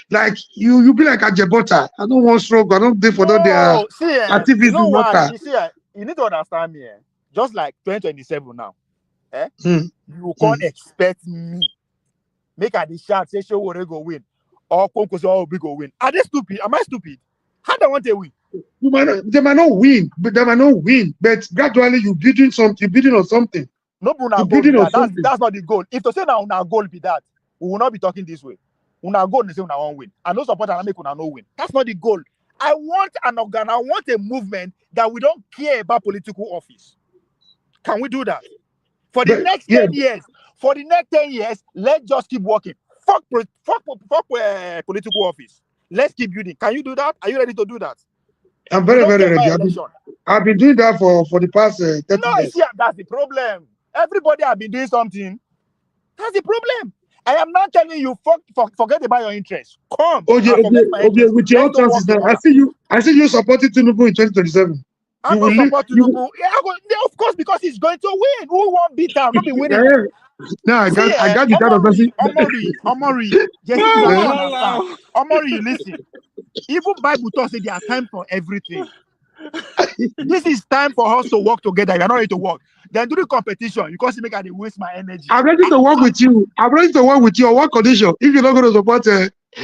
like you be like a Jebota. I don't want stroke, I don't do for their activism. You know what? You need to understand me. Just like 2027 now. You can't expect me. Make a shout, say show will go win. Or Konko say Obi go win. Are they stupid? Am I stupid? How do they want to win? They might not win, but gradually you're building something, you're building on something. No, that's not the goal. If to say now our goal be that, we will not be talking this way. Una goal and say una won't win. And no support and make una no win. That's not the goal. I want an organ, I want a movement that we don't care about political office. Can we do that? For the next 10 years, let's just keep working. Fuck political office. Let's keep building. Can you do that? Are you ready to do that? I'm very ready. I've been doing that for the past 30 years. Yeah, that's the problem. Everybody have been doing something. That's the problem. I am not telling you forget about your interest. Come. With your chances now. I see you supporting Tinubu in 2027. I'm going to support Tinubu. Of course, because he's going to win. Who won't beat him? Not be winning. No, I got the kind of person. Omori, listen. Even Bible talks that there are time for everything. This is time for us to work together. You're not ready to work. Then do the competition. You can't see me can waste my energy. I'm ready to work with you. I'm ready to work with you on what condition? If you're not going to support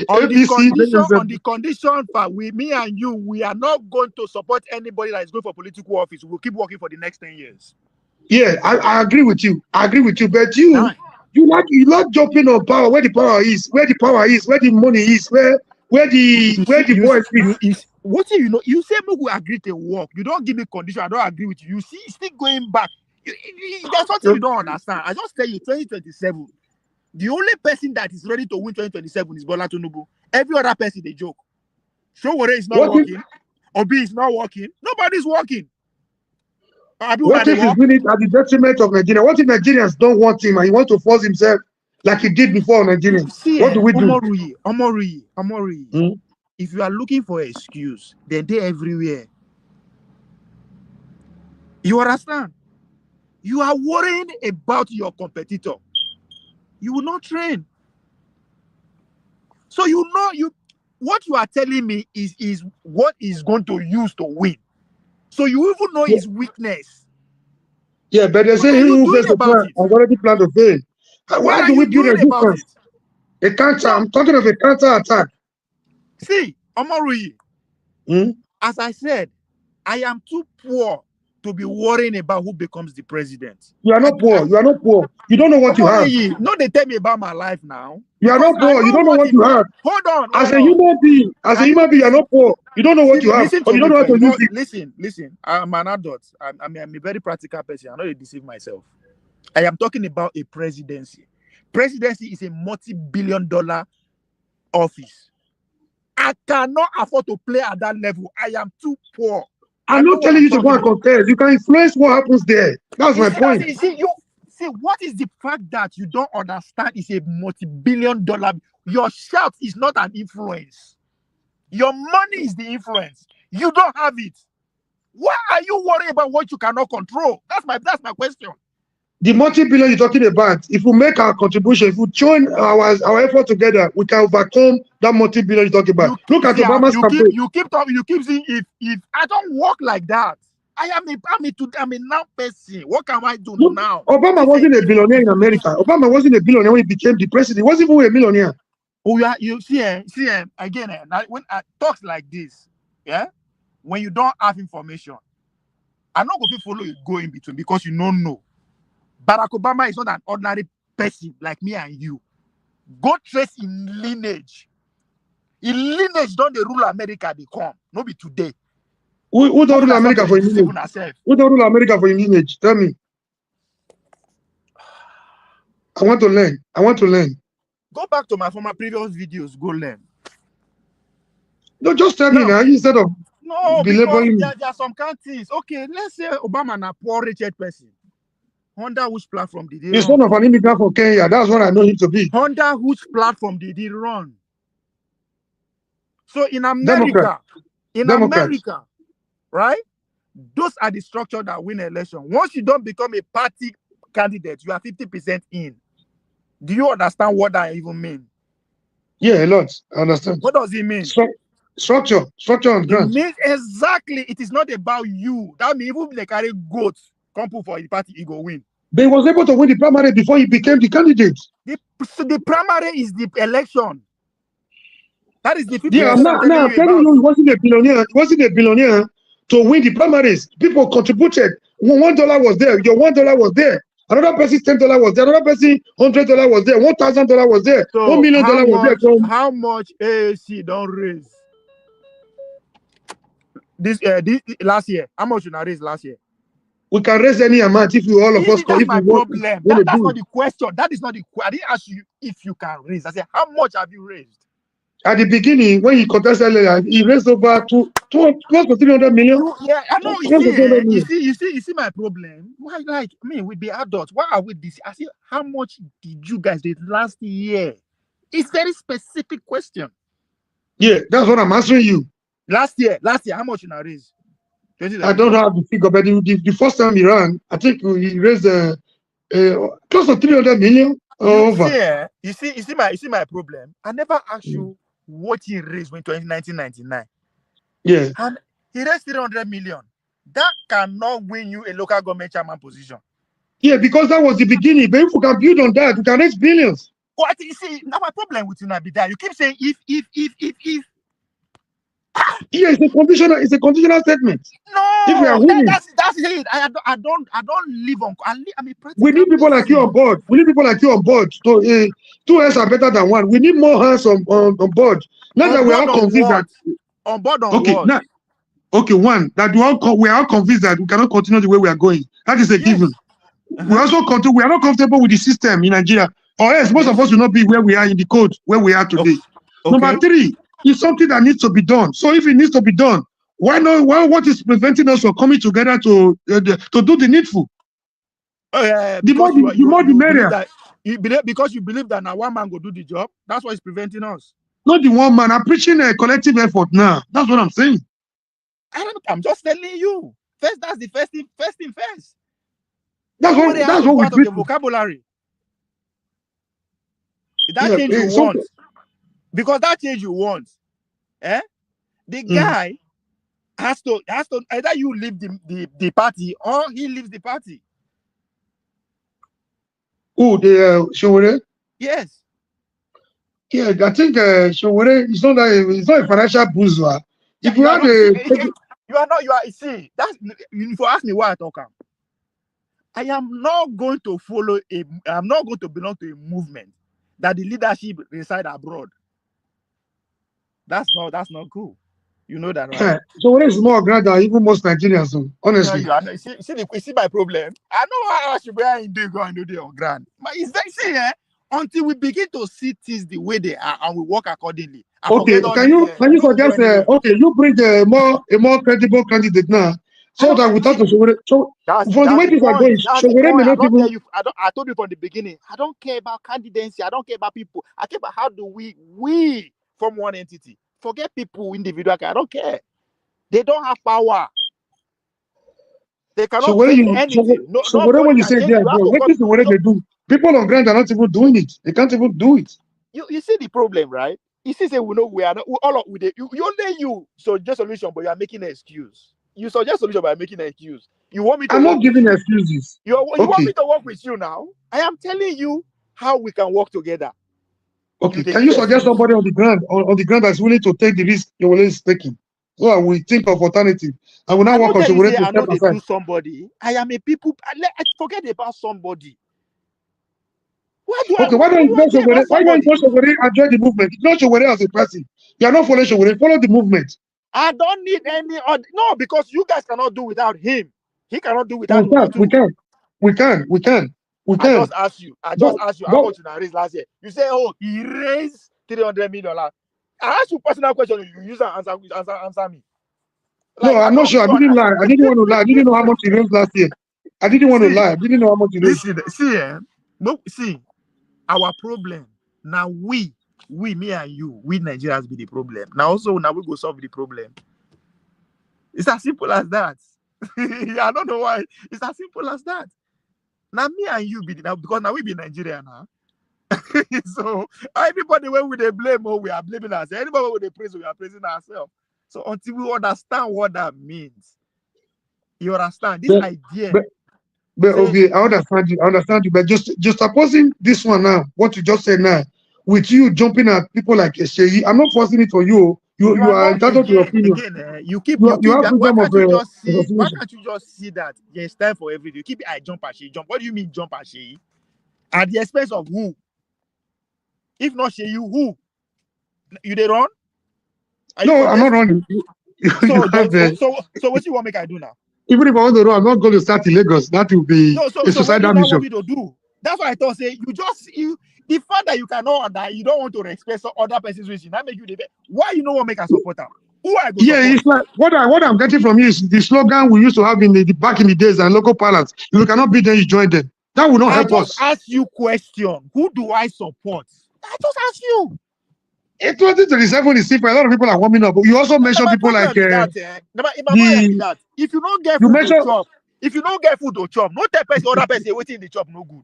on the condition for me and you, we are not going to support anybody that is going for political office. We'll keep working for the next 10 years. Yeah, I agree with you. But you like jumping on power where the power is, where the money is, where the voice is. What do you know? You say we agree to work. You don't give me condition. I don't agree with you. You see, still going back. There's something you don't understand. I just tell you, 2027. The only person that is ready to win 2027 is Bola Tinubu. Every other person they joke. Showore is not working. Obi is not working. Nobody's working. What if he's doing it at the detriment of Nigeria? What if Nigerians don't want him and he wants to force himself like he did before Nigeria? What do we do? Omori. If you are looking for an excuse, then they're everywhere. You understand? You are worrying about your competitor. You will not train. So what you are telling me is what is going to use to win. So you even know his weakness. Yeah, but they say who fails the plan has already planned to fail. Why do we build a defense? A counter. I'm talking of a counter attack. See, Omori, as I said, I am too poor to be worrying about who becomes the president. You are not poor. You don't know what you have. No, they tell me about my life now. You are not poor. You don't know what you have. Hold on. As a human being, you are not poor. You don't know what you have, but you don't know how to use it. Listen. I'm an adult. I'm a very practical person. I'm not to deceive myself. I am talking about a presidency. Presidency is a multi-billion-dollar office. I cannot afford to play at that level. I am too poor. I'm not telling you to go and contest. You can influence what happens there. That's my point. See, what is the fact that you don't understand is a multi-billion-dollar. Your shout is not an influence. Your money is the influence. You don't have it. Why are you worried about what you cannot control? That's my question. The multi-billion you're talking about, if we make our contribution, if we join our effort together, we can overcome that multi-billion you're talking about. Look at Obama's campaign. You keep saying if I don't work like that, I'm a now person. What can I do now? Obama wasn't a billionaire in America. Obama wasn't a billionaire when he became the president. He wasn't even a millionaire. Oh yeah, you see again. When I talks like this, yeah, when you don't have information, I'm not going to follow you go in between because you don't know. Barack Obama is not an ordinary person like me and you. Go trace in lineage. In lineage, don't they rule America? They come. No be today. Who don't rule America for his image? Who don't rule America for his image? Tell me. I want to learn. Go back to my previous videos. Go learn. No, just tell me now instead of because there are some countries. Okay, let's say Obama na poor wretched person. Under which platform did he run? He's son of an immigrant from Kenya. That's what I know him to be. Under which platform did he run? So in America, America, right? Those are the structure that win election. Once you don't become a party candidate, you are 50% in. Do you understand what that even means? Yeah, a lot. I understand. What does it mean? Structure on ground. It means exactly. It is not about you. That means even if they carry goats, come put for the party, he go win. But he was able to win the primary before he became the candidate. The primary is the election. That is the 50%. Yeah, I'm telling you, he wasn't a billionaire. He wasn't a billionaire to win the primaries. People contributed. $1 was there. Your $1 was there. Another person's $10 was there. Another person's $100 was there. $1,000 was there. So $1 million was there. How much AAC don't raise? This last year. How much you raise last year? We can raise any amount if you all of us. That's my problem. That's not the question. That is not the question. I didn't ask you if you can raise. I said, how much have you raised? At the beginning, when he contested, he raised over close to 300 million. Yeah, I know. You see my problem. Why, we be adults. Why are we this? I said, how much did you guys did last year? It's very specific question. Yeah, that's what I'm answering you. Last year, how much you raised? I don't have the figure, but the first time he ran, I think he raised close to 300 million. Over. You see my problem. I never asked you what he raised in 1999. Yeah. And he raised 300 million. That cannot win you a local government chairman position. Yeah, because that was the beginning. But if we can build on that, we can raise billions. What you see, now my problem with you now be that you keep saying if. Yeah, it's a conditional statement. No, if we are winning, that's it. I don't live on. I'm a we need people like you on board. We need people like you on board. So, two hands are better than one. We need more hands on board. Not that we are all convinced that on board on what? Now, one that we are all convinced that we cannot continue the way we are going. That is a given. We also we are not comfortable with the system in Nigeria, or else most of us will not be where we are in the code where we are today. Number 3. It's something that needs to be done. So if it needs to be done, why not? What is preventing us from coming together to do the needful? The more the merrier. Because you believe that now one man go do the job. That's what is preventing us. Not the one man. I'm preaching a collective effort now. That's what I'm saying. I'm just telling you. First, that's the first thing. First. That's what we preach. The vocabulary. That change you want. Because that change you want, the guy has to either you leave the party or he leaves the party. Oh, the Showore? Yes. Yeah, I think Showore is not a financial bourgeois. If you see, that's if you ask me why I talk. I am not going to I'm not going to belong to a movement that the leadership reside abroad. That's not cool. You know that, right? So what is more grand than even most Nigerians, honestly? Yeah, you see my problem. I know how I should be in the go and do the on grand. But it's like, until we begin to see things the way they are and we work accordingly. I Okay, forget all can this. you We don't go suggest? anywhere. Okay, you bring a more credible candidate now, so that we talk to Shogore. So That's for the way the things are point. going, That's the Shogore may point. not even. I told you from the beginning. I don't care about candidacy. I don't care about people. I care about how do we form one entity. Forget people, individual. I don't care. They don't have power. They cannot Shogore, change anything. No, Shogore, nobody when you can say change. there, You have bro, to what come. is the way they do? People on ground are not even doing it. They can't even do it. You see the problem, right? You see, say we know we are not all of with it. You only you suggest solution, but you are making an excuse. You suggest solution by making an excuse. You want me to I'm work not with giving you? excuses. You want Okay, me to work with you now? I am telling you how we can work together. okay. They Can give you suggest excuse. somebody on the ground that's willing to take the risk Shogore is taking? So that we think of alternative and we now I know work on that you Shogore say to I know step they aside. do somebody. I am a people. I forget about somebody. Why do Okay, why don't you I know care Shogore? about Why don't somebody? you know Shogore and join the movement? It's not Shogore as a person. You are not following Shogore. Follow the movement. I don't need any other. No, because you guys cannot do without him. He cannot do without We Una can, we too. can, we can, we can, we I can. just asked you But, how but much you raised last year. You say, oh, he raised $300 million. I asked you personal question. You use and answer me. no, Like I I'm not don't sure. I you didn't understand. lie. I didn't want to lie. I didn't know how much he raised last year. I didn't want to See, lie. I didn't know how much he raised. no, see, our problem now we, me and you, we Nigerians be the problem. Now we go solve the problem. It's as simple as that. I don't know why. It's as simple as that. Now me and you be now because now we be Nigeria now. So everybody when we they blame, we are blaming ourselves. Anybody when they praise, we are praising ourselves. So until we understand what that means, you understand this But, idea. but Say okay, I understand you. I understand you. But just supposing this one now, what you just said now, with you jumping at people like Seyi, I'm not forcing it for you. you You are are not entitled to your opinion. you You have why freedom of can't you just see why association. can't you just see that there's time for everything? You keep it I jump at she jump. What do you mean jump at she? At the expense of who? If not she, you who? You they run? Are you No, I'm not contesting? running. You So have what you want make I do now? even if I want to run, I'm not going to start in Lagos. That will be No, a so what do you suicidal now want mission. me to do? That's why I thought say you the fact that you cannot that you don't want to respect some other person's wishes, that make you the best. Why you know what make a supporter? Who I go Yeah, support? it's like what I'm getting from you is the slogan we used to have in the back in the days and local parlance. If you cannot beat them, you join them. That will not I help just us. ask you question. Who do I support? I just ask you. In 2027 is different. A lot of people are warming up. But you also Now mention my people like problem be that my problem be the that if you don't get you food to mentioned chop, no tell person other person waiting the chop no good.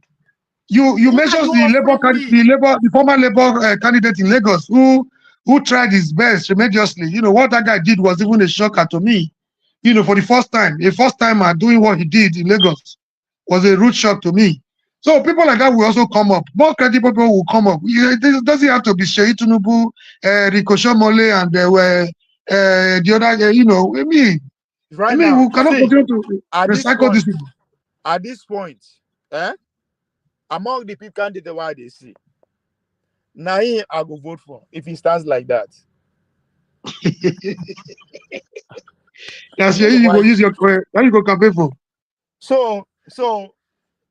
you Una mentioned you unfriendly. the former Labour candidate in Lagos who tried his best tremendously. You know what that guy did was even a shocker to me. You know, for the first time, doing what he did in Lagos was a rude shock to me. So people like that will also come up. More credible people will come up. It doesn't have to be Seyi Tinubu, Ricochet Mole, and the other. Right now, We cannot see, continue to at this recycle point, these people. among the people candidates why they see, now I go vote for if he stands like that. That's I don't know Seyi, you go why. use your now you go campaign for. So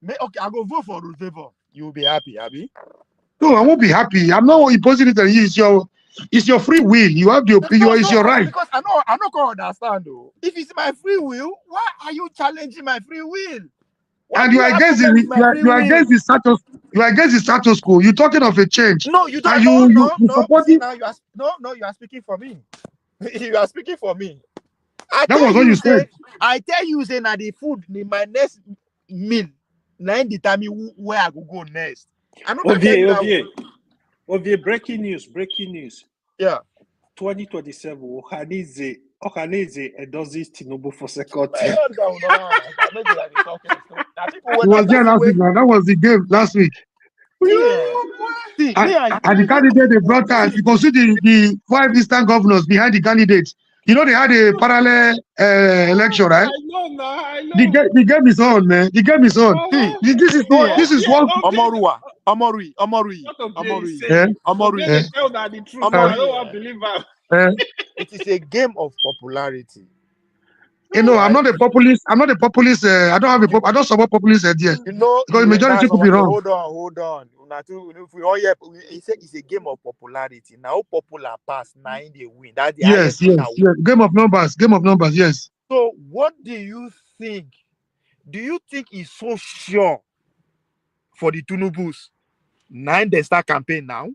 okay, I go vote for Ruth Favor. You will be happy, Abby. No, I won't be happy. I'm not imposing it on you. It's your free will. You have it's your right. Because I not gonna understand though. If it's my free will, why are you challenging my free will? Why And do you you are have against problem with my free you are will? against the status. You are against the status quo. You're talking of a change. No, you And don't. you No. support See it. now, you are speaking for me. You are speaking for me. I That tell was what you you, said. say now the food in my next meal, now determine where I go next. I know that tell you that. Ovie, breaking news. Yeah. 2027, Ohanaeze endorses Tinubu for second My term. God, God, no, make you like talking. Now people He when was that there person last week. wait. Now that was the game last week. See, And, me and and the candidate they brought out, you can see the 5 Eastern governors behind the candidates. You know they had a parallel election, right? I The know. game is on, man. The game is on. see, This is what. Omorui. Eh, They eh, tell that the truth. I uh, don't want to believe her. eh. It is a game of popularity. You know, I'm Right? not a populist. I'm not a populist. I don't You, support populist idea you know, because the majority that's could be okay. wrong. Hold on. if we all hear, he said it's a game of popularity. Now popular pass, nine they win. That's the Yes, highest winner. yes. Game of numbers, yes. So what do you think? Do you think he's so sure for the Tunubus? 9 they start campaign now.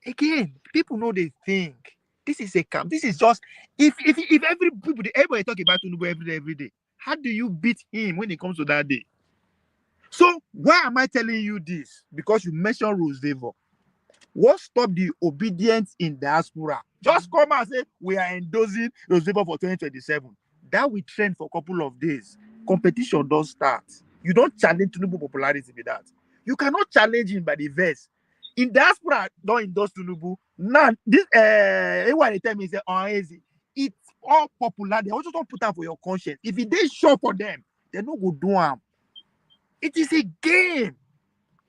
Again, people know they think this is a camp. This is just if everybody talk about Tinubu every day. How do you beat him when it comes to that day? So why am I telling you this? Because you mentioned Roosevelt. What stopped the obedience in diaspora? Just come and say we are endorsing Roosevelt for 2027. That will trend for a couple of days. Competition don't start. You don't challenge Tinubu popularity with that. You cannot challenge him by the verse. In diaspora, don't endorse Tinubu. Now, this what they tell me is uneasy. It's all popular. They also don't put out for your conscience. If it is sure for them, they don't go do them. It is a game.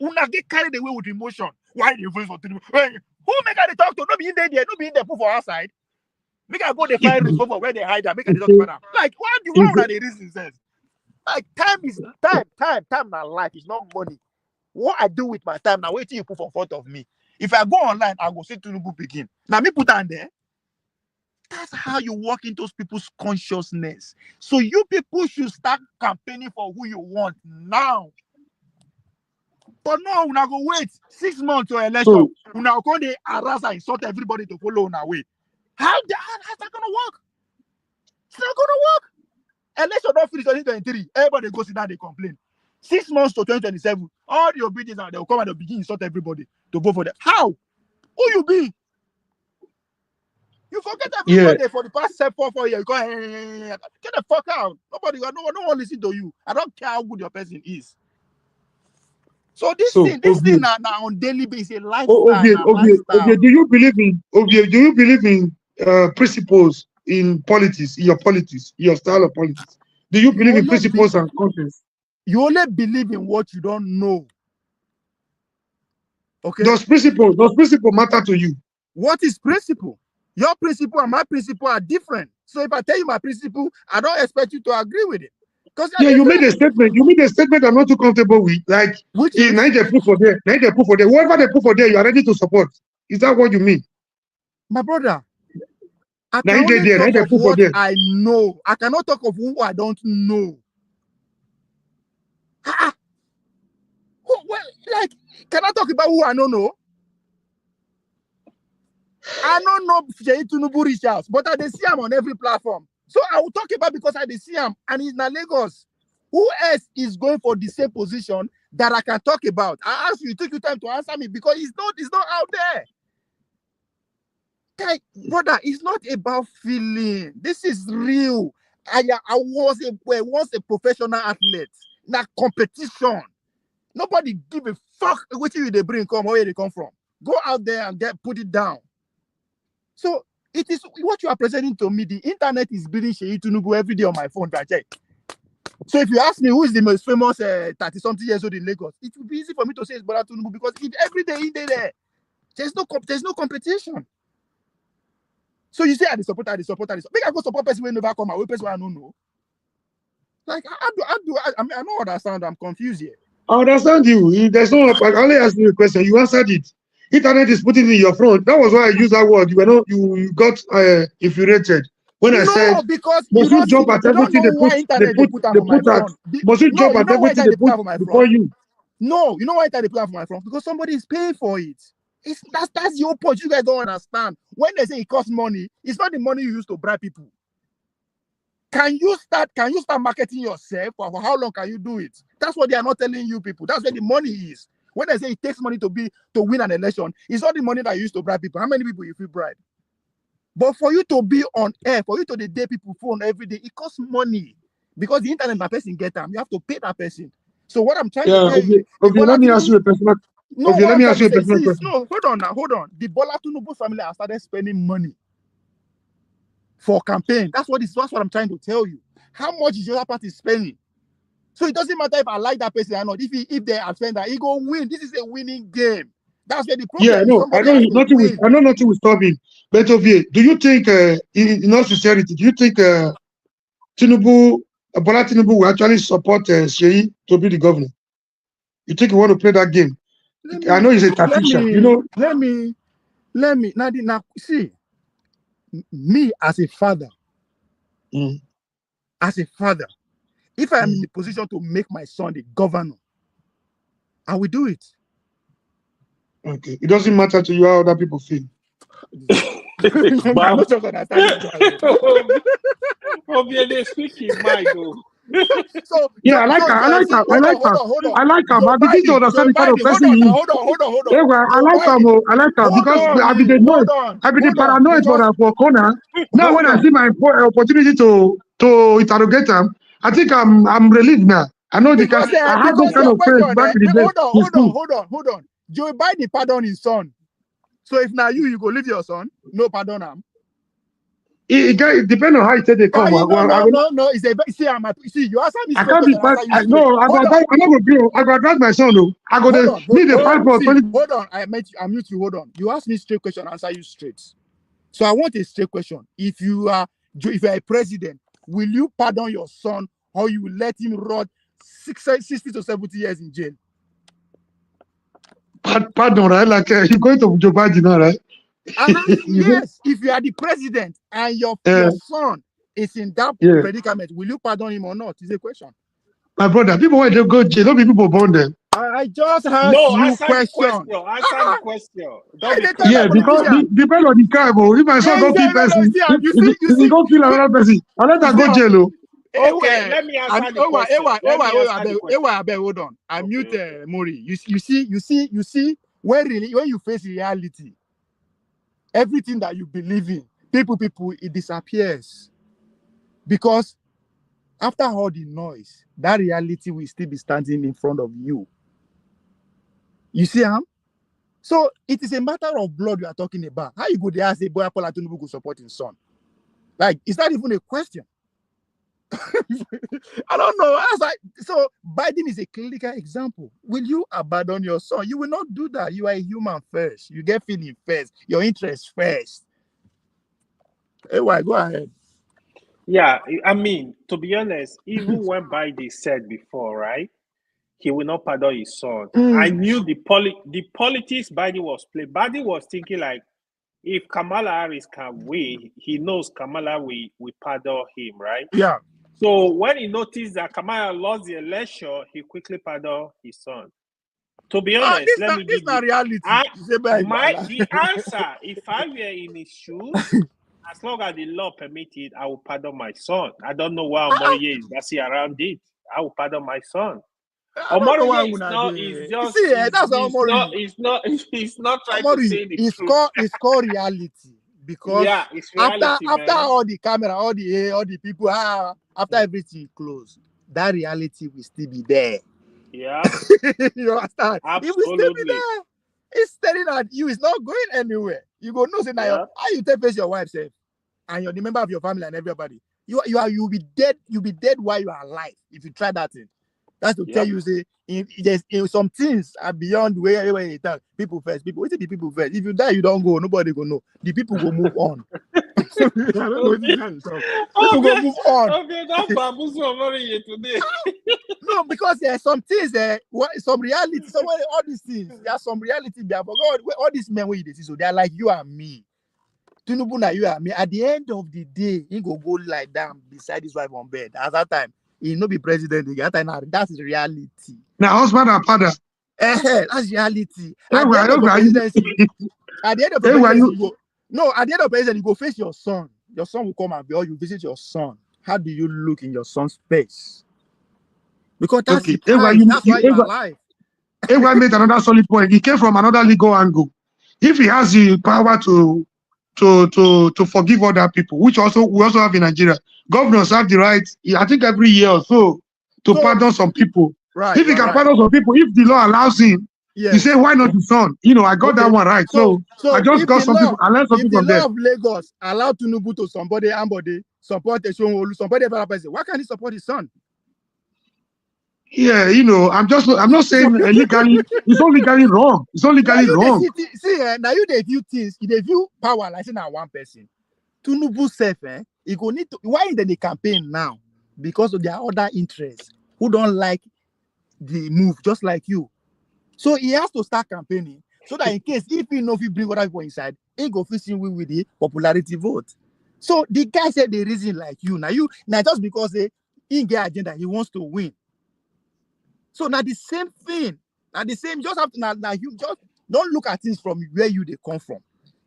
Una get carried away with emotion. Why the voice for Tinubu? Hey, who make they talk to? Not be in there, not be in there put for outside. Make I go they find room for where they hide and make I talk about them. Like why would they reason says? Like time is time now life is not money. What I do with my time now, wait till you put in front of me. If I go online, I go see Tinubu begin. Now me put on there. That's how you walk into those people's consciousness. So you people should start campaigning for who you want now. But no, we're not going to wait 6 months to election. So, we're not going to harass and insult everybody to follow on our way. How's that going to work? It's not going to work. Election don't finish 2023. Everybody goes sit down, they complain. 6 months to 2027, all the obedience, they'll come and they'll begin to insult everybody to vote for them. How? Who you be? You forget everybody for the past 4 years. You go, get the fuck out. No one listen to you. I don't care how good your person is. So this thing now on daily basis, a lifestyle. Lifestyle. Do you believe in principles in politics, in your style of politics? Do you believe in principles and conscience? You only believe in what you don't know. Okay. Does principle matter to you? What is principle? Your principle and my principle are different. So if I tell you my principle, I don't expect you to agree with it. You made a statement. You made a statement I'm not too comfortable with. Like, they put for there. Whoever they put for there, you are ready to support. Is that what you mean? My brother, I can only talk of what I know. I cannot talk of who I don't know. Like, can I talk about who I don't know? I don't know Seyi Tinubu reach out, but I see him on every platform. So I will talk about because I see him and he's in Lagos. Who else is going for the same position that I can talk about? I ask you, it took you time to answer me because it's not out there. Hey, brother, it's not about feeling. This is real. I was once a professional athlete. Now competition. Nobody give a fuck what you they bring, come where they come from. Go out there and put it down. So it is what you are presenting to me. The internet is building Seyi Tinubu every day on my phone. I check. So if you ask me who is the most famous 30-something years old in Lagos, it will be easy for me to say it's Bola Tinubu because every day in there, there's no competition. So you say I support. Make I go support person when never come away person I don't know. Like I don't understand. I'm confused here. I understand you. There's no. I only asked you a question. You answered it. Internet is putting it in your front. That was why I used that word. You got infuriated when I said because must you jump at everything they put at. Must you jump at everything they put before you? No, you know why they put that for my front? Because somebody is paying for it. That's your point. You guys don't understand. When they say it costs money, it's not the money you use to bribe people. Can you start marketing yourself? For how long can you do it? That's what they are not telling you people. That's where the money is. When they say it takes money to win an election, it's not the money that you use to bribe people. How many people you feel bribe? But for you to be on air, for you to day people phone every day, it costs money. Because the internet, that person get them. You have to pay that person. So what I'm trying to tell you... Okay, let me ask you a personal... No, let me ask you a personal question. No, hold on. The Bola Tinubu family have started spending money for campaign. That's what I'm trying to tell you. How much is the other party spending? So it doesn't matter if I like that person or not. If they offend that, he go win. This is a winning game. That's where the problem is. I know nothing will stop him. But Ovie, do you think, in all sincerity, do you think Bola Tinubu will actually support Seyi to be the governor? You think you want to play that game? I know he's a tactician. Let me. Now, see, me as a father, if I am in the position to make my son the governor, I will do it. Okay. It doesn't matter to you how other people feel. I'm not just understanding. Obviously speaking, my go. So I like her. Hold on. I like her. Joe I begin to understand the kind of Biden, person he is. hold on. Yeah, well, I Joe like her. Biden. I like her Hold because on, I be the hold noise. on, I be the hold on, paranoid for because her for corner. Now hold when I on. see my opportunity to interrogate him, I think I'm relieved now. I know the kind. Because I had those kind your of friends question, back in the day in school. hold on. Joe Biden pardon his son. So if now you go leave your son, no pardon him. It depends on how you take the come. No. See, you answer me I straight can't be question, fast. answer you straight. No, I'm not going to blow. I got to drag my son. No, I got to need the fight for 20. Hold on. I mute you. Hold on. You ask me straight question, answer you straight. So I want a straight question. If you are a president, will you pardon your son or you will let him rot 60 to 70 years in jail? Pardon, right? Like you're going to Joe Biden now, right? Yes, if you are the president and your son is in that predicament, will you pardon him or not? Is a question. My brother, people want to go jail, don't be people born them. I just asked you question. Answer the question. Because depend on the crime. If my son go kill person, if he go kill another person, I let her go jail. Okay, let me answer the question. Hold on. I mute Mori. You see when you face reality, everything that you believe in, people, it disappears. Because after all the noise, that reality will still be standing in front of you. You see, So it is a matter of blood you are talking about. How you go there and say Boy Paula Tinubu go support his son? Like, it's not even a question. I don't know. So Biden is a clinical example. Will you abandon your son? You will not do that. You are a human first. You get feeling first. Your interest first. Hey, why? Go ahead. Yeah, I mean, to be honest, even when Biden said before, right, he will not pardon his son. I knew the politics Biden was playing. Biden was thinking like, if Kamala Harris can win, he knows Kamala will pardon him, right? Yeah. So when he noticed that Kamala lost the election, he quickly pardoned his son. To be honest, this not reality. The answer, if I were in his shoes, as long as the law permits it, I will pardon my son. I don't know why Omoriye is gassy around it. I will pardon my son. Omoriye is not trying to say the truth. It's called reality. Because it's reality, after all the camera, all the people, after everything closed, that reality will still be there. Yeah. You understand? Absolutely. It will still be there. It's staring at you. It's not going anywhere. You go no say now how you take face your wife, say, and you're the member of your family and everybody. You'll be dead. You'll be dead while you are alive if you try that thing. That's to tell you, say, in some things are beyond where you talk. People first. What is the people first? If you die, you don't go. Nobody go know. The people will move on. I don't know if you can talk. People go move on. Okay, that's bamboozle Omoriye today. No, because there are some things some reality. So all these things, there are some reality there. But God, all these men where you see, so they are like you and me. Tinubu na you and me. At the end of the day, he go lie down beside his wife on bed. At that time, he no be president again. That's reality. Now, husband and father. That's reality. At the end of the presidency, at the end of the presidency, you go face your son. Your son will come and be, or you visit your son. How do you look in your son's face? Because that's that's why you're alive. Ewa made another solid point. He came from another legal angle. If he has the power to forgive other people, which we also have in Nigeria, governors have the right, I think every year or so, to pardon some people. Right. If he can pardon some people, if the law allows him, he say, why not the son? I got that one right. So I just got some people. I learned something from them. If the law of Lagos allow Tinubu to somebody support somebody person, why can't he support his son? Yeah, I'm not saying legally, it's not legally wrong. It's not legally wrong. Now you they view things, they view power like saying one person. Tinubu self, he go need to, why in the campaign now? Because of their other interests who don't like the move, just like you. So he has to start campaigning so that in case if he know if he bring other people inside, he go fishing with the popularity vote. So the guy said the reason like you now just because he get agenda, he wants to win. So now the same thing, now the same, just have to now you just don't look at things from where they come from.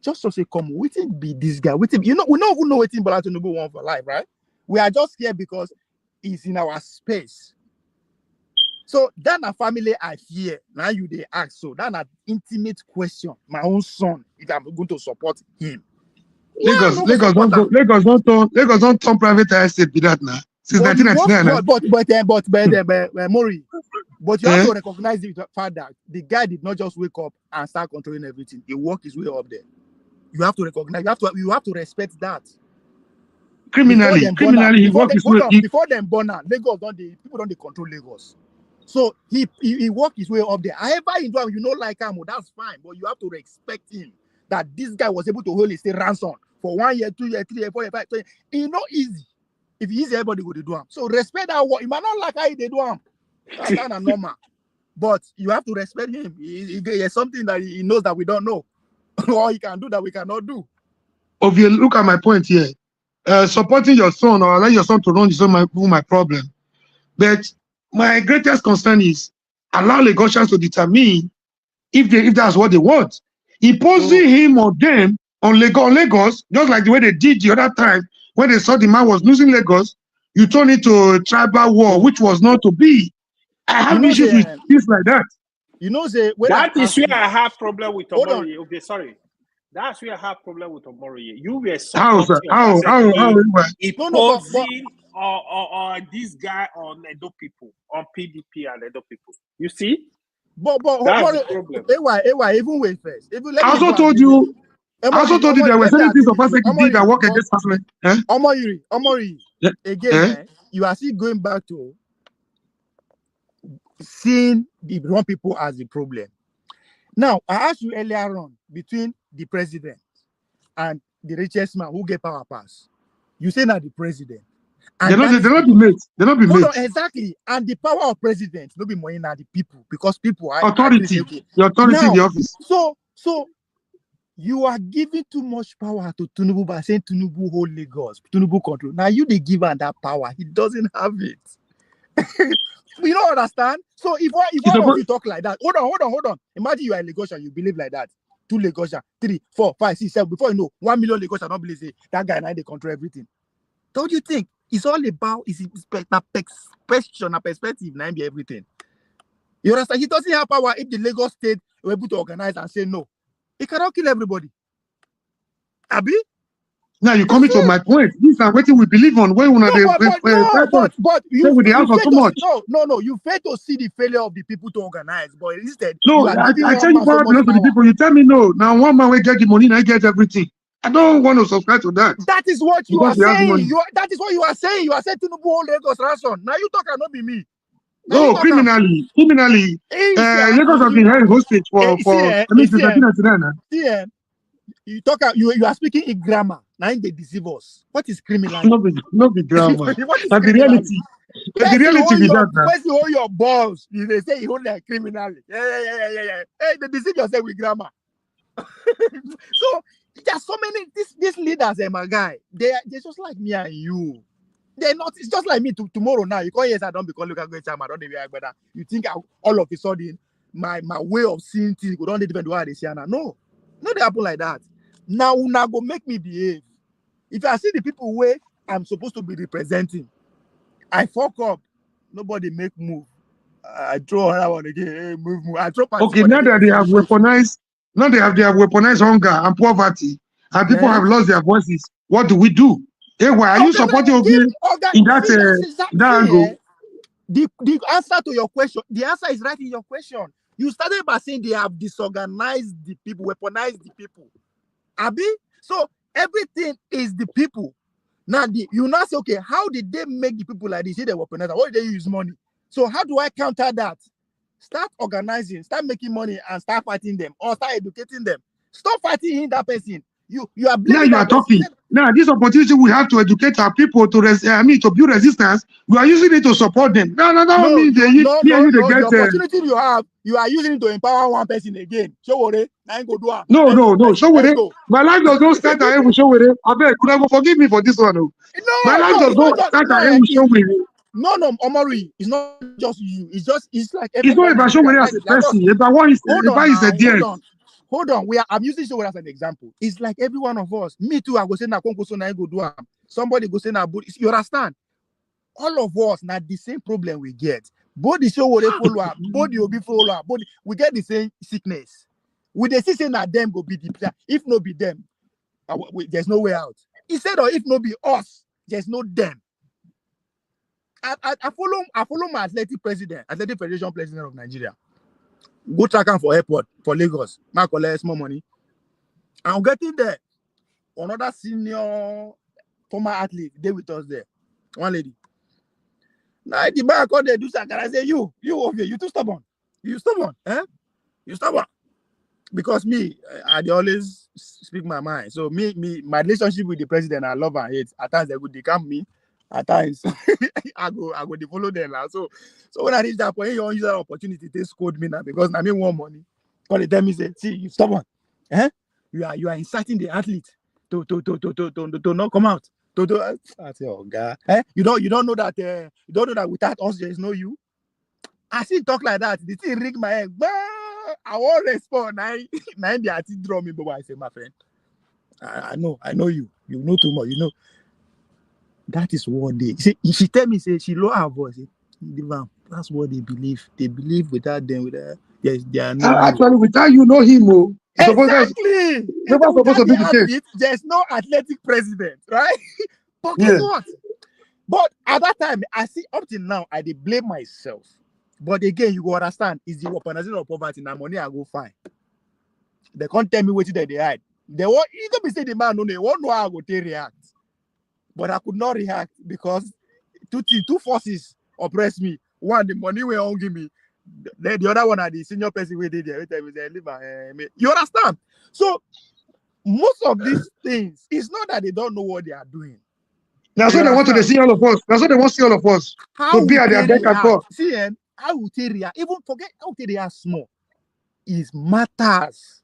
Just to say, come, we think be this guy. We think, we don't even know what Bola Tinubu want for life, right? We are just here because he's in our space. So that a family I fear. Now they ask. So that an intimate question. My own son, if I'm going to support him. Lagos don't turn private estate be that now. Since 1999. But Mori, but you have to recognize the fact that the guy did not just wake up and start controlling everything. He worked his way up there. You have to recognize. You have to respect that. Criminally, he worked his way. Before them born out, Lagos people don't control Lagos. So he worked his way up there. However, you know, like him, that's fine. But you have to respect him. That this guy was able to hold his state ransom for 1 year, 2 years, 3 years, 4 years, 5 years. It's not easy. If it's easy, everybody would do him. So respect that work. You might not like how they do him. That's not normal. But you have to respect him. He something that he knows that we don't know. Or he can do that we cannot do. If you look at my point here, supporting your son or allow your son to run is not my problem. But my greatest concern is allow Lagosians to determine if that's what they want. Imposing him or them on Lagos, just like the way they did the other time when they saw the man was losing Lagos, you turn it to a tribal war, which was not to be. I have issues with things like that. You know, that is where I have problem with Omori. Okay, sorry. That's where I have problem with Omori. You were supporting imposing or this guy on Edo people, on PDP and Edo people. You see? But that's the problem. Even wait first. I also told you there were certain things Obasa did that work against us. Omori. Again, you are still going back to seeing the wrong people as the problem. Now, I asked you earlier on between the president and the richest man who get power pass. You say now the president. They're not be mates. They're not be mates. No, exactly. And the power of president no be more in the people because people are authority. The authority now, in the office. So you are giving too much power to Tinubu by saying Tinubu hold Lagos, Tinubu control. Now you they give him that power. He doesn't have it. You don't understand? So if one of you talk like that, hold on. Imagine you are a Lagosian, you believe like that. 2 Lagosian, 3, 4, 5, 6, 7. Before you know, 1 million Lagosian don't believe that guy and they control everything. Don't you think it's all about perspective now be everything? You understand? He doesn't have power if the Lagos state were able to organize and say no. He cannot kill everybody. Abi? Now you come to my point. These are what we believe on. Where but you with the house too much. No. You fail to see the failure of the people to organize, but instead, no. I tell you what belongs to the people. You tell me no. Now one man will get the money, and I get everything. I don't want to subscribe to that. That is what you are saying. That is what you are saying. You are saying Tinubu hold Lagos ransom. Now you talk cannot be me. No, criminally. Lagos has been held hostage for you talk. You are speaking in grammar. Now they deceive us. What is criminal? Not the grammar. What is the reality? The reality be that. First, you hold your balls. They say you hold like criminal. Yeah. Hey, they deceive yourself with grammar. So there's so many these leaders, my guy. They're just like me and you. They're not. It's just like me. Tomorrow now, you call yes, I don't become local government chairman. I don't be better. You think all of a sudden my way of seeing things go don't depend on how they see now. No, they happen like that. Now go make me behave. If I see the people where I'm supposed to be representing, I fuck up. Nobody make move. I throw another one again. Hey, move. I throw. Okay, now that they have weaponized. Now they have weaponized hunger and poverty, and people have lost their voices. What do we do? Hey, why are you supporting in that angle? The answer to your question, the answer is right in your question. You started by saying they have disorganized the people, weaponized the people. Abi? So everything is the people. Now you now say, okay, how did they make the people like this? They weaponize. How did they use money? So how do I counter that? Start organizing, start making money, and start fighting them, or start educating them. Stop fighting that person. You are blaming. Now you are talking. Now, this opportunity we have to educate our people to to build resistance. We are using it to support them. No, that don't mean they no. The get. opportunity you have, you are using it to empower one person again. Show what I ain't go do am. No. Show with Let's it. go. My life does not start and end with show with it. I beg, could I forgive me for this one? Oh. My life does It's not not just start and end with show with it. No, Omori, it's not just you. It's like It's not everybody. about show with it as a person. It's about what is a dear. Hold on. I'm using show as an example. It's like every one of us. Me too. I go say na so na go do am. Somebody go say na. You understand? All of us now the same problem we get. Both the show will follow up, both the obi follow up, both we get the same sickness. We they see say that them go be the if no be them, there's no way out. Instead of if no be us, there's no them. I follow my athletic federation president of Nigeria. Go track him for airport for Lagos. Now collect small money. I'm getting there. Another senior former athlete, they with us there. One lady. Now the man called they do something. I say, you over here, you too stubborn. You stubborn, eh? You stubborn. Because me, I always speak my mind. So my relationship with the president, I love and hate. At times they go decamp me. At times I go follow them now. So when I reach that point, you use that opportunity to scold me now because I mean want money. Because they tell me say, see, you stubborn, eh? You are inciting the athlete to not come out. I say, oh God, eh? You don't know that without us there is no you. I see talk like that. The thing ring my head. Bah! I won't respond. Nine the artist draw me, but I say, my friend, I know you. You know too much. You know. That is what they see. She tell me, say she lower her voice. That's what they believe. They believe without them, they are no. Actually, without you know him, oh. Exactly. Supposed to be the case. There's no athletic president, right? But guess what? But at that time, I see up till now, I did blame myself. But again, you go understand, is the weaponization of poverty and money I go find. They can't tell me what they hide. They won't even be say the man no, they won't know how I go to react. But I could not react because two forces oppress me. One, the money we won't give me. The other one are the senior person we did there. You understand? So most of these things, it's not that they don't know what they are doing. That's what they want to see all of us. That's what they want to see all of us. How to be at their back and forth. See, how would they react? Even forget how they are small. It matters.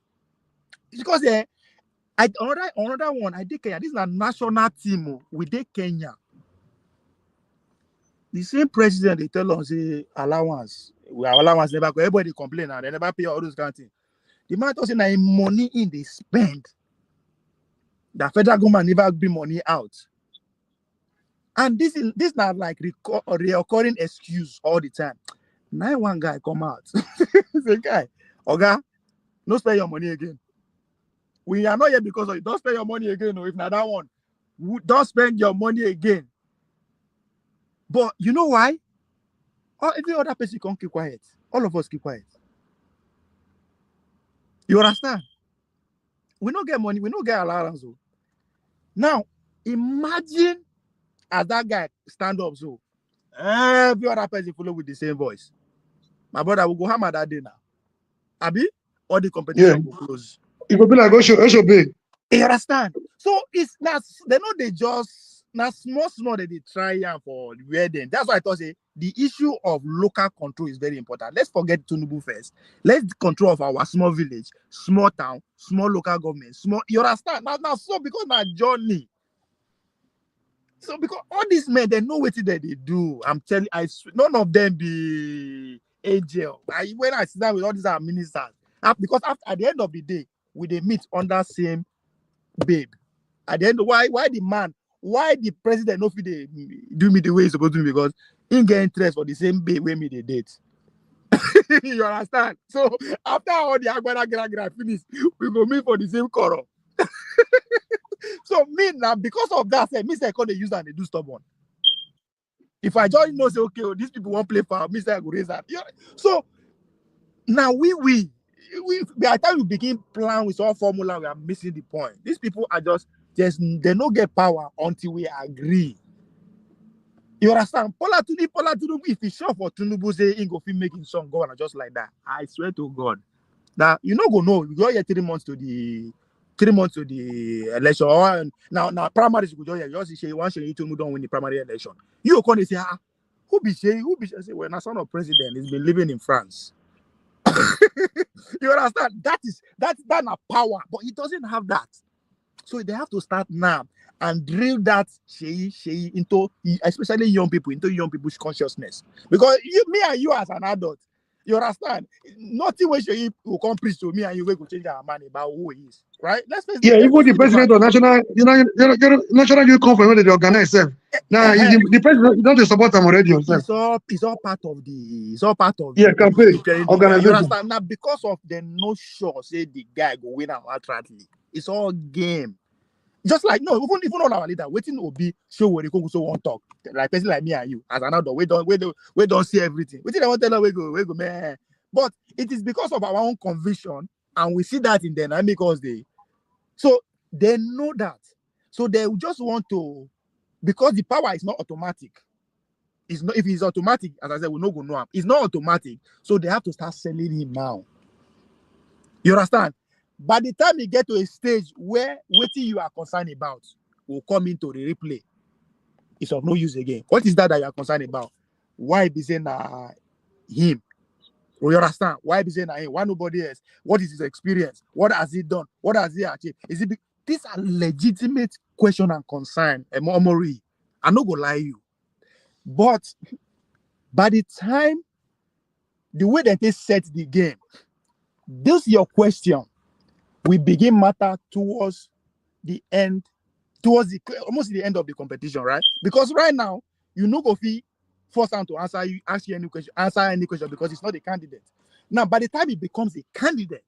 Because another one, I did Kenya. This is a national team. We did Kenya. The same president, they tell us, say, allowance. Our allowance never go. Everybody complain and they never pay all those kind of things. The man tells that money in they spend. The federal government never bring money out. And this not like reoccurring excuse all the time. Now one guy come out. Say, guy, Oga, no spend your money again. We are not here because of you. Don't spend your money again. No, if not that one, don't spend your money again. But you know why? Every other person can keep quiet. All of us keep quiet. You understand? We don't get money. We don't get allowance. So. Now, imagine as that guy stand up. So every other person follow with the same voice. My brother will go hammer that day now. Abi, all the competition will close. It will be like Oshobe. You understand? So it's not they know they just not small that they try for where then. That's why I thought say the issue of local control is very important. Let's forget Tinubu first. Let's control of our small village, small town, small local government, small. You understand? Now so because my journey. So because all these men they know what they do. I'm telling none of them be angel. When I sit down with all these ministers, because at the end of the day, we they meet under same babe. At the end, why the president no fit they do me the way he's supposed to do because he get interest for the same babe when me they date. You understand? So after all the agbada finish, we go meet for the same quarrel. So me now because of that, me say I can't use that and they do stubborn. If I just know say okay, these people won't play for me, say I go raise that. Yeah. So now we by the time we begin plan with all formula, we are missing the point. These people are just they don't get power until we agree. You understand? Paula Tinubu, if he's sure for Tinubu say he go fit making song governor just like that, I swear to God. Now you know go know. We go here 3 months to the 3 months to the election. Or now primaries could just say one Seyi Tinubu don't win the primary election. You can say, who be Seyi? I say, well, na son of president, he's been living in France. You understand? That's not power, but he doesn't have that. So they have to start now and drill that Seyi into, especially young people's consciousness. Because me and you as an adult, you understand? Nothing when Seyi will come preach to me and you will change our mind about who he is, right? Let's face Yeah, it. even the president of national youth conference when they organize them. Now the president don't support them already yourself. It's all part of the Yeah, campaign you organization. understand? Now because of the no sure say the guy go win outrightly. It's all game. Just like no, even on our leader, waiting will be show where they so won't talk. Like person like me and you, as an adult, we don't see everything. We don't tell we go, man. But it is because of our own conviction, and we see that in dynamic so they know that. So they just want to, because the power is not automatic. It's not, if it's automatic, as I said, we no go know him. It's not automatic, so they have to start selling him now. You understand? By the time you get to a stage where waiting you are concerned about will come into the replay, it's of no use again. What is that you are concerned about? Why be saying him? You understand? Why be saying him? Why nobody else? What is his experience? What has he done? What has he achieved? These are legitimate question and concern. Emomori, I'm not gonna lie you. But by the time the way that they set the game, this your question. We begin matter towards the end, almost the end of the competition, right? Because right now, you know go fee force them to answer any question because it's not a candidate. Now, by the time it becomes a candidate,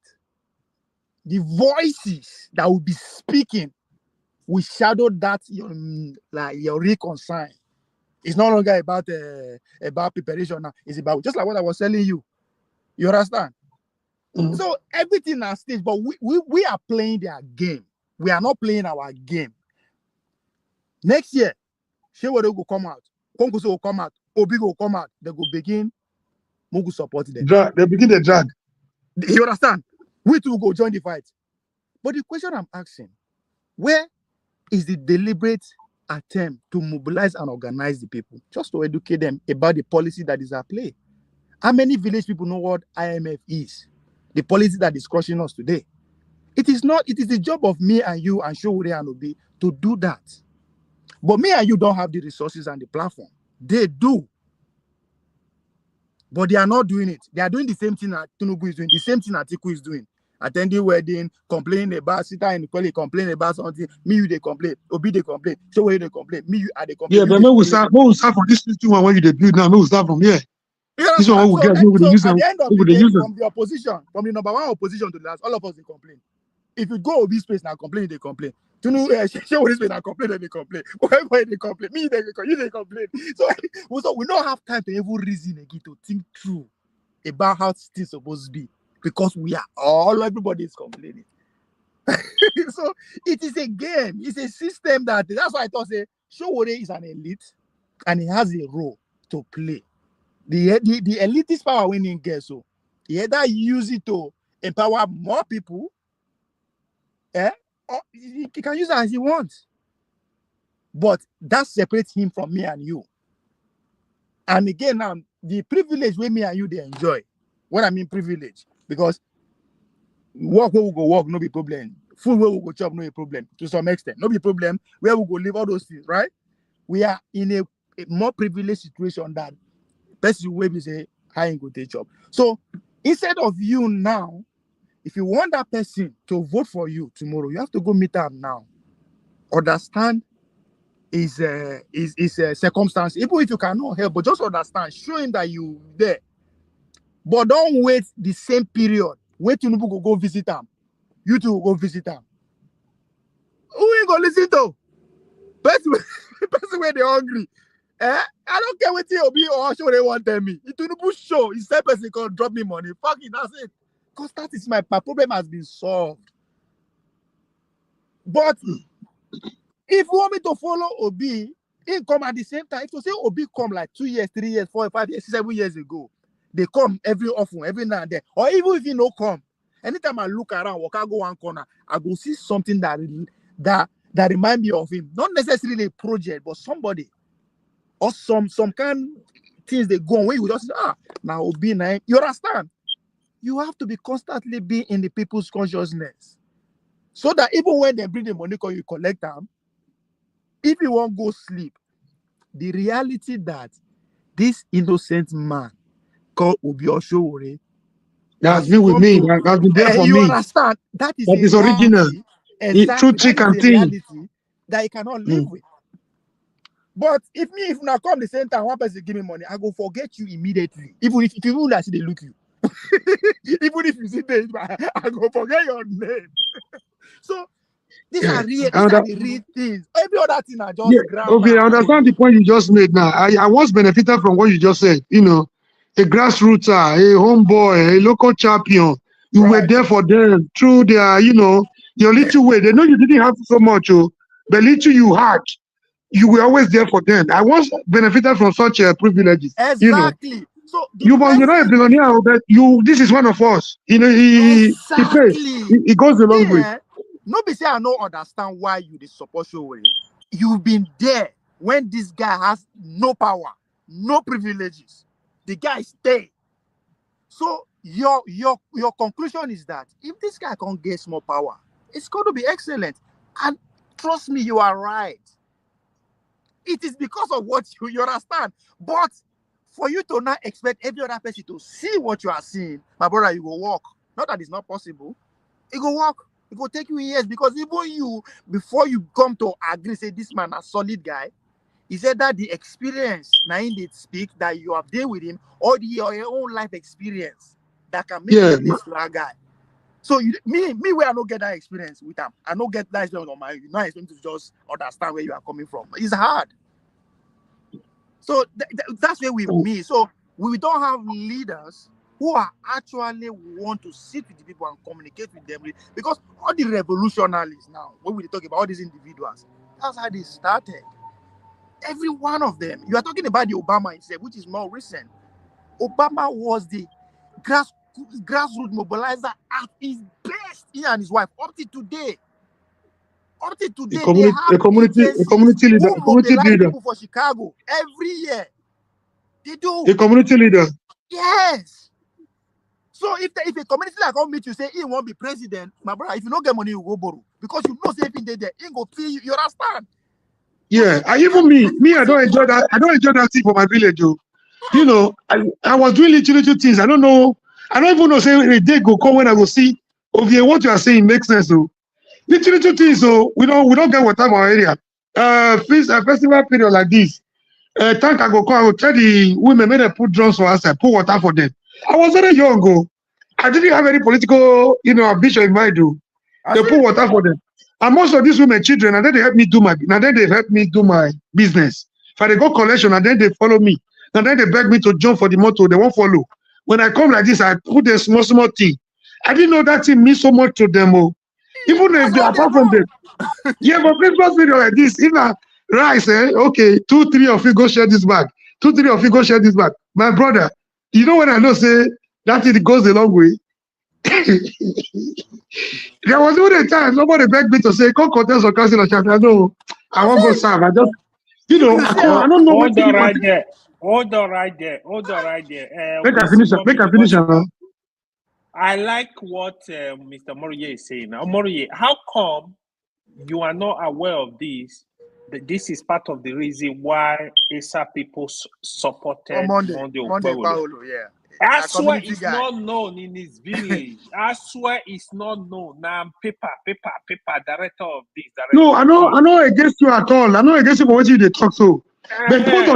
the voices that will be speaking will shadow that your real concern. It's no longer about preparation now. It's about just like what I was telling you. You understand? Mm-hmm. So everything at stage, but we are playing their game. We are not playing our game. Next year, Shewere will come out, Konkuso will come out, Obi will come out. They will begin Mugu support them. They begin the drag. You understand? We too go join the fight. But the question I'm asking, where is the deliberate attempt to mobilize and organize the people just to educate them about the policy that is at play? How many village people know what IMF is? The policy that is crushing us today. It is the job of me and you and Showore and Obi to do that. But me and you don't have the resources and the platform. They do. But they are not doing it. They are doing the same thing that Tinubu is doing, the same thing that Atiku is doing. Attending wedding, complaining about Sita and Kweli, complaining about something. Me, you they complain. Obi they complain. Showore they complain. Me, you are they complain. Yeah, but we start from this one when you debut now. We start from here. This one we get. We use them. At the end of the day, from the opposition, from the number one opposition to the last, all of us they complain. If you go Obi space now, complain they complain. Showore space now, complain they complain. Why they complain? Me they complain. So we don't have time to even reason again to think through about how things supposed to be because everybody is complaining. So it is a game. It's a system that's why I thought say Showore is an elite and he has a role to play. The elitist power winning gets so he either use it to empower more people, or he can use it as he wants. But that separates him from me and you. And again, now the privilege with me and you they enjoy. What I mean privilege, because work where we go work, no be problem. Food where we go chop, no be problem. To some extent, no be problem. Where we go live, all those things, right? We are in a more privileged situation than person where we say how you go take job. So instead of you now, if you want that person to vote for you tomorrow, you have to go meet them now. Understand is circumstance. Even if you cannot help, but just understand, show him that you there. But don't wait the same period. Wait till Tinubu go visit them. You two go visit them. Who ain't gonna listen to? Person where they hungry. I don't care what you be or show they want tell me. It Tinubu show. He said person can drop me money. Fuck it, that's it. Because that is my problem has been solved. But if you want me to follow Obi, he come at the same time. If you say Obi come like 2 years, 3 years, 4, 5 years, 7 years ago, they come every now and then. Or even if he no come, Anytime I look around, walk, I go one corner, I go see something that remind me of him. Not necessarily a project, but somebody or some kind things they go on where you just say, now be nice. You understand? You have to be constantly be in the people's consciousness, so that even when they bring the money, call you collect them. If you won't go sleep, the reality that this innocent man called Obiosho That's been with me. That's been there for you me. understand? That is That a is original. reality. Exactly. True thick That and is a thin. reality that you cannot live with. But if now come the same time, one person give me money, I go forget you immediately. Even if you see they look you. Even if you see this, I go forget your name. So these are the real things. Every other thing are just grammar. Okay, I understand the point you just made now. I once benefited from what you just said. You know, a grassroots, a homeboy, a local champion. You were there for them through their, your little way. They know you didn't have so much, but little you had, you were always there for them. I once benefited from such privileges. Exactly. So you're not a billionaire, but this is one of us. He pays. He goes a long way. Nobody say I don't understand why you support Showore. You've been there when this guy has no power, no privileges. The guy stay. So your conclusion is that if this guy can't get more power, it's going to be excellent. And trust me, you are right. It is because of what you understand. But for you to not expect every other person to see what you are seeing, my brother, you will walk. Not that it's not possible. It will walk. It will take you years, because even you, before you come to agree, say this man a solid guy, he said that the experience, now he did speak, that you have dealt with him, or your own life experience that can make you this guy. So me, where I don't get that experience with him, I don't get that experience on my, you not experience to just understand where you are coming from. It's hard. So that's where we meet. So we don't have leaders who are actually want to sit with the people and communicate with them, because all the revolutionaries now, when we talk about all these individuals, that's how they started. Every one of them. You are talking about the Obama himself, which is more recent. Obama was the grassroots mobilizer at his best, he and his wife, up to today. Up to today, they have community leader, who mobilize people for Chicago every year. They do. A community leader. Yes. So if a community like come meet you, say he won't be president, my brother, if you don't get money, you go borrow, because you know saving there, he go pay you. You understand? Yeah, even me, I don't enjoy that. I don't enjoy that thing for my village, though. You know, I was doing little things. I don't know. I don't even know. Say a day go come when I go see. Okay, what you are saying makes sense, though. Little things, so we don't get water in our area. Festival period like this. Tank I go come, I will tell the women, may they put drums for us, put water for them. I was very young, go. I didn't have any political, ambition in mind, though. They put water for them. And most of these women, children, and then they help me do my business. If I go collection, and then they follow me. And then they beg me to jump for the motor, they won't follow. When I come like this, I put a small thing. I didn't know that thing means so much to them. Even if they apart from them. Yeah, but Christmas video like this, if I rice, okay, 2-3 of you go share this bag. 2-3 of you go share this bag. My brother, you know when I know say that it goes a long way. There was even a time somebody begged me to say, come contest or council or champion. No, I won't go serve. I just, I don't know what to do. Hold on right there. Make I finish. I like what Mr. Moriye is saying. Now, Moriye, how come you are not aware of this? That this is part of the reason why ESA people supported Monday Paolo, yeah. I swear it's not known in his village. I swear it's not known. Now, paper, director of this. No, I know against you at all. I know against you for what you they talk so. But both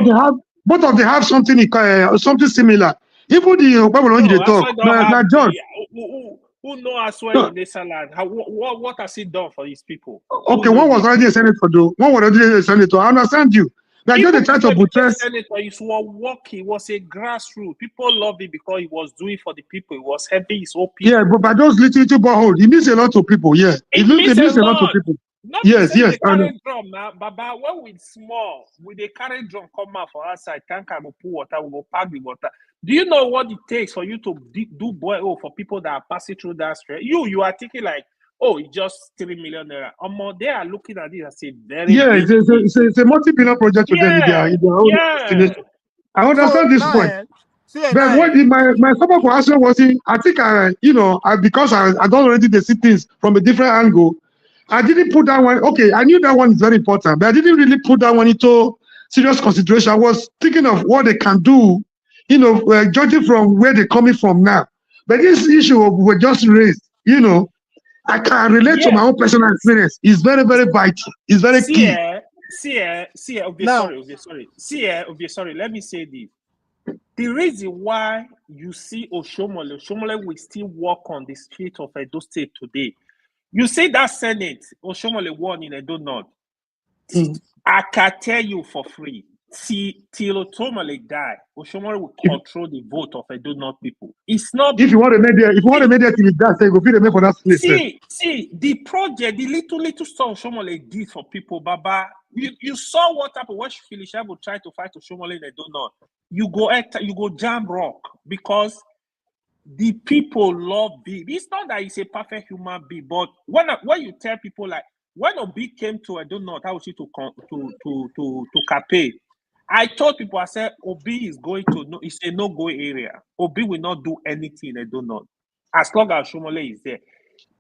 of them have something similar. Even the Babylon they talk. Now, John. Who know as well in this land? What has he done for his people? Okay, one was already a senator, though. One was already a senator. I understand you. Now, just the try to buttress. Senator, he was a grassroots. People love him because he was doing for the people. He was helping his own people. Yeah, but by those little borehole, he means a lot to people. Yeah, it means a lot to people. Not be Yes, saying yes, the I know. carry drum now, Baba. When we small, with the carry drum come out for outside, tanker go pour water, we go pack the water. Do you know what it takes for you to do boil for people that are passing through that stress? You are thinking like, oh, it's just 3 million naira. They are looking at it as a very Yeah, big thing. it's a multi-billion project to them Yeah, in their own yeah. destination. I So understand this now, point. see But now, what my support for answer was, I think because I don't already see things from a different angle, I didn't put that one. Okay, I knew that one is very important, but I didn't really put that one into serious consideration. I was thinking of what they can do, judging from where they're coming from now. But this issue we just raised, I can relate to Yeah. my own personal experience. It's very, very vital. It's very key. now, Sorry. Let me say this. The reason why you see Oshomole will still walk on the street of Edo State today. You see that Senate, Oshomole won in Edo North. I can tell you for free, till Oshomole die, Oshomole will control the vote of Edo North people. It's not. If you want to make it, till it dies, say go feed them for that place. See, the project, the little stuff Oshomole did for people, Baba. You saw what happened when Filishabu tried to fight Oshomole in Edo North. You go jam rock because the people love Big. It's not that he's a perfect human being, but when you tell people like when Obi came to Edo North, I was to Cape. I told people, I said Obi is going to no, it's a no-go area. Obi will not do anything in Edo North as long as Shomole is there.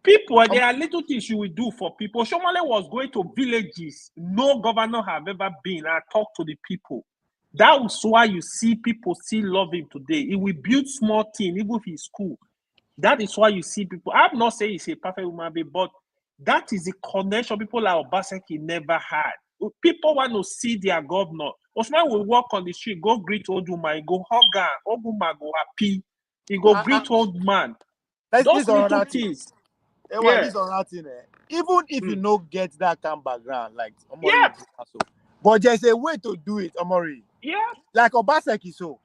People, there are little things you will do for people. Shomole was going to villages no governor have ever been and talk to the people. That's why you see people still love him today. He will build small things, even if he's school. That is why you see people. I'm not saying he's a perfect human being, but that is the connection people like Obaseki never had. People want to see their governor. Osman will walk on the street, go greet old woman, go hug her, old woman go happy. He go greet old man. Those little things. Yeah. This or nothing, even if you no get that kind of background, like Omori, but there's a way to do it, Omori. Yeah. Like Obaseki, so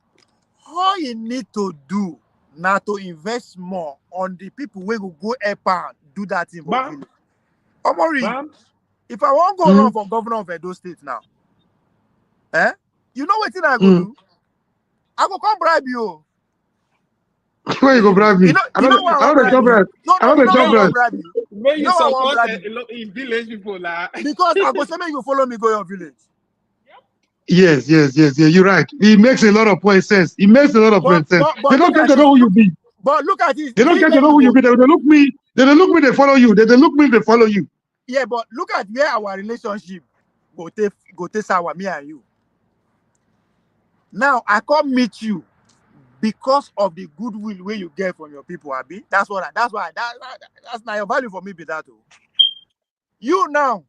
all you need to do now to invest more on the people who will go help and do that thing for village. Omori, if I want to go run for governor of Edo State now, you know what thing I go do? I go come bribe you. Where you go bribe me? I don't bribe you. I don't bribe you. When you support in village people, because I go say make you follow me go your village. Yes. You're right. It makes a lot of sense. It makes a lot of sense. They don't get to know who you be. But look at this. They don't get to know who you be. They look me. They follow you. They look me. They follow you. Yeah, but look at where our relationship go take sour, me and you. Now I come meet you because of the goodwill where you get from your people, Abi. That's not your value for me. Be that. You now,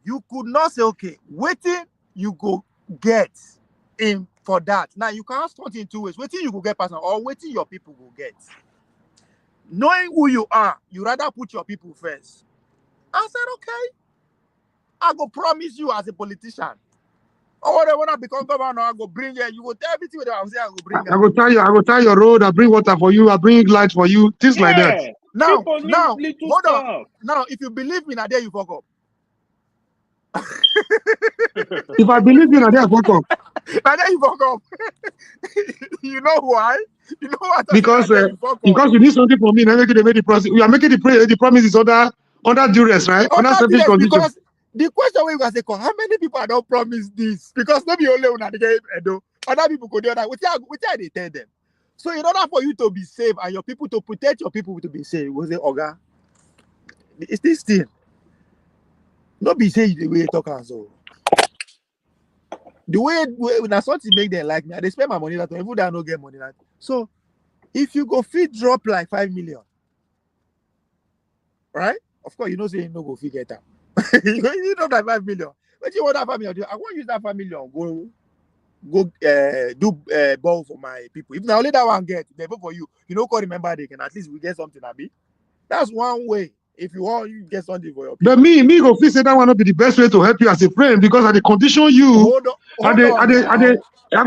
you could not say okay, waiting. You go get in for that. Now you can't start in two ways. Waiting you go get personal or waiting your people will get. Knowing who you are, you rather put your people first. I said, okay, I go promise you as a politician. Or whatever when I become governor, I go bring you. You go tell everything what I say, I go bring I go tell your road, I bring water for you, I bring light for you, things like that. Now, hold on. Now, if you believe me, now there you fuck up. If I believe you, now there I fuck up. Now there you fuck up. You know why? You know what? Because you need something from me, now make the process. We are making the promises under duress, right? Under selfish conditions. Because the question we gonna say, how many people don't promise this? Because maybe only one get Edo. Other people could do that. Which they tell them. So in order for you to be safe and your people to protect your people to be safe, was it Oga? It's this thing. Not be saying the way you talk and so. The way that's what make them like me. They spend my money that way. Even though I don't get money that. So if you go feed drop like 5 million, right? Of course, you know say you no go feed get that. You drop like 5 million. But you want that 5 million? I want to use that 5 million. Go do ball for my people. If now only that one get, they vote for you. You know, call remember they can at least we get something. Abi. That's one way. If you want, you get something for your people. But me go feel say that one not be the best way to help you as a friend because I condition you. Hold on. I'm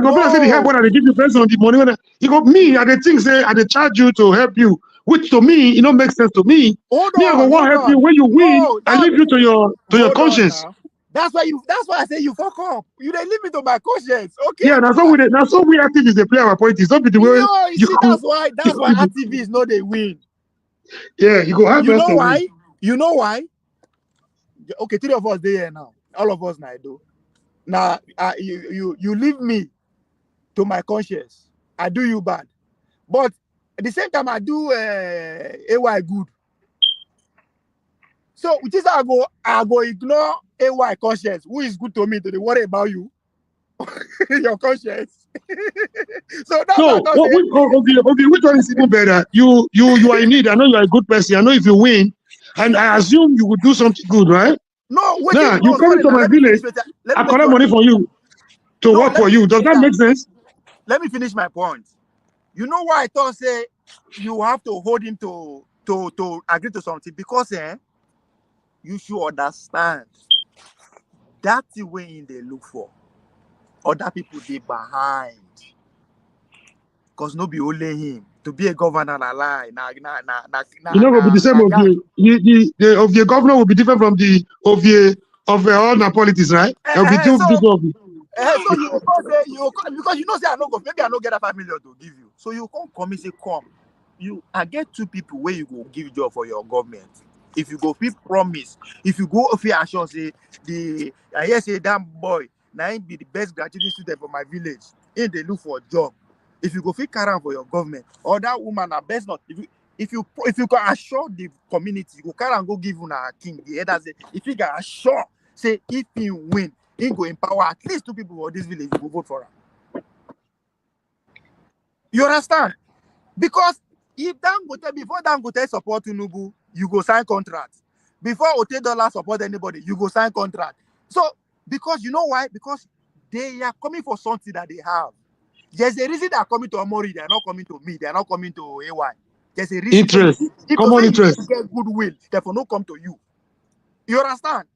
going to say the help when I give you first on the money. When I think say I charge you to help you which to me, makes sense to me. Hold Me, I go on, want hold help you on. when you win. No, I now leave you to your hold on conscience. now. That's why I say you fuck up. You didn't leave me to my conscience. Okay. Yeah, that's how we activists they play our politics. Don't be the way No, you see, that's why you activists know they win. yeah, you go have You us know to why? win. You know why? Okay, 3 of us there now. All of us now do. Now you leave me to my conscience. I do you bad. But at the same time, I do AY good. So which is I go ignore AY conscience. Who is good to me to worry about you? Your conscience. So that's No, what I say. okay, which one is even better? You are in need. I know you are a good person. I know if you win, and I assume you would do something good, right? No, Now you come sorry. into Now my let me village, finish. Let I me make collect you money understand. for you to No, work let for me you. Does finish that that. make sense? Let me finish my point. You know why I thought say you have to hold him to agree to something because you should understand that's the way they look for. Other people they behind. Because no be only him. To be a governor na lie. You know, will be the same of Gang. the of the governor will be different from the of all the politics, right? There will be two different of you. So you will come say because you know say I no go maybe I no get that 5 million to give you. So you come and say come. I get 2 people where you go give job for your government. If you go fit promise, if you go fit assure say I hear say that boy now him be the best graduating student for my village. If they look for a job, if you go fit carry am for your government, or that woman are best not if you can assure the community, you go carry and go give una king the header say if you can assure say if he win, he go empower at least 2 people for this village, you go vote for him. You understand? Because if before Dangote support Tinubu, you go sign contract. Before Otedola support anybody, you go sign contract. So because you know why? Because they are coming for something that they have. There's a reason they are coming to Omori, they are not coming to me, they are not coming to AY. There's a reason. So Interest, if to common say you interest. get goodwill, therefore no come to you. You understand?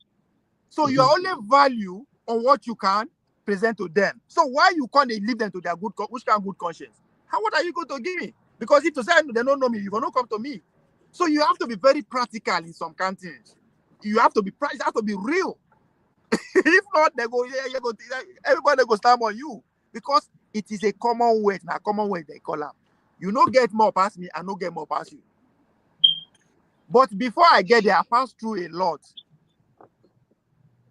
So you are only value on what you can present to them. So why you can't leave them to their which kind of good conscience? What are you going to give me? Because if to say they don't know me, you will not come to me. So you have to be very practical in some things. You have to be it have to be real. If not, they go everybody go stand on you because it is a commonwealth. Now commonwealth they call them. You no get more past me, I no get more past you. But before I get there, I pass through a lot.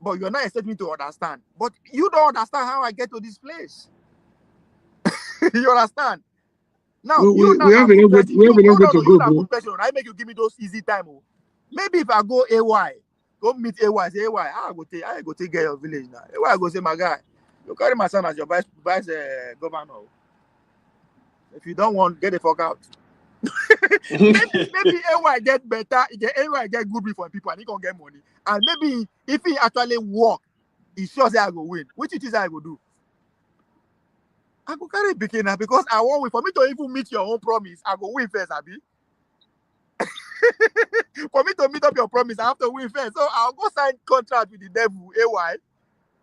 But you're not expecting me to understand. But you don't understand how I get to this place. You understand? Now, you now We have a a good long way. person. We have a long way No, to you go, not a bro. good person. I make you give me those easy time. Oh. Maybe if I go AY, go meet AY, say AY, I go take care of your village now. AY go say, my guy, you carry my son as your vice governor. If you don't want, get the fuck out. maybe AY get better, AY get good for people and he can get money. And maybe if he actually work, he sure say I go win. Which it is I go do? I go carry beginner because I want win. For me to even meet your own promise, I go win first, Abi. For me to meet up your promise, I have to win first. So I'll go sign contract with the devil, AY,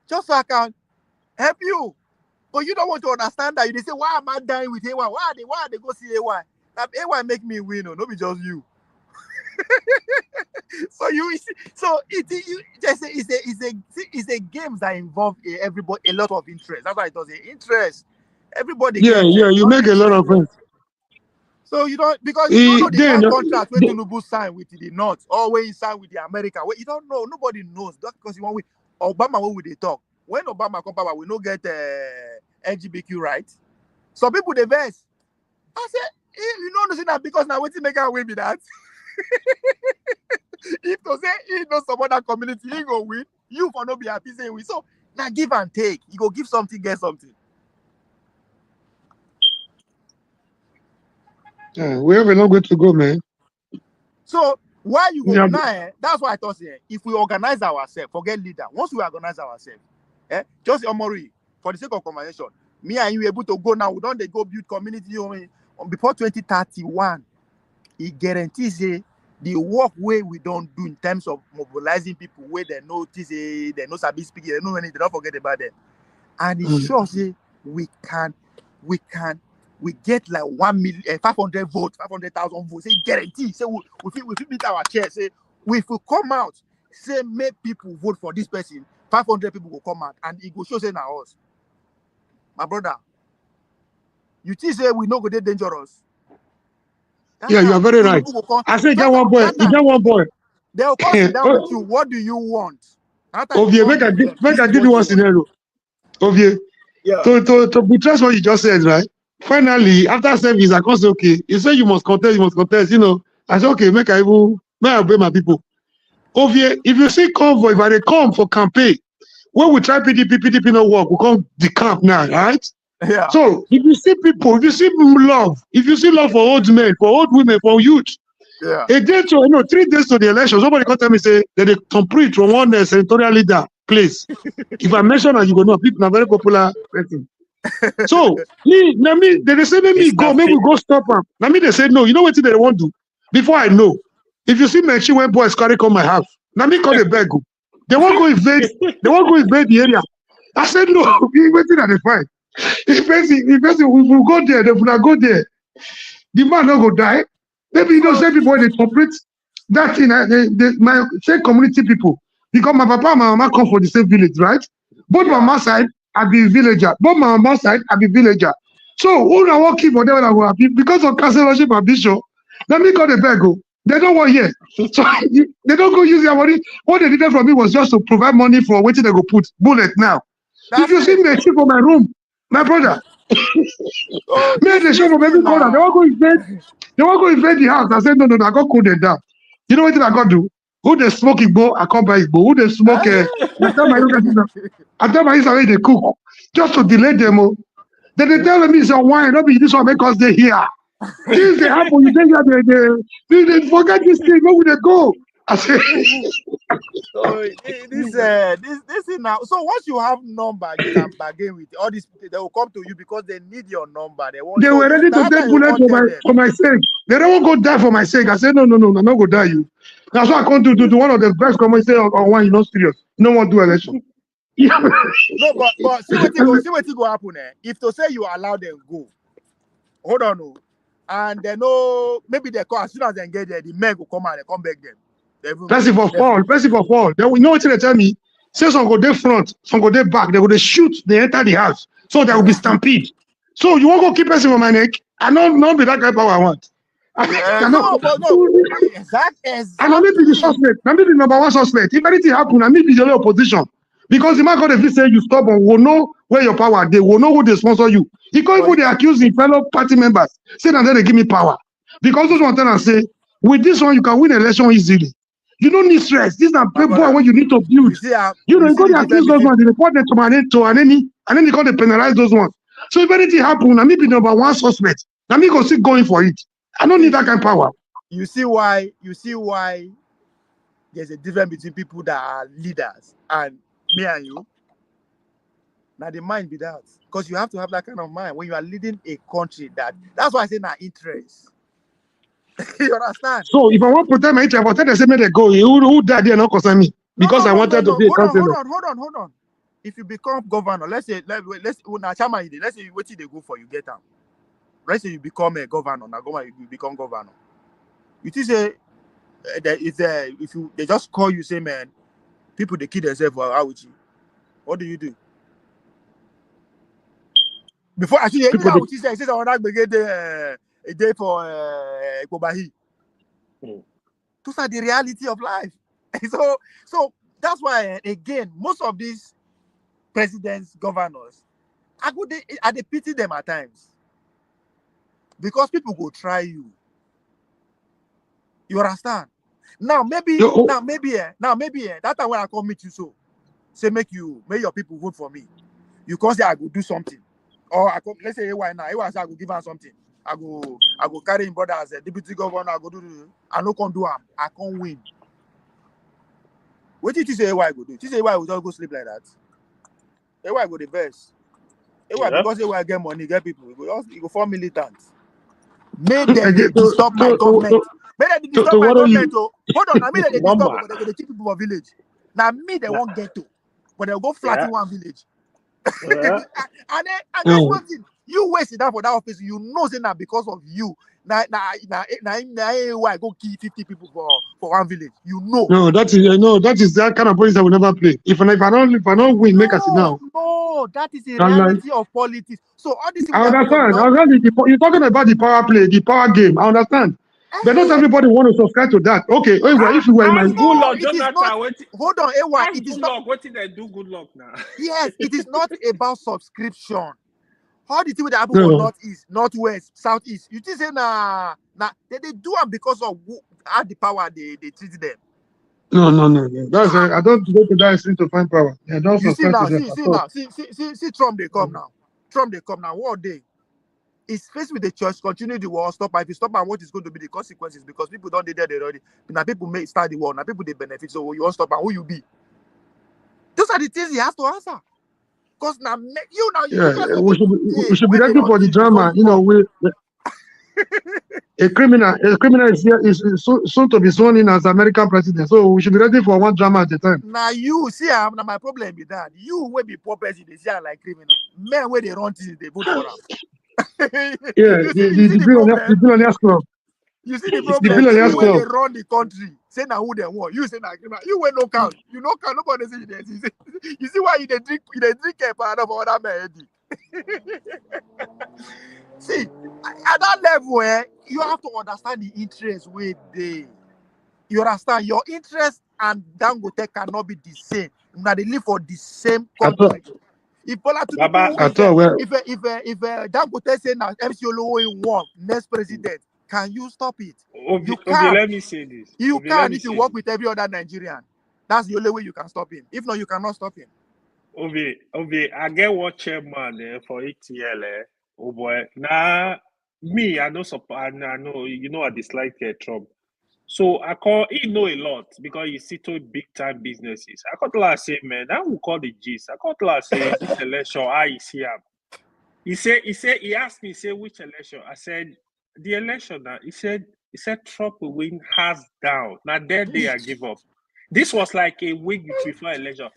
just so I can help you. But you don't want to understand that. You say, why am I dying with AY? Why are they go see AY? That AY make me win, no, not be just you. So you see, so it's a game that involve everybody a lot of interest. That's why it does interest. Everybody Yeah, get interest. you Not make a lot interest. of friends. So you don't because you don't know the Then kind of contract where Tinubu signed with the North or where he signed with the America. Where you don't know, nobody knows. That's because you want with Obama. What would they talk? When Obama come power, we no get LGBTQ rights. Some people they vex. I said, you know, nothing that because now waiting make our way be that. If to say he knows some other community, he go win. You for no be happy saying we. So now give and take. You go give something, get something. yeah, we have a long way to go, man. So why you go Yeah, now? That's why I thought if we organize ourselves, forget leader. Once we organize ourselves, just Omori, for the sake of conversation, me and you able to go now. We don't they go build community before 2031. It guarantees the work way we don't do in terms of mobilizing people where they notice they know sabi speaking, they know anything, they don't forget about them. And it shows we can we get like 1 million, 500 votes, 500,000 votes. Say guarantee. Say we meet our chair. Say if we come out, say make people vote for this person. 500 people will come out, and it will show say now us. My brother, you think say we no go dey dangerous? Yeah, you are very right. I say, get one boy. You get one boy. They will come sit down with you. What do you want? Ovie, make I give you one scenario. Ovie, yeah. To buttress what you just said, right? Finally, after service, I come say, okay, you say you must contest, you know. I say, okay, make I obey my people. Ovie, if you see convoy, if they come for campaign, when we try PDP no work, we come the camp now, right? Yeah. So if you see people, if you see love for old men, for old women, for youth, yeah. A day to 3 days to the election, somebody can tell me say that they complete from one senatorial leader place. If I mention that, you go know people are very popular person. So they say maybe go, maybe we go stop them. Now me they say no. You know what they want to do? Before I know, if you see Menchi when boys carry come my house, now me call the beg. They won't go invade. They won't go invade the area. I said no. We waiting at the fight. If person we will go there, they will not go there. The man not go die. Maybe you don't say people they complete that thing. My say community people, because my papa and my mama come from the same village, right? Both my mama side, I be villager. Both my mama side, I be villager. So who I want keep for them I will happy because of councilorship and bishop. Let me call the beg. They don't want here. So they don't go use their money. What they did from me was just to provide money for waiting they go put bullet now. If you see me ship for my room, my brother. Man, they show from every corner. They won't go invade. They won't go invade the house. I said, no, I got cool them down. You know what I got to do? Who they smoke Igbo, I come by Igbo. Who they smoke, I tell my sister they cook. Just to delay them. Then they tell me, it's a wine. Don't be this one because they're here. Things they happen, you think that they forget this thing. Where would they go? I say, so this thing now. So once you have number, you can bargain with all these people. They will come to you because they need your number. They want. They were ready to take bullet for my sake. They don't go die for my sake. I said no, I'm not go die you. That's why I come to one of the best comments say on one. You're not serious. You don't want to do election. No, but see what go happen. If to say you allow them go, hold on, and they know maybe they call as soon as they engage there, the men will come and they come back them. Person for fall. Then we know what they tell me. Say some go there front, some go there back. They go they shoot. They enter the house, so there will be stampede. So you won't go keep person on my neck. I not be that guy power I want. No. Exactly. And I may be the suspect. I may be the number one suspect. If anything happen, I may be the only opposition. Because the man got if say you stop and will know where your power. They will know who they sponsor you. He can't even they accuse the fellow party members. Say that they give me power. Because those one tell and say, with this one you can win election easily. You don't need stress. This is a paper where you need to build. You know, you go to accuse those ones, they report them to and then they call they penalize those ones. So if anything happen, I may be number one suspect. I may go still going for it. I don't need that kind of power. You see why there's a difference between people that are leaders and me and you. Now the mind be that. Because you have to have that kind of mind when you are leading a country that's why I say now interest. You understand? So if I want to protect my interest, I tell them say they go. Who died there not concern me? Because I wanted to be a councillor. Hold on. If you become governor, let's say now chairman, let's say what they go for, you get them. Let's say you become a governor, you become governor. You think say if they just call you, say man, people they kill themselves how with you. What do you do? Before actually say a day for Kobahi. Those are the reality of life. So that's why again most of these presidents, governors, I pity them at times. Because people go try you. You understand? Now maybe that time when I come meet you, so say make your people vote for me. You can't say I go do something. Or I come, let's say why now? I say I go give her something. I go carry him brother as a deputy governor, I go do I no can do him. I can't win. What did you say why I go do? You say why I will just go sleep like that? Why I go the best? Because I get money, get people. You go form militants. Made them disturb my government. Made them disturb my government. Hold on, I mean they disturb, but they go keep people for village. Now me they won't get to, but they'll go flat in one village. And then one thing, You wasted that for that office. You know, say that because of you. Now, I go kill 50 people for one village. You know. No, that is that kind of politics I will never play. If I don't win, make us sit down. No, that is a I'm like, reality of politics. So all these people I understand. You're talking about the power play, the power game. I understand. But not everybody want to subscribe to that. Okay, if you were in my Good luck, it is Jonathan. not. Hold on, Ewa. It is not. What did they do? Good luck now. Yes, it is not about subscription. How the thing that happen for northeast, northwest, southeast? You just say they do it because of how the power they treat them. No. That's I don't go to that extreme to find power. Yeah, don't You see subscribe now, to them. see Trump they come now. Trump they come now. What day? Is faced with the choice, continue the war, stop. If you stop, and what is going to be the consequences? Because people don't do that already. Now people may start the war. Now people they benefit. So you want stop, and who you be? Those are the things he has to answer. Because now we should be ready for the drama. You know, a criminal is here is soon to be sworn in as American president. So we should be ready for one drama at a time. Now you see, now my problem with that. You will be poor person, they see like criminal. Men where they run things, they vote for them. The billionaires club. You see the The problem. billionaires When club. they run the country, say now who they want. You say now criminal. You will no count. You no count. Nobody say this. You see why they drink a part of other men. See, at that level, you have to understand the interest where they. You understand your interest and Dangote cannot be the same. Now they live for the same country. If Bola Tinubu, if Dangote say now MC Olowo won next president, can you stop it? You can't. Let me say this. You can't if you work with every other Nigerian. That's the only way you can stop him. If not, you cannot stop him. I get what chairman for ATL. Oh boy. Now me, I don't support. I know I dislike Trump. So he know a lot because he see to big time businesses. I got to say, man, I will call the G's. I got to say this election, I see him. He asked me, which election? I said the election. He said Trump will win hands down. Now that day I give up. This was like a week before election.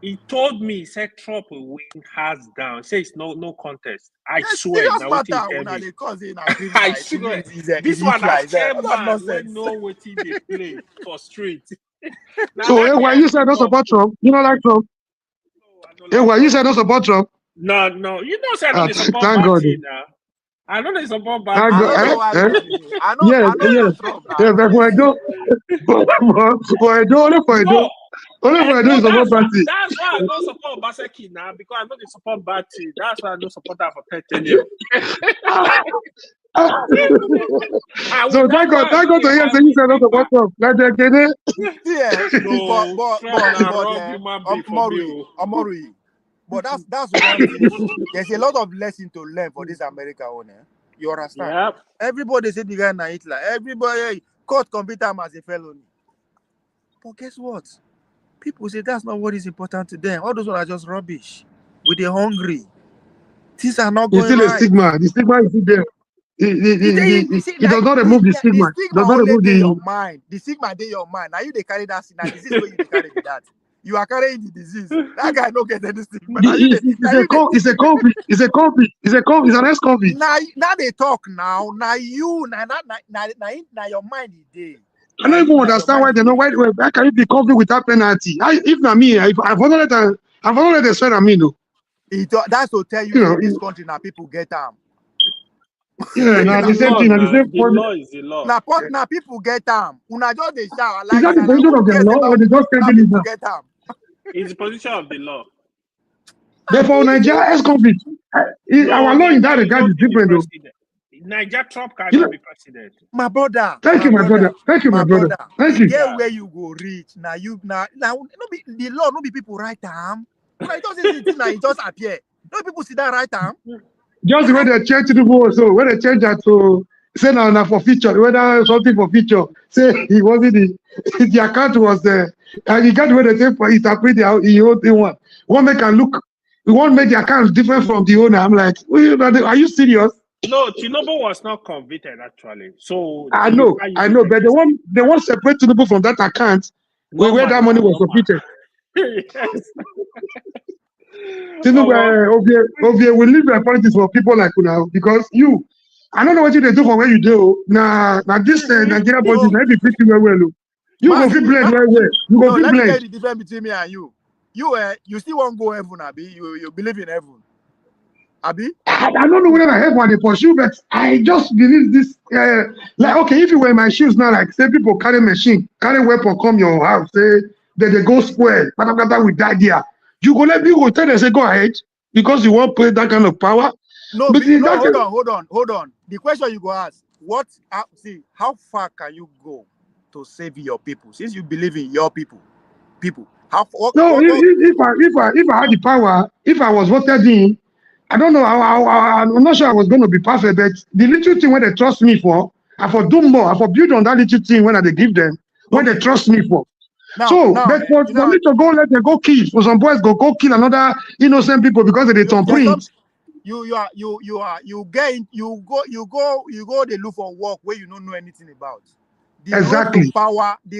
He told me, he said Trump will win hands down. He says no contest. I swear. Now what he tell me. I swear. This one I chairman when know what he they play for street. So why you said don't support Trump? You don't like Trump? Why you said don't support Trump? No. You know say I don't support thank God. now. I know they support bad. I know Trump. Yeah, but for I support party. That's why I don't support Obaseki now, because I know they support bad team. That's why I don't support that for 10 years. So thank God to hear saying you said don't support Trump. Like they get it. Omori. But that's one thing. There's a lot of lessons to learn for this America owner. You understand? Yep. Everybody said the guy na Hitler. Everybody court convict him as a felony. But guess what? People say that's not what is important to them. All those ones are just rubbish. With the hungry. Things are not going right. It's still a stigma. The stigma is still there. It does not remove the stigma. The stigma only in your mind. The stigma in your mind. Now you they carry that stigma. This is where you carry that. You are carrying the disease. That guy don't get any stigma. It's an ex-convict. Now they talk now. Now your mind is there. I don't even understand why they know why can you be convict without penalty? If not me, I've let the swear at me though. That's to tell you in this country now people get them. Yeah, now the same thing. The law is the law. Now people get them. Una just they shout. Is that the position of the law or they just can't believe that? It's the position of the law. Therefore, Nigeria ex-convict. Our law in that regard is different though. Nigeria Trump cannot be president. My brother. Thank you, my brother. Thank you. Where you go reach. Now the law, no be people right arm. It just appear. No people see that right arm. Just when they change Tinubu also, when they change that to say now for feature, whether something for feature, say he wasn't the account was there. And he got where they take for interpret the own thing one. One make can look, we won't make the account different from the owner. I'm like, are you serious? No, Tinubu was not convicted actually. So I know, but they want separate Tinubu from that account where that money was computed. Yes. Obie will leave the politics for people like you now because you. I don't know what you do for where you do. Now this Nigerian politics, No, maybe pretty well. You go man, fit blend no, well. You go no, fit let me tell you blend. the difference between me and you. You still won't go heaven, Abi. You believe in heaven, Abi? I don't know whether I have one to pursue, but I just believe this. Like, okay, if you wear my shoes now, like, say people carry machine, carry weapon, come your house, say, they go square, patapata with that there. You go tell them, say, go ahead, because you want to play that kind of power. No, But in no, that hold on. The question you go ask, how far can you go to save your people? Since you believe in your people, no, if I had the power, if I was voted in, I don't know, I'm not sure I was going to be perfect, but the little thing when they trust me for, I for do more, I for build on that little thing when they give them, when they okay. trust me for. Now, So, but for me to go let them go kill, for some boys go kill another innocent people because they turn there's some prince. you go they look for work where you don't know anything about. The Exactly.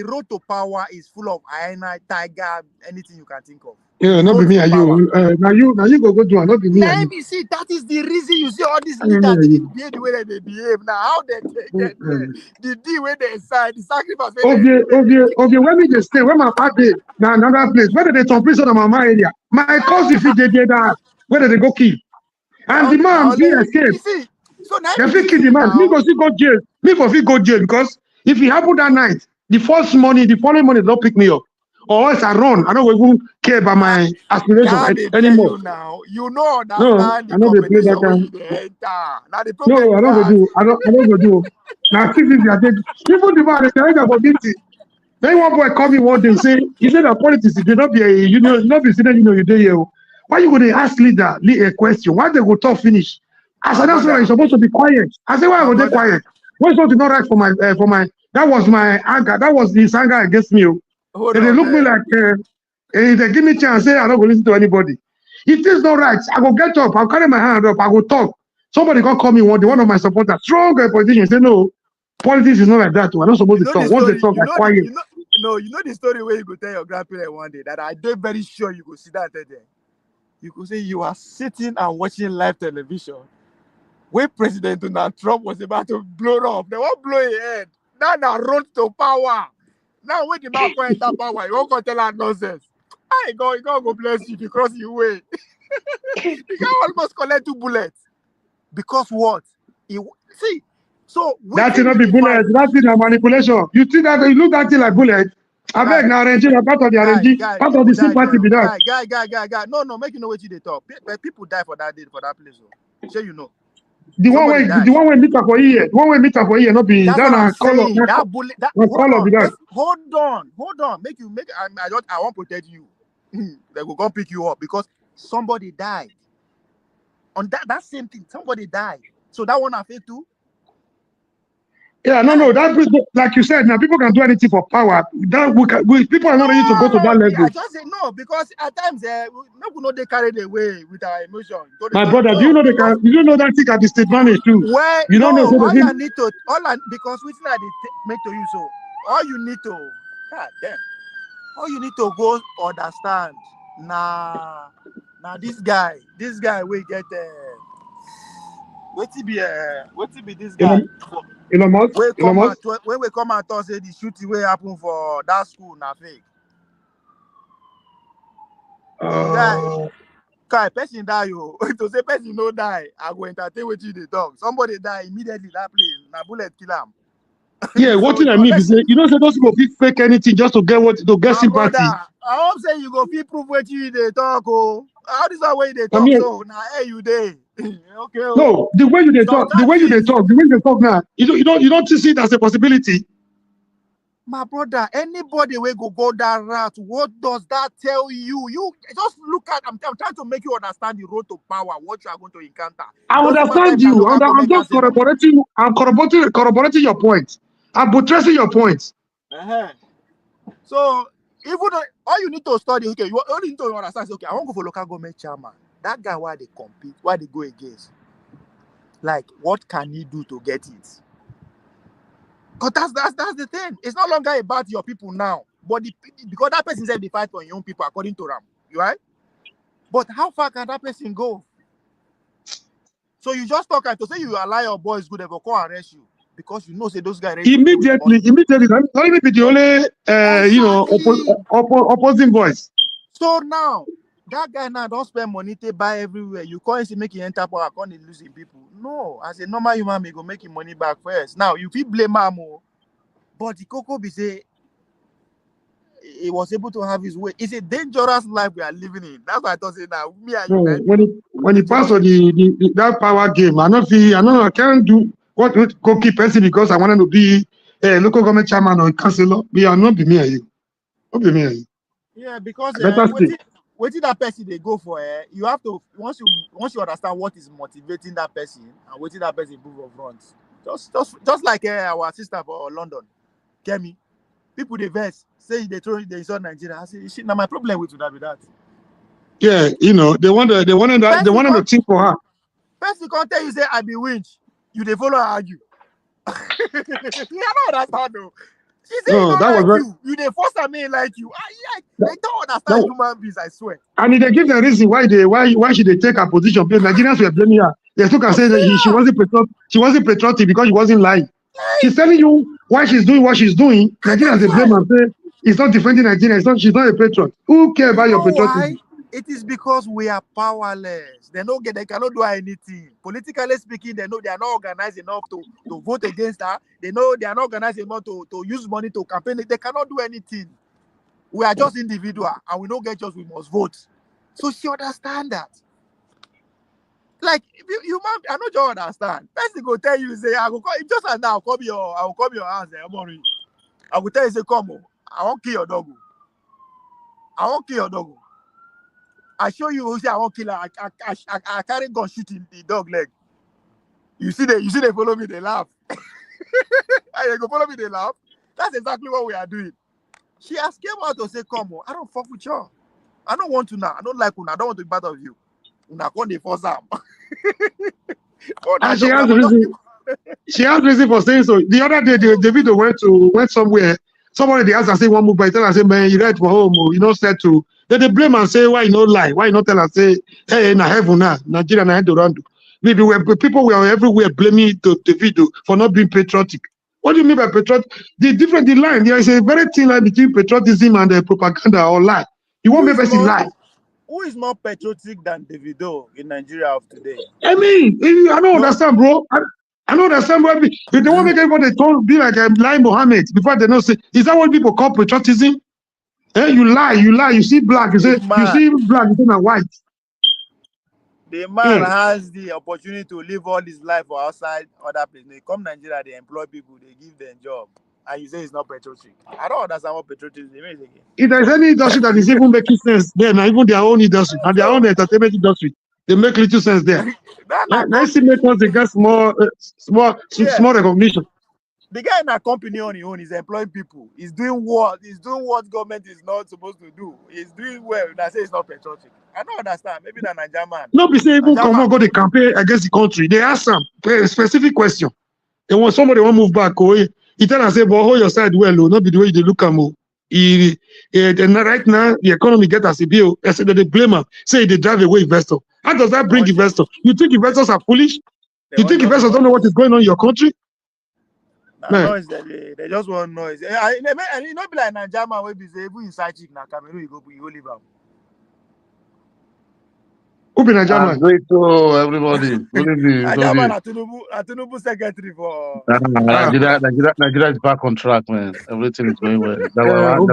road to power is full of hyena, tiger, anything you can think of. Yeah, not be me and you. Now you go do it, not be me and you. Let me see. That is the reason you see all these leaders behave the way that they behave. Now, how they get there? The deal where they sign, the sacrifice where Okay, where me they stay, where my father dey, now another place. Where they turn prison on my area. My cousin if they did that, where they go kill. And the man he escape. you see. So now They be fit the kill the thing man. Me now. go see go jail. Me for fit go jail because if it happen that night, the following morning don't pick me up. Or else I run. I don't even care about my aspiration Now they tell anymore. you now. You know No, understand the I know they play that competition where kind. you dey enter. Now the problem No, be I don't go that. do. I don't go do. Now see this I take. Even the man they tell you about meeting. Then one boy call me one day say, you say that politics they not be a union, not be student union you dey here. Why you go to ask leader a question? Why they go talk finish? As My an answer, you're brother, supposed to be quiet. I say, why I my go dey brother. quiet? Why something not right for my that was my anger. That was his anger against me. Hold Then they on, look me man. like they give me chance, say I don't go listen to anybody. If this not right, I go get up, I'll carry my hand up, I go talk. Somebody gonna call me one of my supporters, strong politician, say no, politics is not like that. I'm not supposed You to know the talk. Once they story. talk, I quiet. You know the story where you go tell your grandparents one day that I did very sure you go sit down there. You could say you are sitting and watching live television where President Donald Trump was about to blow up. They won't blow his head. Now road to power. Now when the man go enter power, you won't go tell that nonsense. God go bless you because you wait. The guy almost collect 2 bullets. Because what? See, so That waiting should not with be the bullet. fight. That is a manipulation. You see that you look at it like bullet. I beg Guy, now arranging part of the arranging, part of people the die sympathy there. be that. Guy. No, make you know what they talk. But people die for that day, for that place. Sure, you know. The one Somebody way died. the one way meter for here, the one way meter for here, not be That's that what I'm na color, saying. That bullet. That hold color be on. that. Hold on. I won't protect you. They will go pick you up because somebody died. On that same thing, somebody died. So that one affect too. Yeah, no, that like you said, now people can do anything for power. That people are not ready to go to that level. I just say no because at times people know they carry the way with our emotion. My brother, do you know that thing can be state managed too? Well, You don't know no, so because which I make to you so all you need to all you need to go understand now this guy will get what be this guy Elon Musk. when we come and talk say the shooting will happen for that school na fake. Guy, person die you. To say person no die, I go entertain with you the talk. Somebody die immediately that place. Na bullet kill him. Yeah, what thing I mean is say, you know, say those people fake anything just to get sympathy. Brother, I hope say you go fit prove what you they talk. Oh, how this are way they talk? I mean, so now hey you dey. Okay. No, the way you talk now, you don't see it as a possibility. My brother, anybody will go that route. What does that tell you? You just look at. I'm trying to make you understand the road to power. What you are going to encounter. I understand you. I'm just corroborating. I'm corroborating your point. I'm buttressing your point. So even though, all you need to study, okay, you only need to understand. Okay, I want to go for local government chairman. That guy, why they compete, why they go against? Like, what can he do to get it? Because that's the thing. It's no longer about your people now, but because that person said they fight for your own people according to Ram, right? But how far can that person go? So you just talk and to say you allow your boys good, they will come arrest you because you know say those guys ready to play with money. Immediately, not even be the only opposing voice. So now that guy now don't spend money to buy everywhere. You can't see making enter power, can't losing people. No, as a normal human being, go make him money back first. Now you feel blame Mamo, but the Coco be say he was able to have his way. It's a dangerous life we are living in. That's why I thought say now me and you. When he passed on that power game, I can't do what go keep person because I wanted to be a local government chairman or councillor. We are not be me and you. Not be me and you. Yeah, because what did that person they go for? You have to once you understand what is motivating that person and what did that person move of runs. Just like our sister for London, Kemi. People they vex say they throw they insult Nigeria. I say shit. Now my problem with that. Yeah, they wanted to think for her. Person can't tell you say I be winch. You they follow argue. Yeah, no, that's hard though. She say No, that was like you they force a man like you. They don't understand human beings, I swear. And they give the reason why should they take her position. Because Nigerians were blaming her. They took her saying that she wasn't patriotic because she wasn't lying. She's telling you why she's doing what she's doing. Nigerians they blame her and say it's not defending Nigeria. She's not a patriot. Who cares about your patriotism? Why? It is because we are powerless. They cannot do anything. Politically speaking, they know they are not organized enough to vote against her. They know they are not organized enough to use money to campaign. They cannot do anything. We are just individual and we don't get just we must vote. So she understand that. Like you I know you understand. Person go tell you say I will call just as now I will come your house there. I will tell you say come on. I won't kill your dog. I won't kill your dog. I show you who say I won't kill her. I carry gun shooting the dog leg. You see they follow me, they laugh. And they go follow me, they laugh. That's exactly what we are doing. She has came out to say, come on, I don't fuck with you. I don't want to now. I don't like Una. I don't want to be part of you. Una can't force them. And she has reason for saying so. The other day, the video went somewhere. Somebody they asked and say one move by tell her say, man, you right for home, you know said to. Then they blame and say, why you not lie? Why you not tell her say, hey, na heaven now, Nigeria na head around. People were everywhere blaming the video for not being patriotic. What do you mean by patriotic? The line, there is a very thin line between patriotism and propaganda or lie. You won't make person lie. Who is more patriotic than Davido in Nigeria of today? I mean, I don't understand, bro. I don't understand why if they want to make everybody be like Lai Mohammed before they know say, is that what people call patriotism? You lie, you see black, you say not white. The man has the opportunity to live all his life outside other places. They come Nigeria, they employ people, they give them job. And you say it's not patriotic. I don't understand what patriotism is again. If there's any industry that is even making sense there, now even their own industry, and their own entertainment industry, they make little sense there. Nice to make us get small recognition. The guy in a company on his own is employing people. He's doing what government is not supposed to do. He's doing well. I say it's not patriotic. I don't understand. Maybe the Nigerian man. No, be say even come on, go to campaign against the country. They ask some specific question. And when somebody want move back, he tell us say, but hold your side well, not be the way they look at me. And right now, the economy get as a bill. I said that they blame him. Say they drive away investor. How does that bring investors? You think investors are foolish? You think investors don't know what is going on in your country? Noise, they just want noise. And you know, be like Nigerian man, we be say, even inside chick na Cameroon, you go live am. Who be Nigerian man? Great to everybody. Good evening. Nigerian man, Tinubu secretary for. Nigeria is back on track, man. Everything is going well. No,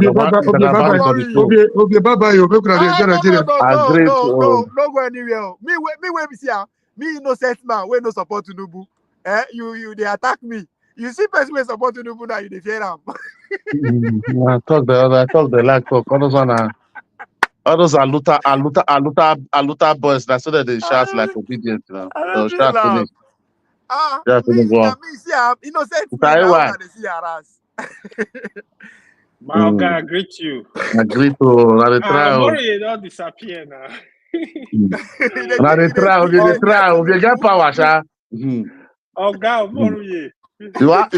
go anywhere. Me, where be see me innocent man, we no support Tinubu. You they attack me. You see person wey support Tinubu now, you dey fear am. I talk the like talk. All those are Aluta boys. That's so that they shout like obedient, you know. They'll shout finish. Me see innocent man, they see harass. My guy, I greet you. I greet you. I try. Worry, don't disappear now. I try. We get power, sha. Oh God, worry. You want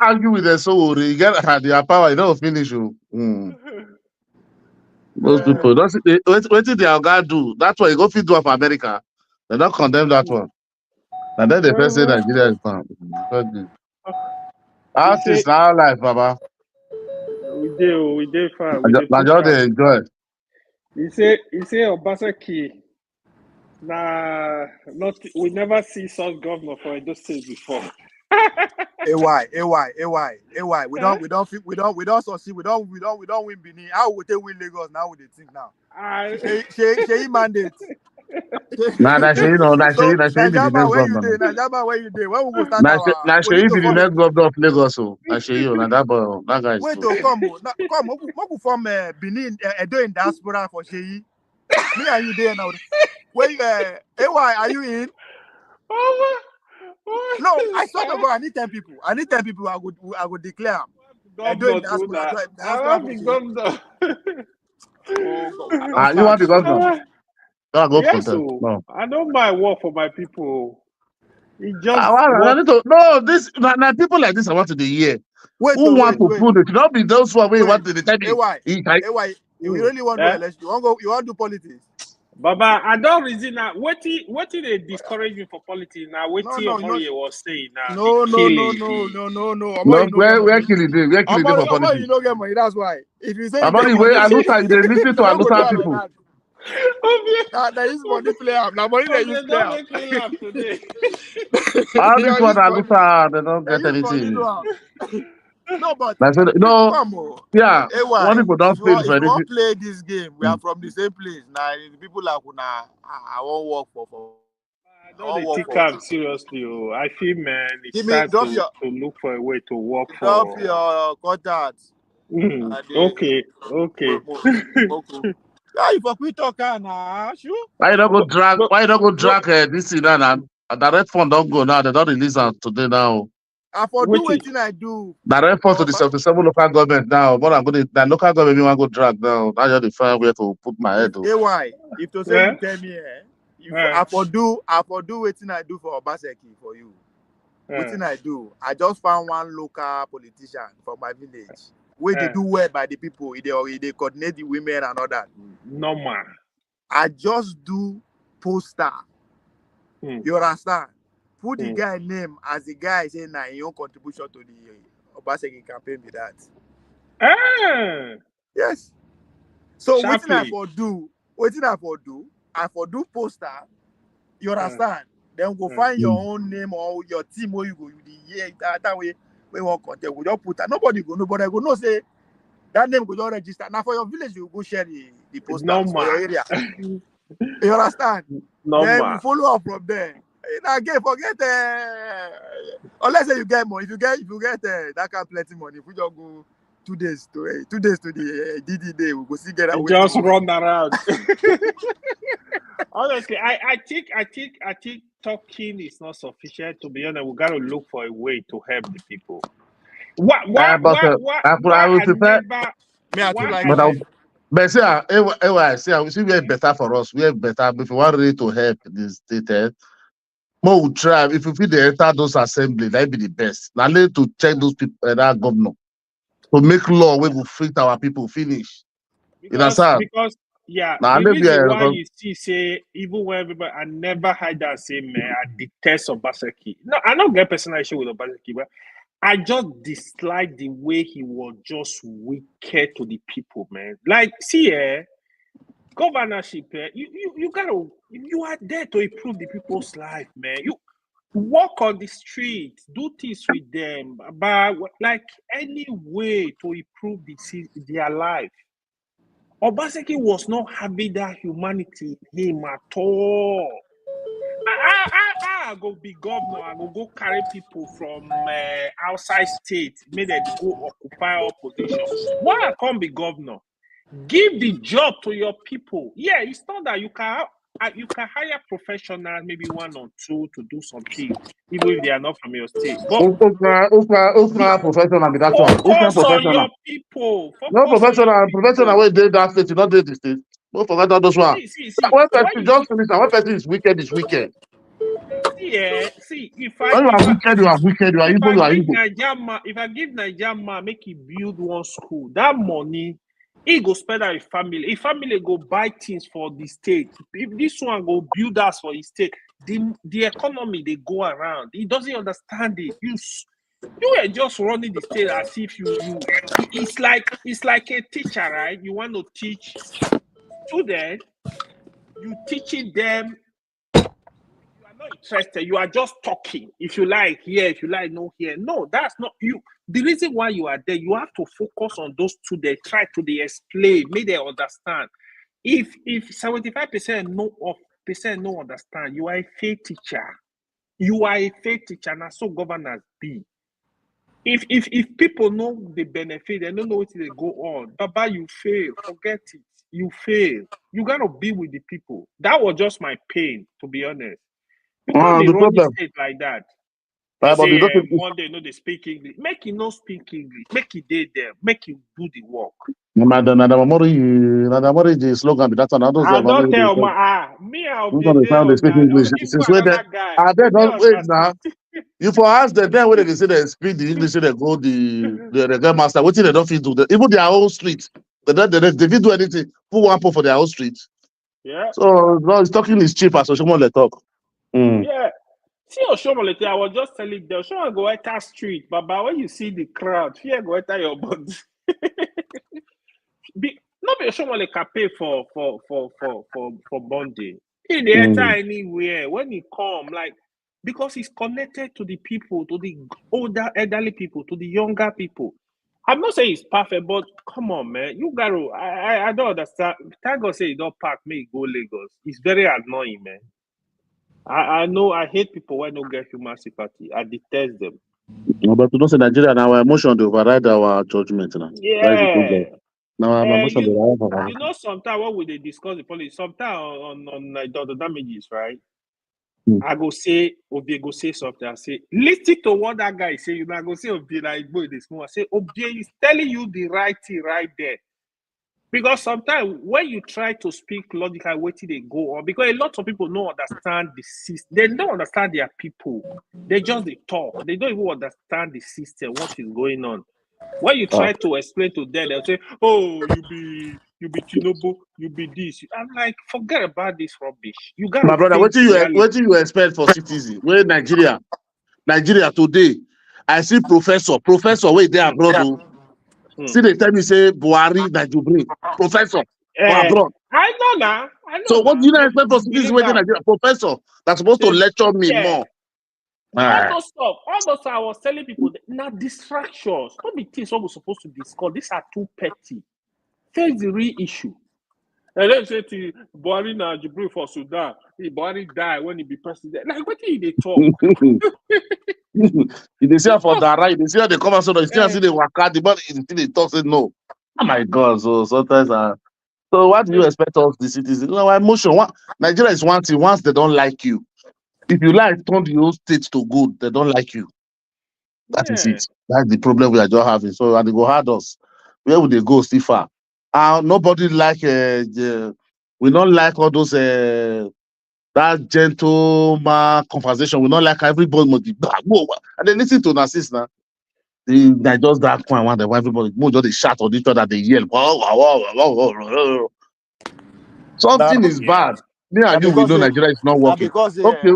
argue with the soul? You get their power. You don't finish you. Most people don't see what did their guy do? That's what you go fit do for America. They don't condemn that one. And then the first say Nigeria is banned. He Artists say now life, Baba. we dey fine, we dey Now push just am. they enjoy. He say Obasaki. Nah, not we never see such governor for Edo State before. AY. We don't succeed. We don't win Benin. How would they win Lagos now? Would they think now? She mandate. Now that you know, So that be the Najama, next where you governor. dey? Najama, where you dey? When we go start our Now we need be to the form. next governor of Lagos. So I show you. Now that boy, that guy is Wait true. to come. Come form Benin Edo in diaspora for Sheyi. Me and you there now. Where AY, are you in? No, I swear to God, I need 10 people. I would declare. Edo in diaspora. I be governor. Oh God, I don't You want start. the governor? Go Yes, contest. so No. I don't mind work for my people. It just I need to, no, this now people like this I want to the year. Wait, Who want to prove it? Not be those who want to tell me. AY, you really want to do election? You want to do politics? Baba, I don't reason now. What they discourage me for politics now? What Omori was saying now? No. Where kill it? Where kill it for politics? You don't get money. That's why. If you say About the way I look at they listen to Aluta people. There is money play up. Now money they use play up. Don't make me laugh today. All this one Aluta, they don't get anything. No, but no, come on. yeah. AY, One people don't pay for if you anything. want play this game, we are from the same place. Now the people like I won't work for. I don't take it seriously. Oh. I feel, man, it's time to look for a way to work for. Drop your contacts. Okay. Yeah, if we talk now, sure. Why you don't go drag this thing now? Direct fund don't go now. They don't release them today now. I for do wetin I do. Direct fund to the 77 local government now. But I'm going to the local government want to go drag now. Now you're the find where to put my head. AY, if to say you tell me, I for do wetin I do for Obaseki for you. Wetin I do? I just found one local politician from my village. Where they do well by the people, they coordinate the women and all that. Normal. I just do poster. You understand? Put the guy name as the guy saying that your contribution to the Obaseki campaign be that. Yes. So what I for do? I for do poster. You understand? Then go find your own name or your team where you go that way. We won't contact. We don't put that. Nobody go. Nobody go. No say that name go don't register. Now for your village, you go share the posters for your area. You understand? Then we follow up from there. Again, forget unless you get money. If you get that kind of plenty money, if we just go 2 days to the DD day, we go see get away. Just run around. Honestly, I think talking is not sufficient. To be honest, we gotta look for a way to help the people. I will prepare. But see, we are better for us. We are better if we want really to help this state. More will try. If we feel they enter those assembly, that be the best. Now need to check those people, that governor, to make law where we fit our people finish. Because the reason why you see say even when everybody, I never had that say, man, I detest Obaseki. No, I don't get personal issue with Obaseki, but I just dislike the way he was just wicked to the people, man. Like, see, governorship, you gotta, you are there to improve the people's life, man. You walk on the street, do things with them, but like any way to improve their life. Obaseki was not having that humanity in him at all. I go be governor. I go carry people from outside state, make them go occupy our position. Why I can't be governor? Give the job to your people. Yeah, it's not that you can hire professionals, maybe 1 or 2, to do something, even if they are not from your state. But professional be that one. Focus on your people. No professional way they that state, you not do the state. Don't forget all those one. See. One person just finish, and one person is wicked. See, if I you are wicked, you are evil, you are evil. If I give Nigeria, make it build one school, that money, He go spend out his family. His family go buy things for the state. If this one go build us for his state, the economy they go around. He doesn't understand it. You are just running the state as if it's like a teacher, right? You want to teach students, you teaching them. You are not interested. You are just talking. If you like, here. If you like, no, here. No, that's not you. The reason why you are there, you have to focus on those students. Try to explain, make them understand. If 75% no understand, you are a fake teacher. You are a fake teacher, and so governors be. If people know the benefit, they don't know what they go on. Baba, you fail. Forget it. You fail. You gotta be with the people. That was just my pain, to be honest. You can't be The running problem. state like that. But Say the one day no they speak English. Make it no speak English. Make it dey there. Make it do the work. the slogan be that one. I don't I don't say tell me I'll who's be gonna there sound they on speak that. English. Even Since when another that guy. I bet Dey don't on wait that now. street. You for ask them then when they say they speak the English, say they go the game master. What they don't fit do even their own street. They fit do anything. Put one put for their own street. Yeah. So no, it's talking is cheap as someone let talk. Yeah. See Oshomolete, I was just telling them, Oshomole go enter street, but when you see the crowd, fear go enter your body. Not be Oshomole can pay for bonding. He dey enter anywhere when he come, like because he's connected to the people, to the older elderly people, to the younger people. I'm not saying it's perfect, but come on, man. You gotta I don't understand. Thank God say you don't park me go Lagos. It's very annoying, man. I know I hate people when don't get human sympathy. I detest them. No, but to don't say Nigeria now our emotion they override our judgment now. That's the problem. Yeah. Now our emotion they override our You know, sometimes when we discuss the policy, sometimes on the damages, right? I go say, Obie go say something. I say, listen to what that guy say. You know, I go say, Obie, like, boy, this morning. I say, Obie is telling you the right thing right there. Because sometimes when you try to speak logically, wait till they go on, because a lot of people don't understand the system. They don't understand their people. They just they talk. They don't even understand the system, what is going on. When you try to explain to them, they'll say, "Oh, you be Tinubu, you be this." I'm like, forget about this rubbish. You gotta My brother, what face do the reality. you expect for citizen? Where Nigeria today, I see professor where they abroad. See they tell me say Buhari that you bring professor for abroad. I know now. So what do you expect for citizen Believe where that. Nigeria professor that's supposed to lecture me more? All those stuff, I was telling people, now distractions. Don't be things what we're supposed to discuss. These are too petty. Face the real issue. And then say to Buhari na Jibril for Sudan, Buhari die when he be president. Like, what did they talk? They say for that right, they say they come out so they still see the waka, the body they talk say no. Oh my God! So sometimes so what do you expect of the citizens? No, emotion. Nigeria is one thing. Once they don't like you, if you like turn the whole state to good, they don't like you. That is it. That's the problem we are just having. So and they go hard us. Where would they go still far? Nobody like we don't like all those that gentleman conversation. We don't like everybody must be and then listen to narcissist now. They just that point when everybody just they shout on each other, they yell. Something is bad. Me and you, we know Nigeria is not working. Because Okay.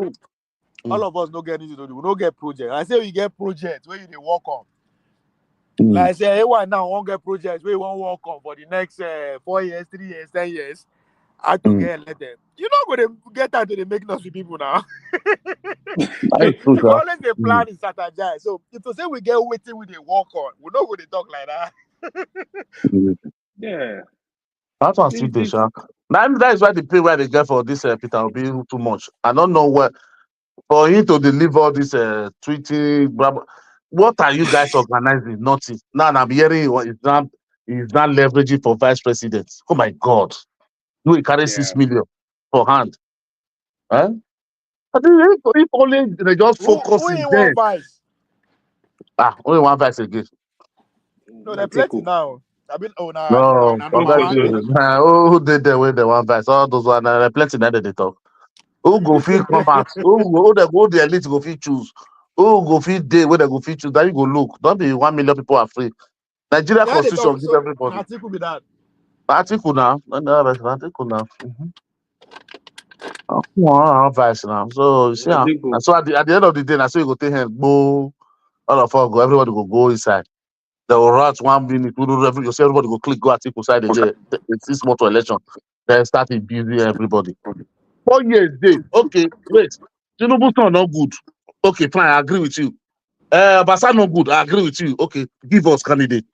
all of us no get anything to do. We no get project. I say we get projects where you dey work on. Like I say, hey, why now won't get projects where you won't work on for the next 4 years, 3 years, 10 years. I to get elected. You not going to get out to the make us with people now. We always the plan is strategize. So if to say we get waiting with the work on, we're not going to talk like that. Yeah. That one still the shark. That is why the pay where they get for this Peter will be too much. I don't know where for him to deliver all this tweeting. What are you guys organizing? Nothing. Now I'm hearing is not leveraging for vice president. Oh my God. You carry 6 million for hand. Huh? I think if only they just focus in there. Vice? Only one vice again. No, they're plenty now. I mean, no, who did they win the one vice? All those one plenty now they talk. Who go feel come out? Who they go the elite go feel choose? Who go feel day where they go feel choose? Then you go look. Don't be 1 million people are free. Nigeria constitution give everybody. Article be that. Article now. Article now. Advice now. So you see, They go. and so at the end of the day, I say you go take hand, go all of us go, everybody go inside. They will write 1 minute, you see everybody go click, go article side again. It's 6 months to election. Then start busy everybody. 4 years, day. Okay, wait. Tinubu son not good. Okay, fine, I agree with you. Obasa not good, I agree with you. Okay, give us candidate.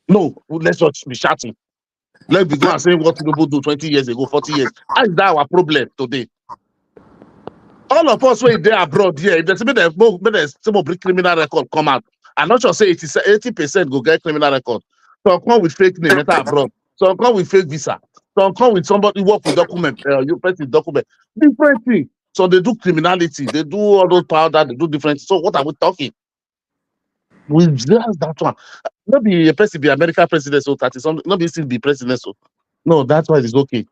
No, let's not be shouting. Let's be going and saying what Tinubu do 20 years ago, 40 years. How is that our problem today? All of us were there abroad here. If there's some bring criminal record come out, I'm not sure say 80% go get criminal record. Some come with fake name, enter abroad. Some come with fake visa. Some come with somebody work with document, you press the document. Different thing. So they do criminality, they do all those powder, they do different. So what are we talking? We just that one. Not be a president, be American president, so 30 something, not be still be president. So no, that's why it's okay.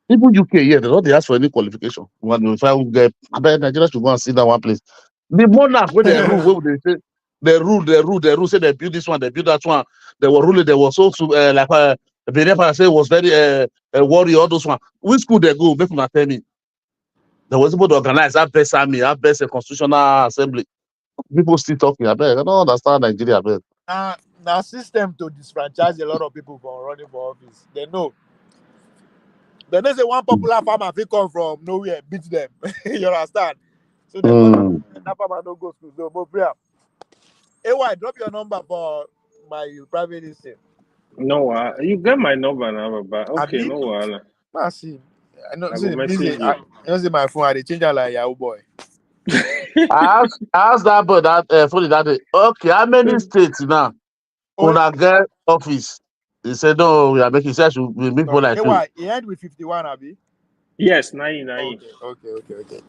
Even UK, yeah, they don't ask for any qualification. When if I would get, I bet Nigeria should go and sit down one place. The monarch, where they rule, where they say they rule, say they build this one, they build that one. They were ruling, they were so like Benin say was very warrior, all those one. Which school they go? Make them tell me. They was able to organize our best army, our best constitutional assembly. People still talking. I bet I don't understand Nigeria. I bet. Now system to disfranchise a lot of people from running for office. They know say one popular farmer will come from nowhere, beat them. You understand? So they go that farmer don't go to so prayer. AY, drop your number for my private listing. No, you get my number now, but okay, no wahala. See, I know. I See, go message you. I know see my phone. I change it like Yahoo boy. I asked that boy that phone that day. Okay, how many states now? Una get office. He said, no, we are making sure we make more like you. He end with 51, Abi? Yes, 9. Okay.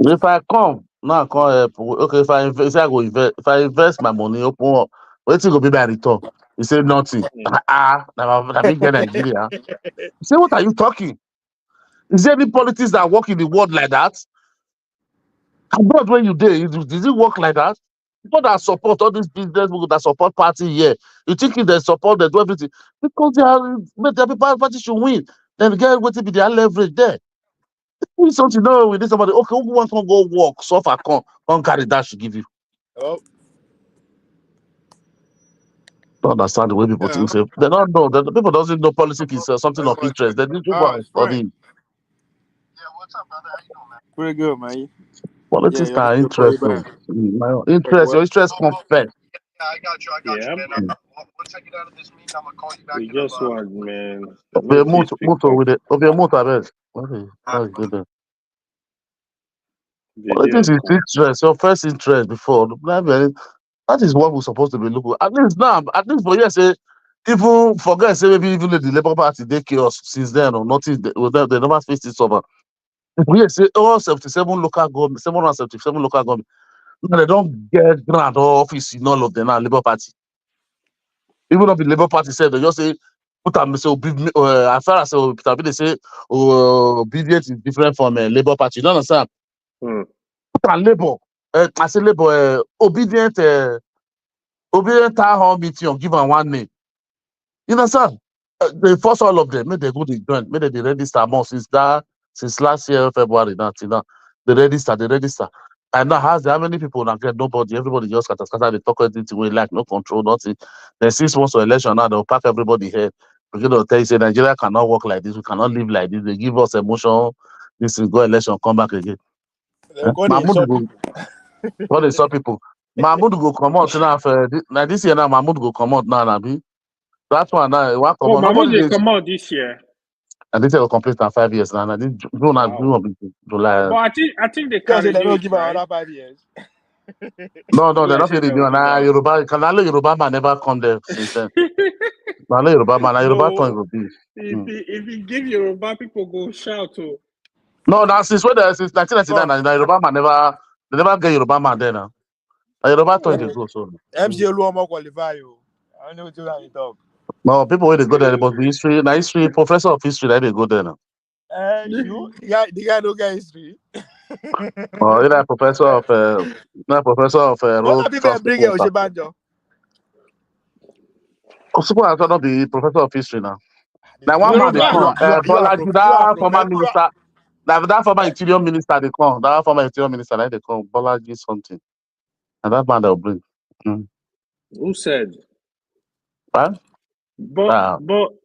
If I come, now I come help. Okay, if I invest, I go invest. If I invest my money, open up. What's it go be my return? He said nothing. Now big get Nigeria. He said, what are you talking? Is there any politics that work in the world like that? Abroad when you there, does it work like that? People that support all these business people that support party here, you think if they support, they do everything because their people party should win. Then get what be their leverage there. We something no, we need somebody. Okay, who wants to go work, suffer, come carry that should give you. Oh. Don't understand the way people think. Say, they don't know. The people doesn't know politics is something of interest. They need to go and study. Yeah, what's up, brother? How you doing, man? Pretty good, man. Politics are interesting. My interest, your interest comes first. Yeah, I got you, man. Once I get out of this meeting, I'm gonna call you back. We just want, man. Okay, motor with it. Okay, motor, best. That's good. Politics is interest. Your first interest before. That is what we're supposed to be looking at. At least now, for you say, even forget say maybe even the Labour Party they chaos since then or nothing. They never faced it over. We say all 77 local government, 777 local government. Now they don't get grant or office in all of them now, Labour Party. Even if the Labour Party said they just say put them say as far as they say obedience is different from Labour Party. You don't understand? Put on Labour. I say Labour obedient town hall meeting give them one name. You understand? They force all of them, make they go to join, make they register more since last year, February, now till now. They register. And now how many people now get nobody, everybody just scatter, they talk anything we like, no control, nothing. Then 6 months of election now, they'll pack everybody here. We're gonna tell you say Nigeria cannot work like this, we cannot live like this. They give us emotion, this is go election, come back again. Mahmoud go what they saw people. Mahmoud go come out now this year now Mahmoud go come out now, Nabi. That one now, one come out. Mahmoud they come out this year. And this year will complete in 5 years now. And I think July. But I think they can't give another 5 years. No, they're not really doing it. Yoruba man never come there since then. Yoruba man, Yoruba tongue will be. If you give Yoruba, people go shout to. No, now since 1999, Yoruba man never get Yoruba man there now. Yoruba tongue they go so. MC Oluomo qualify you. I don't know what you talk. No, people when they go there, but history, professor of history, they go there now. You? The guy don't get history. Oh, you're a professor of road transport. Bring it, Oshibanjo. I cannot be professor of history now. Now one man they Yoruba. come. Bolaji, that former minister, that former interior minister they come. That former interior minister like they come. Bolaji something. And that man they'll bring. Who said? Right? But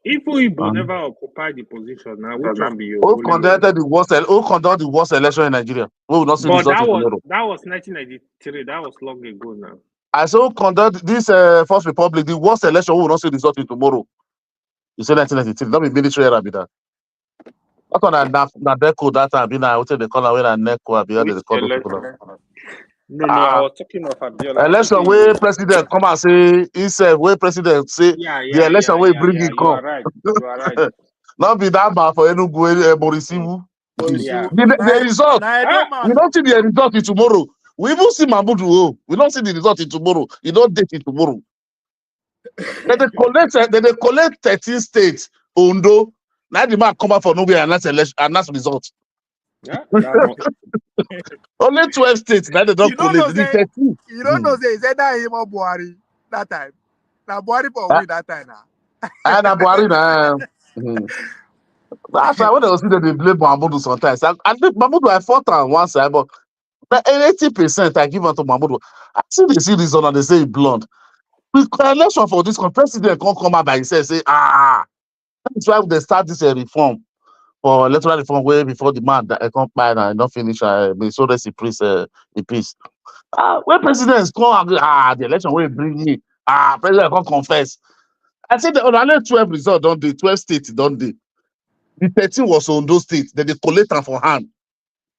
if Igbo never occupy the position now, which one be your Who holy way? conducted the worst election in Nigeria? We will not see But results tomorrow. that was 1993. That was long ago now. I say who conduct this First Republic, the worst election, we will not see results tomorrow. You say 1993, not be military era be that. That's one na deco that time, be na what they call it, when na neco, be how they call those people. No, I was talking of Abiola. Election where president come and say himself, where president say the election where bring it You come. are right. You are right. Not be that man for Enugu, Morisiwu. Yeah. The result, we don't see the result in tomorrow. We even see Mahmoud. We don't see the result in tomorrow. You don't date it tomorrow. They collect 13 states, Ondo. Now the man come out for nowhere and announce results. Yeah. Only 12 states now they don't collect. You don't know say it's either him or Buhari that time. Now Buhari for win that time now. And Buhari now. That's why when I was see that they blame Mahmoud sometimes. I think Mahmoud I fought on one side, but 80% I give out to Mahmoud. I see they see this one and they say it's blonde. Election for this president can't come out by himself say that's why they start this reform for electoral reform way before the man that come by and not finish so that's the priest in peace. When presidents come the election will bring me president can't confess. I said the only 12 results don't do 12 states don't do. The 13 was on those states, then they collect them for hand.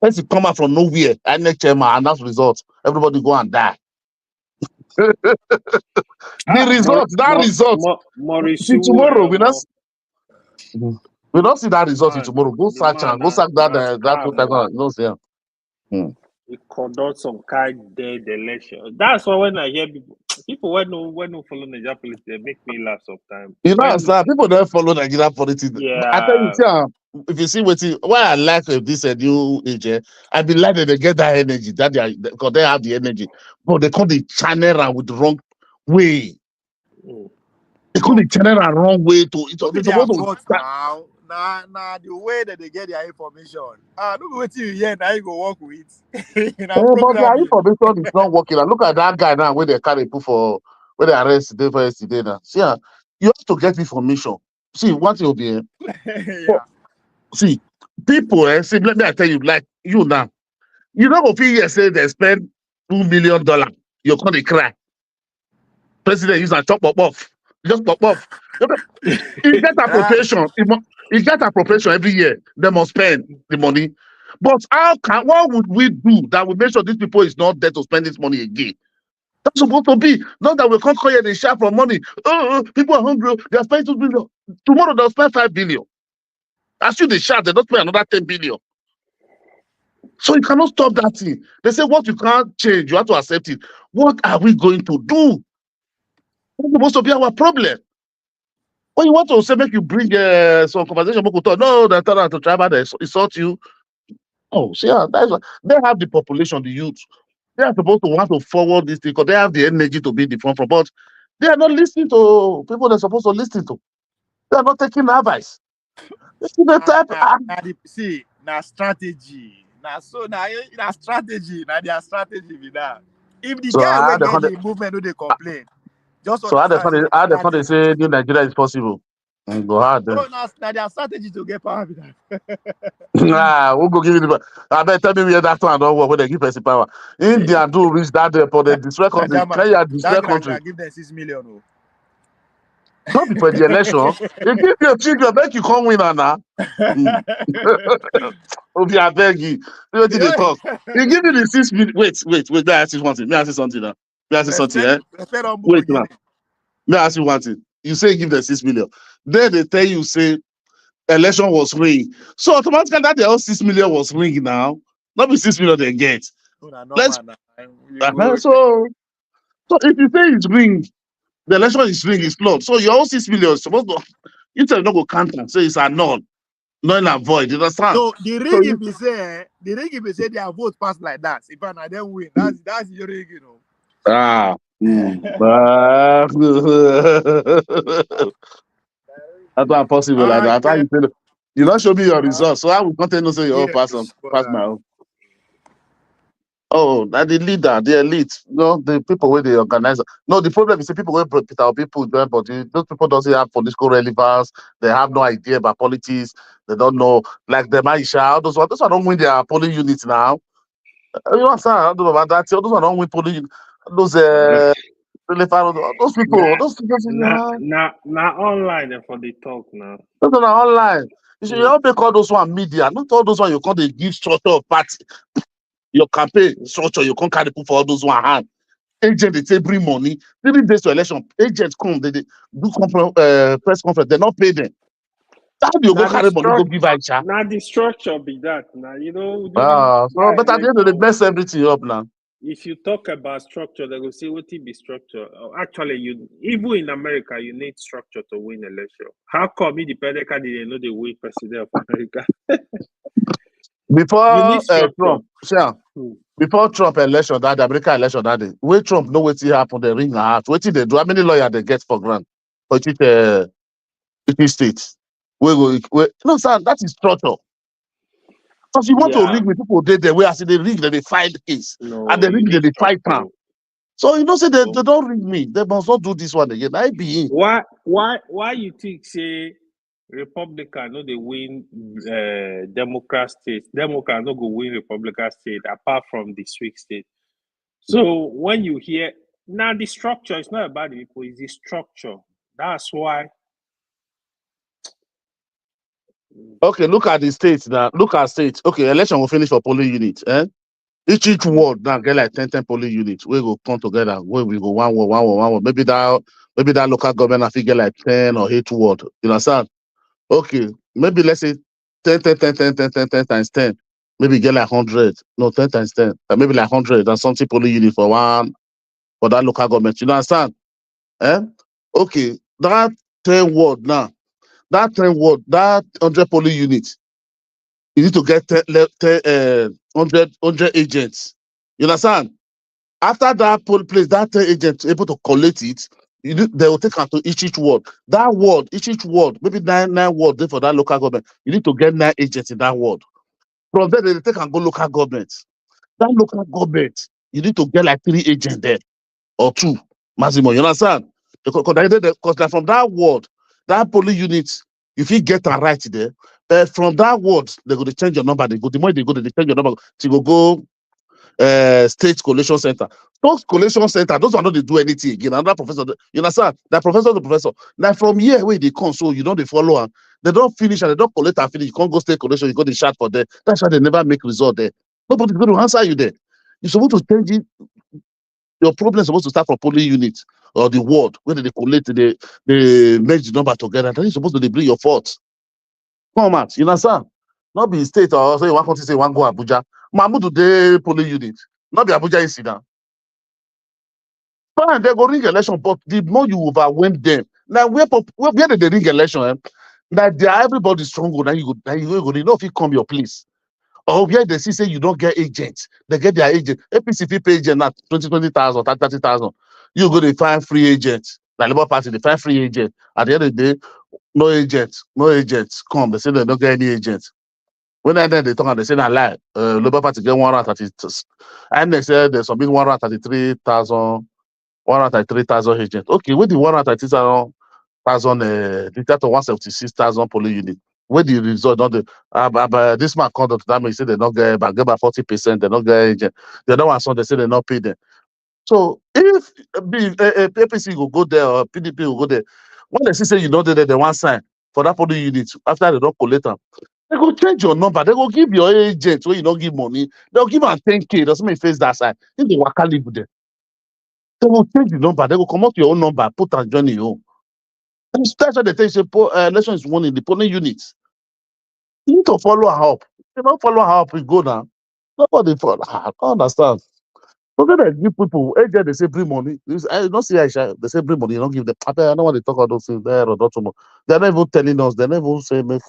Once it come out from nowhere, and next chairman announce results, everybody go and die. The result, see tomorrow, we don't see that result in tomorrow. Go search and go sack that 2000. You know, say. We conduct some kind dead election. That's why when I hear people when no follow Nigeria politics, they make me laugh sometimes. You know, sir, people don't follow Nigeria politics. Yeah. I tell you, if you see why I like this new age, I be like that they get that energy that because they have the energy, but they call the channel with the wrong way. They call the channel wrong way to. It's supposed to. Nah, the way that they get their information. Look what you hear now you go work with. But their information is not working. Look at that guy now where they carry people for where they arrest today for yesterday now. See, you have to get information. See, what you'll be. See, people, see, let me tell you, like you now. You know what people say they spend $2 million. You're gonna cry. President use a chop off. Just pop off. You get appropriation. You get appropriation every year. They must spend the money. But what would we do that would make sure these people is not there to spend this money again? That's supposed to be. Not that we can't call here they share from money. People are hungry. They are spending $2 billion. Tomorrow they'll spend $5 billion. As you they share, they don't spend another $10 billion. So you cannot stop that thing. They say what you can't change, you have to accept it. What are we going to do? That's supposed to be our problem. When you want to say, make you bring some conversation, no, they turn out to try to insult you. Oh, see, that's what they have the population, the youth. They are supposed to want to forward this thing because they have the energy to be the front, but they are not listening to people they're supposed to listen to. They are not taking advice. See, now strategy. Now strategy. Now their strategy be that. If the guy will get the movement, do they complain? Just so how they say New Nigeria is possible? Go hard. Oh, now their strategy to get power. We'll go give you I bet tell me where that one don't work when they give person power. India do reach that there for the destroy country. Kenya destroy country. Give them 6 million. Not before the election. They give you a children, make you come win now. Obi, I beg you. What did they talk? You give me the 6 million. Wait. May I ask you one thing? May I ask you something now? May I ask you something? Wait now. May I ask you one thing? You say give them 6 million. Then they tell you say election was rigged. So automatically that the whole 6 million was rigged now. Not be 6 million they get. So if you say it's rigged, the election is rigged, it's flawed. So your whole 6 million is supposed to you tell not go count and say it's a null and void. You understand? So the rig if you say their vote pass like that, if I then win, that's your rig, you know. That's not possible like I that. How can. you tell you not show me your results. So I will continue to say, oh, Yes, but pass my own. Oh, that the leader, the elite, the people where they organize. No, the problem is the people where Peter Obi put there, but those people doesn't have political relevance. They have no idea about politics. They don't know, like the Maisha, all those one don't win their polling units now. You understand? I don't know about that. All those one don't win polling units. Those those people, Now online and for the talk now. those are online. You should all make all those one media, not all those one you can't give structure of party. Your campaign structure, you can't carry people for all those one hand. Agent, they take bring money. 3 days to election, agents come, they do press conference, they not pay them. How do you go Now the carry money, go structure, give Aisha? now the structure be that. Now during So, that but at the end of the day, election, mess everything up now. if you talk about structure, they will say what it be structure. Actually, you even in America, you need structure to win election. How come independent candidate know the win president of America? You need Before structure. Trump, sure. Before Trump election, that the American election that day, where Trump know what happen, they ring her out. What they do? How many lawyers they get for grant for each state? No, sir, that is structure. Because you want to Yeah. rig with people there, where I see they rig, they fight the case, and No, they you rig, need they fight structure. now. So say they don't rig me. They must not do this one again. I be in. Why you think say Republican no they win Democrat state? Democrat no go win Republican state apart from the swing state. So when you hear now the structure, it's not about the people, it's the structure. That's why. Okay, look at the states now. Look at states. Okay, election will finish for polling unit. Each ward now get like 10 polling units. We go come together. Where we go one ward. Maybe that local government I think get like 10 or 8 ward. You understand? Okay, maybe let's say 10 times 10. Maybe get like 100. No, 10 times 10. Maybe like 100 and something polling unit for that local government. You understand? Okay, that 10 ward now. That 10 ward, that 100 polling units. You need to get 100 agents. You understand? After that poll place, that 10 agents able to collect it, they will take out to each ward. That ward, each ward, maybe nine ward there for that local government. You need to get 9 agents in that ward. From there, they take and go local government. That local government, you need to get like 3 agents there or 2 maximum. You understand? Because from that ward, that polling unit, if you get a right there, from that ward, they're going to change your number. The more they go, they change your number to go state collation center. Those collation center, those are not they do anything again. Another professor, you understand? That professor, the professor. Now from here where they come, so you know they follow and they don't finish and they don't collect and finish. You can't go state collation, you go the chat for them. That's why they never make result there. Nobody's going to answer you there. You're supposed to change it. Your problem is supposed to start from polling unit or the ward where they collect, they merge the number together. Then you're supposed to bring your fault. Come out, you understand? Not be state or say one country say one go Abuja. Mahmoud dey polling unit. Not be Abuja incident. Fine, they go ring election, but the more you overwhelm them. Now where they ring election, now they are everybody strong. Now you go, you know if you come your place. Or where they see say you don't get agents, they get their agent. APC pay agent at 20,000, 30,000. You go to find free agents. The Labour Party they find free agent. At the end of the day, no agents come. They say they don't get any agents. When they talk and they say that lie. Labour Party get 130. And they say they submit 133,000 agents. Okay, with the 133,000 to 176,000 polling unit. Where the result not the this man conduct that means say they not get about 40%, they not get agent. The other one they say they not pay them. So if APC will go there or PDP will go there, when they say you don't do that, they want sign for that polling unit after they don't collect them. They go change your number. They go give your agent where you don't give money. They'll give them 10K. Doesn't mean face that side. If they work live with them, they will change the number. They will come out your own number, put and join your own. That's why they tell you say election is won in the polling units. You need to follow her up. You don't follow her up, we go now. Nobody follow. I don't understand. So then they give people agent. They say bring money. I don't see Aisha. They say bring money. You don't give them. I don't want to talk about those things there or not. They're not even telling us. They're not even saying make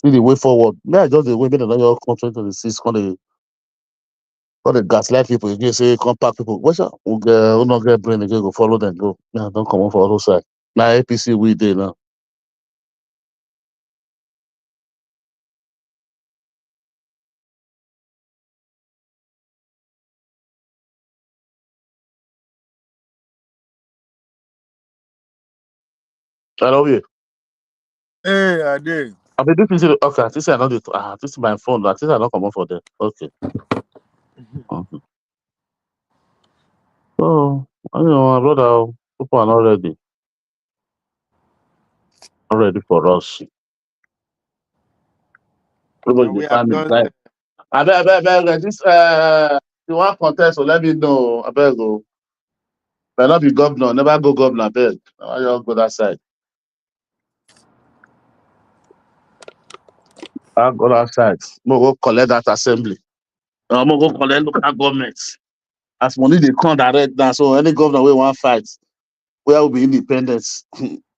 the way forward. May I just the way make another country to the six the gaslight people again say compact people. What's that? Who not get brain again go follow them go. Yeah, don't come on for all those side. Now APC we did now. Hello, yeah. Hey, I did. I mean, this is okay. This is another. This is my phone. This is not come for them. Okay. Okay. So, you know, my brother, people are not ready for us. Everybody And we dey have find me just like, I beg, this you want contest, so let me know. I beg go. But not be governor, never go governor, beg. I just go that side. I go that side. Mo go collect that assembly. Mo go collect local government. As money they come direct now, so any governor we want fight, where will be independence.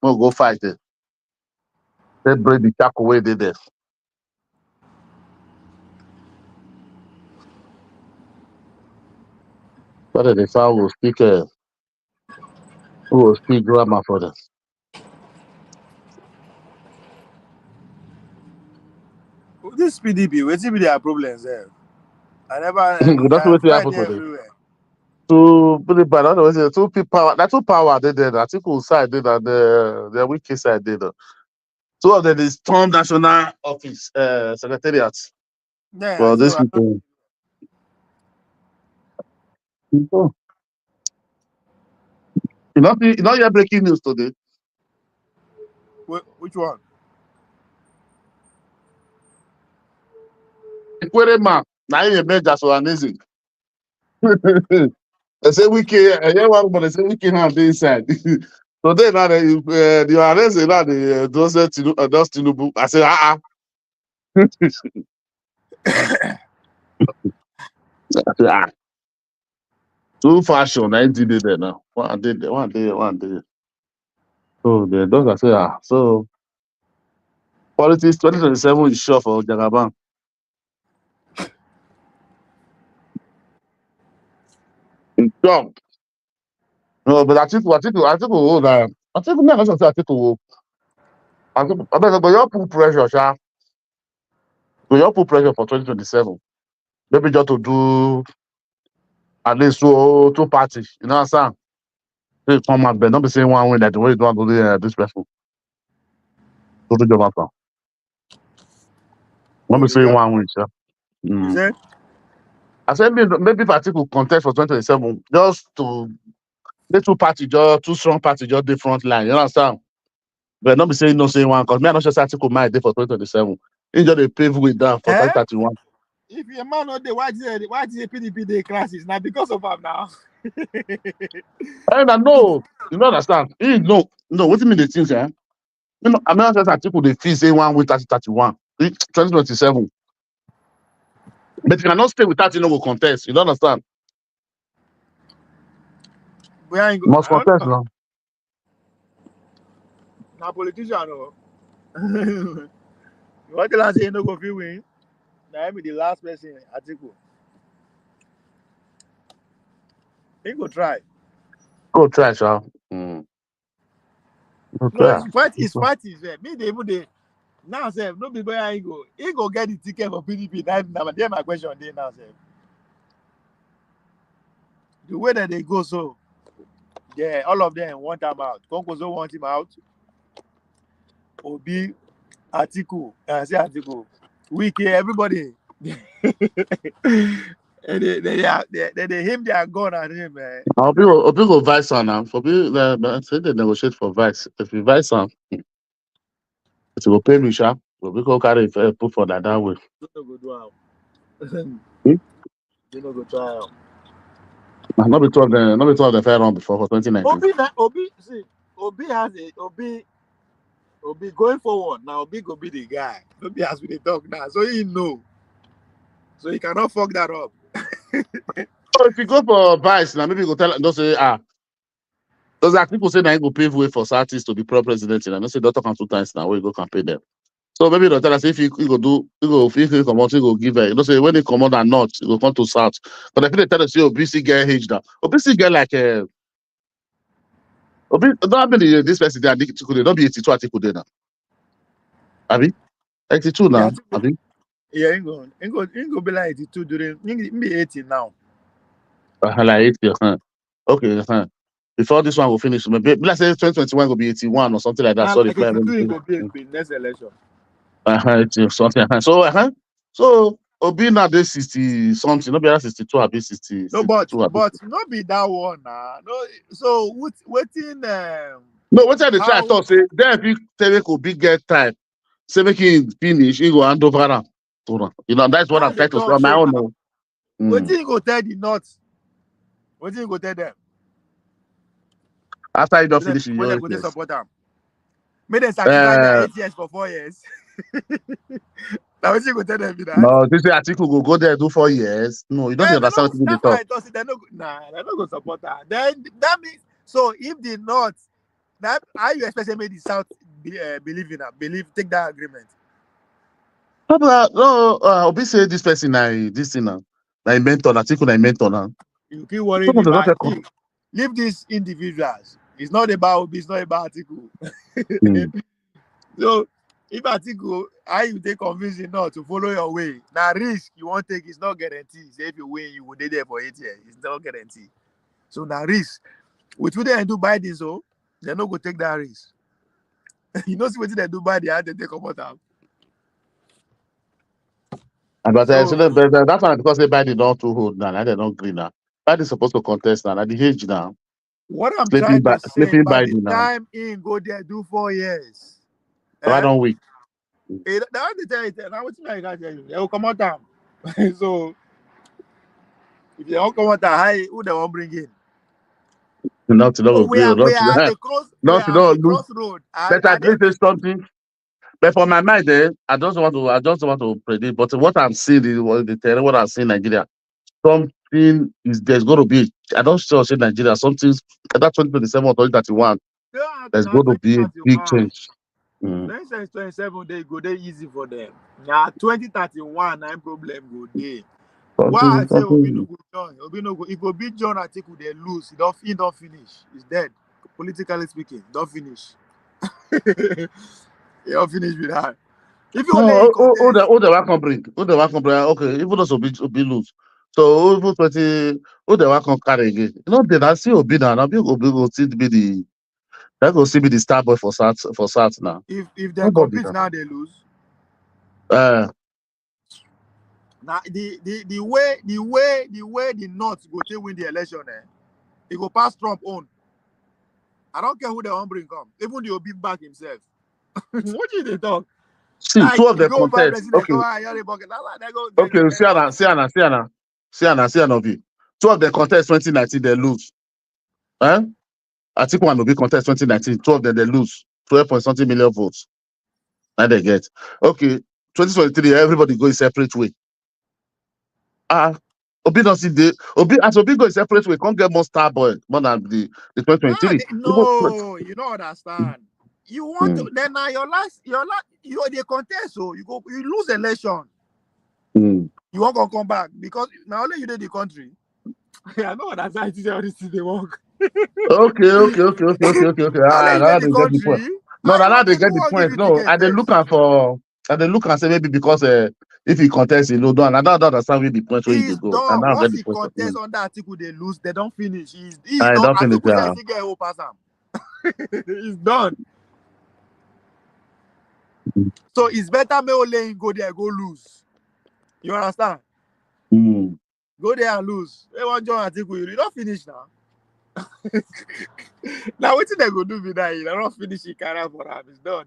Mo go fight it. They break the tack away there. But the foul will speak grammar for them. this PDP. What's be their problems there? I never. That's I what fight happen there today. everywhere. To put it back, two people, that two power they did. I think who side did that the wicked side did. Two of them is Storm National Office, Secretariat. Yeah, Well, these so people. You know, you're breaking news today. which one? Equerry man, now you make just one easy. They say wicked, I hear one, but they say wicked hand inside. Today now the arrest now the those Tinubu. I say I say Two fashion, I did it there now. One day. So the doctor say so politics 2027 is sure for Jagaban. Sure. No, but I think we hold I think me I say I think I beg go you put pressure, sha. Go you put pressure for 2027. Maybe just to do at least two parties. You know what I'm saying? They come out, but don't be saying one win that the way you don't do this person. To the job. Don't be Oh, saying one win, sha. you said? I said maybe if I think we contest for 2027 just to the two party, just two strong party, just the front line. You understand? But not be saying no saying one because me I not just article my day for 2027. It's just a pave way down for Eh? 2031. If your man not there, why the PDP day crisis now because of him now? And I know you don't understand. No, what do you mean the things, eh? You know, I'm not just article they feel say one with 2031, 2027. But you cannot stay without go contest. You don't understand? Where I go? Must I don't contest know. now. Now politician, no. You want to tell us say no go fit win? Now I be the last person article. He go try. Go try, sir. Go No, try. his fight is there. Me they even they now say no be where he go. He go get the ticket for PDP. That's my question there now say. The way that they go so, yeah, all of them want him out. Konkoso want him out. Obi, Atiku, say Atiku, Wiki, everybody. and they him their gun at him, man. I'll be go vice on now. For be say they negotiate for vice. If you vice on, it will pay me sharp. But we go carry put for that way. They no go do am. Hmm? They no go try am. Not be two of them fair run before for 2019. Obi has Obi going forward now. Obi go be the guy. Don't be as we dey talk now. So he know. So he cannot fuck that up. So if you go for vice now, maybe you go tell don't say those are people say that go pave way for Southeast to be pro-president. And I say don't talk on 2 times now where you go campaign them. So maybe they'll tell us if you go come out, you go give it. You know, say when they come out and not, you go come to South. But if they tell us, you OBC get age now. OBC get like don't be this person they don't be 82 article there now. Abi? 82 Yeah, now. Abi? yeah, he go be like 82 during he be 80 now. Like 80. Okay. before this one will finish. Maybe let's say 2021 will be 81 or something like that. Sorry, like 82 go be next election. something. So Obi now dey 60 something, no be that 62, I be 60. No, but 62, not be that one. No, so waiting. no, what I dey try How talk say then if Terry could be get time, say make him finish, he go hand over am to am. You know, that's what I'm they trying to say talk on my so own. now? No. Waiting go tell the North. Waiting go tell them. After you don't When finish they your go to yes. support them. May they sacrifice their 8 Uh, years for 4 years. Now waiting go tell them be that. no, this article go there do 4 years. No, you don't They understand don't, what they that's why talk. I thought they no they're not going to support her. Then that means so if the North, that how you expect me the South believe in her, take that agreement. No, Obi say this person this thing now. Na mentor, article na mentor now. You keep worrying Someone does not about take. leave these individuals. It's not about Obi, it's not about article. So if article how you take convincing not to follow your way. Now risk you won't take is not guaranteed. Say if you win, you will be there for 8 years. It's not guaranteed. So now risk. With who they do buy this, so they're not going to take that risk. You know, see what they do buy the hand, they take about them. But So that's why because they buy the not too hold now, they don't green now. That is supposed to contest now. At the age now, what I'm sleeping trying by to say, by the now. time in go there do 4 years. Why don't we? Now they tell you, now what's my guy tell you? They will come out time. So if they don't come out time, who they won't bring in? Not to know We are at the crossroad. But at least there's something. But for my mind, I just want to predict. But what I'm seeing is what I'm seeing in Nigeria. Something is there's going to be. I don't say Nigeria. Something that 2027 or 2031. There's going to be a big change. 2027 they go there easy for them. Now 2031 no problem go there. Why I say Obi no go join? Obi no go. If Obi join Atiku, they lose. He don't finish. He's dead. Politically speaking, don't finish. He don't finish with that. If you only contest, Who the one can bring? Okay, even those Obi lose. So even 20, who the one can carry again? You know, then I see Obi now. Obi will still be the. That will still be the star boy for South now. if they Nobody compete now, they lose. Now the way the North go to win the election, it go pass Trump on. I don't care who they want bring come. Even the Obi back himself. What do they talk? See, Like, two of the go buy contests. president. Okay, Okay, see of you. Two of the contests 2019 they lose. Atiku and Obi contest 2019. Two of them they lose. 12 point something million votes. Now they get. Okay, 2023 everybody go a separate way. Obi don't see the Obi go a separate way. Can't get more star boy more than the 2023. No, you don't understand. You want to then now your last you the contest, so you lose election. You won't gonna come back because now only you did the country. I know that's how this they work. Okay. Now you Now did they the get the point. country. No, now they Who get the won't give point. you No, ticket and they first? look and say maybe because if he contest, he no done. And I don't understand where the point where they He's go. And done. now get Once the he point. contests on that article, they lose. They don't finish. He's I done. don't finish. Article says he get whole pass him. He's done. So it's better me only go there, go lose. You understand? Go there and lose. They want John article. You don't finish now. Now what they go do with that? You don't finish the career for him. It's done.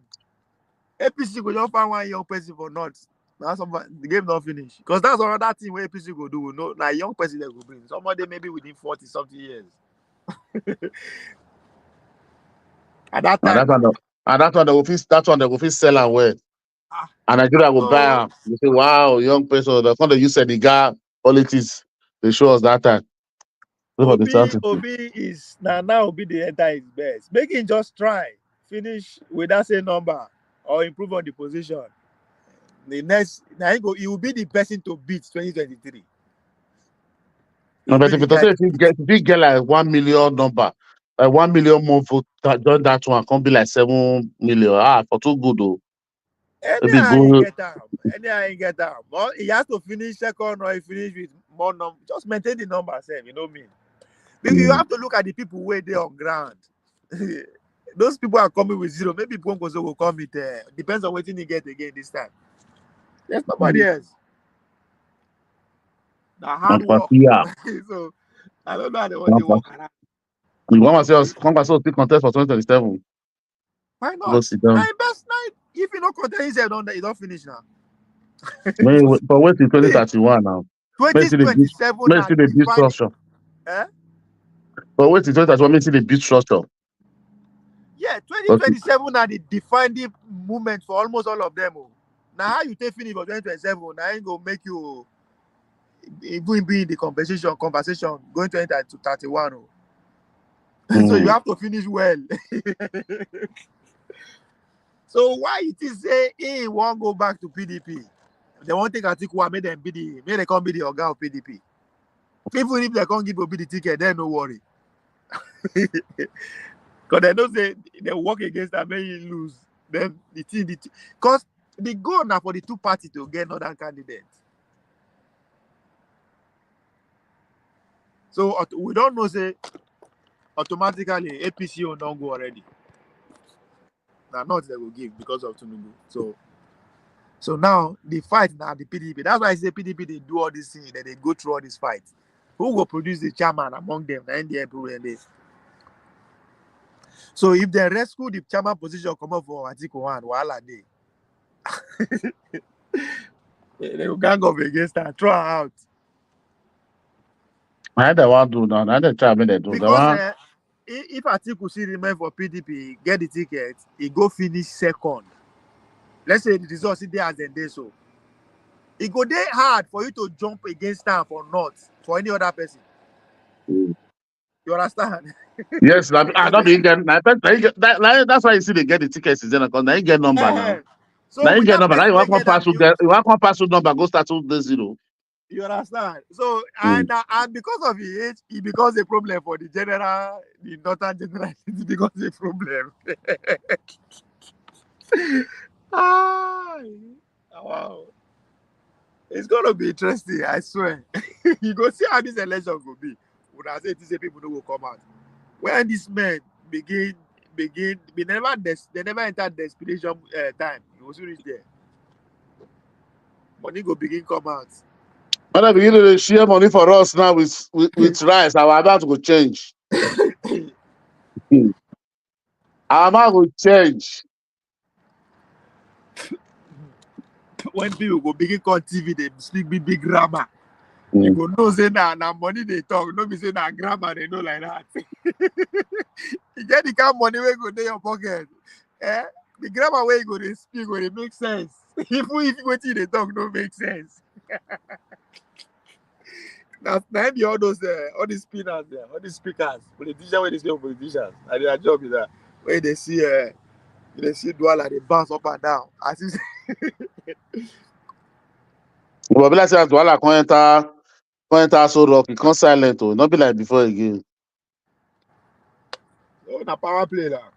APC go just find one young person for not. Now the game don't finish. Because that's another thing where APC go do. No, now young person they go bring. Somebody maybe within 40 something years. At that time. That's one they will feel sell and wear. And Nigeria will buy them. You say, wow, young person, the kind of you said the guy politics, they show us that time. Obi is now Obi the enter his best. Make him just try. Finish with that same number or improve on the position. The next now he will be the person to beat 2023. No, but if you get like 1 million number, like 1 million more vote, join that one, can't be like 7 million. For too good though. Anyhow he get that. But he has to finish second or he finish with more number. Just maintain the number, same, you know what I mean? You have to look at the people where they on ground. Those people are coming with zero. Maybe people will come with depends on what you get again this time. There's nobody else. The hard work. So I don't know how they want to work around. You want to see contest for 2027? Why not? Best night. If you don't contest, you don't finish now. But wait till 2031 now. 2027 now. See the build structure. But wait till 2031, see the build structure. Yeah, 2027 are the defining moment for almost all of them. Now how you take finish for 2027, now ain't gonna make you even be in the conversation going to enter to 31. So you have to finish well. So why it is say he won't go back to PDP? They won't take Atiku made them be they can't be the organ of PDP. Even if they can't give Obi the ticket, then no worry. Because they know they work against them when you lose. Then the team because the goal now for the two parties to get another candidate. So we don't know say automatically APC will not go already. Now not they will give because of Tinubu. So now the fight now the PDP. That's why I say PDP they do all these things, that they go through all these fights. Who will produce the chairman among them? So if they rescue the chairman position come up for Article 1, wahala day. They will gang up against her, throw her out. I don't want to do now. I don't try to do because if Atiku still remain for PDP, get the ticket, he go finish second. Let's say the results there as they day so. It go there hard for you to jump against them for not for any other person. You understand? Yes, I don't think that's why you see they get the tickets is because they get number now. So now you get number. Now you want to pass through number, go start to the 0. You understand? So and because of his age, it becomes a problem for the northern general. It becomes a problem. Wow. It's gonna be interesting, I swear. You go see how this election will be. When I say this, people don't will come out. When these men begin, they never enter desperation time. You will soon reach there. Money go begin come out. When I begin to share money for us now with rice, our amount will change. Our amount will change. When people go begin on TV, they speak big grammar. You go know say now money they talk, no be say now grammar they know like that. You get the kind of money where go in your pocket. The grammar where you go they speak when it makes sense. Even if what they talk don't make sense. Now be all those all these spinners there, all these speakers, politicians where they speak politicians, and their job is that where they see Douala they bounce up and down. As if But like say Douala can't enter so rock, it can't silent not be like before again. Oh, na power play now.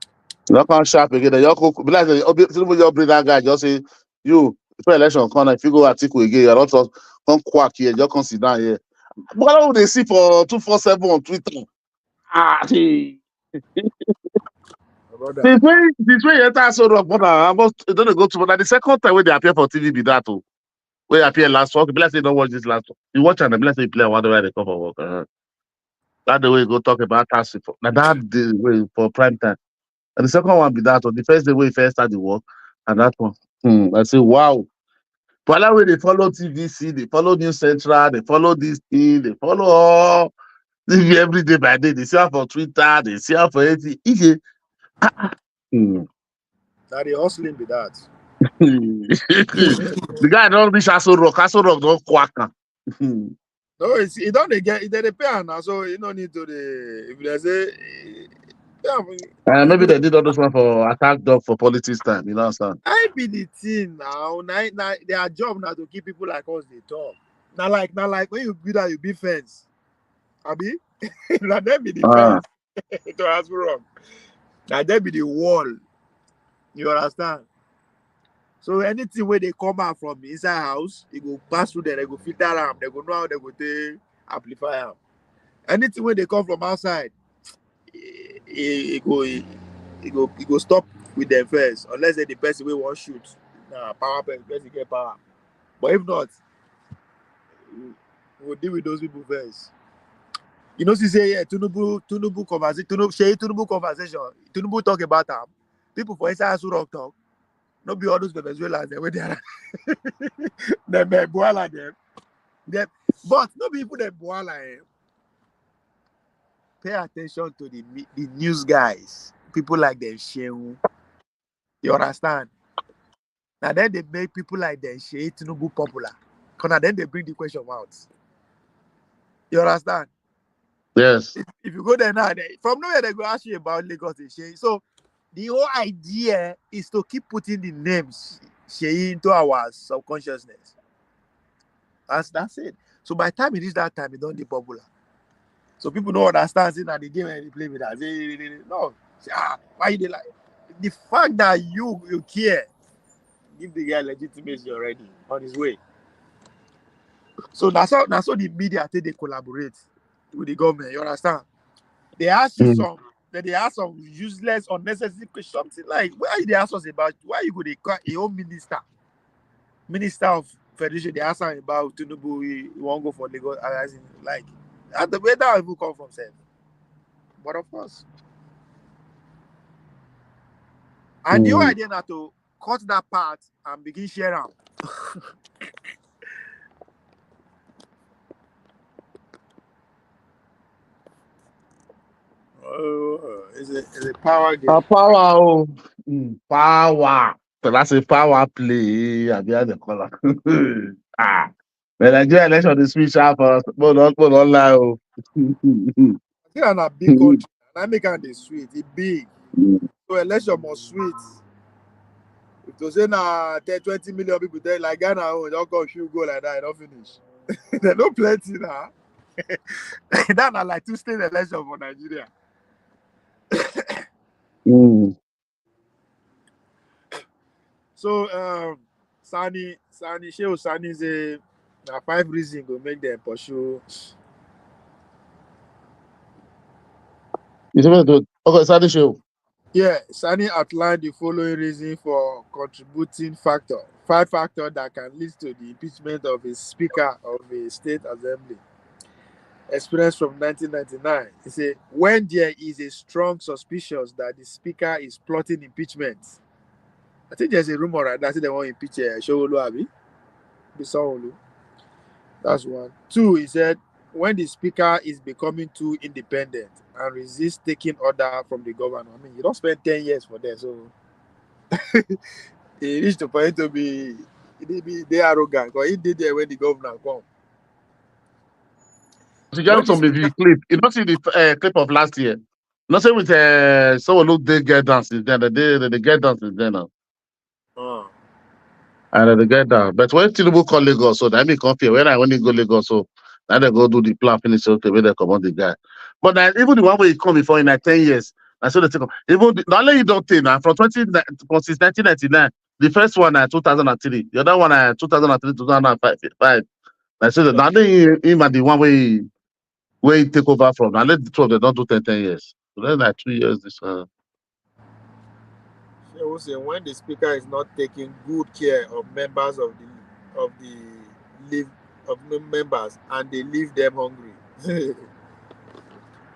You can't sharp again. You be like you bring that guy, just say you before election corner, if you go article again, you're not come quack here, just come sit down here. But what they see for 247 on Twitter? This way you enter so rock, but almost don't go to but the second time when they appear for TV be that too. Where appear last week, be like say don't watch this last week. You watch and be like say you play one way they come for work. That the way you go talk about tax reform. Now that the way for prime time. And the second one be that one. The first day when you first start the work, and that one. I say, wow. But that way they follow TVC, they follow News Central, they follow this thing, they follow all TV every day by day. They see her for Twitter, they see her for anything. Now they hustling be that. The guy don't reach Aso Rock don't quack. No, it don't they pay now, so you don't need to if there's maybe they did all those one for attack dog for politics time, you know what I'm saying? I be the thing now. Their job now to keep people like us they talk. Now like when you build that you be fence. Abi? Now that be the fence. To ask wrong. Now that be the wall. You understand? So anything where they come out from inside house, they go pass through there, they go filter them, they go know how they go take amplify them. Anything when they come from outside, it go stop with them first, unless they the person we want shoot. Nah, power person get power. But if not, we'll deal with those people first. You know, she say, yeah, Tinubu conversation, Tinubu conversation. Tinubu talk about them. People for inside Surok talk. Not be all those Venezuelans there where they are. Them Boala them. But not people that Boala. Pay attention to the news guys. People like them Shehu. You understand? Now then they make people like them Seyi Tinubu popular. Because then they bring the question out. You understand? Yes. If you go there now, from nowhere they go ask you about Lagos and Seyi. So the whole idea is to keep putting the names Seyi into our subconsciousness. That's it. So by the time it is that time, it don't be popular. So people don't understand it and the game and they play with that. No. Say, why you like? The fact that you care, give the guy legitimacy already on his way. So that's how the media think they collaborate with the government. You understand? They ask you some useless, unnecessary questions. Something like, why they ask us about why you go to call a home minister of federation? They ask him about Tinubu, he won't go for Lagos. Like the way that people come from self. But of course. And the whole idea now to cut that part and begin sharing out. It's a power game. Power. Power. So that's a power play. I behind the color. The Nigeria election is switch up for us. But not lie. I think a big country. And I make it sweet. It's big. So election must sweet. If to say now 20 million people there, like Ghana, don't come shoot go like that, it don't finish. There's no plenty now. That's not like 2 state election for Nigeria. So Sani say 5 reasons go make them pursue. Okay, Sadi show. Yeah, Sani outlined the following reason for contributing 5 factors that can lead to the impeachment of a speaker of a state assembly. Experience from 1999. He said, when there is a strong suspicion that the speaker is plotting impeachment. I think there's a rumor right that they want to impeach Showolu Abi. That's 1. 2, he said, when the speaker is becoming too independent and resists taking order from the governor. I mean, you don't spend 10 years for that, so he reached the point to be arrogant because he did there when the governor come. So just some the clip. You don't see the clip of last year. Not say with someone look they get dance is then the get dance is then now. And they get down. But when Tinubu call Lagos, so that me come here. When he go Lagos, so now they go do the plan, finish okay, where they come on the guy. But even the one where he come before in like 10 years, I saw the thing. Even not only you don't think now from since 1999, the first one 2003, the other one 2003, 2005. I said that now him and the one where he take over from. Now let the two of them don't do 10 years. So then like 2 years this Say when the speaker is not taking good care of members of the members and they leave them hungry.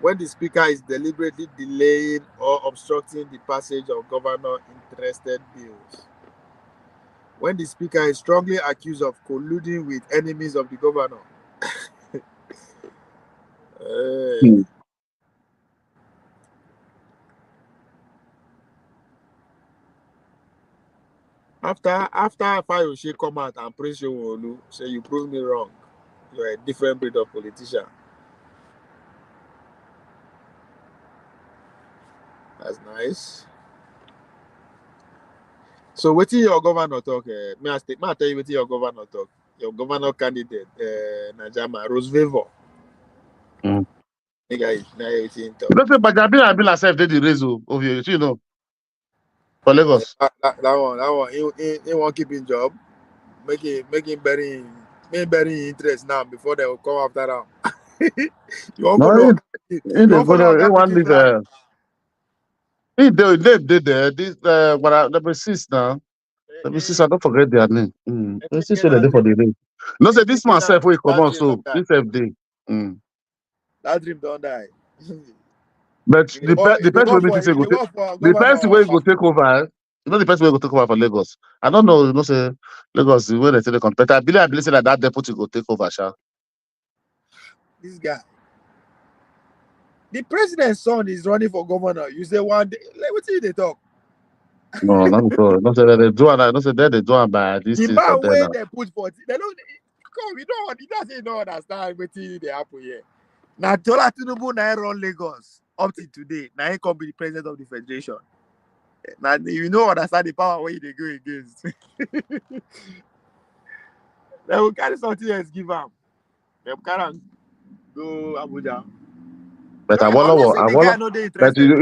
When the speaker is deliberately delaying or obstructing the passage of governor interested bills. When the speaker is strongly accused of colluding with enemies of the governor. After Fayose come out and praise Showolu, say you prove me wrong. You're a different breed of politician. That's nice. So what is your governor talk? May I tell you what your governor talk? Your governor candidate, Najama Rosevor. You don't say Bajabila self did the raise of you know. For Lagos. That one. He won't keep his job. Make him bury interest now before they will come after him. You won't No, follow. he You dey won't go follow there. He Oga want Pikin leave. plan. They there. This let me see now. Let me see. I don't forget their name. Let me see. Say they dey for the name. No, say this man self will come That on. dream don't So die. this FD. Mm. That dream don't die. But the They person work will for meet say go take the governor person will of go take over. You know the person will go take over for Lagos. I don't know. You know say Lagos the way they say the competitor. I believe say that deputy go take over. Sha. this guy. The president's son is running for governor. You say one day, like, what did they talk? No, not at all. No say that they do and no say that they do and by this The thing for man them where now. they put for they don't come. You don't. You don't say you don't understand what they happen here. Now Tola Tinubu now run Lagos up to today. Now he come be the president of the federation. Now you know understand the power where they go against. They will carry something else give him. They will carry am go Abuja. But Unless say the guy no they but interested.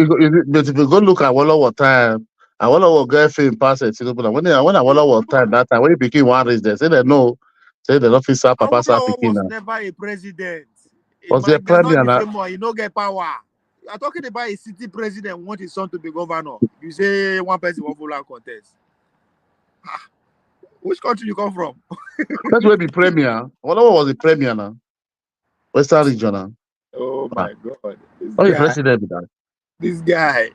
but if you go look at Awolowo time, Awolowo get fame pass it. When Awolowo time that time when he became one race, they say they know, say they don't fit serve Papa Sir Awolowo Pikin was now. never a president. Was a There's not premier the now. same one. You no get power. You are talking about a city president want his son to be governor. You say one person won't follow contest. Which country you come from? That's where be premier. Awolowo was the premier now. Western region now. Oh Ah, my God. not the president be that. This guy.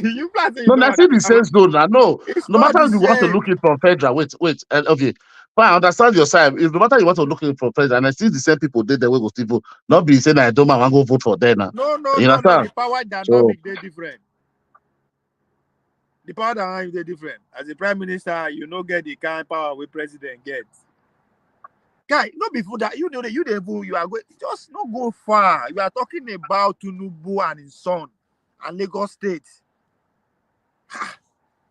You plan say you No, know that's what still the same zone now. No, it's no not matter the if you want to same. look it from federal. Wait. Okay. Fine, I understand your side. If no matter you want to look it from federal, and I see the same people there, they will go still vote. Not be saying I don't want to go vote for them now. No. You The understand? power So dynamic, they're different. The power dynamic, they're different. As a prime minister, you no get the kind of power we president gets. Guy, not before that, you know that you are going just not go far. You are talking about Tinubu and his son and Lagos State.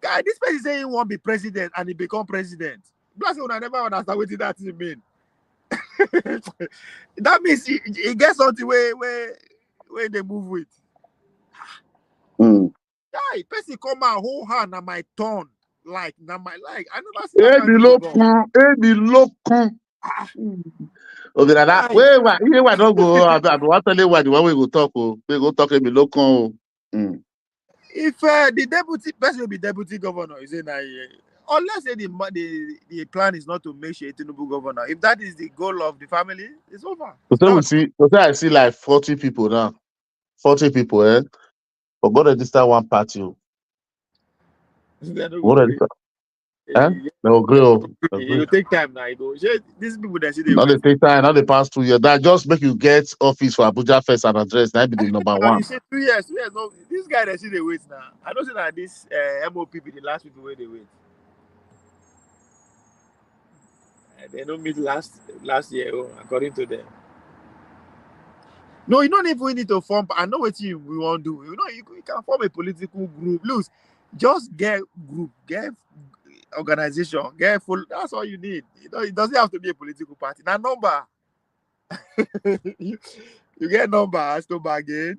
Guy, this person saying he won't be president and he become president. Plus, I never understand what that mean. That means he gets something where they move with. mm. Guy, person come out whole hand on my turn. Like I never see that kind of thing before. Ebi lokun. Okay, that Guy, wait, don't go. I want to tell you why the one we go talk. We go talk ebi lokun. if the deputy person will be deputy governor, you say now, unless the plan is not to make Seyi Tinubu governor. If that is the goal of the family, it's over. It's done. So I see like 40 people now. 40 people, eh? But go register one party. They don't Go go agree. register. Eh? They will agree. It will Agree. take time now. These people that see they Now they wait. take time, now they pass 2 years. That just make you get office for Abuja first and address. That be the number You one. say 2 years, 2 years. No, this guy that see they wait now. I don't say that this MOP be the last people where they wait. They don't meet last year, according to them. No, you don't even need to form. I know what we want to do. You know, you can form a political group. Look, just get group, get organization, get full. That's all you need. You know, it doesn't have to be a political party. Now, number. you get numbers to bargain.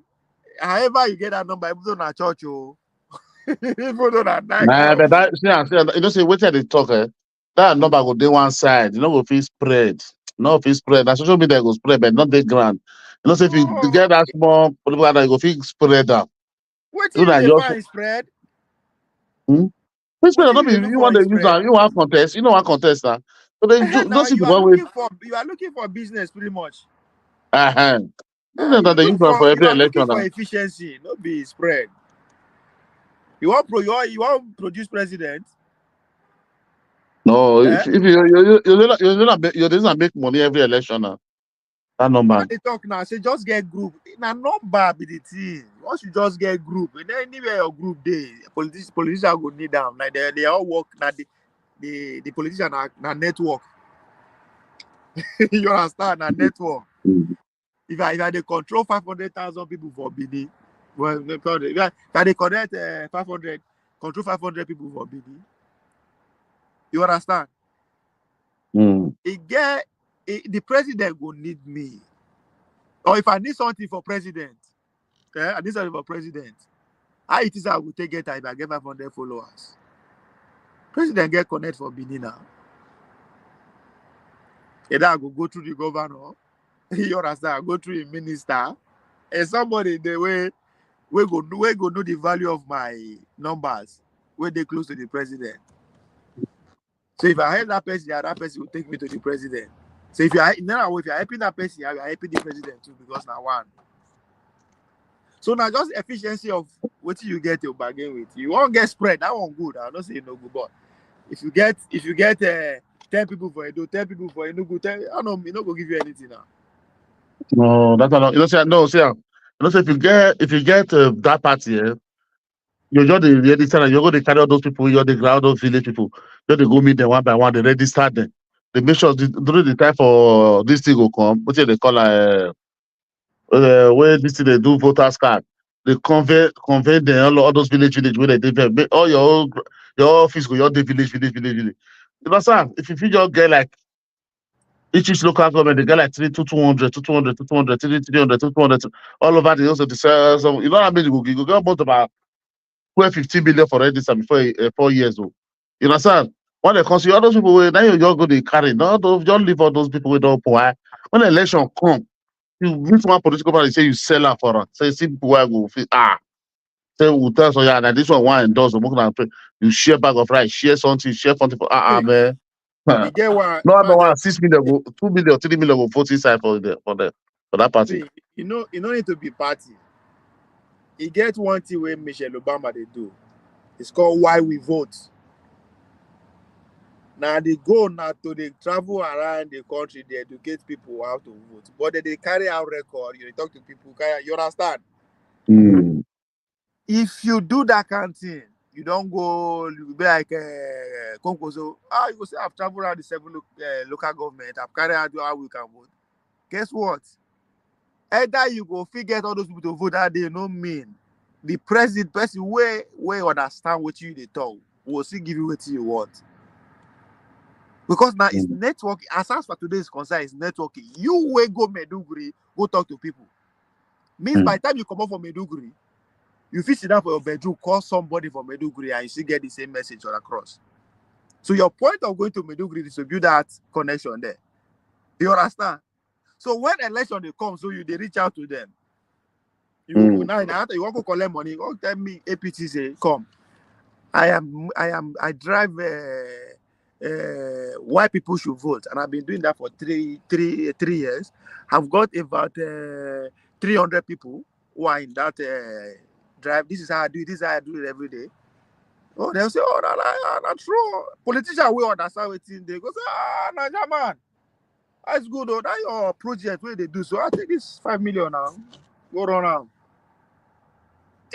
However, you get that number, even though na church, even though na night. Nah, but that see, you know, say wait till they talk, eh? That number go day one side, you know, go feel spread. No feel spread. That social media go spread, but not the ground. You know, say if you No, get that small political that go feel spread out. what So you that dey just find spread? Which What not you be dey look you for want is to use spread. that, you want contest, you know one contest now. So they Now those you people are always looking for business pretty much. uh-huh. That they use for You every are looking election for now. efficiency, not be spread. You want produce president? No, Eh? if you not make money every election now. That Why number. they talk now? Say just get group. Now number be the thing. Once you just get group, and then anywhere your group day, politicians go need them. Like they all work. Now the politician na network. You understand? Na network. Mm. If I they control 500,000 people for Bini, well, if I they connect 500, control 500 people for Bini, you understand? Mm. The president will need me. Or if I need something for president, I need something for president. How it is I will take it if I get 500 followers. President get connect for Bini now. Either I go through the governor You understand? Go through a minister and somebody the way we go know the value of my numbers when they close to the president. So if I help that person, that person will take me to the president. So if you're helping that person, you're helping the president too because now one. So now just efficiency of what you get to bargain with. You won't get spread. That one good. I don't say no good, but if you get 10 people for Edo, 10 people for Enugu, 10, I don't know, you not go give you anything now. No, that's not. You know, say no, say. You know, say if you get that party, you're just the register, you're going to carry all those people, you're the ground, those village people. You're to go meet them one by one. They register them. They make sure during the time for this thing will come. What they call where this thing they do voters card. They convey them all those village where they make all your office go your village. You know, sir. If you just get like each local government, they get like 200, 300, all over the also the cells. You know what I mean? You go get about 15 million for register before 4 years old. You understand? When they consider all those people, now you're going to carry. No, don't leave all those people with no power. When the election come, you meet one political party, say you sell her for her. Say, see people where go, say, we'll tell so yeah, that this one endorse, you share bag of rice, share something for, man. You get one, No, no one, 6 million, 2 million, 3 million go vote inside for that party. See, you don't need to be party. You get one thing where Michelle Obama they do. It's called Why We Vote. Now they go now to they travel around the country, they educate people how to vote. But they carry out record, you talk to people, you understand? Mm. If you do that kind of thing, you don't go you be like Konkoso. You go say I've traveled around the 7 local government, I've carried out how we can vote. Guess what? Either you go get all those people to vote that they no mean the person way understand what you they talk will still give you what you want. Because now it's networking. As for today's concern, it's networking. You will go Meduguri, go talk to people. Means by the time you come up from Meduguri, you fit sit down for your bedroom, call somebody from Meduguri, and you still get the same message all across. So your point of going to Meduguri is to build that connection there. You understand? So when election they come, so they reach out to them. You now you want to collect money. Go tell me APT say come. I drive why people should vote, and I've been doing that for three years. I've got about 300 people who are in that drive. This is how I do it. This is how I do it every day. Oh, they'll say, oh, that's true. Politicians will understand what they go say, Naija man, that's good. Oh, that's your project where they do. So I take this 5 million now. Go run around.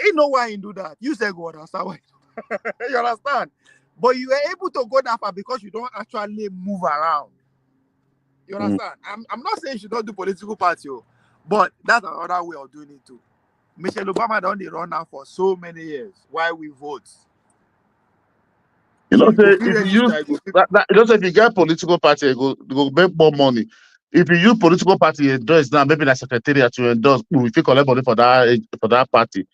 Ain't no why you do that. You say go understand why. You understand? But you were able to go that far because you don't actually move around. You understand? I'm not saying you should not do political party, but that's another way of doing it too. Michelle Obama done the run now for so many years. Why we vote? You So know, you go say feel if you use register, you know, say if you get political party, you go make more money. If you use political party endorse now, maybe like secretariat to endorse, if you collect money for that party.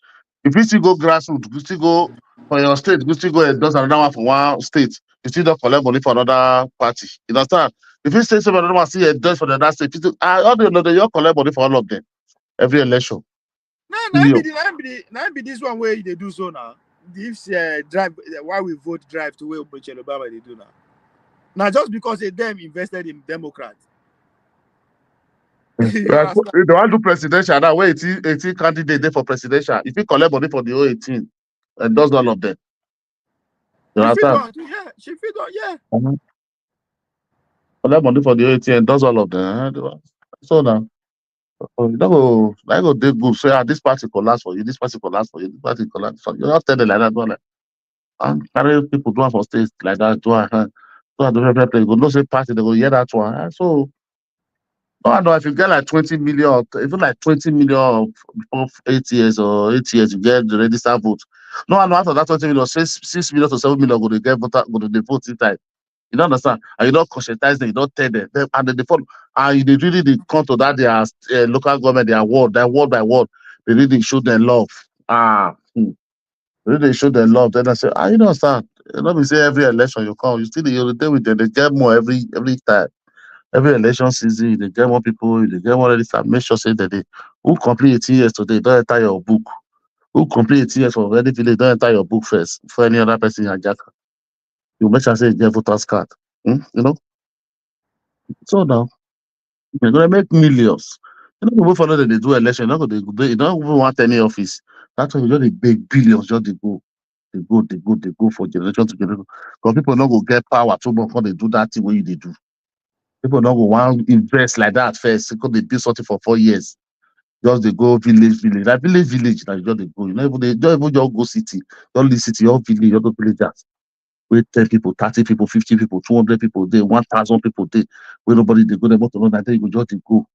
If you still go grassroots, you still go for your state, you still go endorse another one for one state, you still don't collect money for another party. You understand? If you say some another one still endorse for the other state, you still, all the other you collect money for all of them every election. Now be this one where they do so now. This drive why we vote drive to where Michelle Obama they do now. Now just because they them invested in Democrats. They want to do presidential now. Where 18 candidate there for presidential. If you collect money for the whole 18, endorse all of them. You understand? She fit on, yeah. Collect money for the whole 18, endorse all of them. So now. You don't go dig good. Say, this party collapse for you, this party collapse for you, this party collapse for you. You just tell them like that, don't like. And carry people do for states like that, do a different place. Go no say party, they go hear that one. So no, no, if you get like 20 million, even like 20 million of 8 years or 8 years, you get the register vote. No, after that 20 million, 6 million to 7 million go to get voter, go to the vote inside. You don't understand? And you don't conscientize them, you don't tell them. And then they follow. And they really come to that their local government, their ward, that word by word. They really show them love. They really show them love. Then I say, you don't understand. You know, we say every election you come, you still you deal with them, they get more every time. Every election season, they get more people, they get more register. Make sure say that they who complete 18 years today, don't enter your book. Who complete 18 years for any village, don't enter your book first for any other person in Ajaka. You make sure say you get voters card. You know? So now you're gonna make millions. You know, people follow that they do election, you don't even want any office. That's why you just they big billions, just they go for generation to generation. Because people not go get power too much when they do that thing what you they do. People not go want invest like that first because they build something for 4 years. Just they go village. Like village, like just they go. You know, even they don't even just go city. Don't leave city, all village, all those villagers. With 10 people, 30 people, 50 people, 200 people there, 1,000 people there. Where nobody they go, they want to know that they go just they go.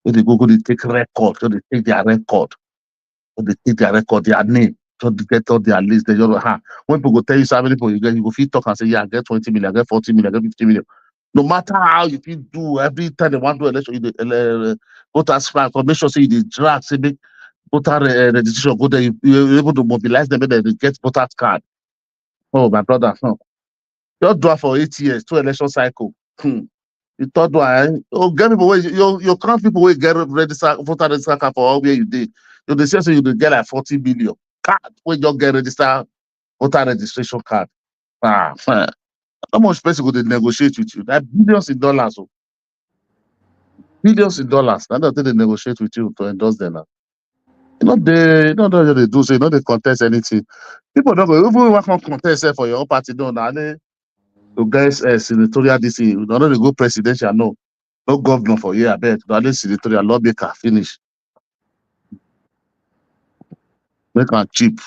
When they go, they take record, so they take their record. So they take their record, their name, so they get all their list. They just when people go tell you so many people you get, you go feel talk and say, yeah, I get 20 million, I get 40 million, I get 50 million. No matter how you feel do, every time they want to do election, voters flag, make sure say you dey drag, say make voter registration go there, you're able to mobilize them, and they get voters card. Oh, my brother, just do it for 8 years, 2 election cycle. The third one, get people where you count people where get register voter register card for all where you did. You say so you dey get like 40 million card when you get register voter registration card. How much person go they negotiate with you? That billions in dollars. Oh. Billions in dollars. Now that they negotiate with you to endorse them. You know they do so you know they contest anything. People don't go even want to contest for your own party. No, now to guys senatorial DC. You know they go presidential. No governor for year. I bet. No, senatorial lawmaker finish. Make them cheap.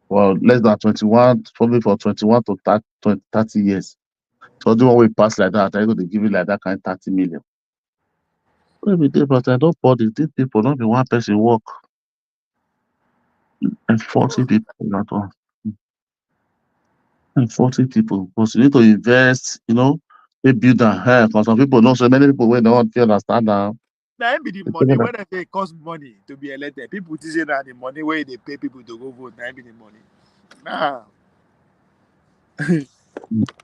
For less than 21, probably for 21 to 30 years. So do one way pass like that, I go to give you like that kind of 30 million. Every day, but I don't bother these people, not be one person work. And 40 people not one. And 40 people. Because you need to invest, they build and help. Because some people know so many people when they want to understand now. Now be the money when they cost money to be elected. People say that the money where they pay people to go vote, now be the money. Nah.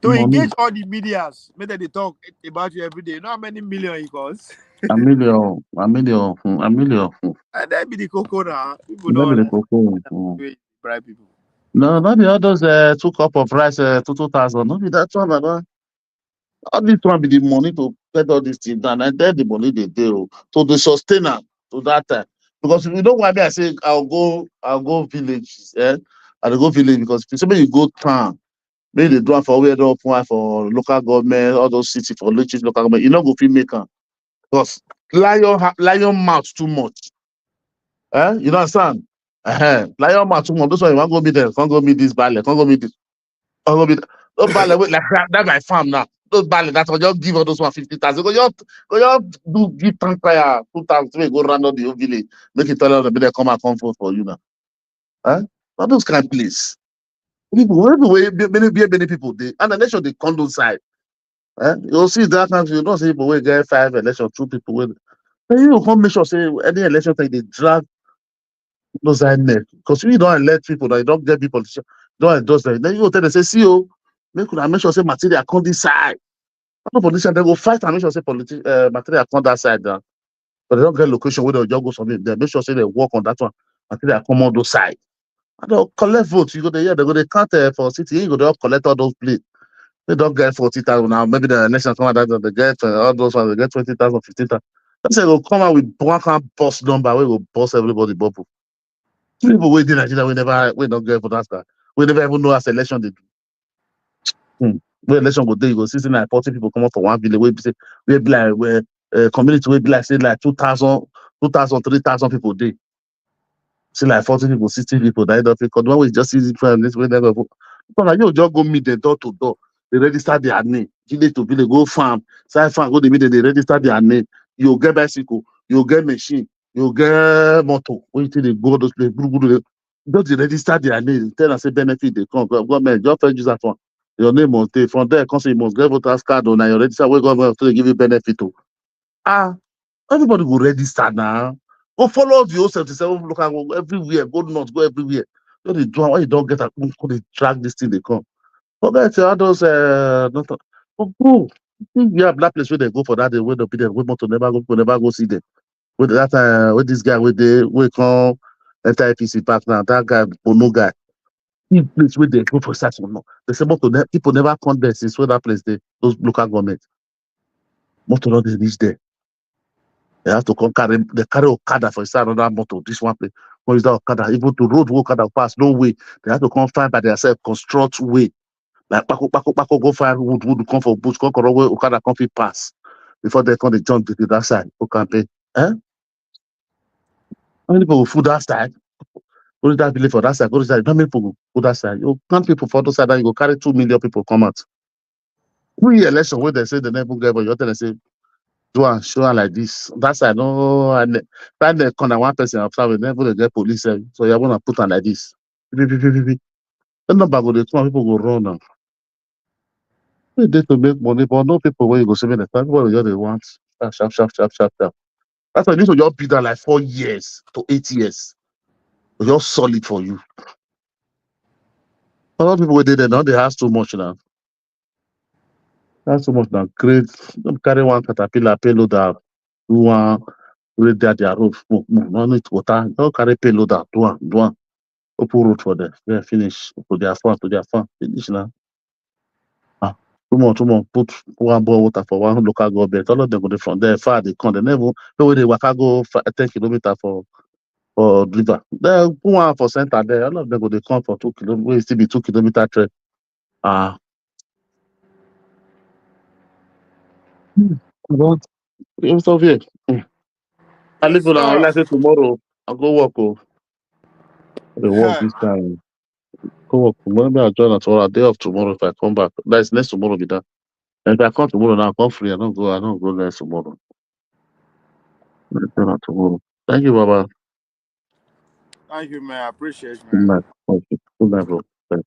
To engage all the medias, make they talk about you every day. You know how many million it costs? A million. And that be the cocoa now. People that don't be the cocoa. bribe people. No, not the others 2 cup of rice to 2,000. Not be that one, all this one be the money to get all these things done, and then the money they do to the sustainer to that time. Because if you don't want me, I say I'll go villages. I'll go village because if you go town, maybe they do it for where they open for local government, all those cities for local government. You not go fit make them because lion mouth too much. You know understand? Lion mouth too much. That's why you want to go meet them. Can't go meet this ballet. Can't go meet this. Can't go meet. Don't ballet wait like that my farm now. Those ballet, that's what you give all those 150,000. Go you do give tank fire 2,000 go round the whole village. Make it tell them they come and comfort for you now. Not those kind of place. People, many people they and election the condo side. You'll see that kind you don't see people will get 5 election, 2 people will. Then you will come make sure say any election thing they drag those side neck. Because if you don't elect people, you don't get people, don't endorse them. Then you go tell them say, see make sure say material come this side. No politician they go fight and make sure say material come that side now. But they don't get location where they'll just go something. They make sure say they work on that one. Material come on those side. And they'll collect votes. You go there, they go they count for city. You go they all collect all those plates. They don't get 40,000 now. Maybe the election come out that they get all those ones. They get 20,000, 15,000. Let's say they'll come out with one kind of boss number. We will boss everybody bubble. People waiting in Nigeria, we don't get for that guy. We never even know as election they do. When election go there, you go see like 40 people come up for one village. We be like where community will be like say like 2,000, 3,000 people there. See like 40 people, 60 people that don't because one way just see this way never go. Because you just go meet them door to door. They register their name. Village to village, go farm, side farm, go the meet them, they register their name. You'll get bicycle, you'll get machine, you'll get motor. When you think they go those places, just they register their name, tell us say benefit they come. Government, just use that one. Your name must stay from there. Come say you must get voters card on your register. Where government to give you benefit to. Everybody go register now. Go follow the 77 local everywhere. Go north, go everywhere. So they do why you don't get a go they drag this thing they come. Forget all those go. You have that place where they go for that, they will be there, we want to never go see them. With that with this guy with the we call FIPC partner, that guy Bono guy. In place where they go for such one. They say people never come there since where that place those local government. Motor not they reach there. They have to come carry Okada for inside another motor. This one place. What is that Okada? Even to road Okada pass, no way. They have to come find by themselves, construct way. Like Paco, go find wood come for bush, come correct way Okada come fit pass. Before they come, they jump to that side. Who can pay? Eh? How many people will food that side? Go to that village for that side, go to that side. How many people go that side? You can't people for the side, and you go carry 2 million people come out. Election where they say the never get, but you tell them say, do and show her like this. That side, no, and find the corner one person observe, never they get police. So you want to put on like this. The number go, the two people go run now. We did to make money, but no people where you go 7 times. What they want? Sharp. That's why this will just be there like 4 years to 8 years. Just solid for you. A lot of people did it now, they have too much now. That's too much now. Great. Don't carry one caterpillar payload out. Do one, read their roof. No need water. Don't carry payload out. Do one. Open road for them. They finish. To their farm. Finish now. Too much. Put one boil water for one local government. All of them go there from there far. They come. They never. The way they waka go 10 kilometers for river. They put one for center there. All of them go they come for 2 kilometers. Will still be 2 kilometer trek. Don't. It's okay. I Yes, leave you now. sir. Like I say tomorrow, I'll go work. I work this time. Go work. Maybe I'll join at all. A day off tomorrow if I come back. That's next tomorrow be done. And if I come tomorrow now, I'll come free. I don't go next tomorrow. I'll join at tomorrow. Thank you, Baba. Thank you, man. I appreciate it, Good man. night. Thank you. Good night, bro. Thank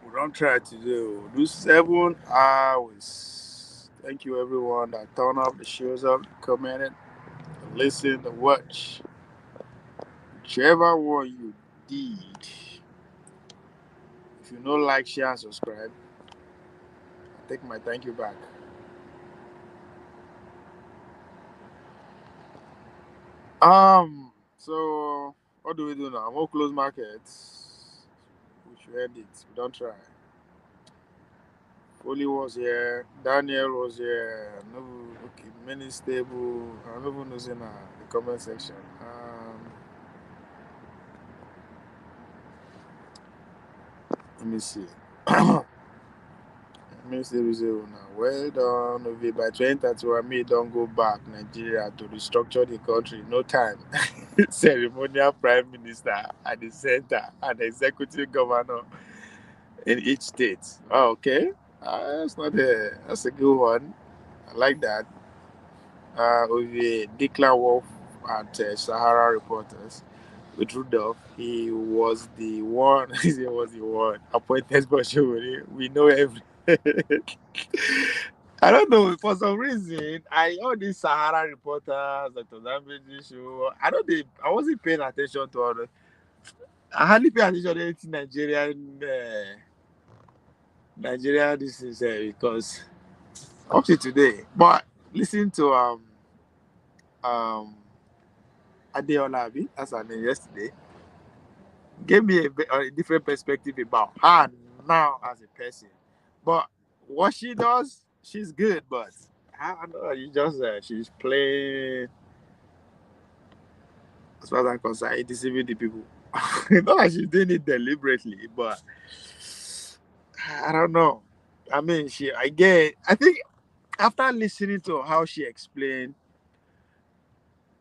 We don't try to do 7 hours. Thank you, everyone that turned up, that shows up, commented, listen, to watch. Whichever one you did. If you don't like, share, and subscribe, I take my thank you back. So what do we do now? More close markets. We should end it. We don't try. Foley was here. Daniel was here. No, okay. Many stable. I don't even know in the comment section. Let me see. Minister Reserve now. Well done. Ovi. By 2031, me don't go back Nigeria to restructure the country. No time. Ceremonial prime minister at the center and executive governor in each state. Oh, okay. That's a good one. I like that. Ovi declare war at Sahara Reporters with Rudolph. He was the one. He was the one appointed by Shuri. We know every. I don't know, for some reason, all these Sahara reporters, Dr. Damage show, I wasn't paying attention to all the, I hardly pay attention to anything Nigeria, this is because up to today, but listen to um, Adeola Abi, that's her name yesterday, gave me a different perspective about her now as a person, but what she does, she's good, but I don't know, she's playing. As far as I'm concerned, deceiving the people. Not like she's doing it deliberately, but I don't know. I mean, I think after listening to how she explained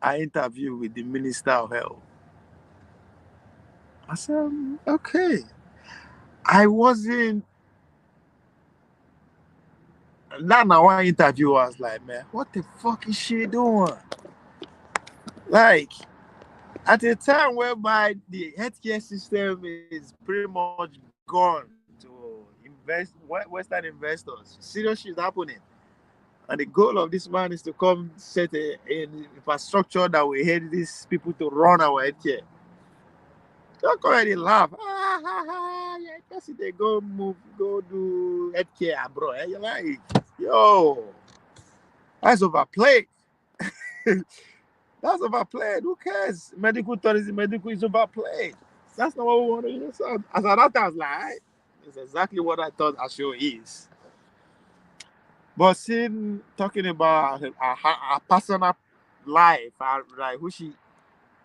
her interview with the Minister of Health, I said, okay. I wasn't. Now one interview was like, man, what the fuck is she doing? Like, at a time whereby the healthcare system is pretty much gone to Western investors, serious shit is happening. And the goal of this man is to come set an infrastructure that will help these people to run our healthcare. Don't go ahead and laugh. Yeah, just they go move, go do healthcare, bro. You're like, yo, that's overplayed. That's overplayed. Who cares? Medical tourism, medical is overplayed. That's not what we want to hear. So as at that time, I was like, it's exactly what I thought a show is. But seeing talking about her personal life, like who she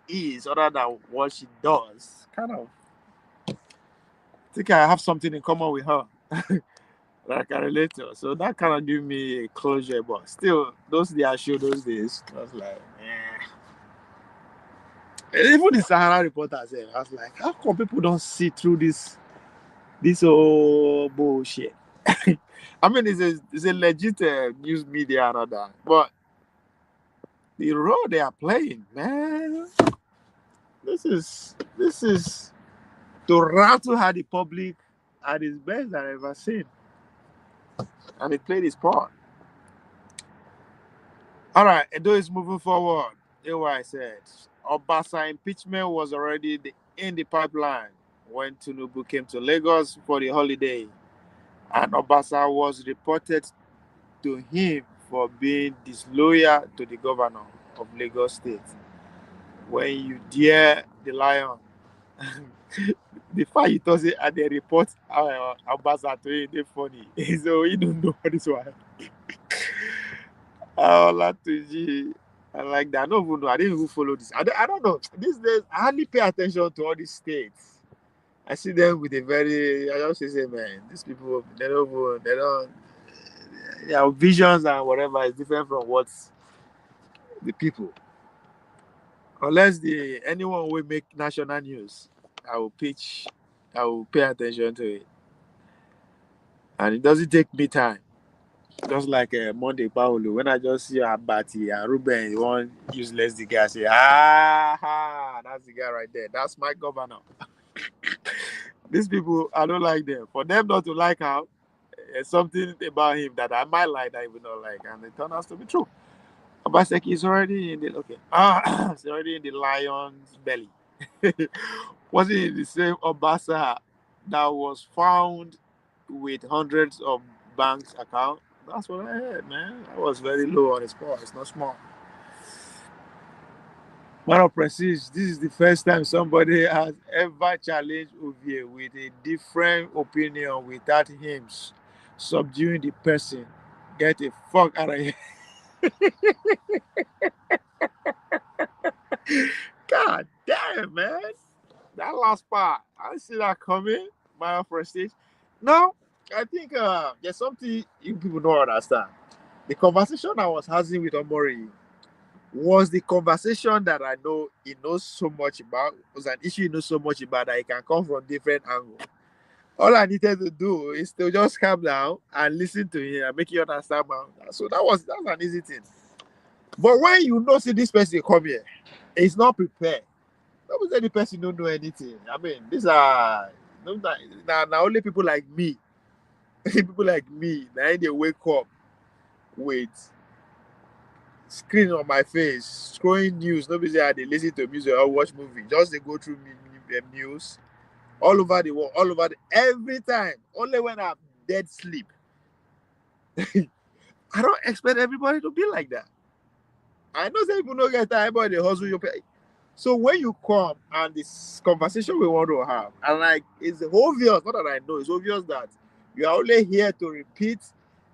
is, other than what she does, kind of think I have something in common with her that I can relate to. So that kind of give me a closure. But still, those their show those days, I was like, eh. And even the Sahara reporter said, I was like, how come people don't see through this whole bullshit? I mean, it's a legit news media and all that, but the role they are playing, man, this is to rattle how the public at its best that I've ever seen, and it played its part. All right, Edo is moving forward. Hear what I said. Obasa impeachment was already in the pipeline when Tinubu came to Lagos for the holiday, and Obasa was reported to him for being disloyal to the governor of Lagos State. When you dare the lion, the fact you thought and they report Obasa to you, they funny. So you don't know what this one. Oh, Latuji. I like that. I don't even know. I didn't even follow this. I don't know. These days, I hardly pay attention to all these states. I see them with a very, I just say, man, these people, they don't, their visions and whatever is different from what's the people. Unless anyone will make national news, I will pay attention to it. And it doesn't take me time. Just like Monday Paulo, when I just see Abati and Ruben, one useless the guy, I say, that's the guy right there. That's my governor. These people, I don't like them. For them not to like her, something about him that I might like that I will not like, and it turns out to be true. Obaseki is already in the it's already in the lion's belly. Was it the same Obasa that was found with hundreds of banks account? That's what I heard, man. That was very low on his score. It's not small. Man of Prestige, this is the first time somebody has ever challenged Ovie with a different opinion without him subduing the person. Get the fuck out of here. God damn, man. That last part, I didn't see that coming. Man of Prestige. No, I think there's something you people don't understand. The conversation I was having with Omori was the conversation that I know he knows so much about, was an issue he knows so much about that it can come from different angles. All I needed to do is to just calm down and listen to him and make you understand. So that's an easy thing. But when you know see this person come here, he's not prepared. Don't say the person don't know anything. I mean, these are now only people like me. People like me, now they wake up with screen on my face, scrolling news. Nobody say they listen to music or watch movie. Just they go through news all over the world, every time. Only when I'm dead sleep. I don't expect everybody to be like that. I know some people don't get time, but they hustle your pay. So when you come and this conversation we want to have, and like it's obvious, not that I know, it's obvious that you are only here to repeat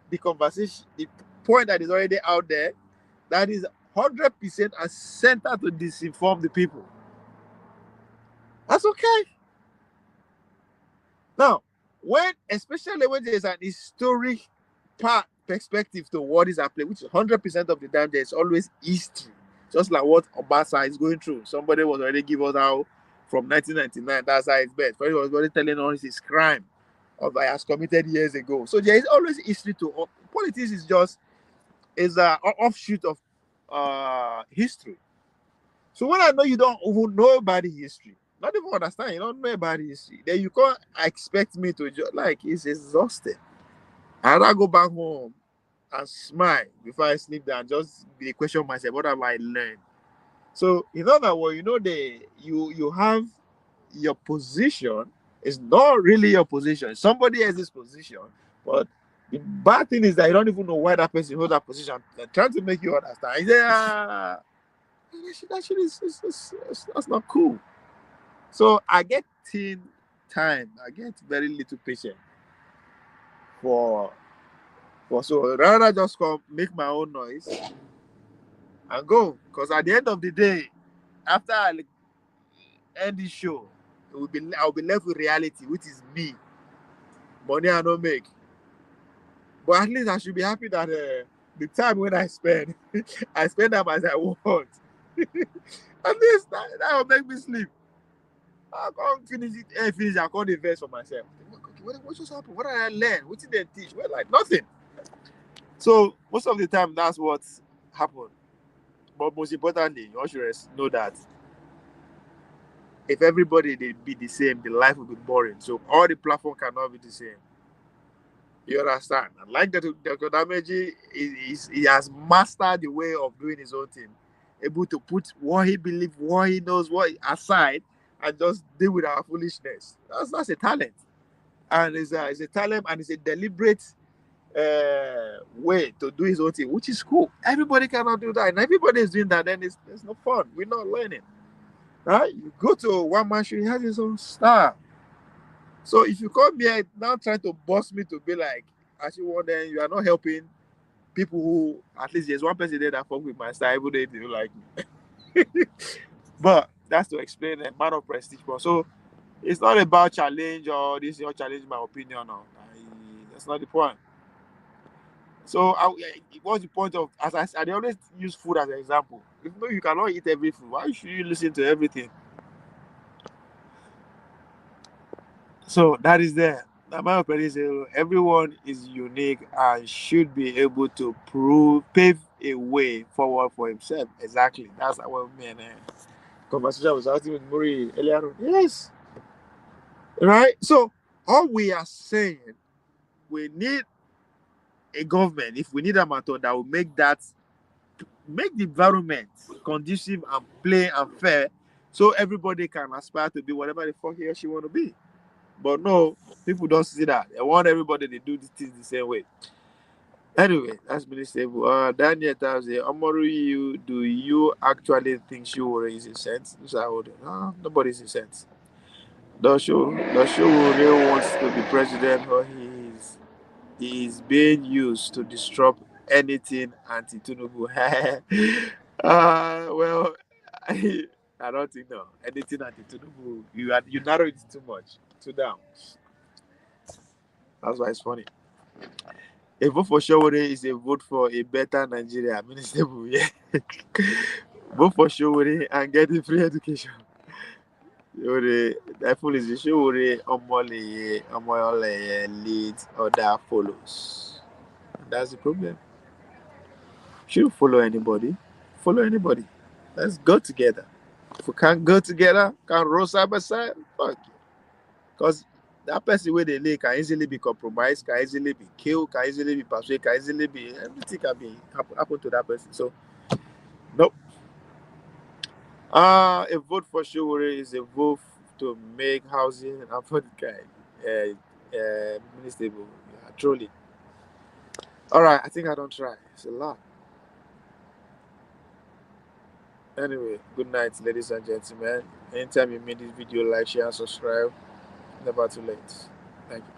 the conversation, the point that is already out there, that is 100% a center to disinform the people. That's okay. Now, especially when there's an historic perspective to what is happening, which 100% of the time there's always history, just like what Obasa is going through. Somebody was already giving us how from 1999, that's how it's best. He was already telling us his crime of he has committed years ago. So there is always history to politics. Is an offshoot of history. So when I know you don't even know about the history, not even understand, you don't know about the history, then you can't expect me to just it's exhausted. And I go back home and smile before I sleep down, just be question myself, what have I learned? So in other words, you have your position is not really your position. It's somebody else's position. But the bad thing is that you don't even know why that person holds that position. They're trying to make you understand. You say, that shit that's not cool. So I get thin time. I get very little patience for so rather just come make my own noise and go. Because at the end of the day, after I end this show, I'll be left with reality, which is me. Money I don't make. But at least I should be happy that the time when I spend, I spend them as I want. At least that will make me sleep. I can't finish it. I can't invest for myself. Okay, what just happened? What did I learn? What did they teach? Well, like nothing. So most of the time, that's what happened. But most importantly, you should know that if everybody they be the same, the life will be boring. So all the platform cannot be the same. You understand? And like Dr. Dameji, he has mastered the way of doing his own thing, able to put what he believes, what he knows, aside, and just deal with our foolishness. That's a talent, and it's a talent, and it's a deliberate way to do his own thing, which is cool. Everybody cannot do that, and everybody is doing that. Then it's no fun. We're not learning, right? You go to one man show, he has his own style. So if you come here now trying to boss me to be like, actually, well, then you are not helping people who, at least there's one person there that fuck with my style, even though they don't like me. But that's to explain a man of prestige. So it's not about challenge or this is challenge my opinion. No, that's not the point. So what's the point of, as I said, I always use food as an example. If you cannot eat every food, why should you listen to everything? So that is there. My opinion is everyone is unique and should be able to pave a way forward for himself. Exactly. That's what me and conversation I was asking with Muri earlier on. Yes. Right? So all we are saying, we need a government, if we need a method that will make the environment conducive and plain and fair, so everybody can aspire to be whatever the fuck he or she want to be. But no, people don't see that. They want everybody to do these things the same way. Anyway, that's been stable. Daniel tells you, Amoru, do you actually think Shiwore is a sense? No, nobody's a sense. The Shiwore wants to be president, or he is being used to disrupt anything anti-Tinubu. Well, I don't think no. Anything anti-Tinubu, you narrow it too much, too down. That's why it's funny. A vote for Showore is a vote for a better Nigeria. Ministable, yeah. Vote for Showore and get a free education. That fool is Showore, Omoleye leads, other follows. And that's the problem. Shouldn't follow anybody. Follow anybody. Let's go together. If we can't go together, can't roll side by side, fuck you. Because that person where they lay can easily be compromised, can easily be killed, can easily be persuaded, can easily be everything can be happen to that person. So nope. A vote for Showore is a vote to make housing and for the guy ministable. Yeah, truly. Alright, I think I don't try. It's a lot. Anyway, good night, ladies and gentlemen. Anytime you made this video, like, share, and subscribe. Never too late. Thank you.